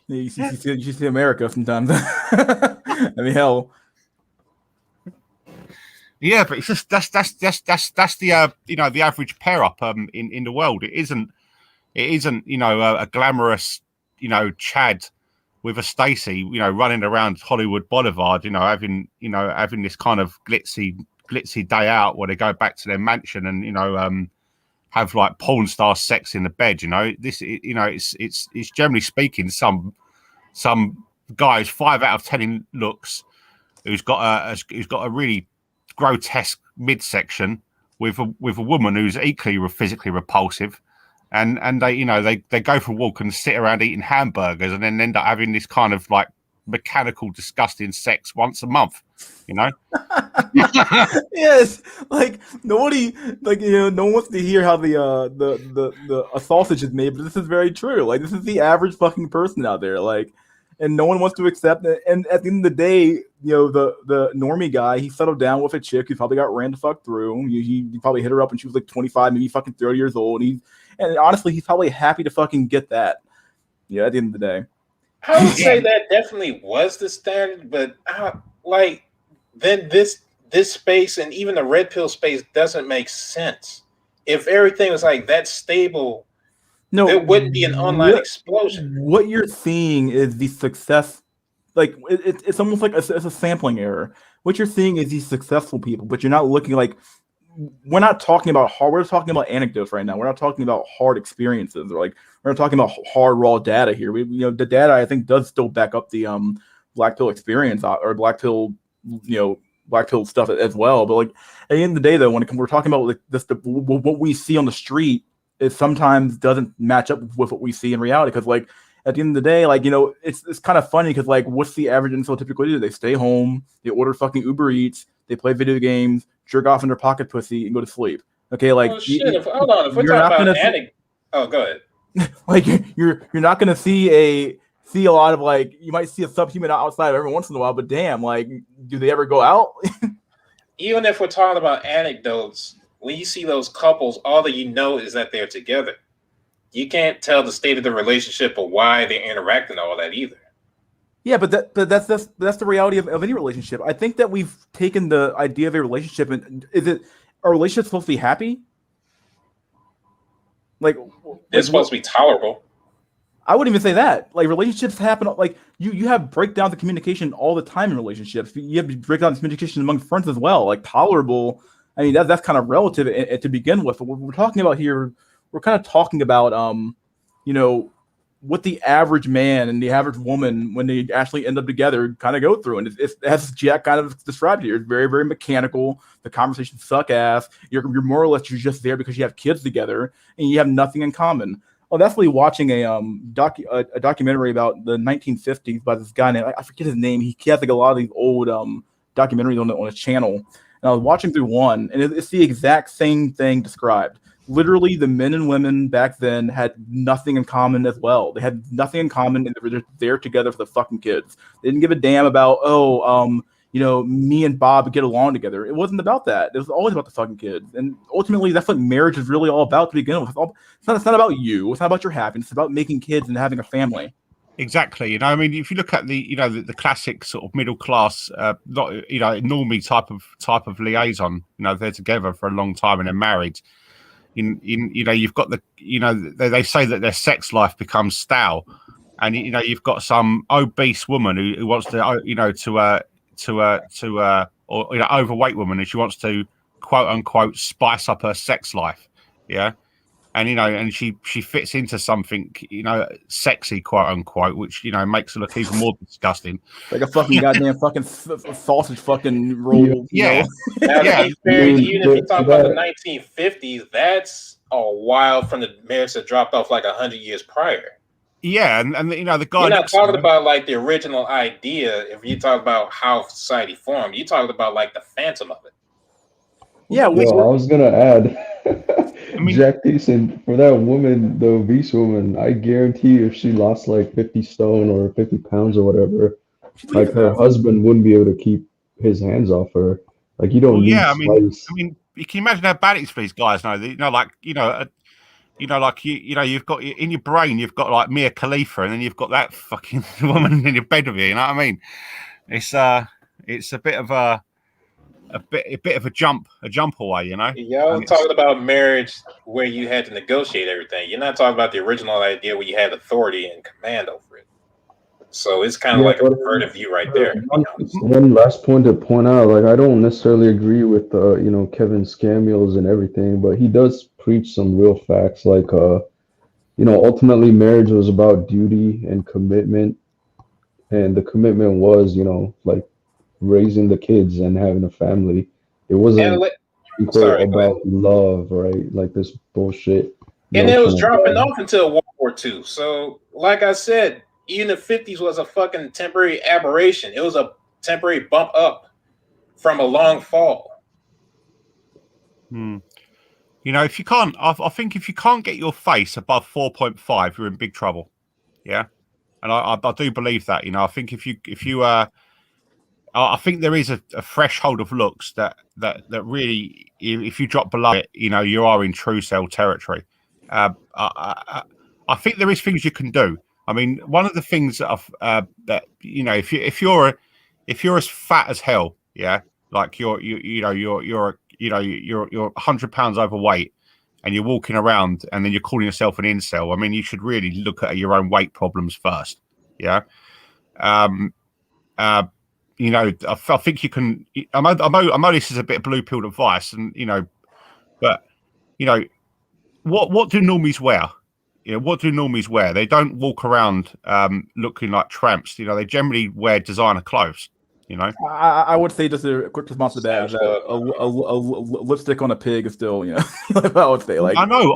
You see America sometimes. I mean, hell. Yeah, but it's just that's the the average pair up in the world. It isn't a glamorous Chad with a Stacy, you know, running around Hollywood Boulevard, you know, having this kind of glitzy day out where they go back to their mansion and, you know, have like porn star sex in the bed. You know, this, you know, it's generally speaking, some guy who's 5 out of 10 in looks, who's got a really grotesque midsection with a woman who's equally physically repulsive. And they, you know, they go for a walk and sit around eating hamburgers and then end up having this kind of like mechanical, disgusting sex once a month, you know? Yes, like nobody, like, you know, no one wants to hear how the a sausage is made, but this is very true. Like, this is the average fucking person out there, like, and no one wants to accept it. And at the end of the day, you know, the normie guy, he settled down with a chick who probably got ran the fuck through. He probably hit her up when she was like 25, maybe fucking 30 years old. And honestly, he's probably happy to fucking get that. Yeah, at the end of the day. I would say that definitely was the standard, but like then this space and even the red pill space doesn't make sense. If everything was like that stable, no, there wouldn't be an online explosion. What you're seeing is the success. Like it's almost like it's a sampling error. What you're seeing is these successful people, but you're not looking like. We're not talking about hard. We're talking about anecdotes right now. We're not talking about hard experiences, or like we're not talking about hard raw data here. You know, the data I think does still back up the black pill experience or black pill, you know, black pill stuff as well. But like at the end of the day, though, when we're talking about like this, what we see on the street, it sometimes doesn't match up with what we see in reality. Because like at the end of the day, like, you know, it's kind of funny because like what's the average incel typically do? They stay home, they order fucking Uber Eats, they play video games, jerk off in their pocket pussy, and go to sleep. Okay, like oh, shit. Hold on, if we're talking about oh, go ahead. Like you're not gonna see a lot of like you might see a subhuman outside every once in a while, but damn, like do they ever go out? Even if we're talking about anecdotes, when you see those couples, all that you know is that they're together. You can't tell the state of the relationship or why they're interacting all that either. Yeah, but that's the reality of any relationship. I think that we've taken the idea of a relationship and are relationships supposed to be happy? Like it's supposed to be tolerable. I wouldn't even say that. Like relationships happen. Like you have breakdowns of communication all the time in relationships. You have breakdowns of communication among friends as well. Like tolerable. I mean that's kind of relative to begin with. But what we're talking about here, we're kind of talking about you know, what the average man and the average woman, when they actually end up together, kind of go through. And it's as Jack kind of described here, it's very, very mechanical. The conversations suck ass. You're more or less, you're just there because you have kids together and you have nothing in common. Oh, that's really watching a documentary about the 1950s by this guy named, I forget his name. He has like a lot of these old documentaries on his channel. And I was watching through one, and it's the exact same thing described. Literally, the men and women back then had nothing in common as well. They had nothing in common, and they were just there together for the fucking kids. They didn't give a damn about, you know, me and Bob get along together. It wasn't about that. It was always about the fucking kids. And ultimately, that's what marriage is really all about to begin with. It's not about you. It's not about your happiness. It's about making kids and having a family. Exactly. You know, I mean, if you look at the classic sort of middle class, not, you know, normally type of liaison, you know, they're together for a long time and they're married. You know, you've got they say that their sex life becomes stale, and you know you've got some obese woman who wants to or you know overweight woman and she wants to quote unquote spice up her sex life, yeah, and you know and she fits into something, you know, sexy quote unquote, which you know makes her look even more disgusting, like a fucking goddamn fucking sausage fucking roll. Yeah. Now, to be fair, even if you talk about the 1950s, that's a while from the marriage that dropped off like 100 years prior. Yeah, and you know the guy. You're not talking about like the original idea. If you talk about how society formed, you talking about like the phantom of it. Yeah, I was gonna add, I mean, Jack Thiessen, for that woman, the obese woman, I guarantee if she lost like 50 stone or 50 pounds or whatever, like her husband wouldn't be able to keep his hands off her. Like you don't need spice. I mean, you can imagine how bad it is for these guys now. You know, like you've got in your brain, you've got like Mia Khalifa, and then you've got that fucking woman in your bed with you. You know what I mean? It's a bit of a jump away, you know. Y'all talking about marriage where you had to negotiate everything. You're not talking about the original idea where you had authority and command over it. So it's kind of like a perverted view right there. One last point to point out, like I don't necessarily agree with Kevin Scamul's and everything, but he does preach some real facts. Like ultimately marriage was about duty and commitment, and the commitment was like raising the kids and having a family. It wasn't about love, right? Like this bullshit. And it was dropping off until World War II. So, like I said, even the 50s was a fucking temporary aberration. It was a temporary bump up from a long fall. If you can't, I think if you can't get your face above 4.5, you're in big trouble. Yeah, and I do believe that. I think if you I think there is a threshold of looks that really, if you drop below it, you are in true cell territory. I think there is things you can do. I mean, one of the things that if you're as fat as hell, yeah, like you're 100 pounds overweight, and you're walking around, and then you're calling yourself an incel. I mean, you should really look at your own weight problems first. Yeah. I think you can. I know this is a bit of blue pilled advice, and but what do normies wear? What do normies wear? They don't walk around looking like tramps. They generally wear designer clothes. I would say just a quick response to that is that a lipstick on a pig is still, I would say like I know,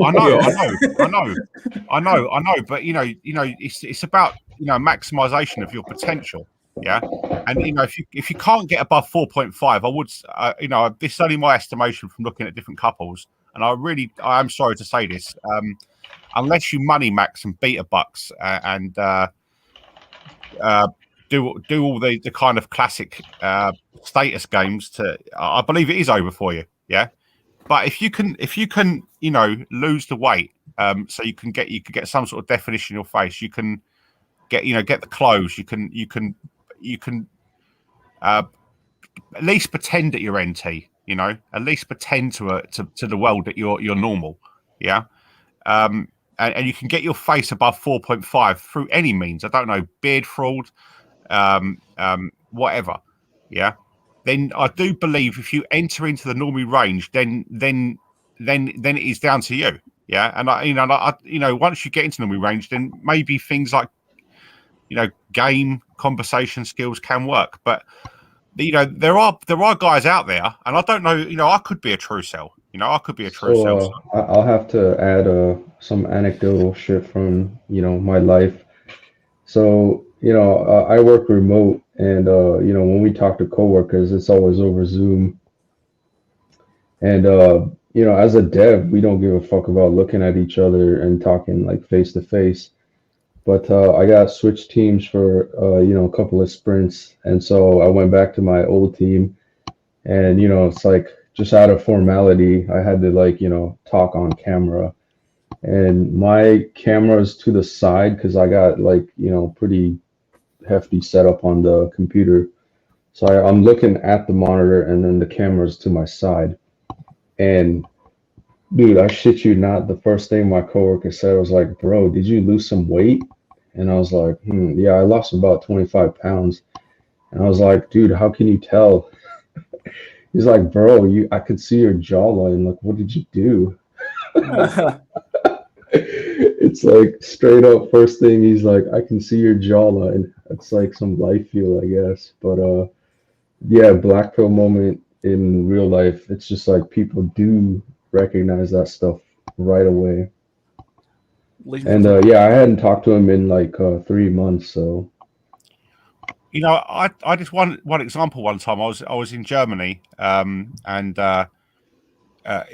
but it's about maximization of your potential. Yeah, and if you can't get above 4.5, I would this is only my estimation from looking at different couples, and I am sorry to say this, unless you money max and beta bucks and do all the kind of classic status games, I believe it is over for you. Yeah, but if you can lose the weight, so you can get some sort of definition in your face, you can get the clothes, you can at least pretend that you're NT, at least pretend to the world that you're normal. Yeah. And you can get your face above 4.5 through any means. I don't know, beard fraud, whatever. Yeah. Then I do believe if you enter into the normie range, then it is down to you. Yeah. And once you get into normie range, then maybe things like game conversation skills can work. But there are guys out there, and I don't know. I could be a true cell. I could be a true cell. I'll have to add some anecdotal shit from my life. So I work remote, and when we talk to coworkers, it's always over Zoom. And as a dev, we don't give a fuck about looking at each other and talking like face to face. But I got switched teams for a couple of sprints, and so I went back to my old team, and it's like just out of formality, I had to talk on camera, and my camera's to the side because I got pretty hefty setup on the computer, so I'm looking at the monitor, and then the camera's to my side, and dude, I shit you not, the first thing my coworker said was like, "Bro, did you lose some weight?" And I was like, yeah, I lost about 25 pounds. And I was like, dude, how can you tell? He's like, bro, I could see your jawline. Like, what did you do? It's like straight up first thing, he's like, I can see your jawline. It's like some life feel, I guess. But yeah, black pill moment in real life. It's just like people do recognize that stuff right away. And yeah, I hadn't talked to him in like 3 months. So I just one example. One time I was in Germany, and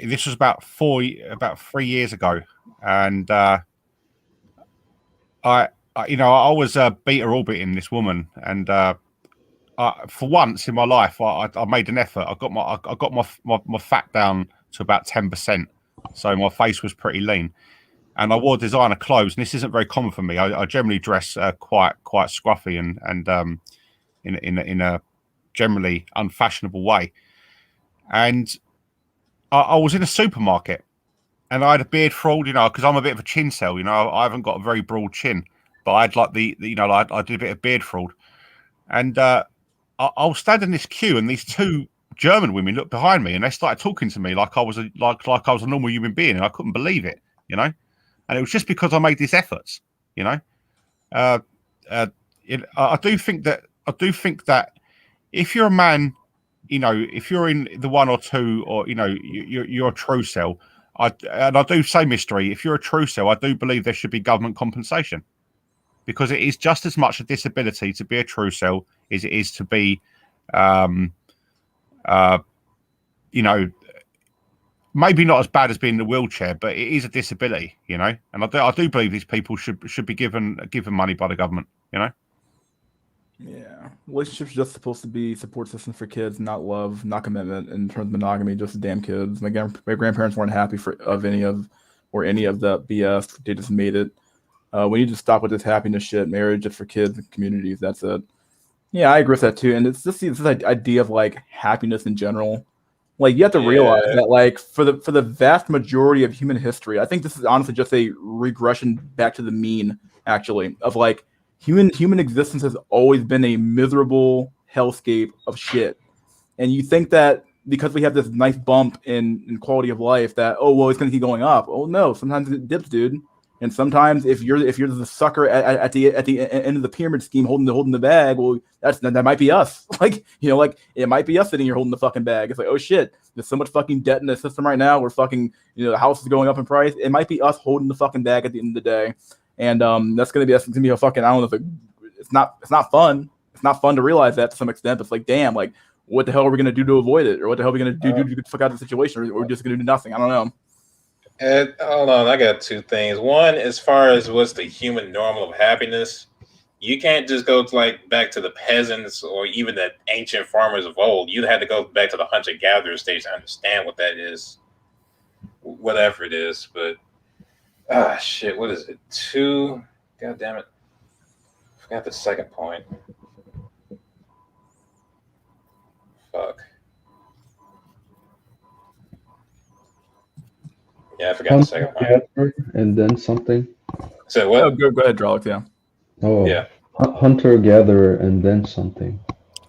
this was about 3 years ago, and I was beta orbiting this woman, and for once in my life, I made an effort. I got my fat down to about 10%, so my face was pretty lean. And I wore designer clothes, and this isn't very common for me. I generally dress quite scruffy and in a generally unfashionable way. And I was in a supermarket, and I had a beard fraud, because I'm a bit of a chin cell. I haven't got a very broad chin, but I had like I did a bit of beard fraud, and I was standing in this queue, and these two German women looked behind me, and they started talking to me like I was a normal human being, and I couldn't believe it, and it was just because I made these efforts, I do think that if you're a man, if you're in the 1 or 2, or you're a true cell. I do say, mystery. If you're a true cell, I do believe there should be government compensation, because it is just as much a disability to be a true cell as it is to be, maybe not as bad as being in the wheelchair, but it is a disability, and I do believe these people should be given money by the government, Yeah, relationships are just supposed to be support systems for kids, not love, not commitment. In terms of monogamy, just damn kids. My grandparents weren't happy of any of the BS. They just made it. We need to stop with this happiness shit. Marriage just for kids and communities. That's it. Yeah, I agree with that too. And it's just this idea of like happiness in general. Like you have to realize that like for the vast majority of human history, I think this is honestly just a regression back to the mean, actually, of like human existence has always been a miserable hellscape of shit. And you think that because we have this nice bump in quality of life that, oh well, it's gonna keep going up. Oh no, sometimes it dips, dude. And sometimes if you're the sucker at the end of the pyramid scheme holding the bag, well, that might be us. Like it might be us sitting here holding the fucking bag. It's like, oh shit, there's so much fucking debt in the system right now. We're fucking the house is going up in price. It might be us holding the fucking bag at the end of the day. And that's gonna be a fucking, I don't know, it's not fun. It's not fun to realize that to some extent. It's like, damn, like what the hell are we gonna do to avoid it, or what the hell are we gonna do to get the fuck out of the situation, or we're just gonna do nothing? I don't know. Hold on, I got two things. One, as far as what's the human normal of happiness, you can't just go to like back to the peasants or even the ancient farmers of old. You'd have to go back to the hunter-gatherer stage to understand what that is, whatever it is. But shit, what is it? 2? God damn it, I forgot the second point. Fuck. Yeah, I forgot the second point. And then something. So what? Oh, go ahead, Drolix, yeah. Oh yeah. Hunter-gatherer and then something.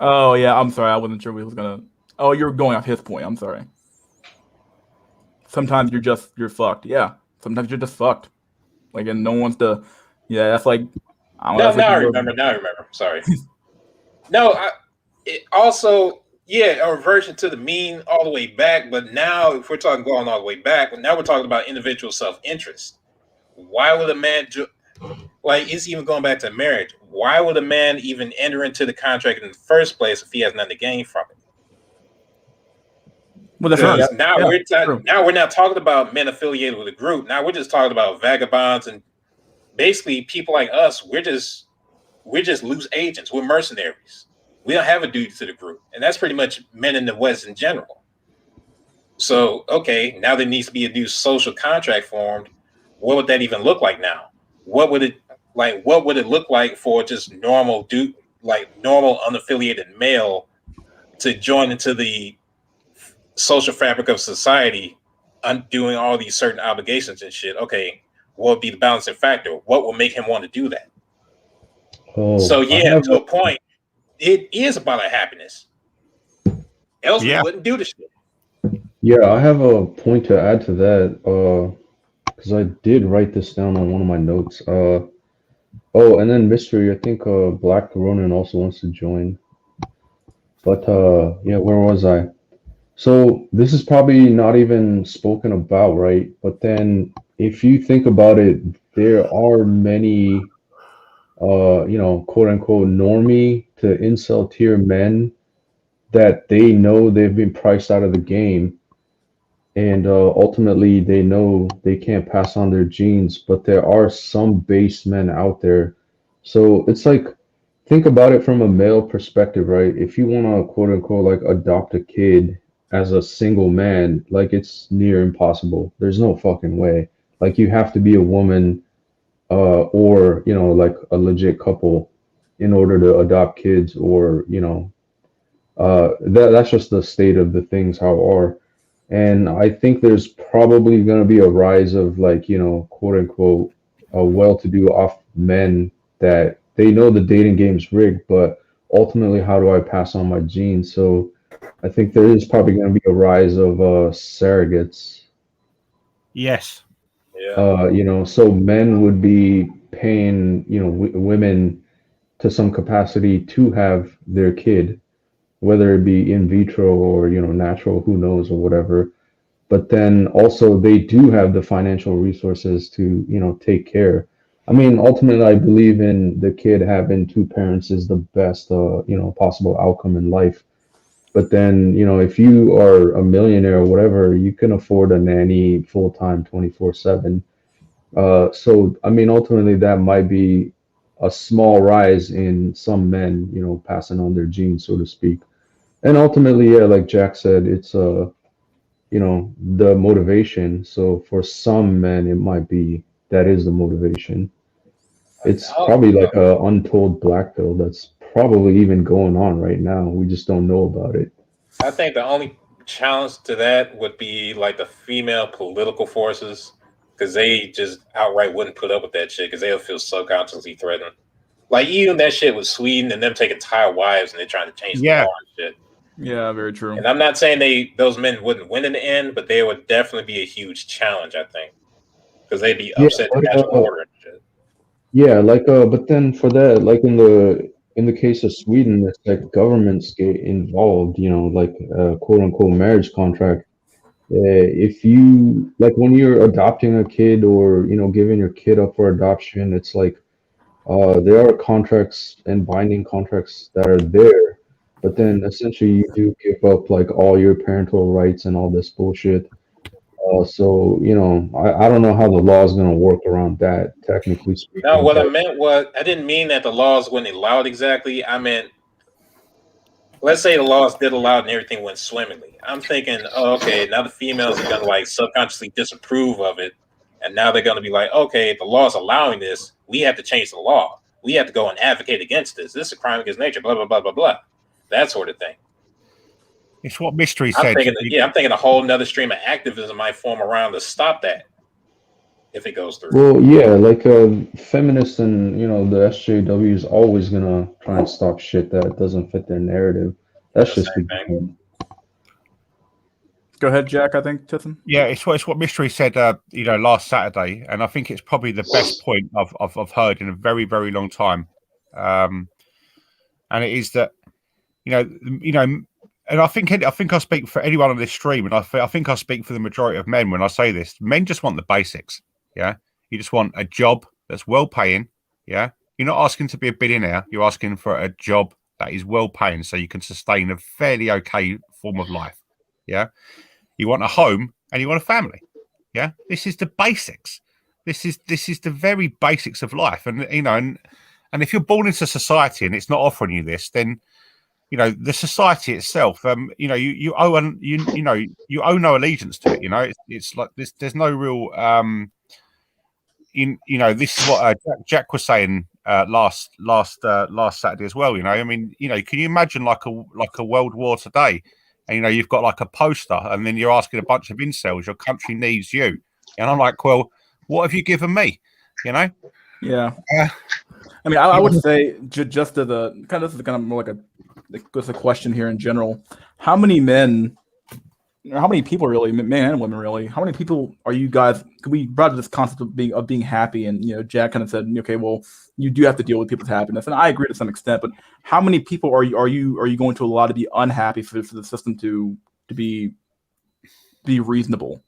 Oh yeah, I'm sorry. I wasn't sure we was gonna. Oh, you're going off his point. I'm sorry. Sometimes you're fucked. Yeah. Sometimes you're just fucked. Like, and no one wants to. Yeah, that's like. I don't know. Now I remember. Sorry. No, it also. Yeah, a reversion to the mean all the way back. But now, if we're talking going all the way back, now we're talking about individual self-interest. Why would a man, like, it's even going back to marriage. Why would a man even enter into the contract in the first place if he has nothing to gain from it? Well, that's right. Now we're not talking about men affiliated with a group. Now we're just talking about vagabonds and basically people like us. We're just loose agents. We're mercenaries. We don't have a duty to the group. And that's pretty much men in the West in general. So, okay, now there needs to be a new social contract formed. What would that even look like now? What would it look like for just normal unaffiliated male to join into the social fabric of society, undoing all these certain obligations and shit? Okay, what would be the balancing factor? What will make him want to do that? Oh, so yeah, to a point, it is about our happiness. Else we wouldn't do this shit. Yeah, I have a point to add to that. Because I did write this down on one of my notes. And then mystery. I think Black Ronin also wants to join. But yeah, where was I? So this is probably not even spoken about, right? But then if you think about it, there are many quote unquote normie to incel tier men that they know they've been priced out of the game, and ultimately they know they can't pass on their genes, but there are some base men out there. So it's like, think about it from a male perspective, right? If you want to quote unquote like adopt a kid as a single man, like it's near impossible. There's no fucking way. Like you have to be a woman or like a legit couple in order to adopt kids, or that's just the state of the things how are. And I think there's probably going to be a rise of like quote unquote well-to-do off men that they know the dating game's rigged, but ultimately, how do I pass on my genes? So I think there is probably going to be a rise of surrogates. Yes. Yeah. So men would be paying, women to some capacity to have their kid, whether it be in vitro or, natural, who knows, or whatever. But then also they do have the financial resources to, take care. I mean, ultimately, I believe in the kid having two parents is the best, possible outcome in life. But then, if you are a millionaire or whatever, you can afford a nanny full time, 24/7. So, I mean, ultimately, that might be a small rise in some men, passing on their genes, so to speak. And ultimately, yeah, like Jack said, it's the motivation. So for some men, it might be that is the motivation. It's Oh, probably like a untold black pill that's probably even going on right now. We just don't know about it. I think the only challenge to that would be like the female political forces, because they just outright wouldn't put up with that shit because they'll feel subconsciously threatened. Like even that shit with Sweden and them taking Thai wives and they're trying to change the law Yeah. and shit. Yeah, very true. And I'm not saying those men wouldn't win in the end, but they would definitely be a huge challenge, I think, because they'd be Yeah, upset the but national order and shit. yeah, like but then for that, like in the case of Sweden, it's like governments get involved, like quote unquote marriage contract. If you like when you're adopting a kid or giving your kid up for adoption, it's like there are contracts and binding contracts that are there, but then essentially you do give up like all your parental rights and all this bullshit. So I don't know how the law is gonna work around that, technically No, speaking. what I But meant was I didn't mean that the laws wouldn't allow it exactly. I meant, let's say the laws did allow it and everything went swimmingly. I'm thinking, oh, okay, now the females are gonna like subconsciously disapprove of it, and now they're gonna be like, okay, the law's allowing this, we have to change the law. We have to go and advocate against this. This is a crime against nature. Blah blah blah blah blah. That sort of thing. It's what Mystery I'm said. thinking, yeah, I'm thinking a whole nother stream of activism might form around to stop that if it goes through. well, yeah, like feminists and the SJW is always gonna try and stop shit that doesn't fit their narrative. Yeah, That's the just a same thing. given. Go ahead, Jack. I think Titson. Yeah, it's what Mystery said. Last Saturday, and I think it's probably the best point I've heard in a very very long time. And it is that and I think I speak for anyone on this stream, and I think I speak for the majority of men when I say this. Men just want the basics. Yeah, you just want a job that's well paying. Yeah, you're not asking to be a billionaire. You're asking for a job that is well paying, so you can sustain a fairly okay form of life. Yeah, you want a home and you want a family. Yeah, this is the basics. This is the very basics of life, and and if you're born into society and it's not offering you this, then the society itself, you owe you owe no allegiance to it. It's like this. There's no real this is what Jack was saying last Saturday as well. I mean, can you imagine like a world war today? And you've got like a poster, and then you're asking a bunch of incels, your country needs you, and I'm like, well, what have you given me? Yeah. I mean, I would say just to the kind of, this is kind of more like just a question here in general. How many men, or how many people really, men and women really, how many people are you guys? Could we brought up this concept of being happy, and Jack kind of said, okay, well, you do have to deal with people's happiness, and I agree to some extent. But how many people are you going to allow to be unhappy for the system to be reasonable?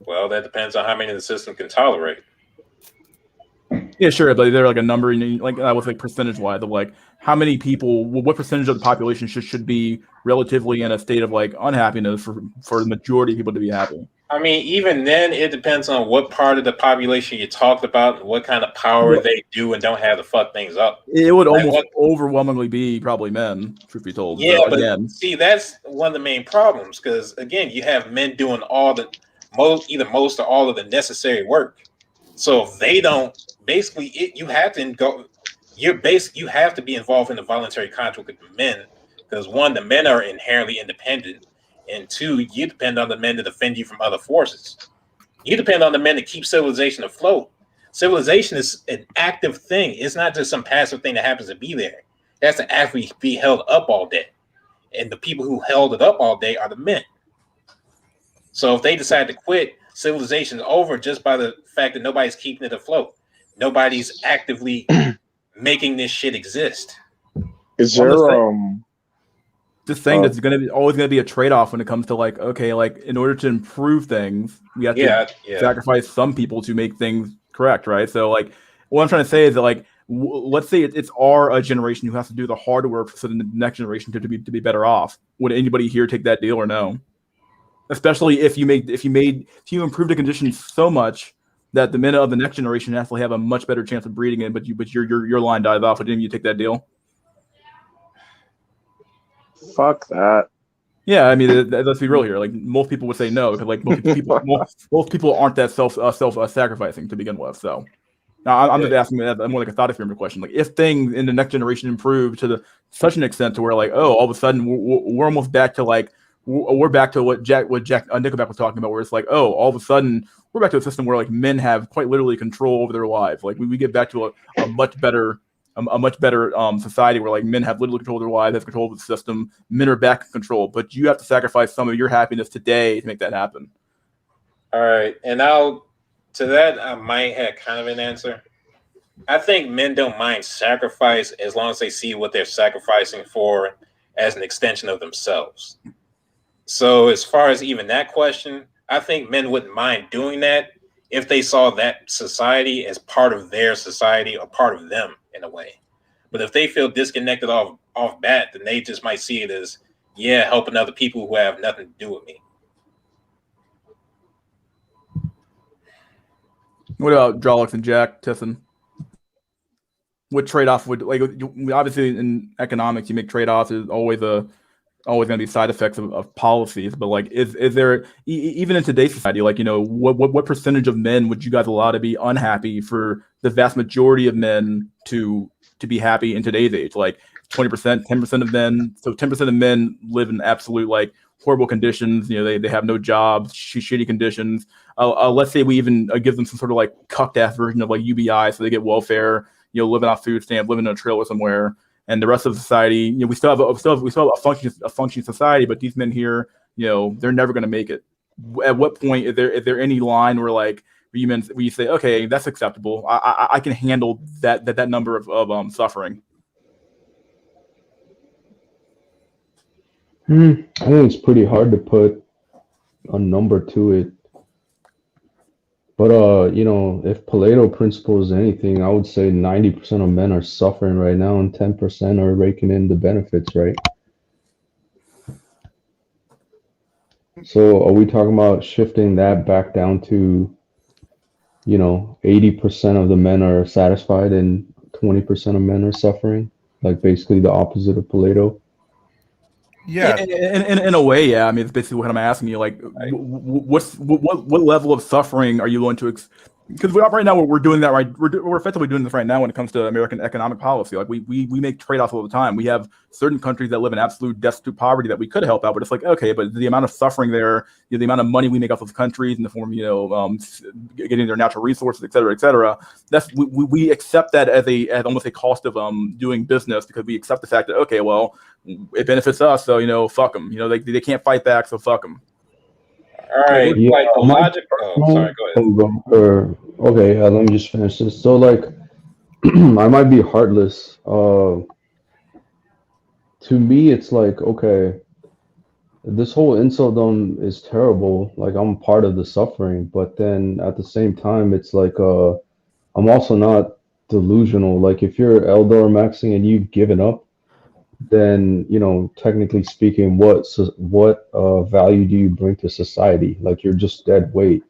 Well, that depends on how many the system can tolerate. Yeah, sure, but they're like a number, like I was like percentage wise of like how many people, what percentage of the population should be relatively in a state of like unhappiness for the majority of people to be happy. I mean, even then, it depends on what part of the population you talked about and what kind of power they do and don't have to fuck things up. It would almost overwhelmingly be probably men, truth be told. Yeah, so, but again, see, that's one of the main problems because again, you have men doing either most or all of the necessary work. So if they don't, basically, you have to go. You have to be involved in the voluntary contract with the men because one, the men are inherently independent, and two, you depend on the men to defend you from other forces. You depend on the men to keep civilization afloat. Civilization is an active thing. It's not just some passive thing that happens to be there. It has to actually be held up all day. And the people who held it up all day are the men. So if they decide to quit, civilization is over just by the fact that nobody's keeping it afloat. Nobody's actively making this shit exist. Is there just saying that's always going to be a trade-off when it comes to like, okay, like in order to improve things, we have to sacrifice some people to make things correct, right? So like what I'm trying to say is that like let's say it's our generation who has to do the hard work so the next generation to be better off. Would anybody here take that deal or no? Especially if you improve the conditions so much that the men of the next generation actually have a much better chance of breeding it, but your line dies off. Would any of you take that deal? Fuck that. Yeah, I mean, let's be real here. Like most people would say no, because like most people aren't that self sacrificing to begin with. So now I'm just asking that more like a thought experiment question. Like if things in the next generation improve to such an extent to where like all of a sudden we're almost back to like we're back to what Jack Nickelback was talking about, where it's like all of a sudden we're back to a system where like men have quite literally control over their lives. Like we get back to a much better society where like men have literally control of their lives, have control of the system. Men are back in control, but you have to sacrifice some of your happiness today to make that happen. All right, and now to that, I might have kind of an answer. I think men don't mind sacrifice as long as they see what they're sacrificing for as an extension of themselves. So as far as even that question, I think men wouldn't mind doing that if they saw that society as part of their society or part of them in a way. But if they feel disconnected off bat, then they just might see it as, helping other people who have nothing to do with me. What about Drolix and Jack Tisson? What trade-off would obviously in economics you make trade-offs? There's always going to be side effects of policies, but like is there even in today's society, like what percentage of men would you guys allow to be unhappy for the vast majority of men to be happy in today's age? Like 20%, 10% of men. So 10% of men live in absolute like horrible conditions. They have no jobs, shitty conditions. Let's say we even give them some sort of like cucked ass version of like UBI, so they get welfare. Living off food stamps, living in a trailer somewhere. And the rest of society, we still have a functioning society, but these men here, they're never going to make it. At what point is there any line where like where you say, okay, that's acceptable. I can handle that number of suffering. I think it's pretty hard to put a number to it. But if Pareto principle is anything, I would say 90% of men are suffering right now, and 10% are raking in the benefits, right? So are we talking about shifting that back down to, 80% of the men are satisfied and 20% of men are suffering? Like basically the opposite of Pareto? Yeah, in a way, yeah. I mean, it's basically what I'm asking you. Like, what level of suffering are you willing to? Because right now we're doing that right. We're effectively doing this right now when it comes to American economic policy. Like we make trade-offs all the time. We have certain countries that live in absolute destitute poverty that we could help out, but it's like okay, but the amount of suffering there, the amount of money we make off those countries in the form getting their natural resources, et cetera. That's we accept that as almost a cost of doing business because we accept the fact that okay, well, it benefits us, so fuck them. They can't fight back, so fuck them. All right, Yeah, like the logic. Oh, sorry, go ahead. Okay, let me just finish this. So, like, I might be heartless. To me, it's like, okay, this whole incel dome is terrible. Like, I'm part of the suffering, but then at the same time, it's like, I'm also not delusional. Like, if you're Eldor maxing and you've given up, then technically speaking, what value do you bring to society? Like you're just dead weight.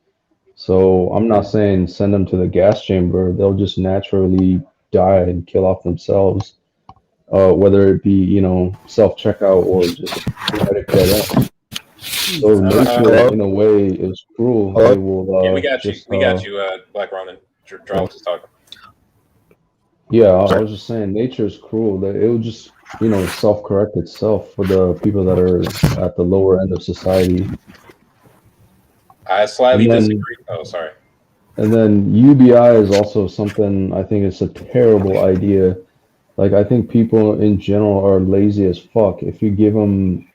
So I'm not saying send them to the gas chamber. They'll just naturally die and kill off themselves, whether it be self-checkout or just genetic dead end. So nature in a way is cruel. They will we got you, Black Ronin. Draw is talking. Yeah, I was just saying nature is cruel. That it will just self-correct itself for the people that are at the lower end of society. I slightly disagree. Oh, sorry. And then UBI is also something I think it's a terrible idea. Like, I think people in general are lazy as fuck. If you give them,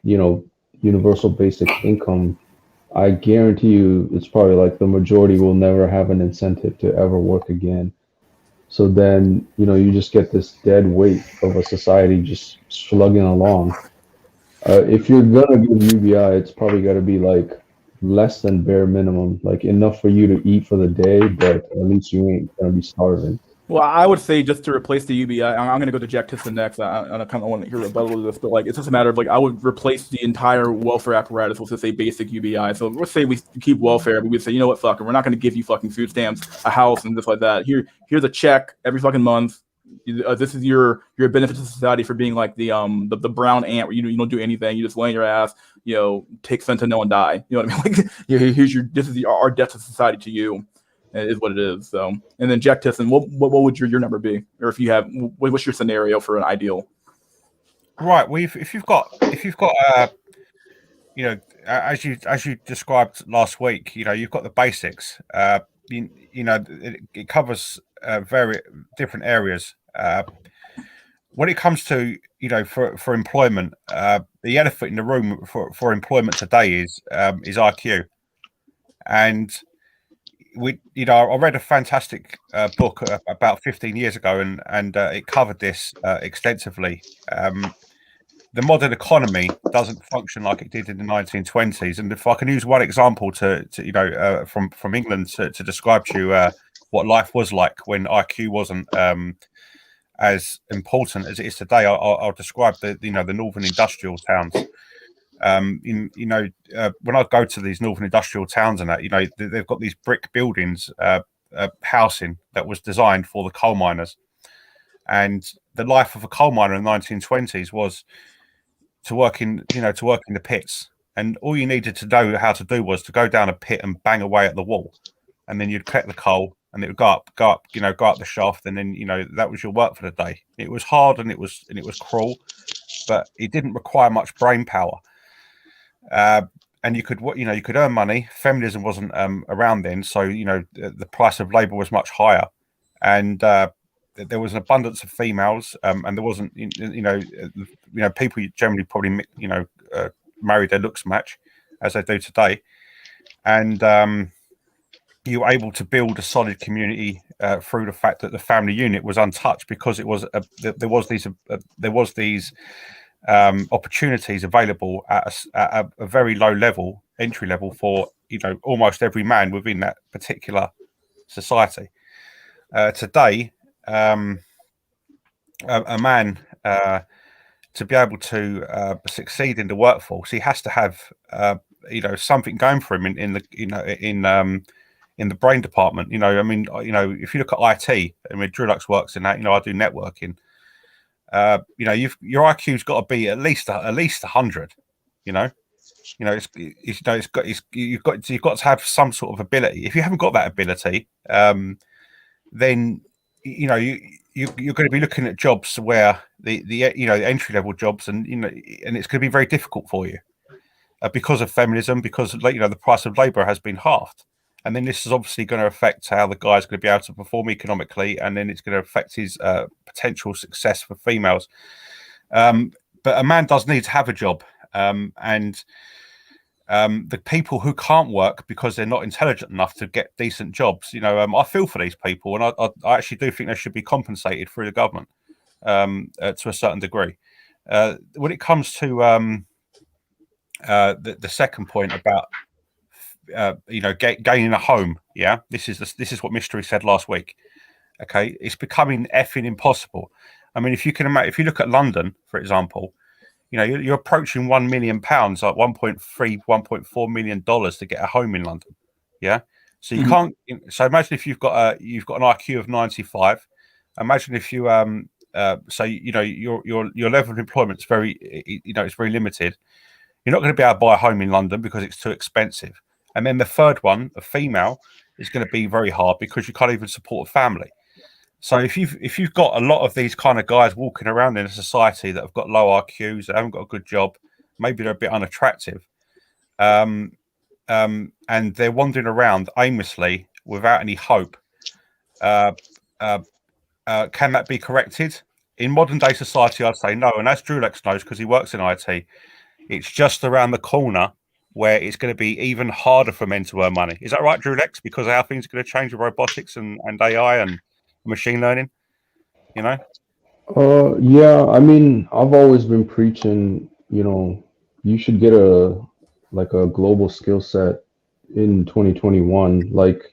universal basic income, I guarantee you it's probably like the majority will never have an incentive to ever work again. So then, you just get this dead weight of a society just slugging along. If you're gonna give UBI, it's probably got to be like less than bare minimum, like enough for you to eat for the day, but at least you ain't gonna be starving. Well, I would say just to replace the UBI, I'm going to go to Jack Tisson next. I kind of want to hear a rebuttal to this, but like it's just a matter of like I would replace the entire welfare apparatus with just a basic UBI. So let's say we keep welfare, but we say, you know what, fuck it, we're not going to give you fucking food stamps, a house, and stuff like that. Here's a check every fucking month. This is your benefit to society for being like the brown ant where you don't do anything, you just lay on your ass, take fentanyl and die. You know what I mean? Like this is our debt to society to you. Is what it is. So, and then Jack Tisson, what would your number be, or if you have, what's your scenario for an ideal? Right. Well, if you've got as you described last week, you've got the basics. It covers very different areas. When it comes to for employment, the elephant in the room for employment today is IQ, and I read a fantastic book about 15 years ago, and it covered this extensively. The modern economy doesn't function like it did in the 1920s, and if I can use one example from England to describe to you what life was like when IQ wasn't as important as it is today, I'll describe the northern industrial towns. When I go to these northern industrial towns and that, they've got these brick buildings, housing that was designed for the coal miners. And the life of a coal miner in the 1920s was to work in the pits. And all you needed to know how to do was to go down a pit and bang away at the wall. And then you'd collect the coal and it would go up the shaft. And then, that was your work for the day. It was hard and it was cruel, but it didn't require much brain power. And you could earn money. Feminism wasn't around then, so the price of labor was much higher, and there was an abundance of females, and there wasn't people generally probably married their looks match as they do today, and you were able to build a solid community through the fact that the family unit was untouched because it was there was these opportunities available at a very low level, entry level, for almost every man within that particular society. Today, a man to be able to succeed in the workforce, he has to have something going for him in the brain department. If you look at IT, Drillux works in that. I do networking. Your IQ's got to be at least 100. You've got to have some sort of ability. If you haven't got that ability, then you're going to be looking at jobs where the entry level jobs, and it's going to be very difficult for you because of feminism, because the price of labor has been halved. And then this is obviously going to affect how the guy's going to be able to perform economically, and then it's going to affect his potential success for females. But a man does need to have a job, and the people who can't work because they're not intelligent enough to get decent jobs, I feel for these people, and I actually do think they should be compensated through the government to a certain degree. When it comes to the second point about gaining a home, this is what Mystery said last week. Okay, it's becoming effing impossible. I mean, if you can imagine, if you look at London, for example, you're approaching £1 million, like 1.4 million dollars to get a home in London. Yeah, so you can't. So imagine if you've got an IQ of 95. Imagine if you your level of employment is very it's very limited. You're not going to be able to buy a home in London because it's too expensive. And then the third one, a female, is going to be very hard because you can't even support a family. So if you've got a lot of these kind of guys walking around in a society that have got low IQs, that haven't got a good job, maybe they're a bit unattractive, and they're wandering around aimlessly without any hope. Can that be corrected? In modern day society, I'd say no, and as Drulex knows because he works in IT, it's just around the corner where it's going to be even harder for men to earn money. Is that right, Drulex? Because how things are going to change with robotics and AI and machine learning, you know? Yeah, I mean, I've always been preaching, you should get a global skill set in 2021. Like,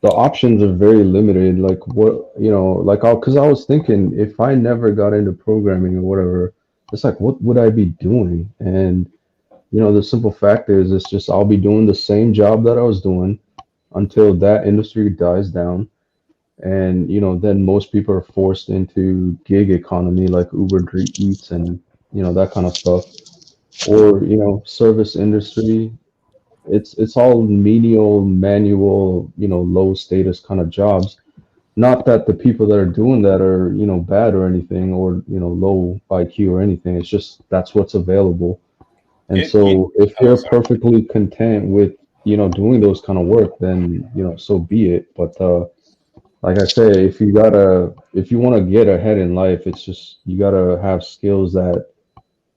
the options are very limited. Like what, because I was thinking if I never got into programming or whatever, it's like, what would I be doing? And, the simple fact is, it's just I'll be doing the same job that I was doing until that industry dies down. And, then most people are forced into gig economy like Uber Eats and, that kind of stuff. Or, service industry. It's all menial, manual, low status kind of jobs. Not that the people that are doing that are, bad or anything, or, low IQ or anything. It's just that's what's available. And so if you're perfectly content with, doing those kind of work, then, so be it. But like I say, if you want to get ahead in life, it's just you gotta have skills that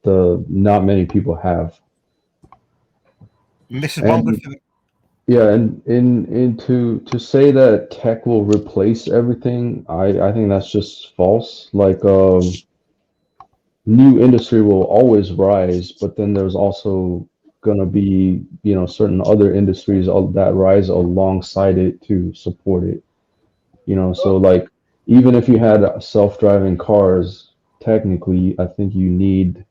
not many people have. And this is one good thing. Yeah, and to say that tech will replace everything, I think that's just false. Like new industry will always rise, but then there's also gonna be, certain other industries that rise alongside it to support it. So like even if you had self-driving cars, technically, I think you need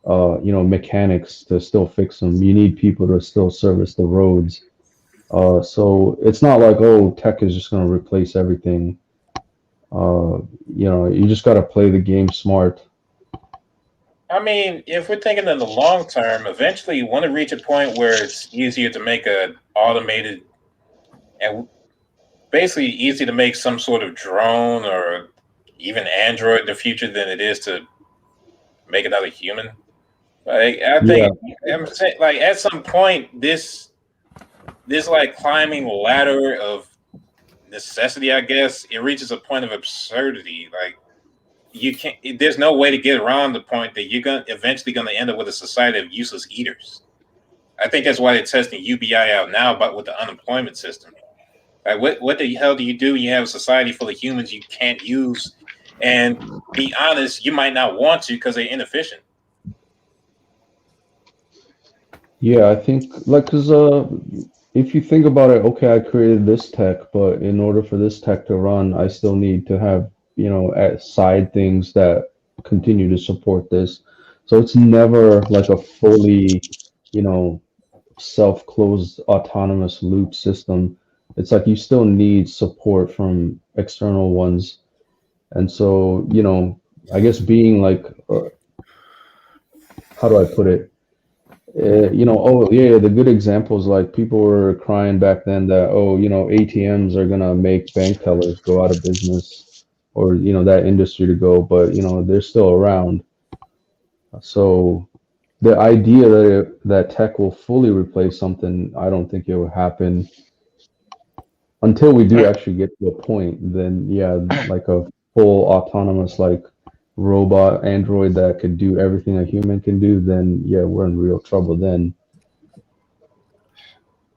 mechanics to still fix them. You need people to still service the roads. So it's not like, oh, tech is just going to replace everything. You just got to play the game smart. I mean, if we're thinking in the long term, eventually you want to reach a point where it's easier to make an automated and basically easy to make some sort of drone or even Android in the future than it is to make another human. Like I think I'm saying, like at some point this like climbing ladder of necessity, I guess, it reaches a point of absurdity. Like you can't. There's no way to get around the point that you're eventually gonna end up with a society of useless eaters. I think that's why they're testing UBI out now, but with the unemployment system. Like what the hell do you do when you have a society full of humans you can't use? And be honest, you might not want to because they're inefficient. Yeah, I think because if you think about it, okay, I created this tech, but in order for this tech to run, I still need to have, side things that continue to support this. So it's never like a fully, self-closed autonomous loop system. It's like you still need support from external ones. And so, I guess being like, how do I put it? Oh yeah, the good examples, like people were crying back then that, oh, ATMs are gonna make bank tellers go out of business, or that industry to go, but they're still around. So the idea that tech will fully replace something, I don't think it will happen until we do actually get to a point. Then yeah, like a full autonomous like robot android that could do everything a human can do, then yeah, we're in real trouble then.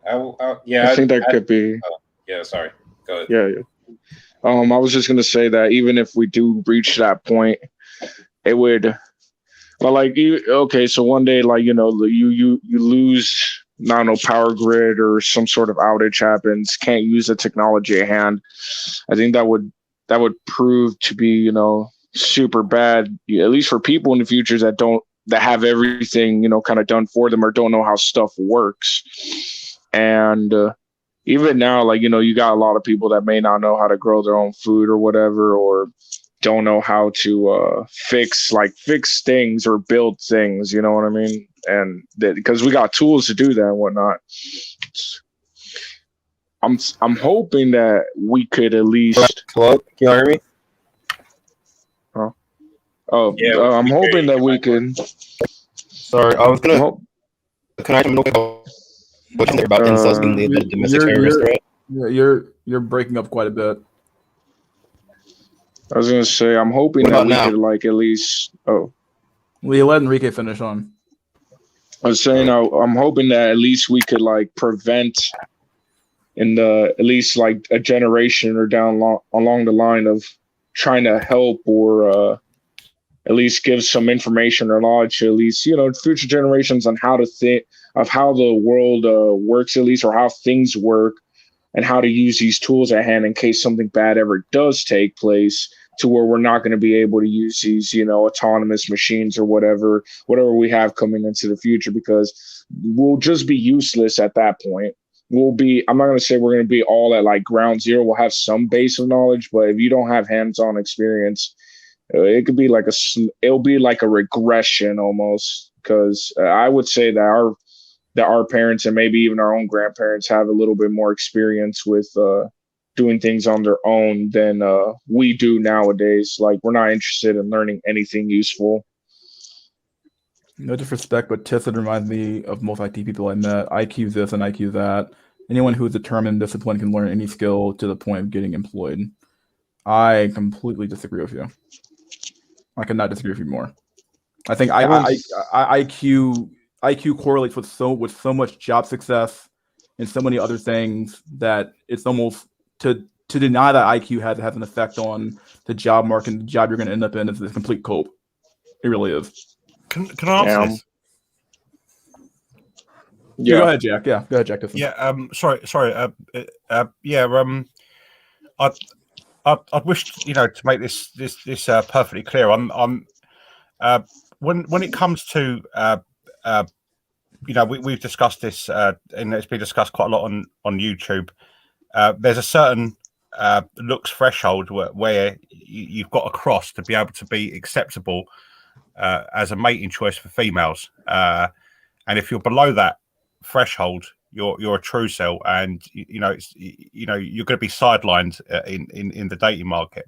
I think that could be. Yeah, sorry. Go ahead. Yeah. I was just gonna say that even if we do reach that point, it would. But like, okay, so one day, like you lose, I don't know, power grid or some sort of outage happens, can't use the technology at hand. I think that would prove to be super bad, at least for people in the future that have everything kind of done for them or don't know how stuff works. And even now, like you got a lot of people that may not know how to grow their own food or whatever, or don't know how to fix things or build things, you know what I mean? And because we got tools to do that and whatnot. I'm hoping that we could at least. Hello, can you hear me? Oh, yeah, I'm hoping that we can. Sorry, I was gonna. Can I what you think about incels being the domestic terrorist threat? Yeah, you're breaking up quite a bit. I was gonna say, I'm hoping What that about we now? could like at least. Oh, We let Enrique finish on. I was saying, I'm hoping that at least we could like prevent in the at least like a generation or along the line of trying to help or at least give some information or knowledge to at least future generations on how to think of how the world works at least, or how things work, and how to use these tools at hand in case something bad ever does take place, to where we're not going to be able to use these autonomous machines or whatever we have coming into the future, because we'll just be useless at that point. I'm not going to say we're going to be all at like ground zero. We'll have some base of knowledge, but if you don't have hands-on experience, it could be like it'll be like a regression almost, because I would say that our parents and maybe even our own grandparents have a little bit more experience with doing things on their own than we do nowadays. Like, we're not interested in learning anything useful. No disrespect, but Tisset reminds me of most IT people I met. IQ this and IQ that. Anyone who is determined, disciplined, can learn any skill to the point of getting employed. I completely disagree with you. I cannot disagree with you more. I think IQ correlates with so much job success and so many other things that it's almost to deny that IQ has an effect on the job market and the job you're going to end up in is a complete cope. It really is. Can I answer this? Yeah, go ahead, Jack. Yeah, go ahead, Jack. Yeah. Sorry. Yeah. I'd wish to make this perfectly clear. I'm when it comes to we've discussed this and it's been discussed quite a lot on YouTube. There's a certain looks threshold where you've got to cross to be able to be acceptable as a mating choice for females, and if you're below that threshold, you're a true cell, and you're going to be sidelined in the dating market.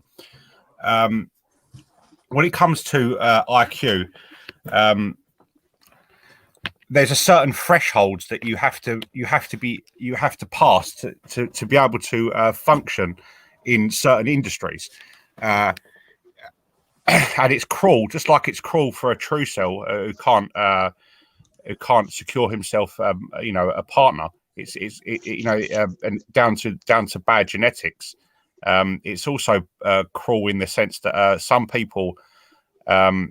When it comes to IQ, there's a certain threshold that you have to pass to be able to function in certain industries, and it's cruel, just like it's cruel for a true cell who can't secure himself a partner. It's and down to bad genetics. It's also cruel in the sense that some people they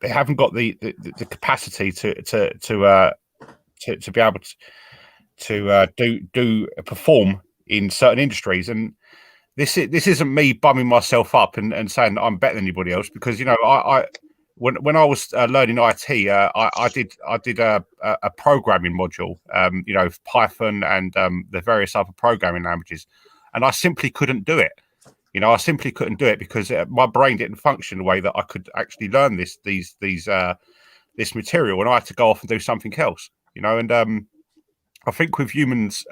haven't got the capacity to be able to perform in certain industries. And this isn't me bumming myself up and saying that I'm better than anybody else, because I when I was learning IT, I did a programming module, Python and the various other programming languages, and I simply couldn't do it. I simply couldn't do it because my brain didn't function the way that I could actually learn this material, and I had to go off and do something else. And I think with humans,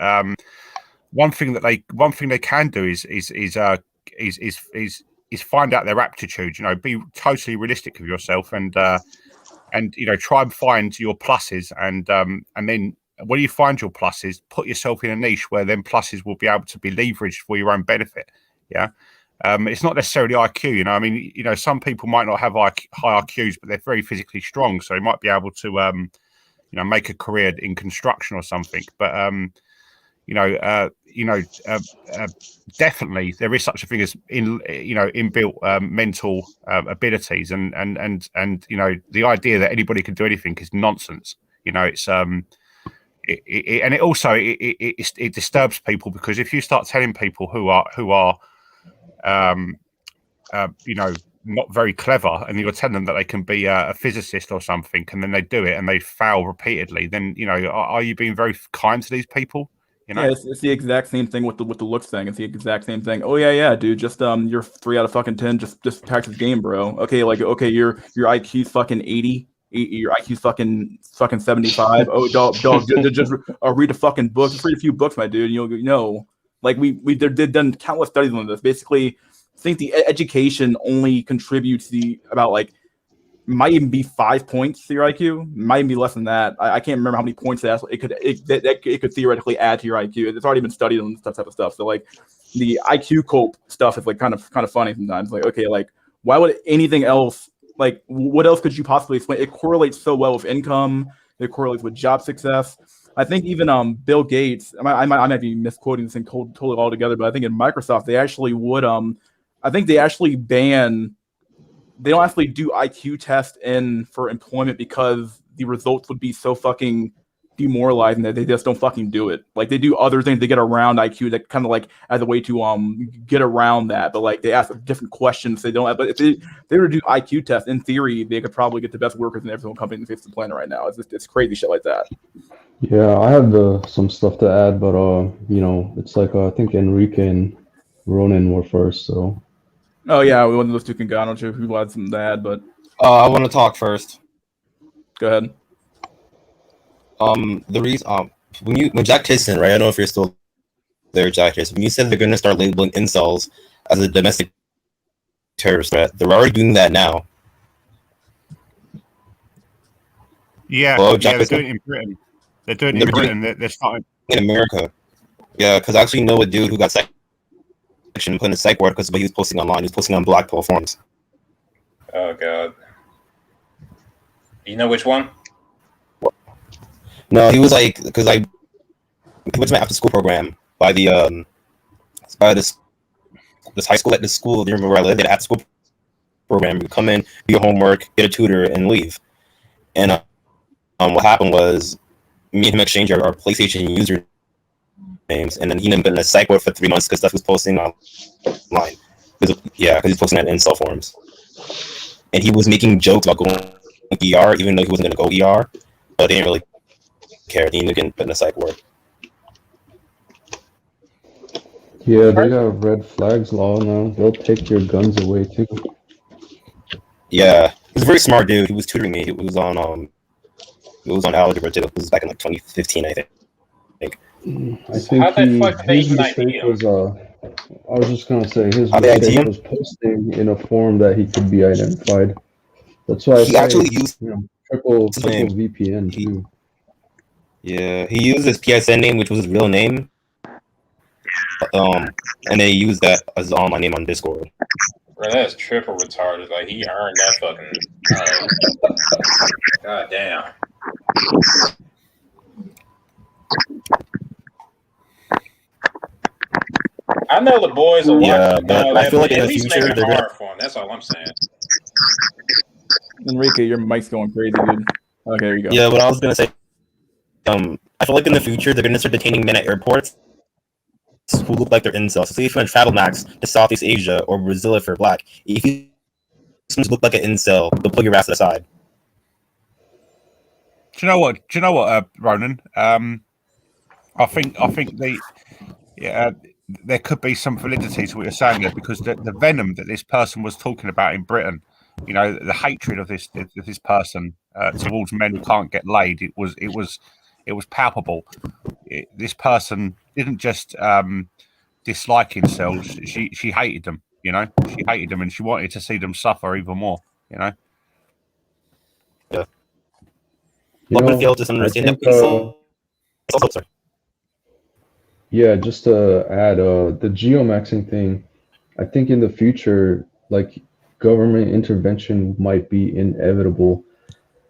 one thing they can do is find out their aptitude. Be totally realistic with yourself, and try and find your pluses, and then when you find your pluses, put yourself in a niche where then pluses will be able to be leveraged for your own benefit. Yeah. It's not necessarily IQ. Some people might not have high IQs, but they're very physically strong, so they might be able to make a career in construction or something. But definitely there is such a thing as inbuilt mental abilities, and the idea that anybody can do anything is nonsense. It's it disturbs people, because if you start telling people who are not very clever, and you're telling them that they can be a physicist or something, and then they do it and they fail repeatedly, then are you being very kind to these people? Yeah, it's the exact same thing with the looks thing. It's the exact same thing. Oh yeah, dude. Just you're 3 out of fucking 10. Just practice game, bro. Okay, your IQ's fucking 80. Your IQ's fucking 75. Oh, dog, just read a fucking book. Just read a few books, my dude. You'll know. Like we've done countless studies on this. Basically, I think the education only contributes about like might even be 5 points to your IQ. Might even be less than that. I can't remember how many points it could theoretically add to your IQ. It's already been studied on that type of stuff. So like the IQ cope stuff is like kind of funny sometimes. Like, okay, like why would anything else, like what else could you possibly explain? It correlates so well with income. It correlates with job success. I think even Bill Gates, I might be misquoting this thing totally altogether, but I think in Microsoft they actually would I think they actually they don't actually do IQ tests for employment because the results would be so fucking demoralizing that they just don't fucking do it. Like they do other things to get around IQ that kind of like as a way to get around that, but like they ask different questions. They don't have, but if they were to do IQ tests, in theory, they could probably get the best workers in every single company in the face of the planet right now. It's crazy shit like that. Yeah, I have some stuff to add, but it's like I think Enrique and Ronan were first, so. Oh yeah, one of those two can go. I don't know who had some to add, but I want to talk first. Go ahead. The reason when Jack Tyson, right? I don't know if you're still there, Jack Tyson. When you said they're going to start labeling incels as a domestic terrorist threat, they're already doing that now. Yeah, they're doing it in Britain. They're doing it in Britain. They're starting in America. Yeah, because I actually know a dude who got section put in the psych ward because he was posting online. He was posting on Blackpool forums. Oh god. You know which one? No, he was like, because he went to my after school program by this high school at this school. Do you remember where I lived? They had an after school program. You come in, do your homework, get a tutor, and leave. And what happened was me and him exchanged our PlayStation user names, and then he ended up in a psych ward for 3 months because stuff was posting online. Because he's posting that in incel forums, and he was making jokes about going ER, even though he wasn't going to go ER, but they didn't really care. He ended up getting put in a psych ward. Yeah, they got red flags law now. They'll take your guns away too. Yeah, he's a very smart dude. He was tutoring me. It was on algebra too. It was back in like 2015, I think. I think his mistake was I was just gonna say his mistake was posting in a form that he could be identified. That's why he actually used triple VPN too. Yeah, he used his PSN name, which was his real name. And they used that as his online name on Discord. Bro, that's triple retarded. Like he earned that fucking. God damn. I know the boys will watch. But I feel like in the future they're hard for him. That's all I'm saying. Enrique, your mic's going crazy, dude. Okay, there you go. Yeah, what I was gonna say. I feel like in the future they're gonna start detaining men at airports who look like they're incels. So if you're on Travel Max to Southeast Asia or Brazil if you're black, if you look like an incel, they'll pull your ass aside. Do you know what, Ronan? I think there could be some validity to what you're saying there, because the venom that this person was talking about in Britain, you know, the hatred of this person towards men who can't get laid, it was palpable. This person didn't just dislike incels; she hated them. You know, she hated them, and she wanted to see them suffer even more. You know. Yeah. Yeah, just to add, the geomaxing thing, I think in the future, like government intervention might be inevitable.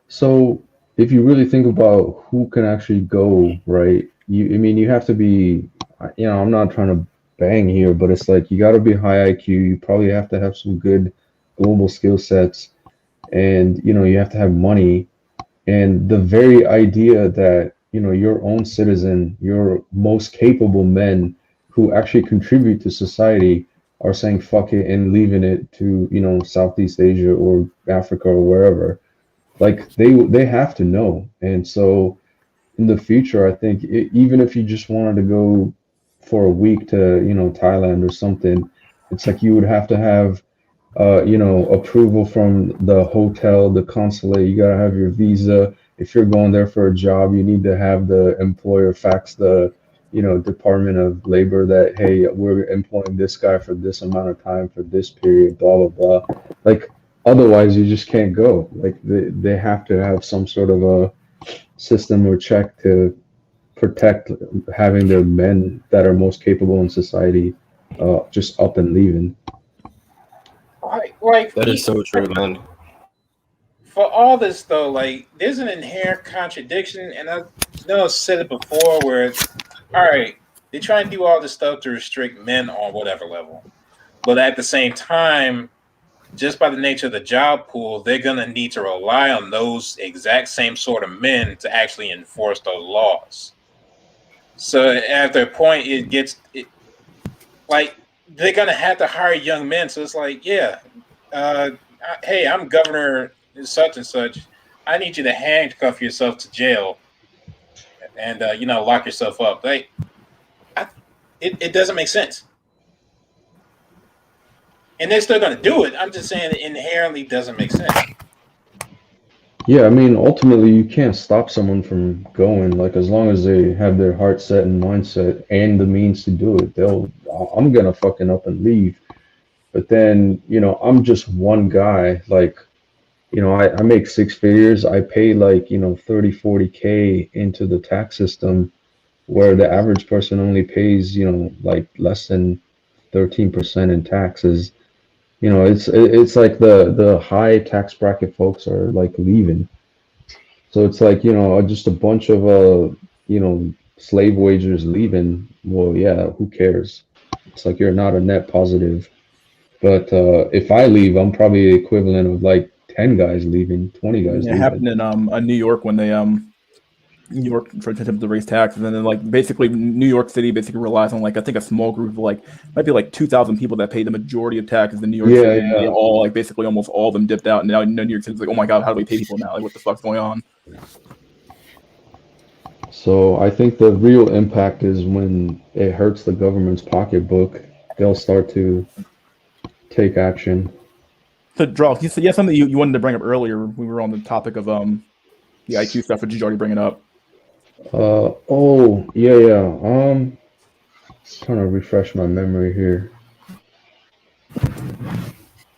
So if you really think about who can actually go, right? You have to be, I'm not trying to bang here, but it's like you got to be high IQ. You probably have to have some good global skill sets, and you have to have money. And the very idea that your own citizen, your most capable men who actually contribute to society are saying fuck it and leaving it to Southeast Asia or Africa or wherever, like they have to know. And so in the future, I think even if you just wanted to go for a week to Thailand or something, it's like you would have to have approval from the hotel, the consulate. You gotta have your visa. If you're going there for a job, you need to have the employer fax the Department of Labor that, hey, we're employing this guy for this amount of time for this period, blah blah blah. Like Otherwise, you just can't go. Like they have to have some sort of a system or check to protect having their men that are most capable in society just up and leaving. Like That is so true, man. for all this though, like there's an inherent contradiction, and I know I've said it before, where all right, they try and do all this stuff to restrict men on whatever level, but at the same time, just by the nature of the job pool, they're gonna need to rely on those exact same sort of men to actually enforce those laws. So after a point, like they're gonna have to hire young men. So it's like, yeah, uh, hey, I'm governor such and such. I need you to handcuff yourself to jail and lock yourself up. Like, it doesn't make sense. And they're still going to do it. I'm just saying it inherently doesn't make sense. Yeah, I mean, ultimately, you can't stop someone from going. Like, as long as they have their heart set and mindset and the means to do it, I'm gonna fucking up and leave. But then, I'm just one guy. Like, I make six figures. I pay like, 30, 40K into the tax system where the average person only pays, like less than 13% in taxes. It's like the high tax bracket folks are like leaving. So it's like, just a bunch of slave wagers leaving. Well, yeah, who cares? It's like you're not a net positive. But if I leave, I'm probably the equivalent of like 10 guys leaving, 20 guys It leaving. happened in New York when they New York for attempt to raise taxes, and then like basically New York City basically relies on like I think a small group of like might be like 2,000 people that pay the majority of taxes in New York Yeah, City. And they yeah. all like basically almost all of them dipped out, and now New York City's like, oh my god, how do we pay people now? Like what the fuck's going on? So I think the real impact is when it hurts the government's pocketbook, they'll start to take action. So Draw, you said yeah something you wanted to bring up earlier. We were on the topic of the IQ stuff, but did you already bring it up? Oh, yeah, yeah. Trying to refresh my memory here.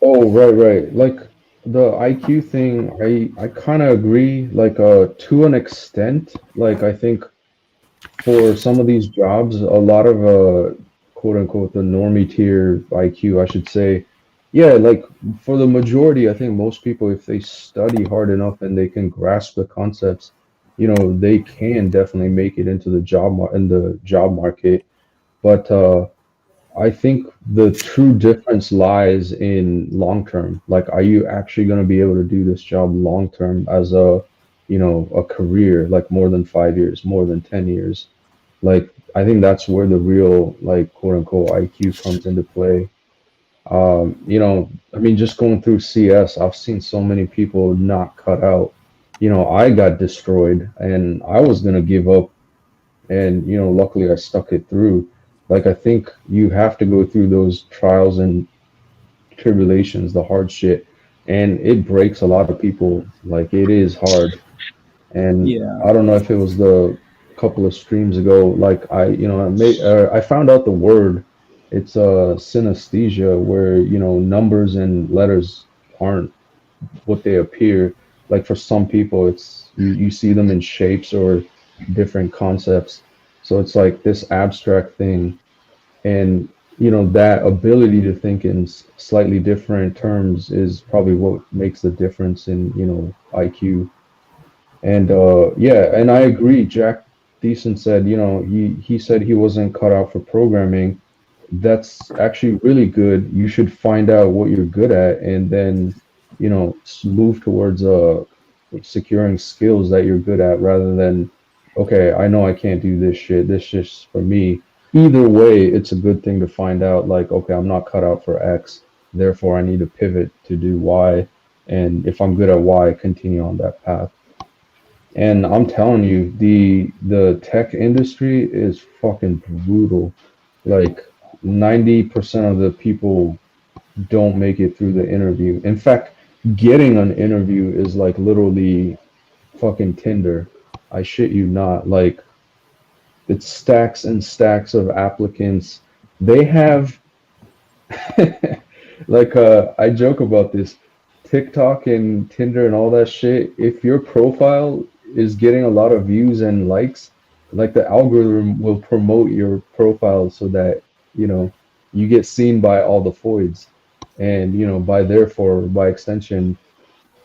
Oh, right, right. Like the IQ thing, I kind of agree, like to an extent. Like I think for some of these jobs, a lot of quote unquote the normie tier IQ, I should say. Yeah, like for the majority, I think most people, if they study hard enough and they can grasp the concepts, they can definitely make it into the in the job market. But I think the true difference lies in long term. Like, are you actually going to be able to do this job long term as a career, like more than 5 years, more than 10 years? Like, I think that's where the real, like, quote unquote, IQ comes into play. I mean, just going through CS, I've seen so many people not cut out. I got destroyed and I was going to give up. And, luckily I stuck it through. Like, I think you have to go through those trials and tribulations, the hard shit. And it breaks a lot of people. Like, it is hard. And Yeah. I don't know if it was the couple of streams ago, like I found out the word. It's synesthesia, where numbers and letters aren't what they appear. Like for some people, it's you see them in shapes or different concepts. So it's like this abstract thing, and that ability to think in slightly different terms is probably what makes the difference in IQ. And yeah, and I agree. Jack Thiessen said, he said he wasn't cut out for programming. That's actually really good. You should find out what you're good at, and then move towards securing skills that you're good at, rather than, okay, I know I can't do this shit. This shit's for me. Either way, it's a good thing to find out. Like, okay, I'm not cut out for X, therefore I need to pivot to do Y. And if I'm good at Y, continue on that path. And I'm telling you, the tech industry is fucking brutal. Like 90% of the people don't make it through the interview. In fact, getting an interview is like literally fucking Tinder. I shit you not. Like, it's stacks and stacks of applicants. They have like I joke about this. TikTok and Tinder and all that shit, if your profile is getting a lot of views and likes, like the algorithm will promote your profile so that, you know, you get seen by all the foids. And, you know, by therefore, by extension,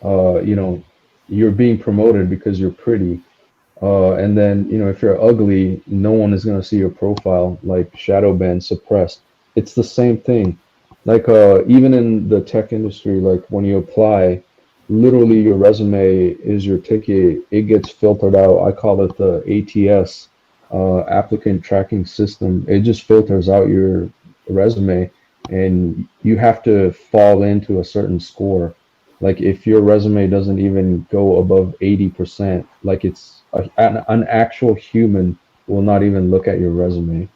you know, you're being promoted because you're pretty. And then, you know, if you're ugly, no one is going to see your profile, like shadow ban, suppressed. It's the same thing. Like, even in the tech industry, like when you apply, literally your resume is your ticket. It gets filtered out. I call it the ATS, applicant tracking system. It just filters out your resume, and you have to fall into a certain score. Like if your resume doesn't even go above 80%, like it's an actual human will not even look at your resume.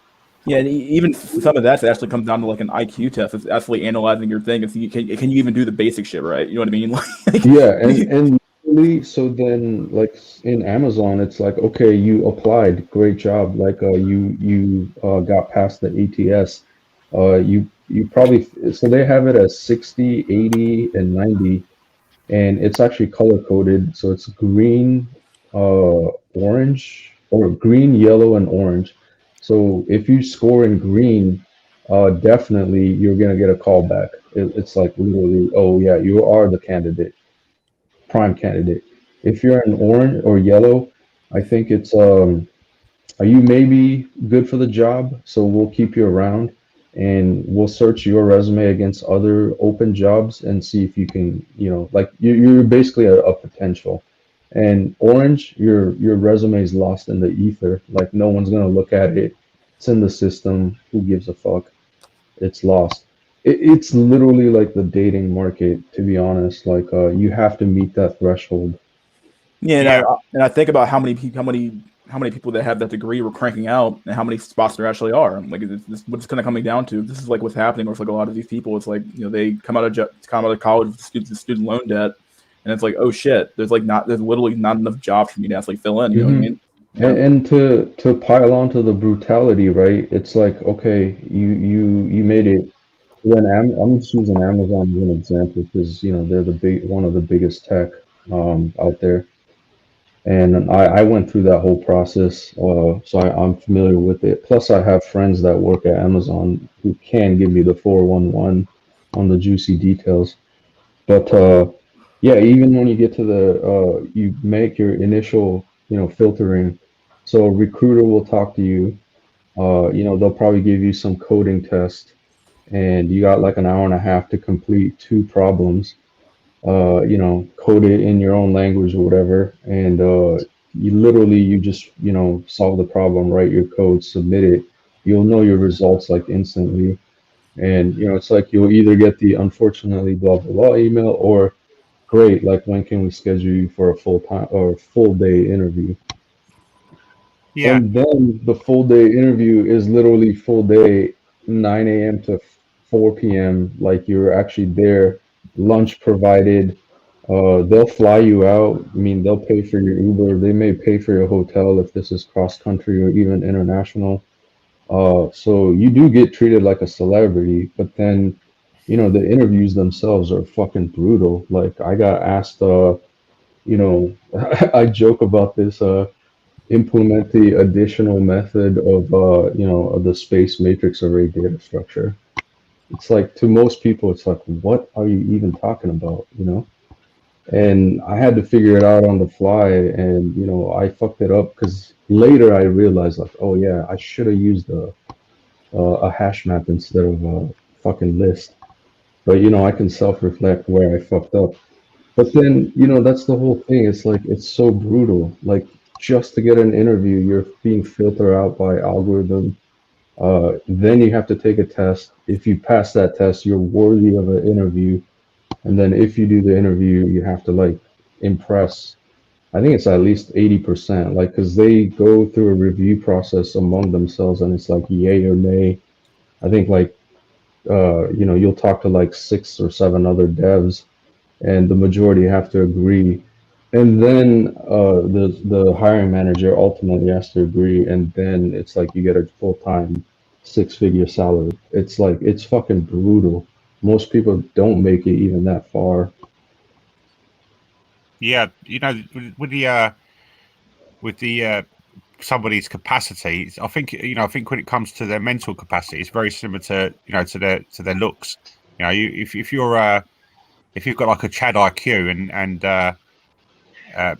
Yeah, and even some of that actually comes down to like an IQ test. It's actually analyzing your thing. It's, can you even do the basic shit right? You know what I mean? Like, Yeah, and literally, so then like in Amazon, it's like, okay, you applied, great job. Like you got past the ATS. You probably, so they have it as 60, 80, and 90, and it's actually color coded. So it's green, orange, or green, yellow, and orange. So if you score in green, definitely you're gonna get a call back. It's like literally, oh yeah, you are the candidate, prime candidate. If you're in orange or yellow, I think it's are you maybe good for the job? So we'll keep you around and we'll search your resume against other open jobs and see if you can, you know, like you're basically a potential. And orange, your resume is lost in the ether. Like no one's gonna look at it. It's in the system. Who gives a fuck? It's lost. It's literally like the dating market, to be honest. Like you have to meet that threshold. yeah, Yeah. and I think about how many people that have that degree were cranking out, and how many spots there actually are. Like, this what's kind of coming down to. This is like what's happening with like a lot of these people. It's like, you know, they come out of college with student loan debt, and it's like, oh shit, there's literally not enough jobs for me to actually fill in. You know what I mean? Yeah. And to pile on to the brutality, right? It's like, okay, you made it. When I'm just using Amazon as an example because you know they're the one of the biggest tech out there, and I went through that whole process, so I'm familiar with it. Plus, I have friends that work at Amazon who can give me the 411 on the juicy details. But yeah, even when you get to the you make your initial, you know, filtering. So a recruiter will talk to you. You know, they'll probably give you some coding test, and you got like an hour and a half to complete two problems. You know, code it in your own language or whatever, and you just, you know, solve the problem, write your code, submit it. You'll know your results like instantly, and you know, it's like you'll either get the unfortunately blah blah blah email or great, like when can we schedule you for a full time or full day interview? Yeah. And then the full day interview is literally full day, 9 a.m. to 4 p.m. Like you're actually there, lunch provided. They'll fly you out. I mean, they'll pay for your Uber. They may pay for your hotel if this is cross country or even international. So you do get treated like a celebrity, but then, you know, the interviews themselves are fucking brutal. Like I got asked, you know, I joke about this. Implement the additional method of you know, of the space matrix array data structure. It's like to most people it's like, what are you even talking about, you know? And I had to figure it out on the fly, and you know, I fucked it up because later I realized like, oh yeah, I should have used a hash map instead of a fucking list. But you know, I can self-reflect where I fucked up. But then, you know, that's the whole thing. It's like it's so brutal. Like just to get an interview, you're being filtered out by algorithm. Then you have to take a test. If you pass that test, you're worthy of an interview. And then if you do the interview, you have to like impress. I think it's at least 80%. Like, because they go through a review process among themselves, and it's like yay or nay. I think like you know, you'll talk to like 6 or 7 other devs, and the majority have to agree. And then the hiring manager ultimately has to agree, and then it's like you get a full time 6-figure salary. It's like it's fucking brutal. Most people don't make it even that far. Yeah, with the somebody's capacity, I think when it comes to their mental capacity, it's very similar to to their looks. If you've got like a Chad IQ and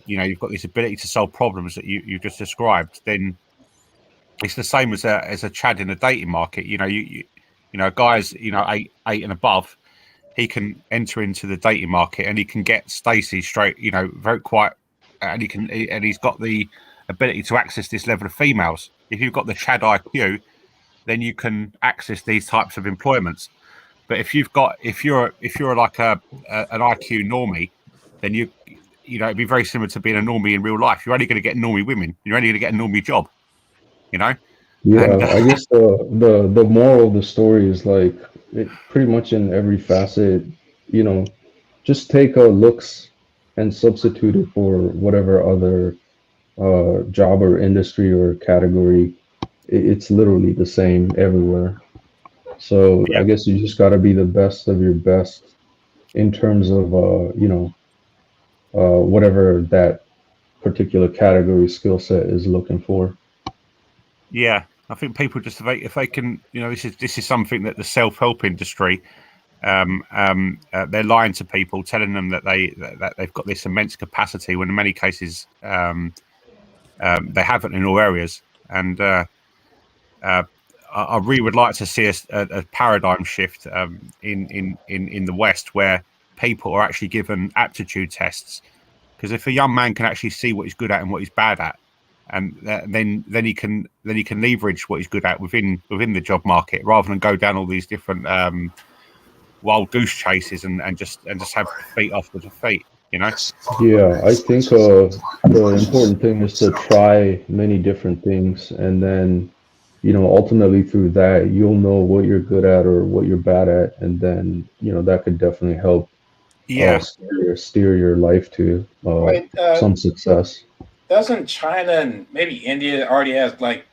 you've got this ability to solve problems that you just described, then it's the same as a Chad in the dating market. Guys, eight and above, he can enter into the dating market and he can get Stacey straight, very quite, and he's got the ability to access this level of females. If you've got the Chad IQ, then you can access these types of employments. But if you're like an IQ normie, then it'd be very similar to being a normie in real life. You're only going to get normie women. You're only going to get a normie job, Yeah, And I guess the moral of the story is like pretty much in every facet, just take looks and substitute it for whatever other job or industry or category. It's literally the same everywhere. So I yeah, guess you just got to be the best of your best in terms of whatever that particular category skill set is looking for. yeah. I think people just if they can, this is something that the self-help industry, they're lying to people, telling them that they've got this immense capacity when in many cases they haven't in all areas. And I really would like to see a paradigm shift in the West where people are actually given aptitude tests. Because if a young man can actually see what he's good at and what he's bad at, and then he can leverage what he's good at within the job market, rather than go down all these different wild goose chases and just have feet off with the feet. Yeah, I think the important thing is to try many different things, and then, ultimately through that, you'll know what you're good at or what you're bad at, and then, that could definitely help Yeah, steer your life to Wait, some success. doesn't China and maybe India already has like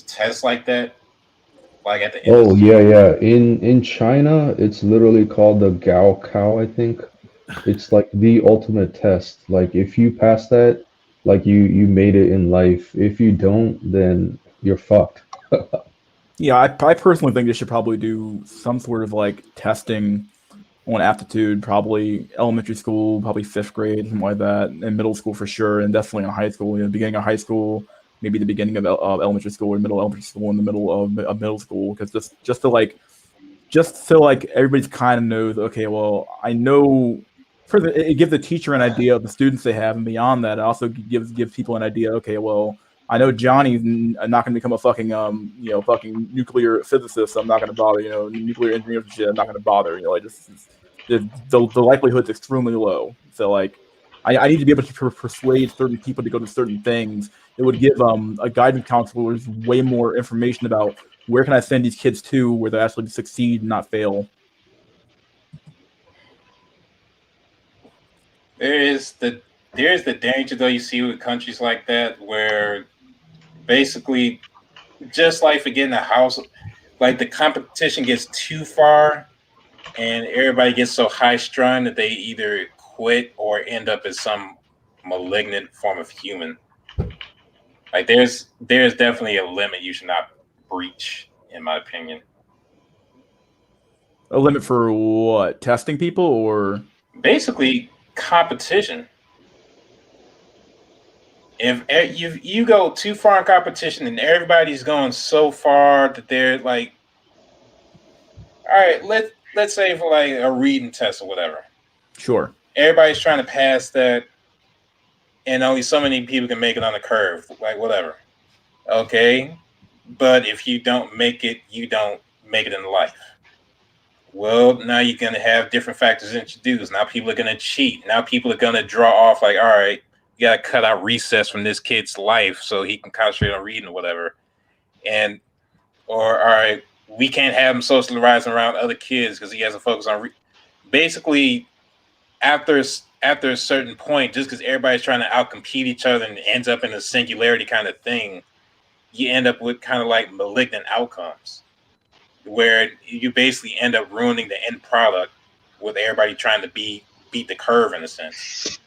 tests like that? Like at the end of Oh yeah, yeah. In China, it's literally called the Gao Cow, I think. It's like the ultimate test. Like if you pass that, like you made it in life. If you don't, then you're fucked. Yeah, I personally think they should probably do some sort of like testing on aptitude, probably elementary school, probably fifth grade, something like that, and middle school for sure, and definitely in high school. Beginning of high school, maybe the beginning of elementary school, or middle elementary school, in the middle of middle school, because just so like everybody's kind of knows. Okay, well, I know. It gives the teacher an idea of the students they have, and beyond that, it also gives people an idea. Okay, well, I know Johnny's not going to become a fucking nuclear physicist. So I'm not going to bother. Nuclear engineer and shit. I'm not going to bother. The likelihood's extremely low. So like, I need to be able to persuade certain people to go to certain things. It would give a guidance counselors way more information about where can I send these kids to where they actually succeed and not fail. There is the danger though you see with countries like that where basically just like for getting a house, like the competition gets too far and everybody gets so high strung that they either quit or end up as some malignant form of human. Like there's definitely a limit you should not breach, in my opinion. A limit for what? Testing people or Basically, competition. If you go too far in competition and everybody's going so far that they're like, all right, let's say for like a reading test or whatever, sure. everybody's trying to pass that, and only so many people can make it on the curve, like whatever. Okay, but if you don't make it, you don't make it in life. Well, now you're going to have different factors introduced. Now people are going to cheat. Now people are going to draw off like, all right, you got to cut out recess from this kid's life so he can concentrate on reading or whatever. Or, all right, we can't have him socializing around other kids because he has to focus on basically after a certain point, just because everybody's trying to outcompete each other and ends up in a singularity kind of thing, you end up with kind of like malignant outcomes where you basically end up ruining the end product with everybody trying to beat the curve in a sense.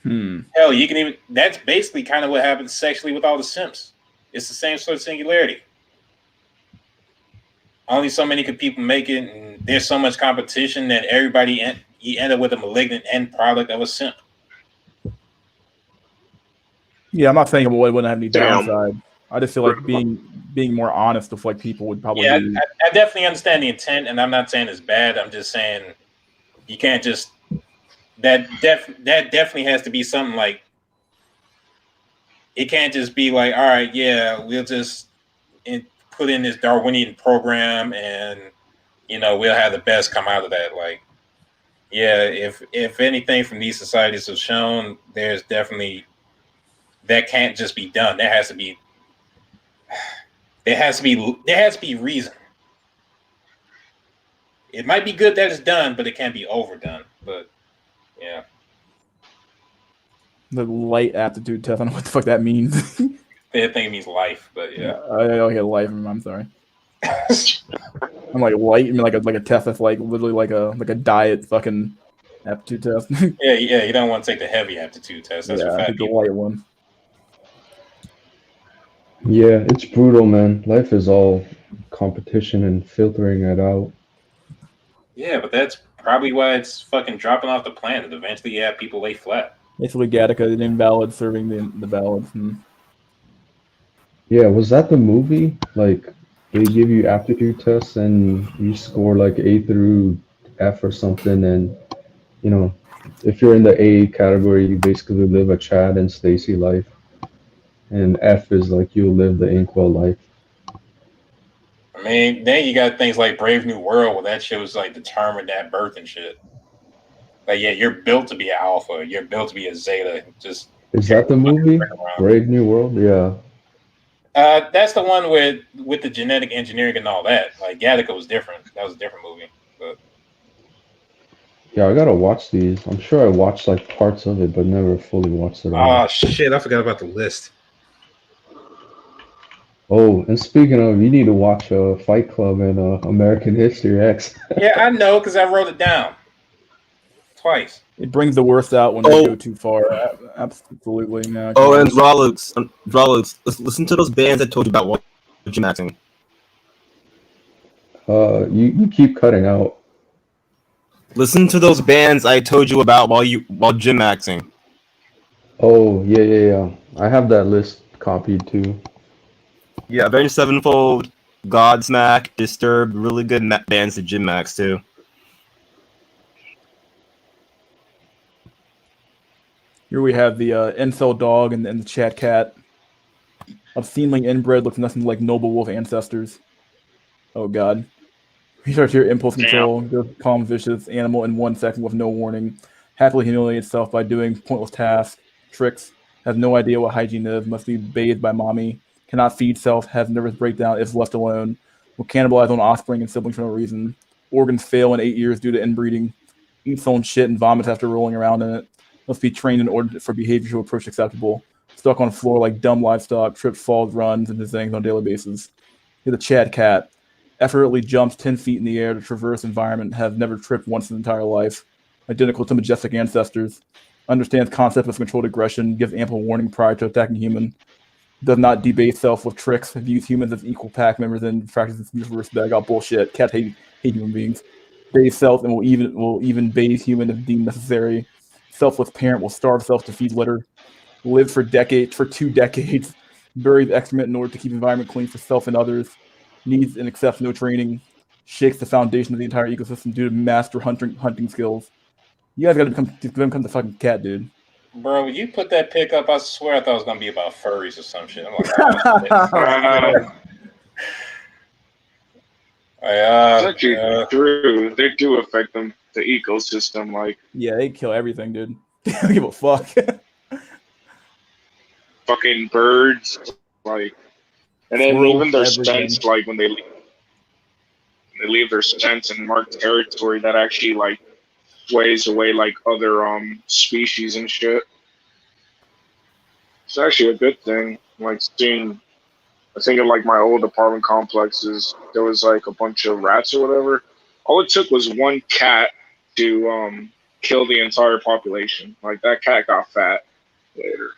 Hell, you can even. That's basically kind of what happens sexually with all the simps. It's the same sort of singularity. Only so many people make it, and there's so much competition that you end up with a malignant end product of a simp. Yeah, I'm not saying it wouldn't have any Damn. downside. I just feel like being more honest with like people would probably. Yeah, be... I definitely understand the intent, and I'm not saying it's bad. I'm just saying you can't just that definitely has to be something like it can't just be like, all right, yeah, we'll just put in this Darwinian program, and we'll have the best come out of that. Like, yeah, if anything from these societies have shown, there's definitely that can't just be done. There has to be reason. It might be good that it's done, but it can't be overdone. But yeah. The light aptitude test. I don't know what the fuck that means. I think it means life, but yeah. Okay, life. I'm sorry. I'm like light. I mean, like a test that's like literally like a diet fucking aptitude test. yeah. You don't want to take the heavy aptitude test. That's for I fat think the people. light one. Yeah, it's brutal, man. Life is all competition and filtering it out. Yeah, but that's probably why it's fucking dropping off the planet. Eventually, you have people lay flat. Basically, Gattaca, the invalid serving the ballots. Yeah, was that the movie? Like, they give you aptitude tests and you score like A through F or something, and if you're in the A category, you basically live a Chad and Stacy life, and F is like you live the Inkwell life. I mean, then you got things like Brave New World, where that shit was like determined at birth and shit. Like, yeah, you're built to be an alpha. You're built to be a zeta. Just Is that the movie? Brave New World? Yeah. That's the one with the genetic engineering and all that. Like, Gattaca was different. That was a different movie. But Yeah, I gotta watch these. I'm sure I watched like parts of it, but never fully watched it all. oh shit, I forgot about the list. Oh, and speaking of, you need to watch Fight Club and American History X. Yeah, I know, because I wrote it down twice. It brings the worst out when they go too far. Absolutely. No, Oh, and Rollux, listen to those bands I told you about while gym maxing. You keep cutting out. Listen to those bands I told you about while gym maxing. Oh, yeah. I have that list copied too. Yeah, Avenged Sevenfold, Godsmack, Disturbed, really good bands to gym max too. Here we have the Incel dog and the Chat cat. Obscenely inbred, looks nothing like noble wolf ancestors. Oh god. We start to hear impulse control, goes calm, vicious animal in 1 second with no warning. Happily humiliates itself by doing pointless tasks, tricks, has no idea what hygiene is, must be bathed by mommy, cannot feed self, has nervous breakdown if left alone, will cannibalize on offspring and siblings for no reason, organs fail in 8 years due to inbreeding, eats own shit and vomits after rolling around in it, must be trained in order for behavior to approach acceptable, stuck on floor like dumb livestock, trips, falls, runs, and does things on a daily basis. He's a Chad cat. Effortlessly jumps 10 feet in the air to traverse environment, have never tripped once in his entire life. Identical to majestic ancestors. Understands concept of controlled aggression, gives ample warning prior to attacking human. Does not debase self with tricks, views humans as equal pack members, and practices mutual respect. Oh, bullshit. Cats hate human beings. Bathe self and will even bathe human if deemed necessary. Selfless parent will starve self to feed litter. Live for 2 decades. Buries excrement in order to keep environment clean for self and others. Needs and accepts no training. Shakes the foundation of the entire ecosystem due to master hunting skills. You guys gotta become the fucking cat, dude. Bro, when you put that pic up, I swear I thought it was gonna be about furries or some shit. I'm like, oh, it's actually true. They do affect them, the ecosystem. Like, yeah, they kill everything, dude. They don't give a fuck. fucking birds, like, and then even their scents, like when they leave their scents in marked territory, that actually like sways away like other species and shit. It's actually a good thing. Like seeing, I think of like my old apartment complexes, there was like a bunch of rats or whatever. All it took was one cat to kill the entire population. Like that cat got fat later.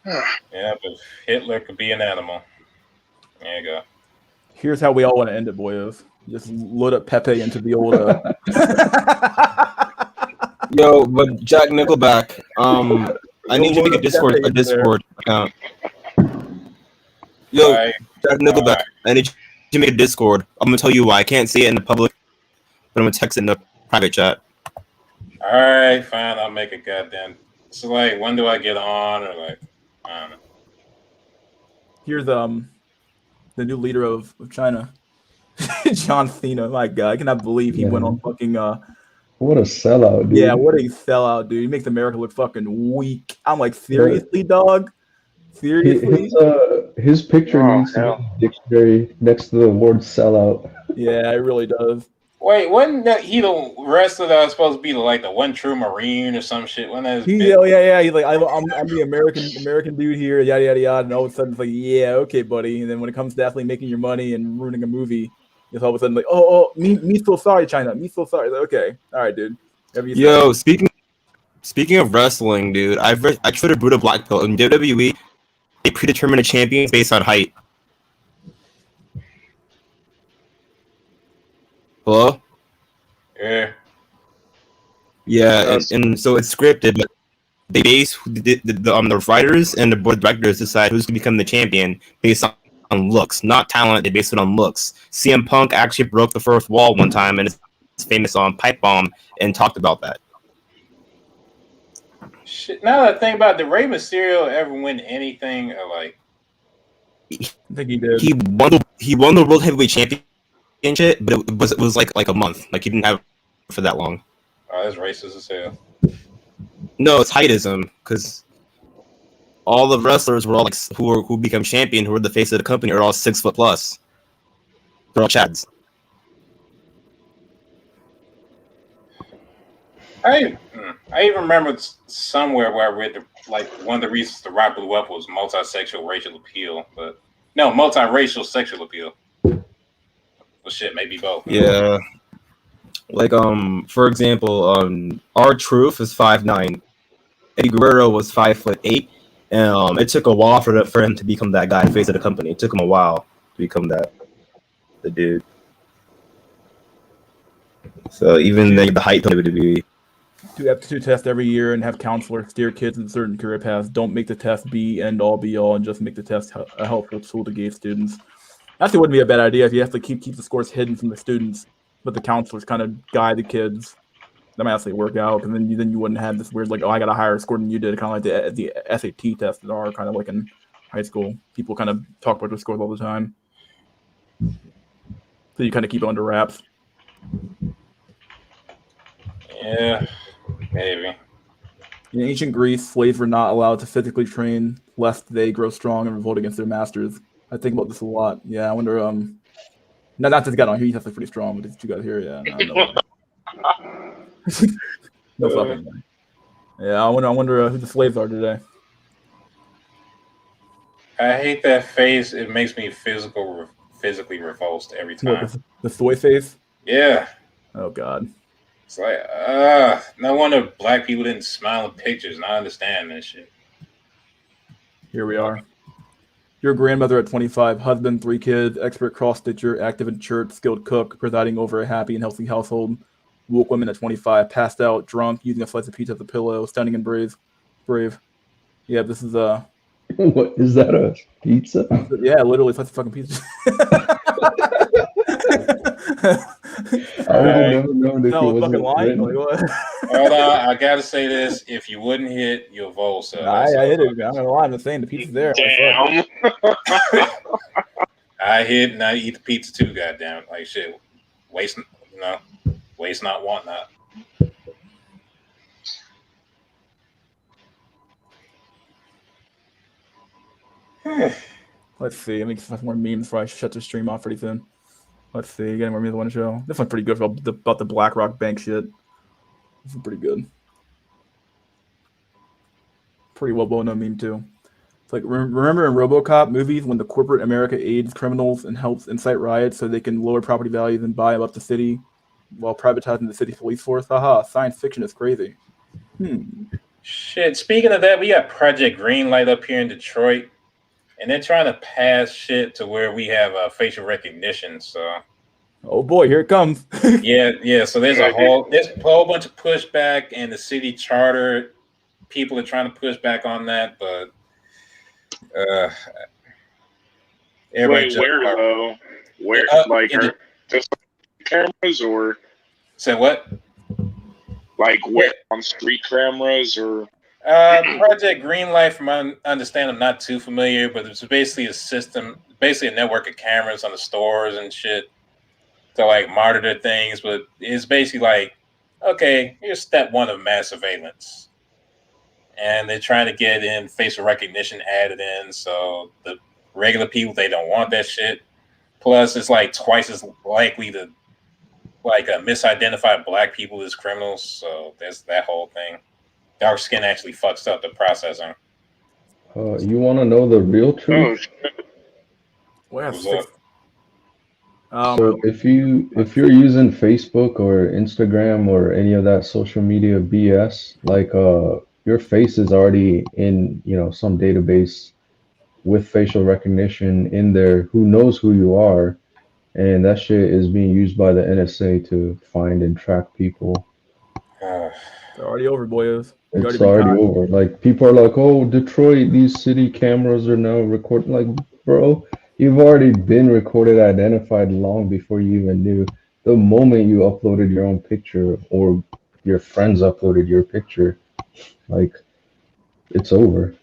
Yeah, but Hitler could be an animal. There you go. Here's how we all want to end it, boyos. Just load up Pepe into the old. Yo, but Jack Nickelback, I need you to make a Discord account. Yo, Alright. Jack Nickelback, I need you to make a Discord. I'm gonna tell you why I can't see it in the public, but I'm gonna text it in the private chat. All right, fine. I'll make a goddamn. So like, when do I get on, or like, I don't know. Here's the new leader of China, John Cena. My God, I cannot believe he went on fucking. What a sellout, dude. Yeah, what a sellout, dude. He makes America look fucking weak. I'm like, seriously, dog? Seriously? His picture needs to be in the dictionary next to the word sellout. Yeah, it really does. Wait, wasn't that he the wrestler that was supposed to be like the one true Marine or some shit? When that Yeah. He's like, I'm the American dude here, yada yada yada, and all of a sudden it's like, yeah, okay, buddy. And then when it comes to actually making your money and ruining a movie, it's all of a sudden like, me so sorry, China, me so sorry. Like, okay, all right, dude. Yo, speaking of wrestling, dude, I tried to boot a black belt in WWE. They predetermine a champion based on height. Hello? Yeah. Yeah, and so it's scripted, but they base the writers and the board of directors decide who's going to become the champion based on looks, not talent. They base it on looks. CM Punk actually broke the first wall one time and is famous on Pipe Bomb and talked about that. Shit. Now that I think about it, did Rey Mysterio ever win anything? Or like, I think he did. He won the World Heavyweight Championship, but it was like a month. Like he didn't have it for that long. Oh, that's racist as hell. No, it's heightism because all the wrestlers were all like who become champion, who were the face of the company, are all 6 foot plus. They're all chads. I even remember somewhere where I read like one of the reasons The Rock blew up was multi-sexual racial appeal, but no, multiracial sexual appeal. Well, shit, maybe both. Yeah. Like for example, R-Truth is 5'9". Eddie Guerrero was 5'8". And it took a while for him to become that guy, face of the company. It took him a while to become the dude. So even the height of WWE. Do aptitude test every year and have counselors steer kids in certain career paths. Don't make the test be end all be all, and just make the test a helpful tool to gauge students. Actually, wouldn't be a bad idea if you have to keep the scores hidden from the students, but the counselors kind of guide the kids. That might actually work out, and then you wouldn't have this weird like, oh, I got a higher score than you did, kind of like the SAT tests that are kind of like in high school. People kind of talk about their scores all the time, so you kind of keep it under wraps. Yeah, maybe. In ancient Greece, slaves were not allowed to physically train lest they grow strong and revolt against their masters. I think about this a lot. Yeah, I wonder. Not this guy on here. He's actually pretty strong, but these two guys here, yeah, no fucking way. Yeah, I wonder who the slaves are today. I hate that face. It makes me physically repulsed every time. What, the soy face? Yeah. Oh God. It's like, no wonder black people didn't smile in pictures, and I understand that shit. Here we are. Your grandmother at 25, husband, 3 kids, expert cross-stitcher, active in church, skilled cook, presiding over a happy and healthy household. Woke woman at 25, passed out, drunk, using a slice of pizza as a pillow, stunning and brave. Yeah, this is What is that? A pizza? Yeah, literally slice of fucking pizza. I would have never known if No, he wasn't fucking lying. Like, what? Hold on, I gotta say this: if you wouldn't hit, you'll vote. So I hit it. I'm gonna lie. I'm just saying the pizza's there. Damn. I hit and I eat the pizza too. Goddamn, like shit. Waste not, want not. Let's see. Let me get some more memes before I shut the stream off pretty soon. Let's see. Getting more memes I want to show. This one's pretty good about the BlackRock bank shit. This is pretty good. Pretty well-known meme too. It's like, remember in RoboCop movies when the corporate America aids criminals and helps incite riots so they can lower property values and buy up the city? while privatizing the city's police force. Haha, science fiction is crazy. Shit. Speaking of that, we got Project Greenlight up here in Detroit, and they're trying to pass shit to where we have facial recognition. So, Oh boy, here it comes. yeah. So there's a whole bunch of pushback, and the city charter people are trying to push back on that, but everybody. Wait, where though? Where are just cameras or? Say what? Like where on street cameras or? Project Greenlight, from my understanding, I'm not too familiar, but it's basically a system, basically a network of cameras on the stores and shit to like monitor things. But it's basically like, okay, here's step one of mass surveillance, and they're trying to get in facial recognition added in, so the regular people, they don't want that shit. Plus, it's like twice as likely to like misidentify black people as criminals. So there's that whole thing. Dark skin actually fucks up the processing. You want to know the real truth? Well, So if you're using Facebook or Instagram or any of that social media BS, like your face is already in, some database with facial recognition in there. Who knows who you are? And that shit is being used by the NSA to find and track people. They're already over, boys. It's already over. Like, people are like, oh, Detroit, these city cameras are now recording. Like, bro, you've already been recorded, identified long before you even knew. The moment you uploaded your own picture or your friends uploaded your picture, like, it's over.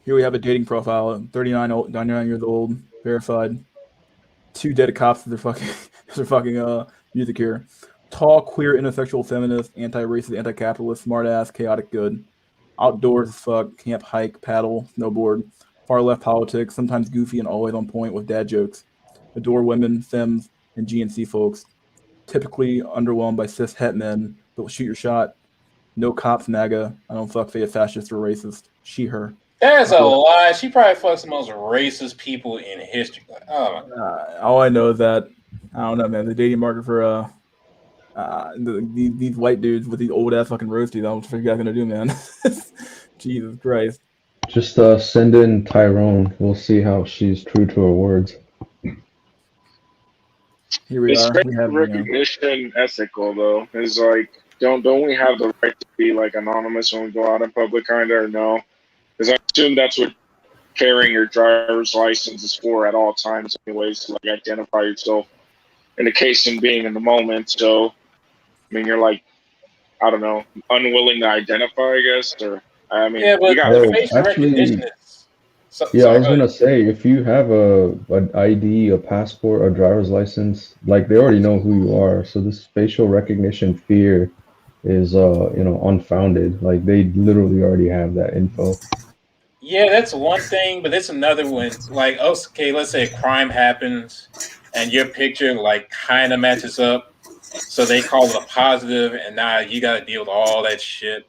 Here we have a dating profile, 99 years old, verified. 2 dead cops that they're fucking music here. Tall, queer, intersexual, feminist, anti-racist, anti-capitalist, smartass, chaotic good. Outdoors as fuck, camp, hike, paddle, snowboard. Far left politics, sometimes goofy and always on point with dad jokes. Adore women, femmes, and GNC folks. Typically underwhelmed by cis het men, but will shoot your shot. No cops, MAGA. I don't fuck via fascist or racist. She, her. That's a lie. She probably fucks the most racist people in history. Oh, all I know is that, I don't know, man, the dating market for these white dudes with these old ass fucking roasties. I don't know what you guys gonna do, man. Jesus Christ. Just send in Tyrone. We'll see how she's true to her words. Here we are. We have recognition ethical though. Is like, don't we have the right to be like anonymous when we go out in public, kinda, or no? Because I assume that's what carrying your driver's license is for at all times, anyways, to like identify yourself in the case and being in the moment. So, I mean, you're like, I don't know, unwilling to identify, I guess, or I mean, yeah, but you got facial recognition is. I was gonna say, if you have an ID, a passport, a driver's license, like they already know who you are. So this facial recognition fear is, unfounded. Like they literally already have that info. Yeah, that's one thing, but it's another one. Like, okay, let's say a crime happens, and your picture like kind of matches up, so they call it a positive, and now you got to deal with all that shit.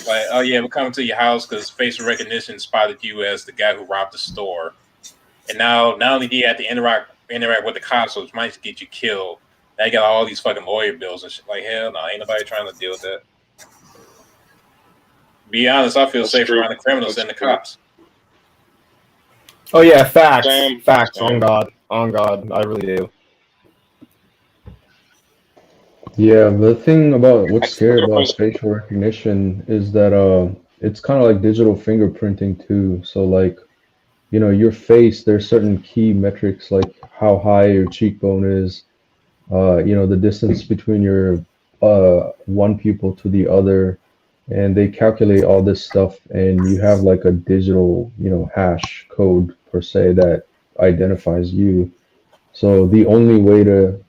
Like, oh yeah, we're coming to your house because facial recognition spotted you as the guy who robbed the store, and now not only do you have to interact with the cops, which might get you killed, now you got all these fucking lawyer bills and shit. Like, hell no, ain't nobody trying to deal with that. Be honest, I feel safer around the criminals than the cops. Oh yeah, facts. Facts. On God, I really do. Yeah, the thing about what's scary about facial recognition is that it's kind of like digital fingerprinting too. So like, your face, there's certain key metrics like how high your cheekbone is, the distance between your one pupil to the other, and they calculate all this stuff, and you have like a digital, hash code per se that identifies you. So the only way to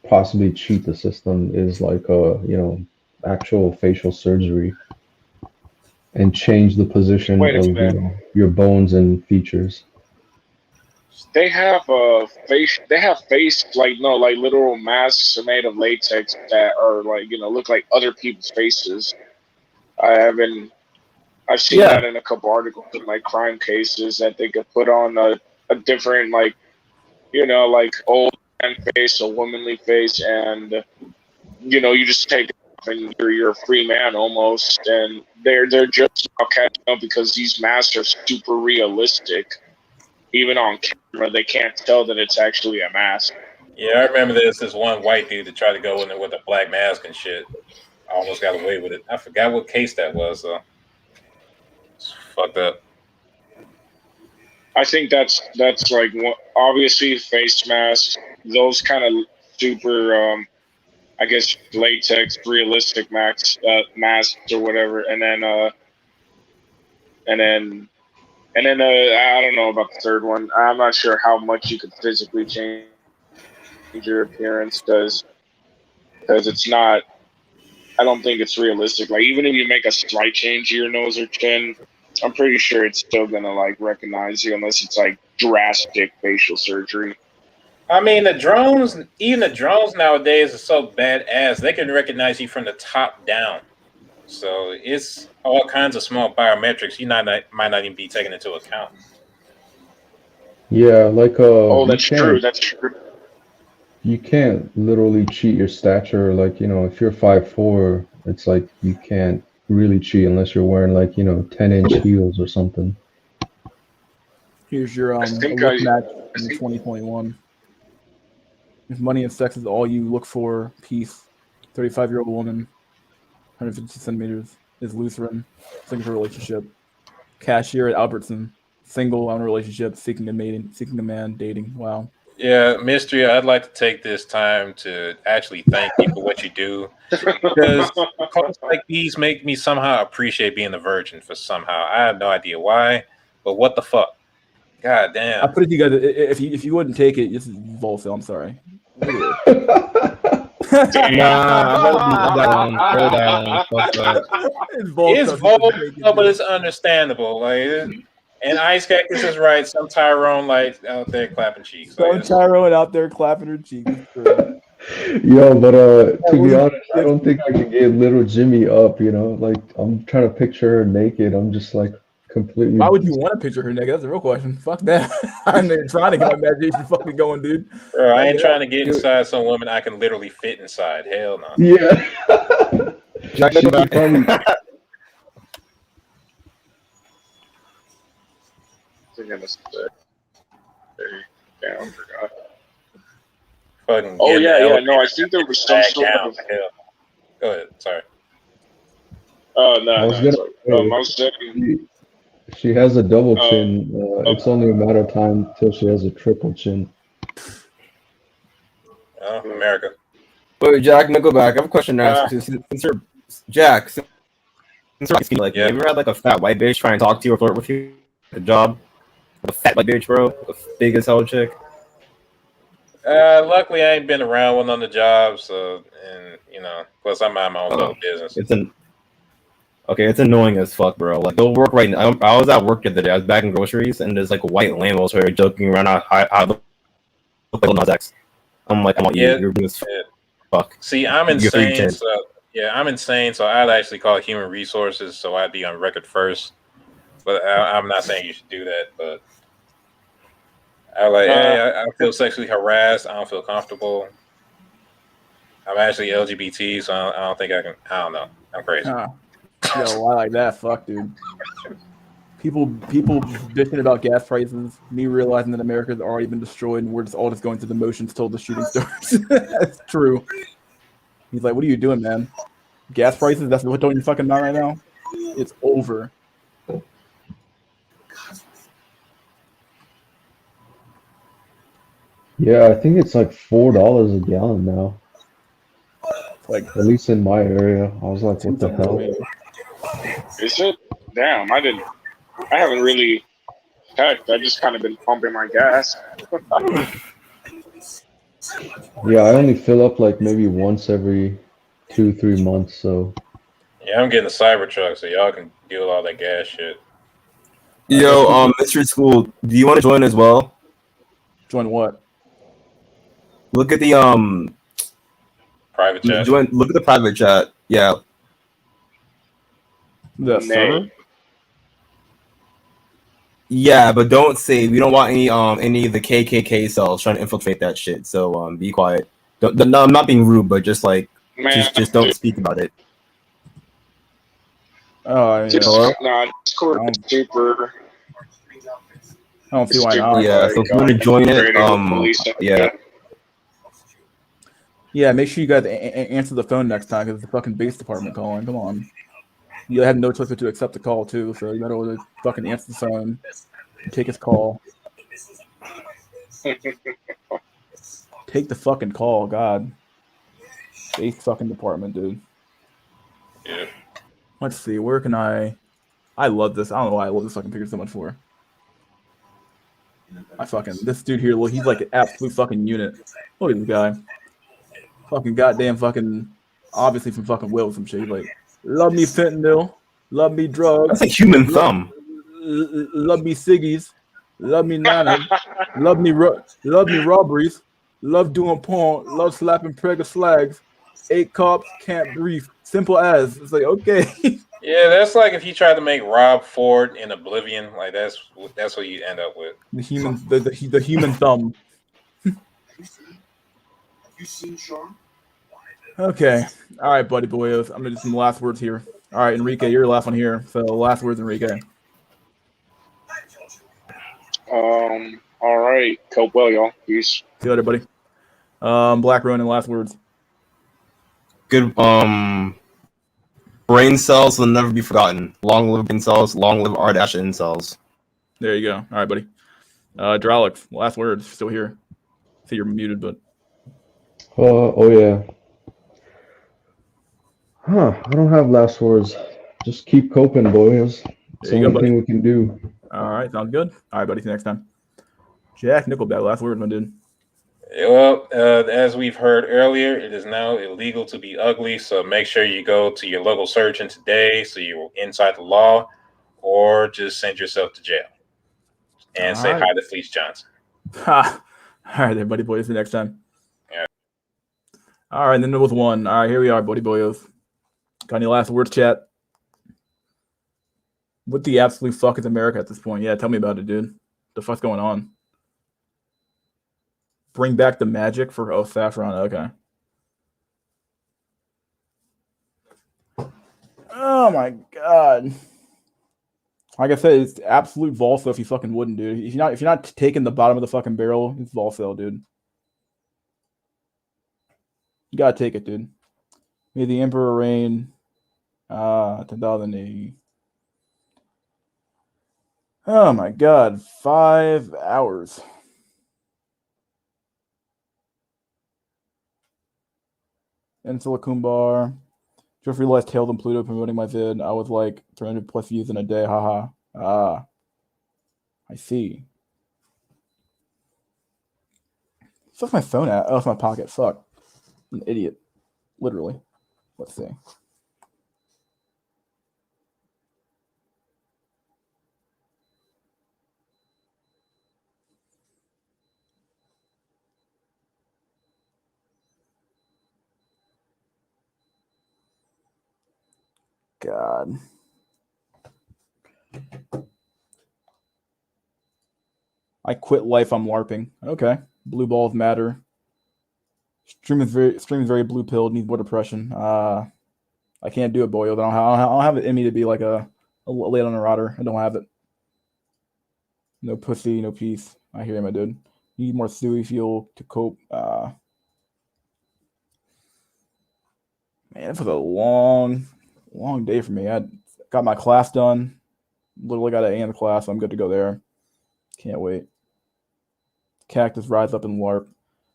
possibly cheat the system is like actual facial surgery and change the position of your bones and features. They have face like literal masks made of latex that are like look like other people's faces. I've seen that in a couple articles in like crime cases that they could put on a different like like old man face, a womanly face, and you just take it off and you're a free man almost. And they're just now catching up because these masks are super realistic. Even on camera, they can't tell that it's actually a mask. Yeah, I remember this one white dude that tried to go in there with a black mask and shit. I almost got away with it. I forgot what case that was, though. It's fucked up. I think that's like obviously face masks, those kind of super, I guess latex realistic masks or whatever, and then I don't know about the third one. I'm not sure how much you could physically change your appearance because it's not. I don't think it's realistic. Like even if you make a slight change to your nose or chin, I'm pretty sure it's still gonna like recognize you unless it's like drastic facial surgery. I mean, even the drones nowadays are so badass. They can recognize you from the top down. So it's all kinds of small biometrics you might not even be taken into account. Yeah, like Oh, that's true. That's true. You can't literally cheat your stature. Like, if you're 5'4", it's like you can't really cheat unless you're wearing like 10-inch heels or something. Here's your look match in 2021. If money and sex is all you look for, peace. 35-year-old woman, 150 centimeters, is Lutheran, looking for a relationship. Cashier at Albertson, single, on a relationship, seeking a man, dating. Wow. Yeah, Mystery, I'd like to take this time to actually thank you for what you do. Because calls like these make me somehow appreciate being a virgin for somehow. I have no idea why, but what the fuck? God damn. I put it to you guys, if you wouldn't take it, this is Volso, I'm sorry. It's Volso, but it's understandable. Like, and Ice Cactus is right. Some Tyrone like out there clapping cheeks. Some Tyrone out there clapping her cheeks. Yo, but to be honest, I don't think I can get little Jimmy up. Like I'm trying to picture her naked. I'm just like completely. Why would you want to picture her naked? That's the real question. Fuck that. I'm trying to get my imagination fucking going, dude. Bro, I ain't trying to get inside some woman I can literally fit inside. Hell no. Yeah. Oh yeah. No, I think there was some sort of. Go ahead. Sorry. She has a double chin. It's only a matter of time till she has a triple chin. America. Wait, Jack, no, go back. I have a question to ask. Since you're Jack, have you ever had like a fat white bitch try and talk to you or flirt with you at the job? A fat white bitch, bro, a big as hell chick. Luckily, I ain't been around one on the job, so plus I'm out my own little business. It's annoying as fuck, bro. Like, they'll work right now. I was at work the other day. I was back in groceries, and there's like a white Lambo here joking around how look like Lil Nas X. I'm like, you're doing this fuck. See, I'm insane. I'm insane. So I'd actually call it human resources, so I'd be on record first. But I'm not saying you should do that. But I feel sexually harassed. I don't feel comfortable. I'm actually LGBT, so I don't think I can. I don't know. I'm crazy. Yo, I like that. Fuck, dude. People bitching about gas prices. Me realizing that America's already been destroyed, and we're just all going through the motions till the shooting starts. That's true. He's like, "What are you doing, man? Gas prices? That's what don't you fucking know right now? It's over." Yeah, I think it's like $4 a gallon now. Like, at least in my area, I was like, "What the hell?" Is it? Damn, I haven't really checked. I've just kind of been pumping my gas. Yeah, I only fill up like maybe once every 2-3 months. So. Yeah, I'm getting a Cybertruck, so y'all can deal with all that gas shit. Yo, Mr. School, do you want to join as well? Join what? Look at the private chat. Look at the private chat. Yeah. The server? Yeah, but don't say we don't want any of the KKK cells trying to infiltrate that shit. So be quiet. No, I'm not being rude, but just like Man, just don't speak about it. Oh yeah. Hello? Discord I is super. don't see why not. Yeah, so if you want to join it, yeah. Yeah, make sure you guys answer the phone next time because it's the fucking base department calling. Come on. You have no choice but to accept the call too, so you better fucking answer the phone and take his call. Take the fucking call, God. Base fucking department, dude. Yeah. Let's see, where can I love this. I don't know why I love this fucking picture so much for. This dude here, look, he's like an absolute fucking unit. Look at this guy. Fucking goddamn fucking, obviously from fucking Will some shit. He's like, love me fentanyl, love me drugs. That's a human thumb. Love me ciggies, love me nanas, love me robberies, love doing porn, love slapping prega slags, 8 cops, can't breathe. Simple as. It's like, okay. Yeah, that's like if you tried to make Rob Ford in Oblivion, like that's what you end up with. The human thumb. Okay. All right, buddy boys. I'm gonna do some last words here. All right, Enrique, you're the last one here. So last words, Enrique. All right. Cope well, y'all. Peace. See you later, buddy. Black Ronin, last words. Good. Brain cells will never be forgotten. Long live brain cells. Long live R-dash incels. There you go. All right, buddy. Drolix, last words. Still here. See, you're muted, but. Oh yeah. I don't have last words. Just keep coping, boys. It's the only thing we can do. All right, sounds good. All right, buddy. See you next time. Jack Nickelback, last words, my dude. Well, as we've heard earlier, it is now illegal to be ugly. So make sure you go to your local surgeon today so you're inside the law, or just send yourself to jail. And say hi to Fleece Johnson. Ha! All right, then, buddy boys. See you next time. Yeah. All right, then there was one. All right, here we are, buddy boys. Got any last words, chat? What the absolute fuck is America at this point? Yeah, tell me about it, dude. The fuck's going on? Bring back the magic for Saffron. Okay. Oh my god. Like I said, it's absolute Volso if you fucking wouldn't, dude. If you're not taking the bottom of the fucking barrel, it's Volso, dude. You gotta take it, dude. May the Emperor reign. 2008. Oh my god, 5 hours. And Silicon Bar. Just realized Tails and Pluto promoting my vid. I was like 300 plus views in a day. Haha. I see. What's my phone at? Oh, it's my pocket. Fuck. I'm an idiot. Literally. Let's see. God. I quit life. I'm LARPing. Okay. Blue balls matter. Stream is very blue pilled. Needs more depression. I can't do it, boy. I don't have it in me to be like a late on a rotter. I don't have it. No pussy, no peace. I hear you, my dude. Need more suey fuel to cope. Man, it was a long day for me. I got my class done. Literally got an A in the class. So I'm good to go there. Can't wait. Cactus rise up and LARP.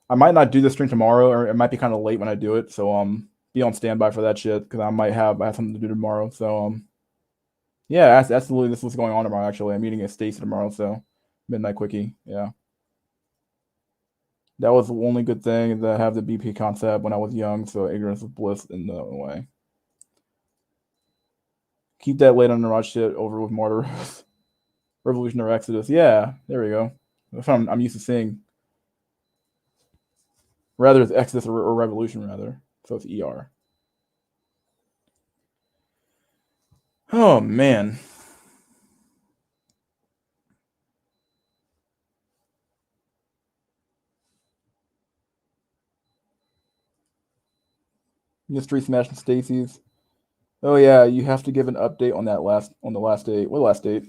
I might not do the stream tomorrow, or it might be kind of late when I do it. So be on standby for that shit because I have something to do tomorrow. So yeah, that's literally this is what's going on tomorrow. Actually, I'm meeting at Stacy tomorrow. So midnight quickie. Yeah. That was the only good thing that I have the BP concept when I was young. So ignorance is bliss in the way. Keep that late on the rush shit over with Martyr. Revolution or Exodus. Yeah, there we go. That's what I'm used to seeing. Rather it's Exodus or Revolution, rather. So it's ER. Oh, man. Mystery smashing Stacy's. Oh yeah, you have to give an update on the last date. What last date?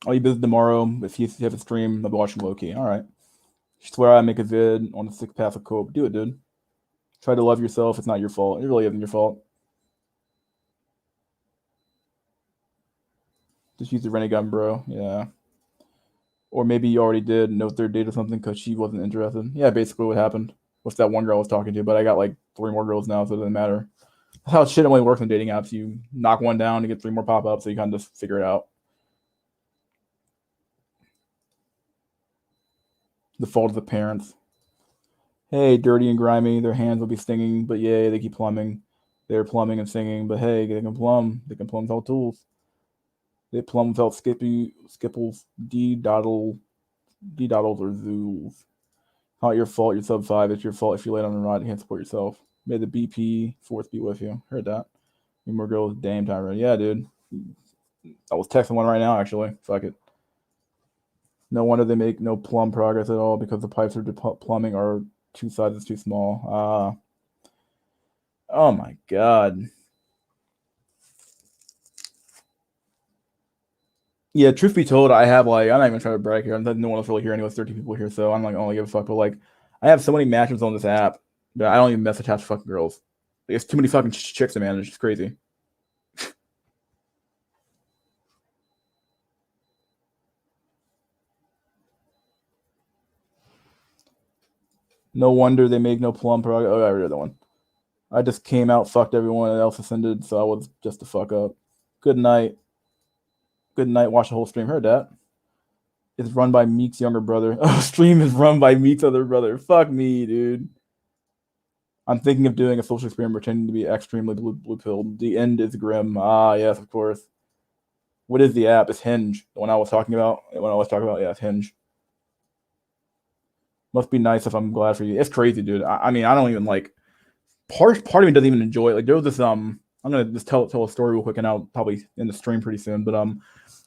Oh, you busy tomorrow? If you have a stream, I'll be watching Loki. All right. Swear I make a vid on the sixth path of cope. Do it, dude. Try to love yourself. It's not your fault. It really isn't your fault. Just use the Renegun, bro. Yeah. Or maybe you already did no third date or something because she wasn't interested. Yeah, basically what happened with that one girl I was talking to. But I got like 3 more girls now, so it doesn't matter. That's how shit only works in dating apps. You knock one down to get 3 more pop ups, so you kind of just figure it out. The fault of the parents. Hey, dirty and grimy, their hands will be stinging, but yay, they keep plumbing. They're plumbing and singing, but hey, they can plumb. They can plumb without tools. They plumb without skipples, D-doddles, or zools. Not your fault, you're sub 5. It's your fault if you're late on the ride, you can't support yourself. May the BP force be with you. Heard that. Need more girls, damn time ready. Yeah, dude. I was texting one right now, actually. Fuck it. No wonder they make no plumb progress at all because the pipes are plumbing are 2 sizes too small. Oh my god. Yeah, truth be told, I have like I'm not even trying to brag here. No one else really here anyway. 30 people here, so I'm like, I don't give a fuck. But like, I have so many matches on this app that I don't even message half the fucking girls. Like, it's too many fucking chicks to manage. It's crazy. No wonder they make no plum progress. Oh, I read that one. I just came out, fucked everyone else ascended, so I was just the fuck up. Good night. Good night. Watch the whole stream. Heard that. It's run by Meek's younger brother. Oh, stream is run by Meek's other brother. Fuck me, dude. I'm thinking of doing a social experiment pretending to be extremely blue-pilled. The end is grim. Ah, yes, of course. What is the app? It's Hinge. The one I was talking about. Yeah, it's Hinge. Must be nice if I'm glad for you. It's crazy, dude. I mean, I don't even like. Part of me doesn't even enjoy it. Like there was this I'm gonna just tell a story real quick, and I'll probably end the stream pretty soon. But there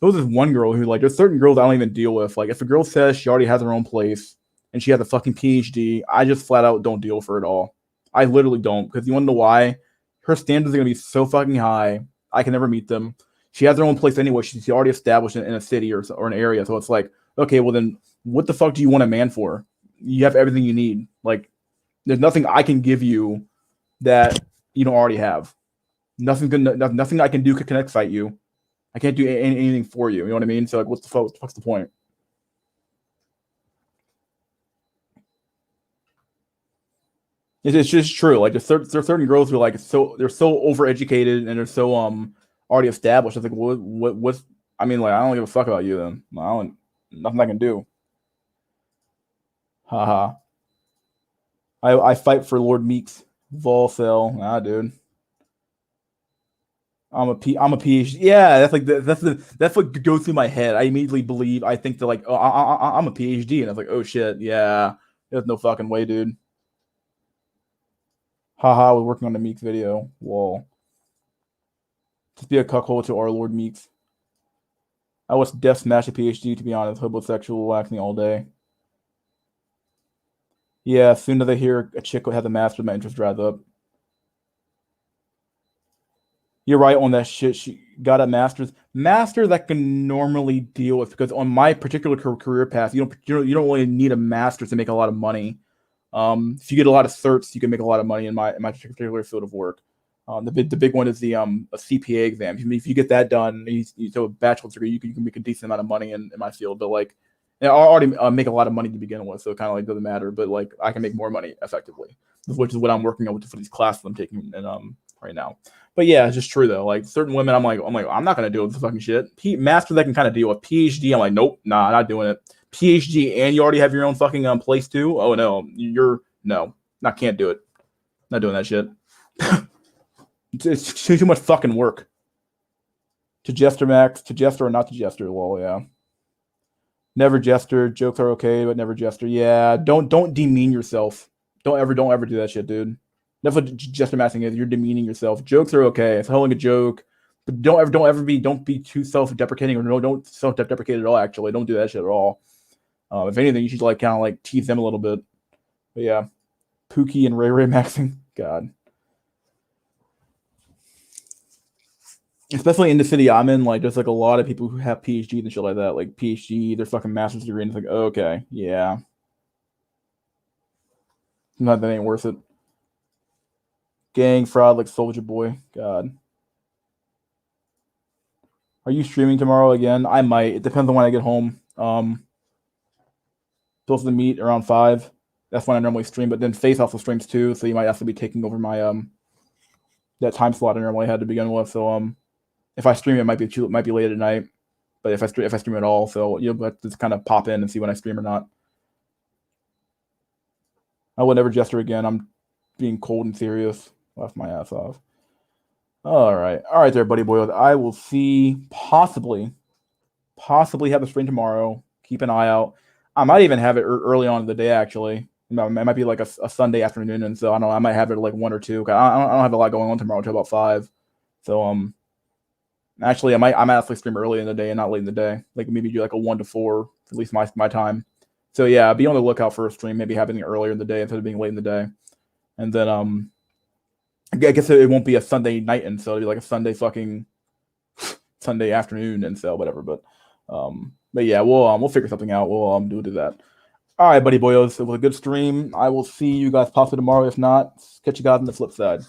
was this one girl who like there's certain girls I don't even deal with. Like if a girl says she already has her own place and she has a fucking PhD, I just flat out don't deal with her at all. I literally don't, because you want to know why? Her standards are gonna be so fucking high. I can never meet them. She has her own place anyway. She's already established in a city or an area. So it's like, okay, well then, what the fuck do you want a man for? You have everything you need. Like, there's nothing I can give you that you don't already have. Nothing I can do can excite you. I can't do anything for you. You know what I mean? So like, what's the point? It's just true. Like there's certain girls who are like they're so overeducated and they're so already established. It's like what's I mean, like I don't give a fuck about you then. Nothing I can do. Haha. I fight for Lord Meeks. Volcel. Nah, dude. I'm a PhD. Yeah, that's what goes through my head. I immediately believe. I think that like, oh, I'm a PhD, and I was like, oh shit, yeah. There's no fucking way, dude. Haha, we're working on the Meeks video. Whoa. Just be a cuckold to our Lord Meeks. I was death smash a PhD, to be honest. Homosexual waxing all day. Yeah, as soon as I hear a chick has a master, my interest dries up. You're right on that shit. She got a master's. Masters I can normally deal with because on my particular career path, you don't really need a master's to make a lot of money. If you get a lot of certs, you can make a lot of money in my particular field of work. The big one is the a CPA exam. If you get that done, you do a bachelor's degree, you can make a decent amount of money in my field. But like, I already make a lot of money to begin with, so it kind of like doesn't matter. But like, I can make more money effectively, which is what I'm working on for these classes I'm taking right now. But yeah, it's just true though. Like certain women, I'm like, I'm not gonna deal with this fucking shit. Masters I can kind of deal with. PhD, I'm like, nope, nah, not doing it. PhD, and you already have your own fucking place too. Oh no, can't do it. Not doing that shit. It's too much fucking work. To Jester Max, to Jester or not to Jester, lol, yeah. Never jester. Jokes are okay, but never jester. Yeah, don't demean yourself. Don't ever do that shit, dude. That's what jester masking is. You're demeaning yourself. Jokes are okay. It's telling a joke, but don't be too self-deprecating, or don't self-deprecate at all. Actually, don't do that shit at all. If anything, you should like kind of like tease them a little bit. But yeah, Pookie and Ray maxing. God. Especially in the city I'm in, like there's like a lot of people who have PhDs and shit like that, like PhD, their fucking master's degree, and it's like, okay, yeah, not that ain't worth it. Gang fraud like Soldier Boy, God. Are you streaming tomorrow again? I might. It depends on when I get home. Supposed to meet around 5. That's when I normally stream, but then Face also streams too, so you might have to be taking over my that time slot I normally had to begin with. So if I stream, it might be late at night. But if I stream at all, so you'll have to just kind of pop in and see when I stream or not. I will never gesture again. I'm being cold and serious. Laugh my ass off. All right there, buddy boys. I will see possibly have a stream tomorrow. Keep an eye out. I might even have it early on in the day. Actually, it might be like a Sunday afternoon, and so I don't know. I might have it like 1 or 2. I don't have a lot going on tomorrow until about 5. So actually, I might actually stream early in the day and not late in the day. Like maybe do like a 1 to 4, at least my time. So yeah, be on the lookout for a stream, maybe happening earlier in the day instead of being late in the day. And then I guess it won't be a Sunday night, and so it'll be like a Sunday fucking Sunday afternoon, and so whatever. But yeah, we'll figure something out. We'll do that. All right, buddy boyos. It was a good stream. I will see you guys possibly tomorrow. If not, catch you guys on the flip side.